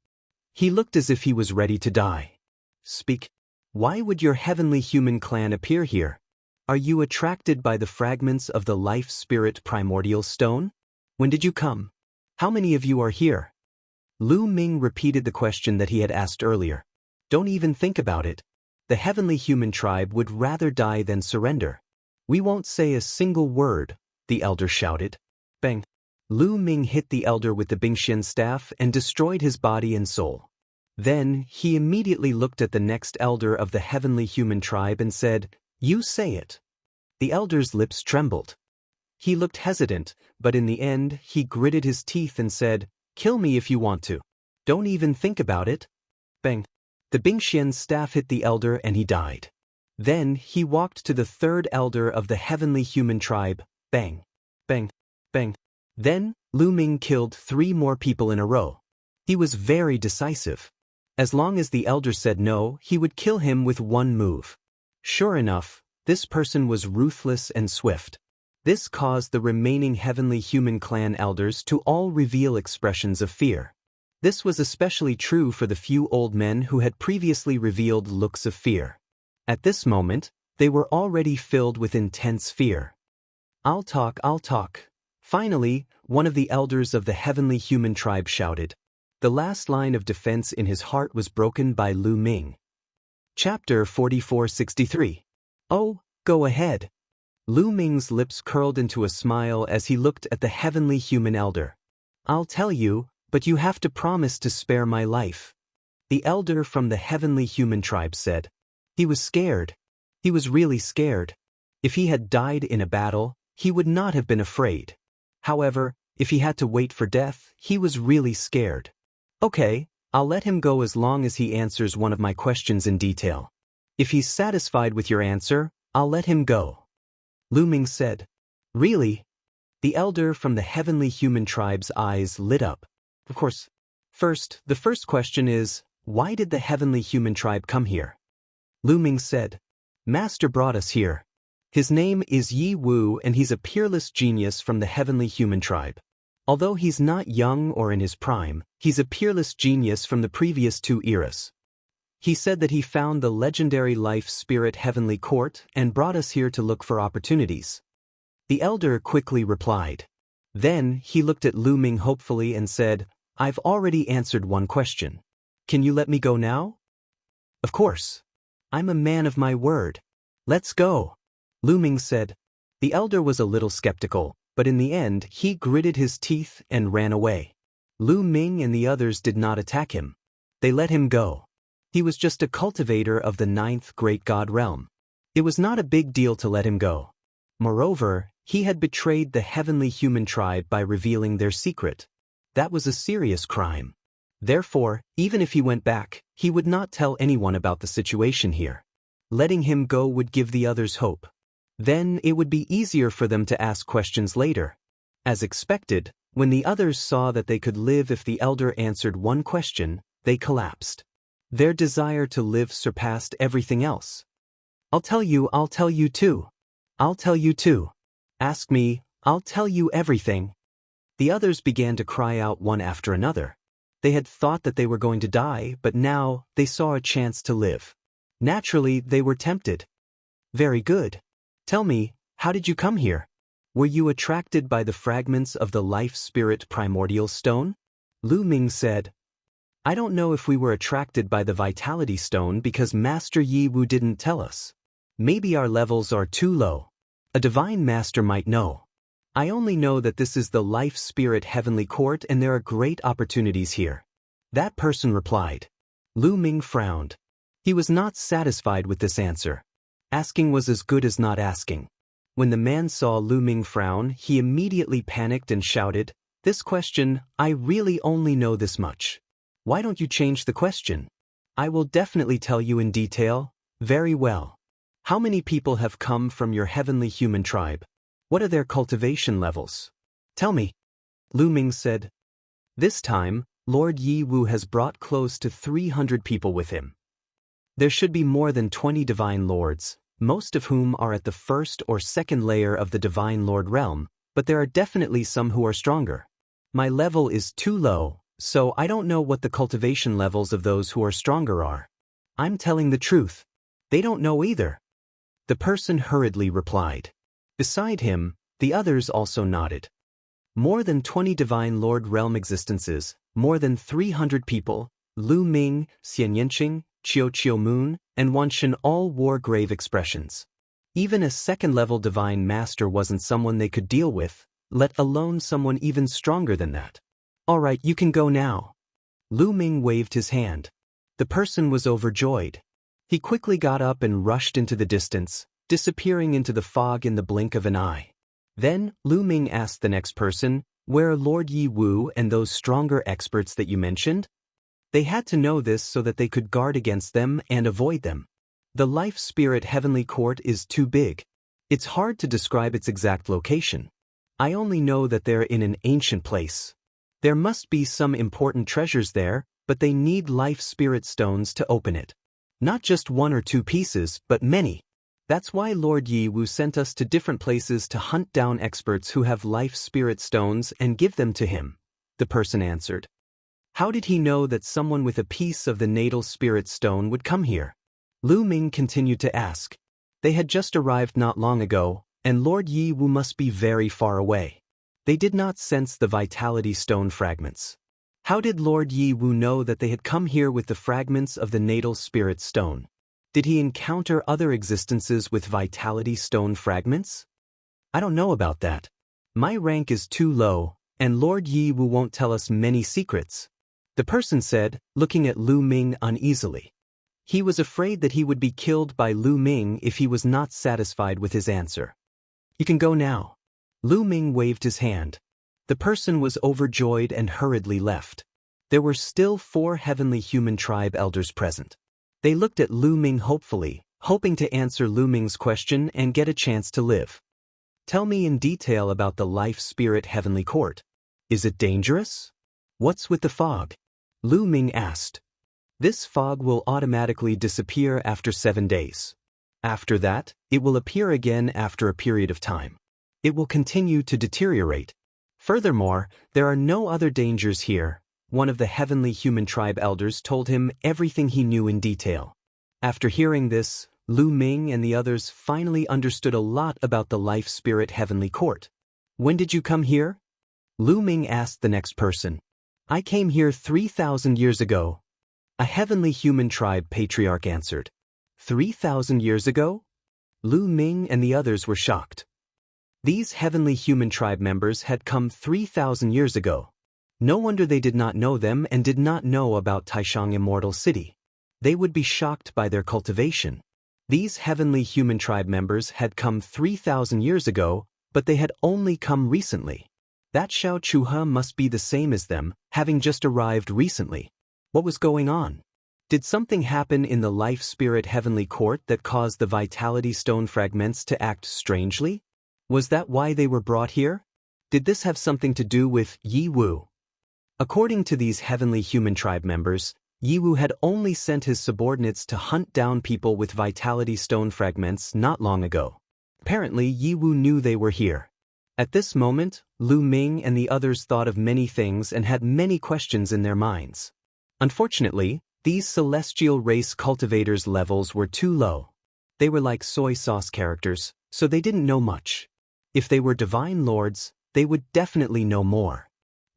He looked as if he was ready to die. Speak. Why would your heavenly human clan appear here? Are you attracted by the fragments of the life spirit primordial stone? When did you come? How many of you are here? Lu Ming repeated the question that he had asked earlier. Don't even think about it. The heavenly human tribe would rather die than surrender. We won't say a single word, the elder shouted. Bang! Lu Ming hit the elder with the Bingxian staff and destroyed his body and soul. Then, he immediately looked at the next elder of the heavenly human tribe and said, "You say it." The elder's lips trembled. He looked hesitant, but in the end, he gritted his teeth and said, "Kill me if you want to. Don't even think about it." Bang! The Bingxian's staff hit the elder and he died. Then he walked to the third elder of the heavenly human tribe, bang, bang, bang. Then Lu Ming killed 3 more people in a row. He was very decisive. As long as the elder said no, he would kill him with one move. Sure enough, this person was ruthless and swift. This caused the remaining heavenly human clan elders to all reveal expressions of fear. This was especially true for the few old men who had previously revealed looks of fear. At this moment, they were already filled with intense fear. I'll talk. Finally, one of the elders of the heavenly human tribe shouted. The last line of defense in his heart was broken by Lu Ming. Chapter 4463. Oh, go ahead. Lu Ming's lips curled into a smile as he looked at the heavenly human elder. I'll tell you, but you have to promise to spare my life. The elder from the heavenly human tribe said. He was scared. He was really scared. If he had died in a battle, he would not have been afraid. However, if he had to wait for death, he was really scared. Okay, I'll let him go as long as he answers one of my questions in detail. If he's satisfied with your answer, I'll let him go. Lu Ming said. Really? The elder from the heavenly human tribe's eyes lit up. Of course. The first question is, why did the heavenly human tribe come here? Lu Ming said. Master brought us here. His name is Yi Wu and he's a peerless genius from the heavenly human tribe. Although he's not young or in his prime, he's a peerless genius from the previous 2 eras. He said that he found the legendary life spirit heavenly court and brought us here to look for opportunities. The elder quickly replied. Then he looked at Lu Ming hopefully and said, I've already answered one question. Can you let me go now? Of course. I'm a man of my word. Let's go. Lu Ming said. The elder was a little skeptical, but in the end he gritted his teeth and ran away. Lu Ming and the others did not attack him. They let him go. He was just a cultivator of the 9th great god realm. It was not a big deal to let him go. Moreover, he had betrayed the heavenly human tribe by revealing their secret. That was a serious crime. Therefore, even if he went back, he would not tell anyone about the situation here. Letting him go would give the others hope. Then it would be easier for them to ask questions later. As expected, when the others saw that they could live if the elder answered one question, they collapsed. Their desire to live surpassed everything else. I'll tell you too. I'll tell you too. Ask me, I'll tell you everything. The others began to cry out one after another. They had thought that they were going to die, but now they saw a chance to live. Naturally, they were tempted. Very good. Tell me, how did you come here? Were you attracted by the fragments of the life spirit primordial stone? Lu Ming said. I don't know if we were attracted by the vitality stone because Master Yi Wu didn't tell us. Maybe our levels are too low. A divine master might know. I only know that this is the life spirit heavenly court and there are great opportunities here. That person replied. Lu Ming frowned. He was not satisfied with this answer. Asking was as good as not asking. When the man saw Lu Ming frown, he immediately panicked and shouted, This question, I really only know this much. Why don't you change the question? I will definitely tell you in detail. Very well. How many people have come from your heavenly human tribe? What are their cultivation levels? Tell me. Lu Ming said. This time, Lord Yi Wu has brought close to 300 people with him. There should be more than 20 divine lords, most of whom are at the first or second layer of the divine lord realm, but there are definitely some who are stronger. My level is too low, so I don't know what the cultivation levels of those who are stronger are. I'm telling the truth. They don't know either. The person hurriedly replied. Beside him, the others also nodded. More than 20 divine lord realm existences, more than 300 people, Lu Ming, Xian Yanqing, Qiu Moon, and Wanshan all wore grave expressions. Even a second-level divine master wasn't someone they could deal with, let alone someone even stronger than that. All right, you can go now. Lu Ming waved his hand. The person was overjoyed. He quickly got up and rushed into the distance, disappearing into the fog in the blink of an eye. Then, Lu Ming asked the next person, Where are Lord Yi Wu and those stronger experts that you mentioned? They had to know this so that they could guard against them and avoid them. The Life Spirit Heavenly Court is too big. It's hard to describe its exact location. I only know that they're in an ancient place. There must be some important treasures there, but they need Life Spirit stones to open it. Not just one or two pieces, but many. That's why Lord Yi Wu sent us to different places to hunt down experts who have Life Spirit stones and give them to him, the person answered. How did he know that someone with a piece of the natal spirit stone would come here? Lu Ming continued to ask. They had just arrived not long ago, and Lord Yi Wu must be very far away. They did not sense the vitality stone fragments. How did Lord Yi Wu know that they had come here with the fragments of the natal spirit stone? Did he encounter other existences with vitality stone fragments? I don't know about that. My rank is too low, and Lord Yi Wu won't tell us many secrets. The person said, looking at Lu Ming uneasily. He was afraid that he would be killed by Lu Ming if he was not satisfied with his answer. You can go now. Lu Ming waved his hand. The person was overjoyed and hurriedly left. There were still 4 heavenly human tribe elders present. They looked at Lu Ming hopefully, hoping to answer Lu Ming's question and get a chance to live. Tell me in detail about the Life Spirit Heavenly Court. Is it dangerous? What's with the fog? Lu Ming asked. This fog will automatically disappear after 7 days. After that, it will appear again after a period of time. It will continue to deteriorate. Furthermore, there are no other dangers here. One of the heavenly human tribe elders told him everything he knew in detail. After hearing this, Lu Ming and the others finally understood a lot about the Life Spirit Heavenly Court. When did you come here? Lu Ming asked the next person. I came here 3,000 years ago. A heavenly human tribe patriarch answered. 3,000 years ago? Lu Ming and the others were shocked. These heavenly human tribe members had come 3,000 years ago. No wonder they did not know them and did not know about Taishang Immortal City. They would be shocked by their cultivation. These heavenly human tribe members had come 3,000 years ago, but they had only come recently. That Xiao Chuhe must be the same as them, having just arrived recently. What was going on? Did something happen in the Life Spirit Heavenly Court that caused the Vitality Stone fragments to act strangely? Was that why they were brought here? Did this have something to do with Yi Wu? According to these heavenly human tribe members, Yi Wu had only sent his subordinates to hunt down people with Vitality Stone fragments not long ago. Apparently, Yi Wu knew they were here. At this moment, Lu Ming and the others thought of many things and had many questions in their minds. Unfortunately, these celestial race cultivators' levels were too low. They were like soy sauce characters, so they didn't know much. If they were divine lords, they would definitely know more.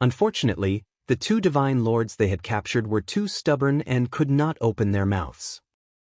Unfortunately, the 2 divine lords they had captured were too stubborn and could not open their mouths.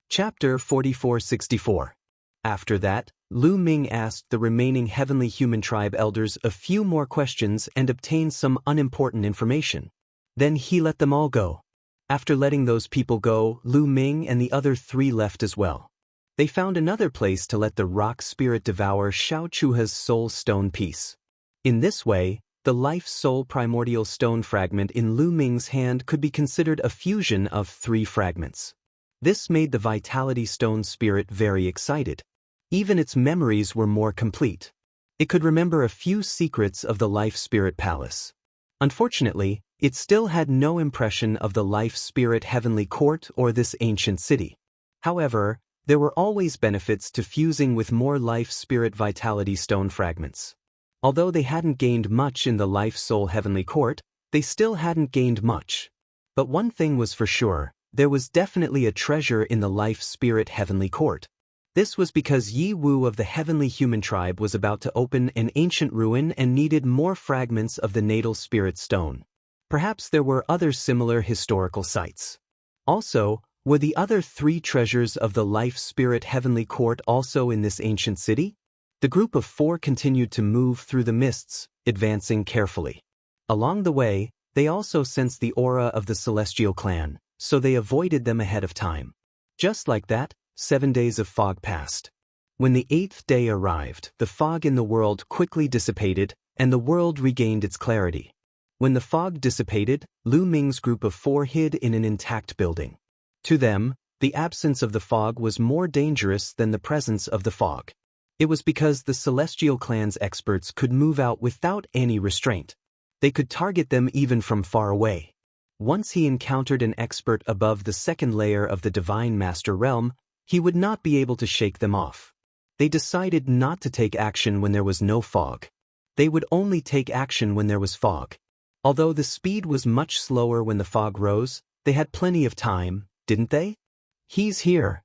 Chapter 4464. After that, Lu Ming asked the remaining heavenly human tribe elders a few more questions and obtained some unimportant information. Then he let them all go. After letting those people go, Lu Ming and the other 3 left as well. They found another place to let the rock spirit devour Xiao Chuhe's soul stone piece. In this way, the life soul primordial stone fragment in Lu Ming's hand could be considered a fusion of 3 fragments. This made the vitality stone spirit very excited. Even its memories were more complete. It could remember a few secrets of the life spirit palace. Unfortunately, it still had no impression of the Life Spirit Heavenly Court or this ancient city. However, there were always benefits to fusing with more Life Spirit Vitality Stone fragments. Although they hadn't gained much in the Life Soul Heavenly Court, they still hadn't gained much. But one thing was for sure, there was definitely a treasure in the Life Spirit Heavenly Court. This was because Yi Wu of the Heavenly Human Tribe was about to open an ancient ruin and needed more fragments of the natal spirit stone. Perhaps there were other similar historical sites. Also, were the other 3 treasures of the Life Spirit Heavenly Court also in this ancient city? The group of 4 continued to move through the mists, advancing carefully. Along the way, they also sensed the aura of the Celestial Clan, so they avoided them ahead of time. Just like that, 7 days of fog passed. When the 8th day arrived, the fog in the world quickly dissipated, and the world regained its clarity. When the fog dissipated, Lu Ming's group of 4 hid in an intact building. To them, the absence of the fog was more dangerous than the presence of the fog. It was because the Celestial Clan's experts could move out without any restraint. They could target them even from far away. Once he encountered an expert above the second layer of the Divine Master Realm, he would not be able to shake them off. They decided not to take action when there was no fog. They would only take action when there was fog. Although the speed was much slower when the fog rose, they had plenty of time, didn't they? He's here.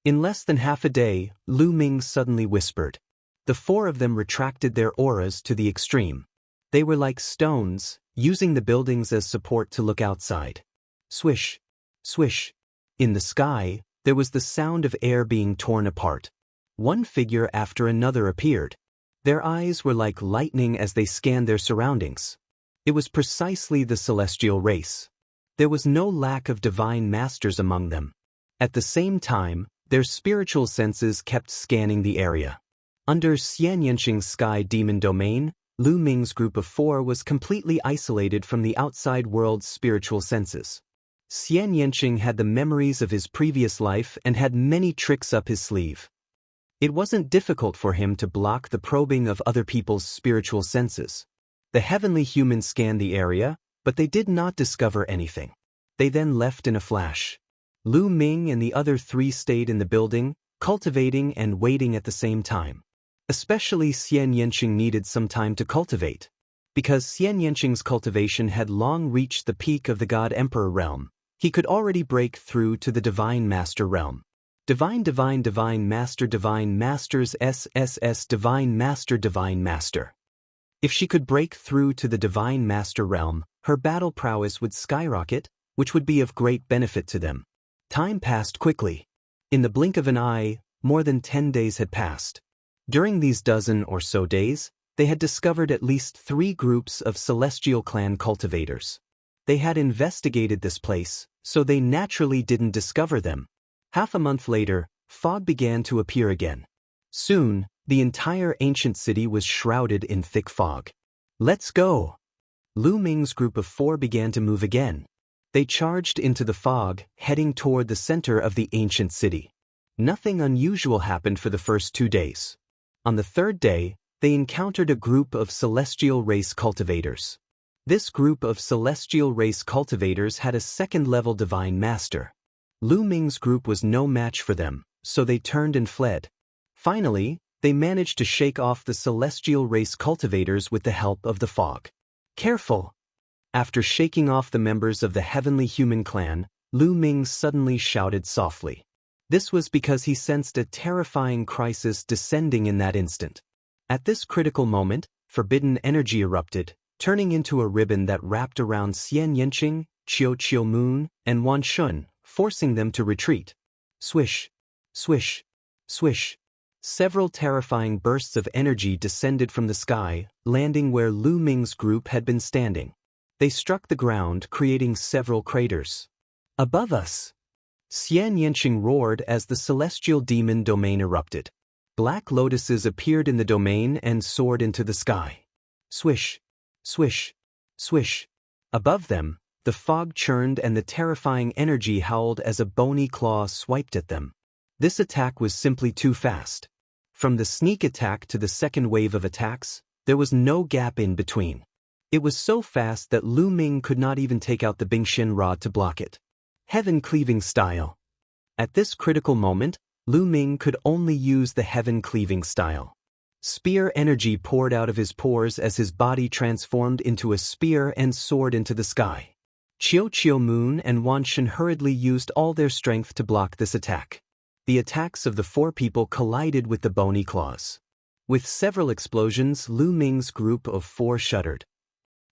In less than half a day, Lu Ming suddenly whispered. The 4 of them retracted their auras to the extreme. They were like stones, using the buildings as support to look outside. Swish, swish. In the sky, there was the sound of air being torn apart. One figure after another appeared. Their eyes were like lightning as they scanned their surroundings. It was precisely the celestial race. There was no lack of divine masters among them. At the same time, their spiritual senses kept scanning the area. Under Xian Yanqing's sky demon domain, Lu Ming's group of 4 was completely isolated from the outside world's spiritual senses. Xian Yanqing had the memories of his previous life and had many tricks up his sleeve. It wasn't difficult for him to block the probing of other people's spiritual senses. The heavenly humans scanned the area, but they did not discover anything. They then left in a flash. Lu Ming and the other 3 stayed in the building, cultivating and waiting at the same time. Especially Xian Yanqing needed some time to cultivate. Because Xian Yanqing's cultivation had long reached the peak of the God Emperor realm, he could already break through to the Divine Master realm. Divine Master Divine Masters SSS Divine Master. If she could break through to the Divine Master realm, her battle prowess would skyrocket, which would be of great benefit to them. Time passed quickly. In the blink of an eye, more than 10 days had passed. During these dozen or so days, they had discovered at least 3 groups of Celestial Clan cultivators. They had investigated this place, so they naturally didn't discover them. Half a month later, fog began to appear again. Soon, the entire ancient city was shrouded in thick fog. Let's go! Lu Ming's group of 4 began to move again. They charged into the fog, heading toward the center of the ancient city. Nothing unusual happened for the first 2 days. On the 3rd day, they encountered a group of celestial race cultivators. This group of celestial race cultivators had a 2nd-level divine master. Lu Ming's group was no match for them, so they turned and fled. Finally, they managed to shake off the celestial race cultivators with the help of the fog. Careful! After shaking off the members of the heavenly human clan, Lu Ming suddenly shouted softly. This was because he sensed a terrifying crisis descending in that instant. At this critical moment, forbidden energy erupted, turning into a ribbon that wrapped around Xian Yanqing, Qiu Moon, and Wan Shun, forcing them to retreat. Swish, swish, swish. Several terrifying bursts of energy descended from the sky, landing where Lu Ming's group had been standing. They struck the ground, creating several craters. Above us! Xian Yanqing roared as the celestial demon domain erupted. Black lotuses appeared in the domain and soared into the sky. Swish, swish, swish. Above them, the fog churned and the terrifying energy howled as a bony claw swiped at them. This attack was simply too fast. From the sneak attack to the second wave of attacks, there was no gap in between. It was so fast that Lu Ming could not even take out the Bingxin rod to block it. Heaven-cleaving style. At this critical moment, Lu Ming could only use the heaven-cleaving style. Spear energy poured out of his pores as his body transformed into a spear and soared into the sky. Qiu Moon and Wan Shun hurriedly used all their strength to block this attack. The attacks of the 4 people collided with the bony claws. With several explosions, Lu Ming's group of 4 shuddered.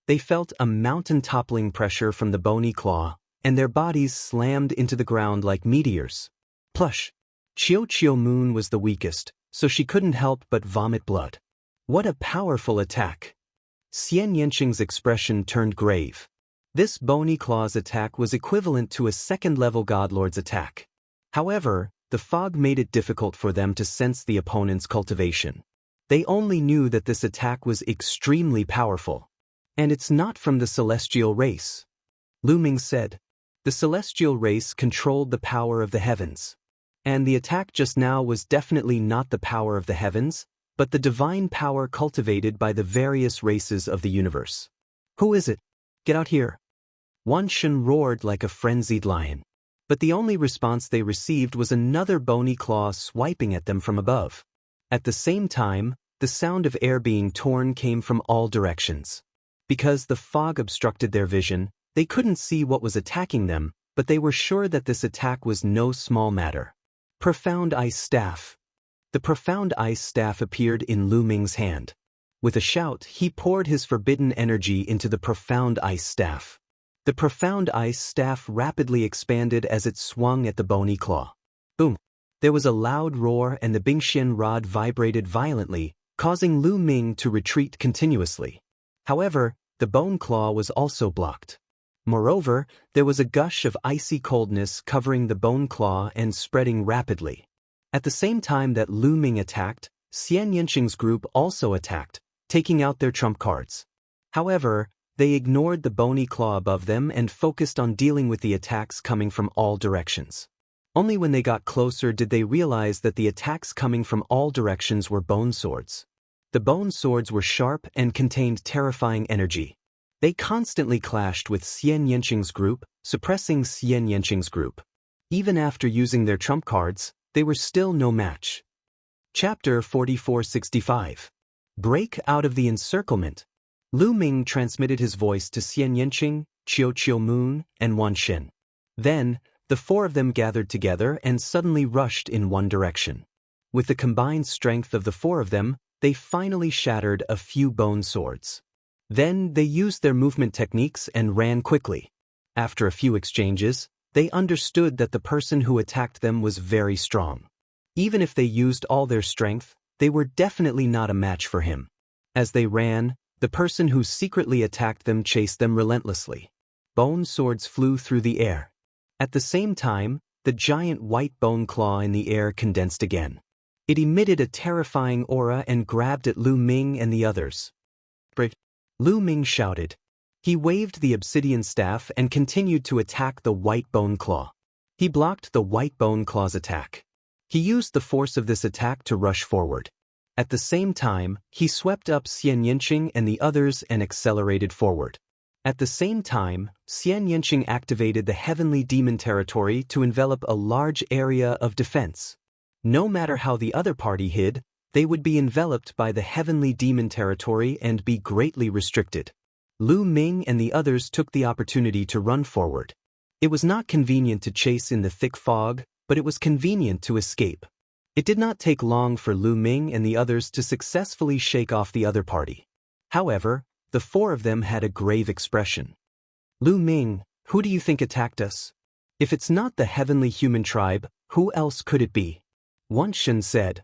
They felt a mountain-toppling pressure from the bony claw, and their bodies slammed into the ground like meteors. Plush! Qiu Moon was the weakest, so she couldn't help but vomit blood. What a powerful attack! Xian Yanqing's expression turned grave. This bony claw's attack was equivalent to a 2nd-level Godlord's attack. However, the fog made it difficult for them to sense the opponent's cultivation. They only knew that this attack was extremely powerful. And it's not from the celestial race. Lu Ming said. The celestial race controlled the power of the heavens. And the attack just now was definitely not the power of the heavens, but the divine power cultivated by the various races of the universe. Who is it? Get out here. Wan Shen roared like a frenzied lion. But the only response they received was another bony claw swiping at them from above. At the same time, the sound of air being torn came from all directions. Because the fog obstructed their vision, they couldn't see what was attacking them, but they were sure that this attack was no small matter. Profound Ice Staff. The Profound Ice Staff appeared in Lu Ming's hand. With a shout, he poured his forbidden energy into the Profound Ice Staff. The Profound Ice Staff rapidly expanded as it swung at the bony claw. Boom! There was a loud roar and the Bingxian rod vibrated violently, causing Lu Ming to retreat continuously. However, the bone claw was also blocked. Moreover, there was a gush of icy coldness covering the bone claw and spreading rapidly. At the same time that Lu Ming attacked, Xian Yanqing's group also attacked, taking out their trump cards. However, they ignored the bony claw above them and focused on dealing with the attacks coming from all directions. Only when they got closer did they realize that the attacks coming from all directions were bone swords. The bone swords were sharp and contained terrifying energy. They constantly clashed with Xian Yanqing's group, suppressing Xian Yanqing's group. Even after using their trump cards, they were still no match. Chapter 4465. Break out of the encirclement. Lu Ming transmitted his voice to Xian Yanqing, Qiu Moon, and Wan Shen. Then, the four of them gathered together and suddenly rushed in one direction. With the combined strength of the four of them, they finally shattered a few bone swords. Then they used their movement techniques and ran quickly. After a few exchanges, they understood that the person who attacked them was very strong. Even if they used all their strength, they were definitely not a match for him. As they ran, the person who secretly attacked them chased them relentlessly. Bone swords flew through the air. At the same time, the giant white bone claw in the air condensed again. It emitted a terrifying aura and grabbed at Lu Ming and the others. Lu Ming shouted. He waved the obsidian staff and continued to attack the white bone claw. He blocked the white bone claw's attack. He used the force of this attack to rush forward. At the same time, he swept up Xian Yanqing and the others and accelerated forward. At the same time, Xian Yanqing activated the heavenly demon territory to envelop a large area of defense. No matter how the other party hid, they would be enveloped by the heavenly demon territory and be greatly restricted. Lu Ming and the others took the opportunity to run forward. It was not convenient to chase in the thick fog, but it was convenient to escape. It did not take long for Lu Ming and the others to successfully shake off the other party. However, the four of them had a grave expression. Lu Ming, who do you think attacked us? If it's not the heavenly human tribe, who else could it be? Wan Shen said.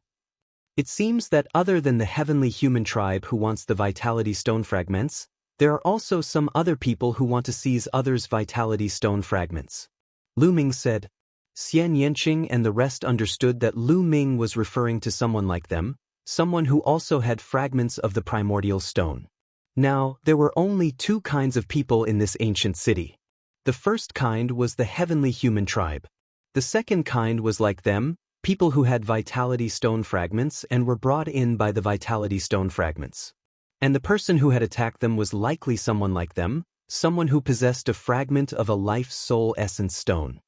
It seems that other than the heavenly human tribe who wants the vitality stone fragments, there are also some other people who want to seize others' vitality stone fragments. Lu Ming said. Xian Yanqing and the rest understood that Lu Ming was referring to someone like them, someone who also had fragments of the primordial stone. Now, there were only two kinds of people in this ancient city. The first kind was the heavenly human tribe. The second kind was like them, people who had vitality stone fragments and were brought in by the vitality stone fragments. And the person who had attacked them was likely someone like them, someone who possessed a fragment of a life soul essence stone.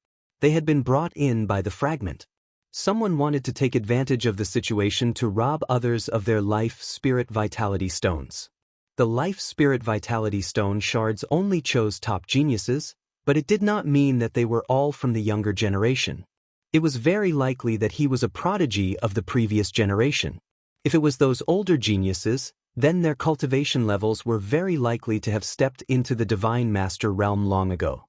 They had been brought in by the fragment. Someone wanted to take advantage of the situation to rob others of their life spirit vitality stones. The life spirit vitality stone shards only chose top geniuses, but it did not mean that they were all from the younger generation. It was very likely that he was a prodigy of the previous generation. If it was those older geniuses, then their cultivation levels were very likely to have stepped into the divine master realm long ago.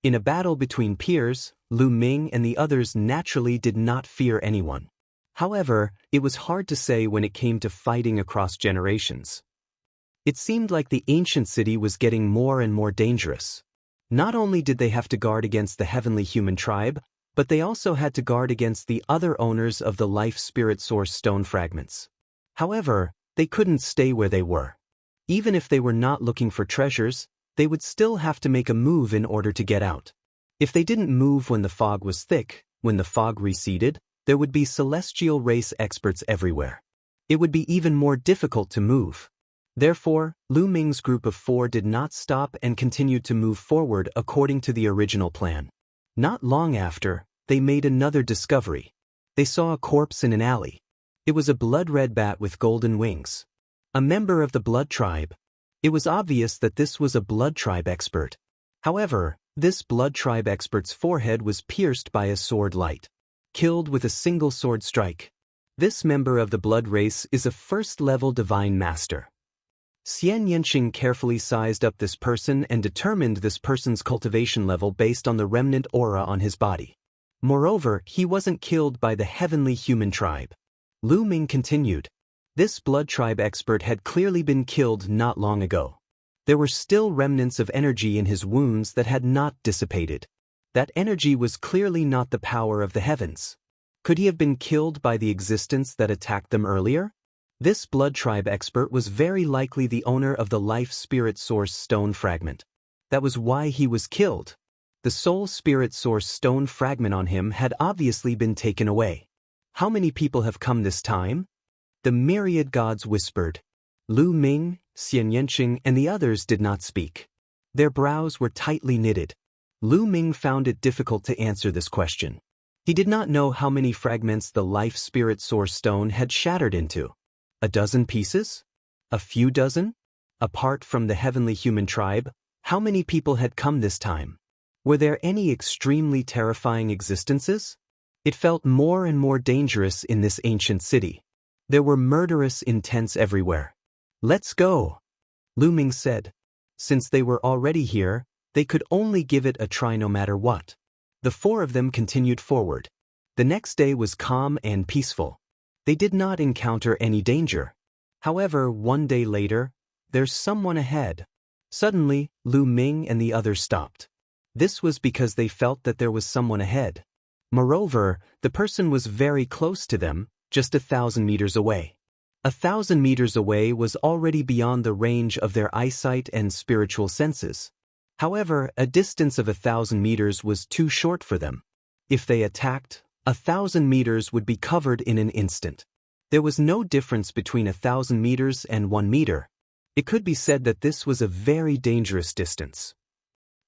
In a battle between peers, Lu Ming and the others naturally did not fear anyone. However, it was hard to say when it came to fighting across generations. It seemed like the ancient city was getting more and more dangerous. Not only did they have to guard against the heavenly human tribe, but they also had to guard against the other owners of the life spirit source stone fragments. However, they couldn't stay where they were. Even if they were not looking for treasures, they would still have to make a move in order to get out. If they didn't move when the fog was thick, when the fog receded, there would be celestial race experts everywhere. It would be even more difficult to move. Therefore, Lu Ming's group of 4 did not stop and continued to move forward according to the original plan. Not long after, they made another discovery. They saw a corpse in an alley. It was a blood-red bat with golden wings. A member of the blood tribe. It was obvious that this was a blood tribe expert. However, this blood tribe expert's forehead was pierced by a sword light. Killed with a single sword strike. This member of the blood race is a first-level divine master. Xian Yanqing carefully sized up this person and determined this person's cultivation level based on the remnant aura on his body. Moreover, he wasn't killed by the heavenly human tribe. Lu Ming continued. This blood tribe expert had clearly been killed not long ago. There were still remnants of energy in his wounds that had not dissipated. That energy was clearly not the power of the heavens. Could he have been killed by the existence that attacked them earlier? This blood tribe expert was very likely the owner of the life spirit source stone fragment. That was why he was killed. The soul spirit source stone fragment on him had obviously been taken away. How many people have come this time? The myriad gods whispered. Lu Ming, Xian Yanqing, and the others did not speak. Their brows were tightly knitted. Lu Ming found it difficult to answer this question. He did not know how many fragments the life spirit source stone had shattered into. A dozen pieces? A few dozen? Apart from the heavenly human tribe, how many people had come this time? Were there any extremely terrifying existences? It felt more and more dangerous in this ancient city. There were murderous intents everywhere. Let's go, Lu Ming said. Since they were already here, they could only give it a try no matter what. The 4 of them continued forward. The next day was calm and peaceful. They did not encounter any danger. However, one day later, there's someone ahead. Suddenly, Lu Ming and the others stopped. This was because they felt that there was someone ahead. Moreover, the person was very close to them, just 1,000 meters away. 1,000 meters away was already beyond the range of their eyesight and spiritual senses. However, a distance of 1,000 meters was too short for them. If they attacked, 1,000 meters would be covered in an instant. There was no difference between 1,000 meters and 1 meter. It could be said that this was a very dangerous distance.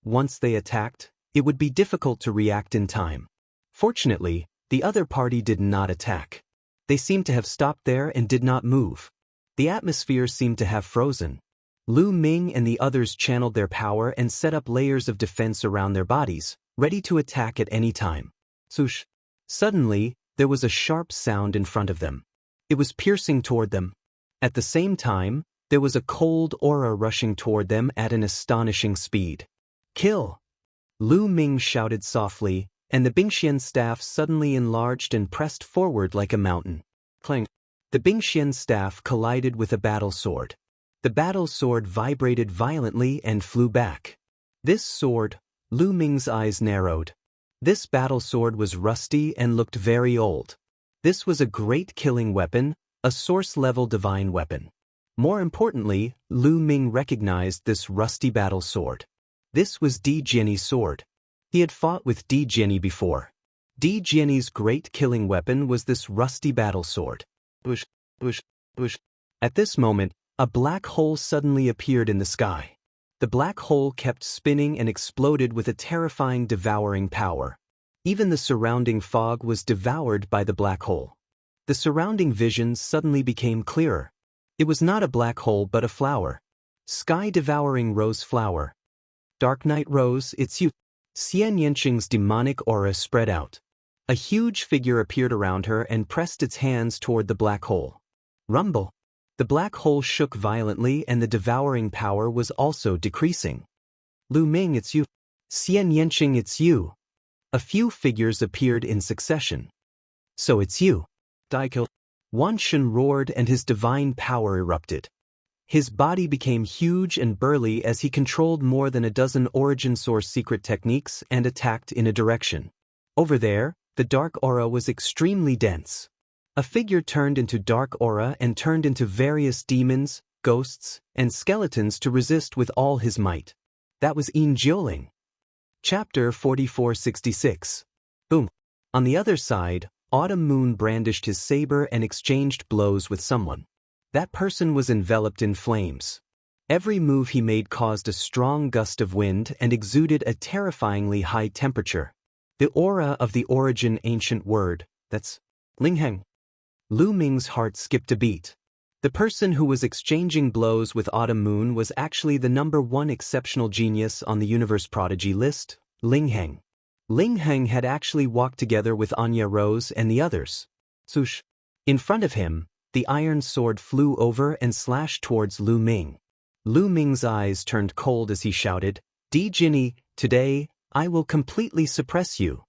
Once they attacked, it would be difficult to react in time. Fortunately, the other party did not attack. They seemed to have stopped there and did not move. The atmosphere seemed to have frozen. Lu Ming and the others channeled their power and set up layers of defense around their bodies, ready to attack at any time. Swoosh. Suddenly, there was a sharp sound in front of them. It was piercing toward them. At the same time, there was a cold aura rushing toward them at an astonishing speed. Kill! Lu Ming shouted softly, and the Bingxian staff suddenly enlarged and pressed forward like a mountain. Clang! The Bingxian staff collided with a battle sword. The battle sword vibrated violently and flew back. This sword, Lu Ming's eyes narrowed. This battle sword was rusty and looked very old. This was a great killing weapon, a source-level divine weapon. More importantly, Lu Ming recognized this rusty battle sword. This was Di Jianyi's sword. He had fought with Di Jianyi before. Di Jianyi's great killing weapon was this rusty battle sword. Bush, bush, bush. At this moment, a black hole suddenly appeared in the sky. The black hole kept spinning and exploded with a terrifying devouring power. Even the surrounding fog was devoured by the black hole. The surrounding visions suddenly became clearer. It was not a black hole but a flower. Sky-devouring rose flower. Dark night rose, it's you. Xian Yanqing's demonic aura spread out. A huge figure appeared around her and pressed its hands toward the black hole. Rumble. The black hole shook violently and the devouring power was also decreasing. Lu Ming, it's you. Xian Yanqing, it's you. A few figures appeared in succession. So it's you. Daikil. Wan Shen roared and his divine power erupted. His body became huge and burly as he controlled more than a dozen origin source secret techniques and attacked in a direction. Over there, the dark aura was extremely dense. A figure turned into dark aura and turned into various demons, ghosts, and skeletons to resist with all his might. That was Yin Jiuling. Chapter 4466. Boom. On the other side, Autumn Moon brandished his saber and exchanged blows with someone. That person was enveloped in flames. Every move he made caused a strong gust of wind and exuded a terrifyingly high temperature. The aura of the origin ancient word, that's Lingheng. Lu Ming's heart skipped a beat. The person who was exchanging blows with Autumn Moon was actually the #1 exceptional genius on the universe prodigy list, Lingheng. Lingheng had actually walked together with Anya Rose and the others. Swoosh. In front of him, the iron sword flew over and slashed towards Lu Ming. Lu Ming's eyes turned cold as he shouted, "Di Jinni, today, I will completely suppress you."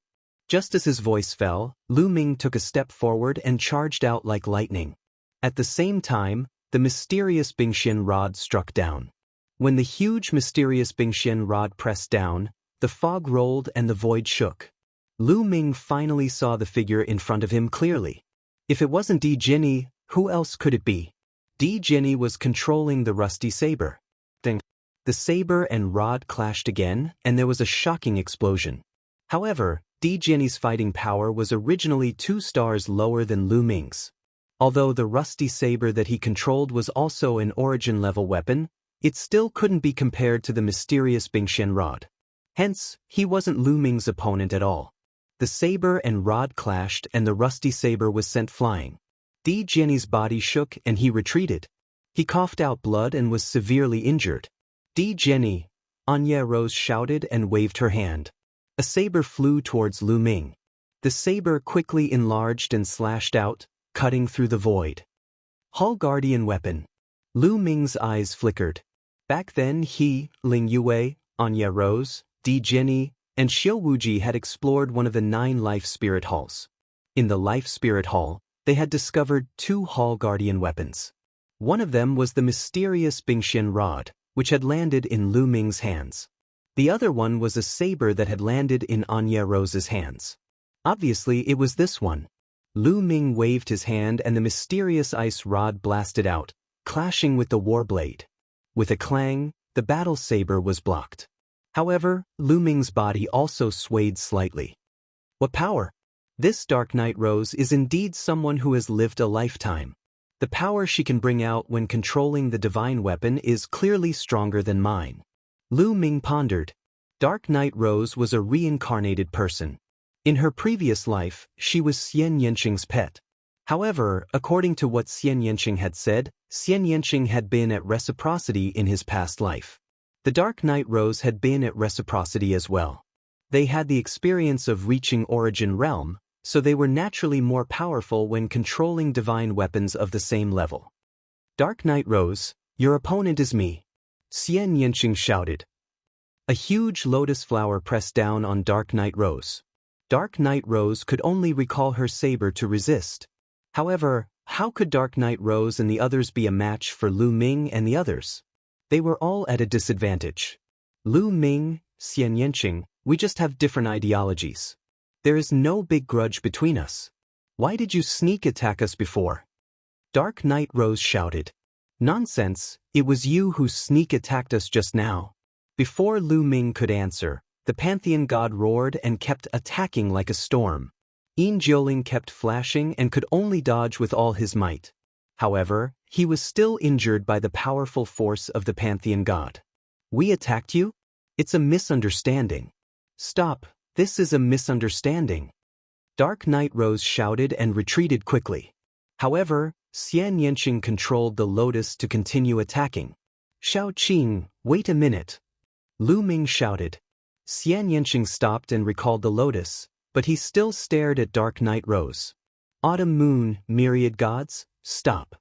Just as his voice fell, Lu Ming took a step forward and charged out like lightning. At the same time, the mysterious Bingxian rod struck down. When the huge mysterious Bingxian rod pressed down, the fog rolled and the void shook. Lu Ming finally saw the figure in front of him clearly. If it wasn't Di Jinni, who else could it be? Di Jinni was controlling the rusty saber. Ding. The saber and rod clashed again, and there was a shocking explosion. However, Di Jinni's fighting power was originally 2 stars lower than Lu Ming's. Although the rusty saber that he controlled was also an origin-level weapon, it still couldn't be compared to the mysterious Bingxian rod. Hence, he wasn't Lu Ming's opponent at all. The saber and rod clashed and the rusty saber was sent flying. Di Jinni's body shook and he retreated. He coughed out blood and was severely injured. "Di Jinni," Anya Rose shouted and waved her hand. A saber flew towards Lu Ming. The saber quickly enlarged and slashed out, cutting through the void. Hall Guardian weapon. Lu Ming's eyes flickered. Back then he, Ling Yue, Anya Rose, Di Jinni, and Xiao Wuji had explored one of the 9 Life Spirit Halls. In the Life Spirit Hall, they had discovered 2 Hall Guardian weapons. One of them was the mysterious Bingxian rod, which had landed in Lu Ming's hands. The other one was a saber that had landed in Anya Rose's hands. Obviously, it was this one. Lu Ming waved his hand and the mysterious ice rod blasted out, clashing with the war blade. With a clang, the battle saber was blocked. However, Lu Ming's body also swayed slightly. What power! This Dark Knight Rose is indeed someone who has lived a lifetime. The power she can bring out when controlling the divine weapon is clearly stronger than mine. Lu Ming pondered. Dark Knight Rose was a reincarnated person. In her previous life, she was Xian Yanqing's pet. However, according to what Xian Yanqing had said, Xian Yanqing had been at reciprocity in his past life. The Dark Knight Rose had been at reciprocity as well. They had the experience of reaching Origin Realm, so they were naturally more powerful when controlling divine weapons of the same level. "Dark Knight Rose, your opponent is me," Xian Yanqing shouted. A huge lotus flower pressed down on Dark Knight Rose. Dark Knight Rose could only recall her saber to resist. However, how could Dark Knight Rose and the others be a match for Lu Ming and the others? They were all at a disadvantage. Lu Ming, Xian Yanqing, we just have different ideologies. There is no big grudge between us. Why did you sneak attack us before? Dark Knight Rose shouted. Nonsense, it was you who sneak attacked us just now. Before Lu Ming could answer, the Pantheon god roared and kept attacking like a storm. Yin Jiuling kept flashing and could only dodge with all his might. However, he was still injured by the powerful force of the Pantheon god. "We attacked you? It's a misunderstanding." "Stop, this is a misunderstanding." Dark Knight Rose shouted and retreated quickly. However, Xian Yanqing controlled the lotus to continue attacking. "Shao Qing, wait a minute." Lu Ming shouted. Xian Yanqing stopped and recalled the lotus, but he still stared at Dark Knight Rose. "Autumn Moon, myriad gods, stop."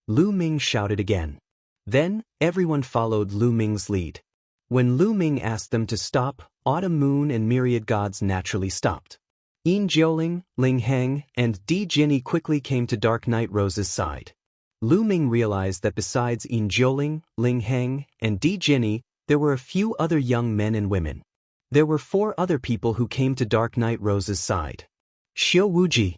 Lu Ming shouted again. Then, everyone followed Lu Ming's lead. When Lu Ming asked them to stop, Autumn Moon and myriad gods naturally stopped. Yin Jiuling, Ling Heng, and Di Jinni quickly came to Dark Knight Rose's side. Lu Ming realized that besides Yin Jiuling, Ling Heng, and Di Jinni, there were a few other young men and women. There were 4 other people who came to Dark Knight Rose's side. Xiao Wuji.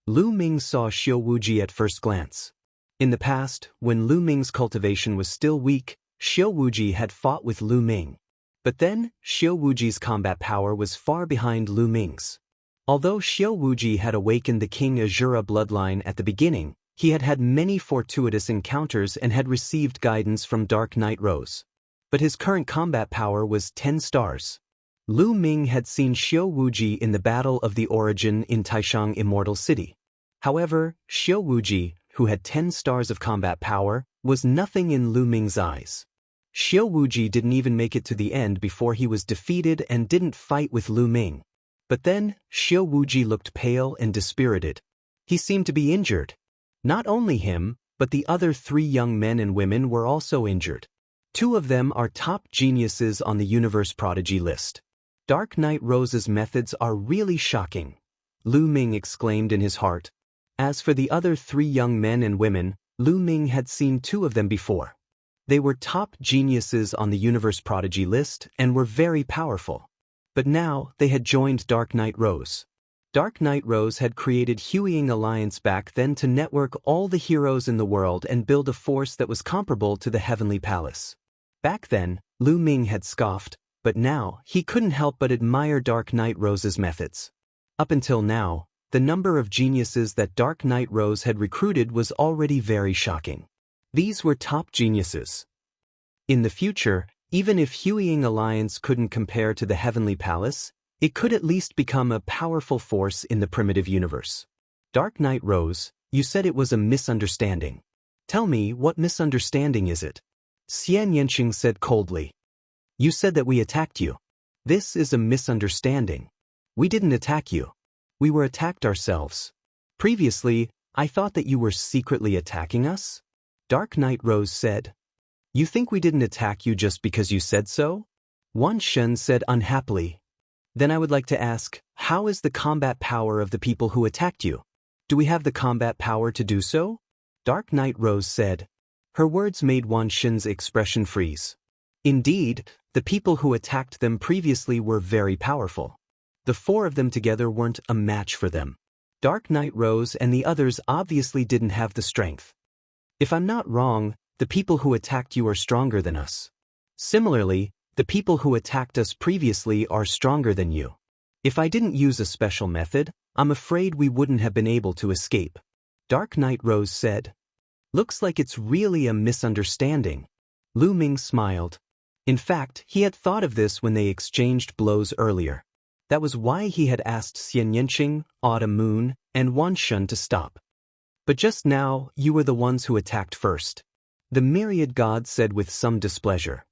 Lu Ming saw Xiao Wuji at first glance. In the past, when Lu Ming's cultivation was still weak, Xiao Wuji had fought with Lu Ming. But then, Xiao Wuji's combat power was far behind Lu Ming's. Although Xiao Wuji had awakened the King Azura bloodline at the beginning, he had had many fortuitous encounters and had received guidance from Dark Knight Rose. But his current combat power was 10 stars. Lu Ming had seen Xiao Wuji in the Battle of the Origin in Taishang Immortal City. However, Xiao Wuji, who had 10 stars of combat power, was nothing in Lu Ming's eyes. Xiao Wuji didn't even make it to the end before he was defeated and didn't fight with Lu Ming. But then, Xiao Wuji looked pale and dispirited. He seemed to be injured. Not only him, but the other 3 young men and women were also injured. 2 of them are top geniuses on the Universe Prodigy list. Dark Knight Rose's methods are really shocking, Lu Ming exclaimed in his heart. As for the other 3 young men and women, Lu Ming had seen 2 of them before. They were top geniuses on the Universe Prodigy list and were very powerful. But now, they had joined Dark Knight Rose. Dark Knight Rose had created Huiying Alliance back then to network all the heroes in the world and build a force that was comparable to the Heavenly Palace. Back then, Lu Ming had scoffed, but now, he couldn't help but admire Dark Knight Rose's methods. Up until now, the number of geniuses that Dark Knight Rose had recruited was already very shocking. These were top geniuses. In the future, even if Huiying Alliance couldn't compare to the Heavenly Palace, it could at least become a powerful force in the primitive universe. Dark Knight Rose, you said it was a misunderstanding. Tell me, what misunderstanding is it? Xian Yanqing said coldly. You said that we attacked you. This is a misunderstanding. We didn't attack you. We were attacked ourselves. Previously, I thought that you were secretly attacking us? Dark Knight Rose said. You think we didn't attack you just because you said so? Wan Shen said unhappily. Then I would like to ask, how is the combat power of the people who attacked you? Do we have the combat power to do so? Dark Knight Rose said. Her words made Wan Shen's expression freeze. Indeed, the people who attacked them previously were very powerful. The 4 of them together weren't a match for them. Dark Knight Rose and the others obviously didn't have the strength. If I'm not wrong, the people who attacked you are stronger than us. Similarly, the people who attacked us previously are stronger than you. If I didn't use a special method, I'm afraid we wouldn't have been able to escape. Dark Knight Rose said. Looks like it's really a misunderstanding. Lu Ming smiled. In fact, he had thought of this when they exchanged blows earlier. That was why he had asked Xian Yanqing, Autumn Moon, and Wan Shen to stop. But just now, you were the ones who attacked first. The myriad god said with some displeasure.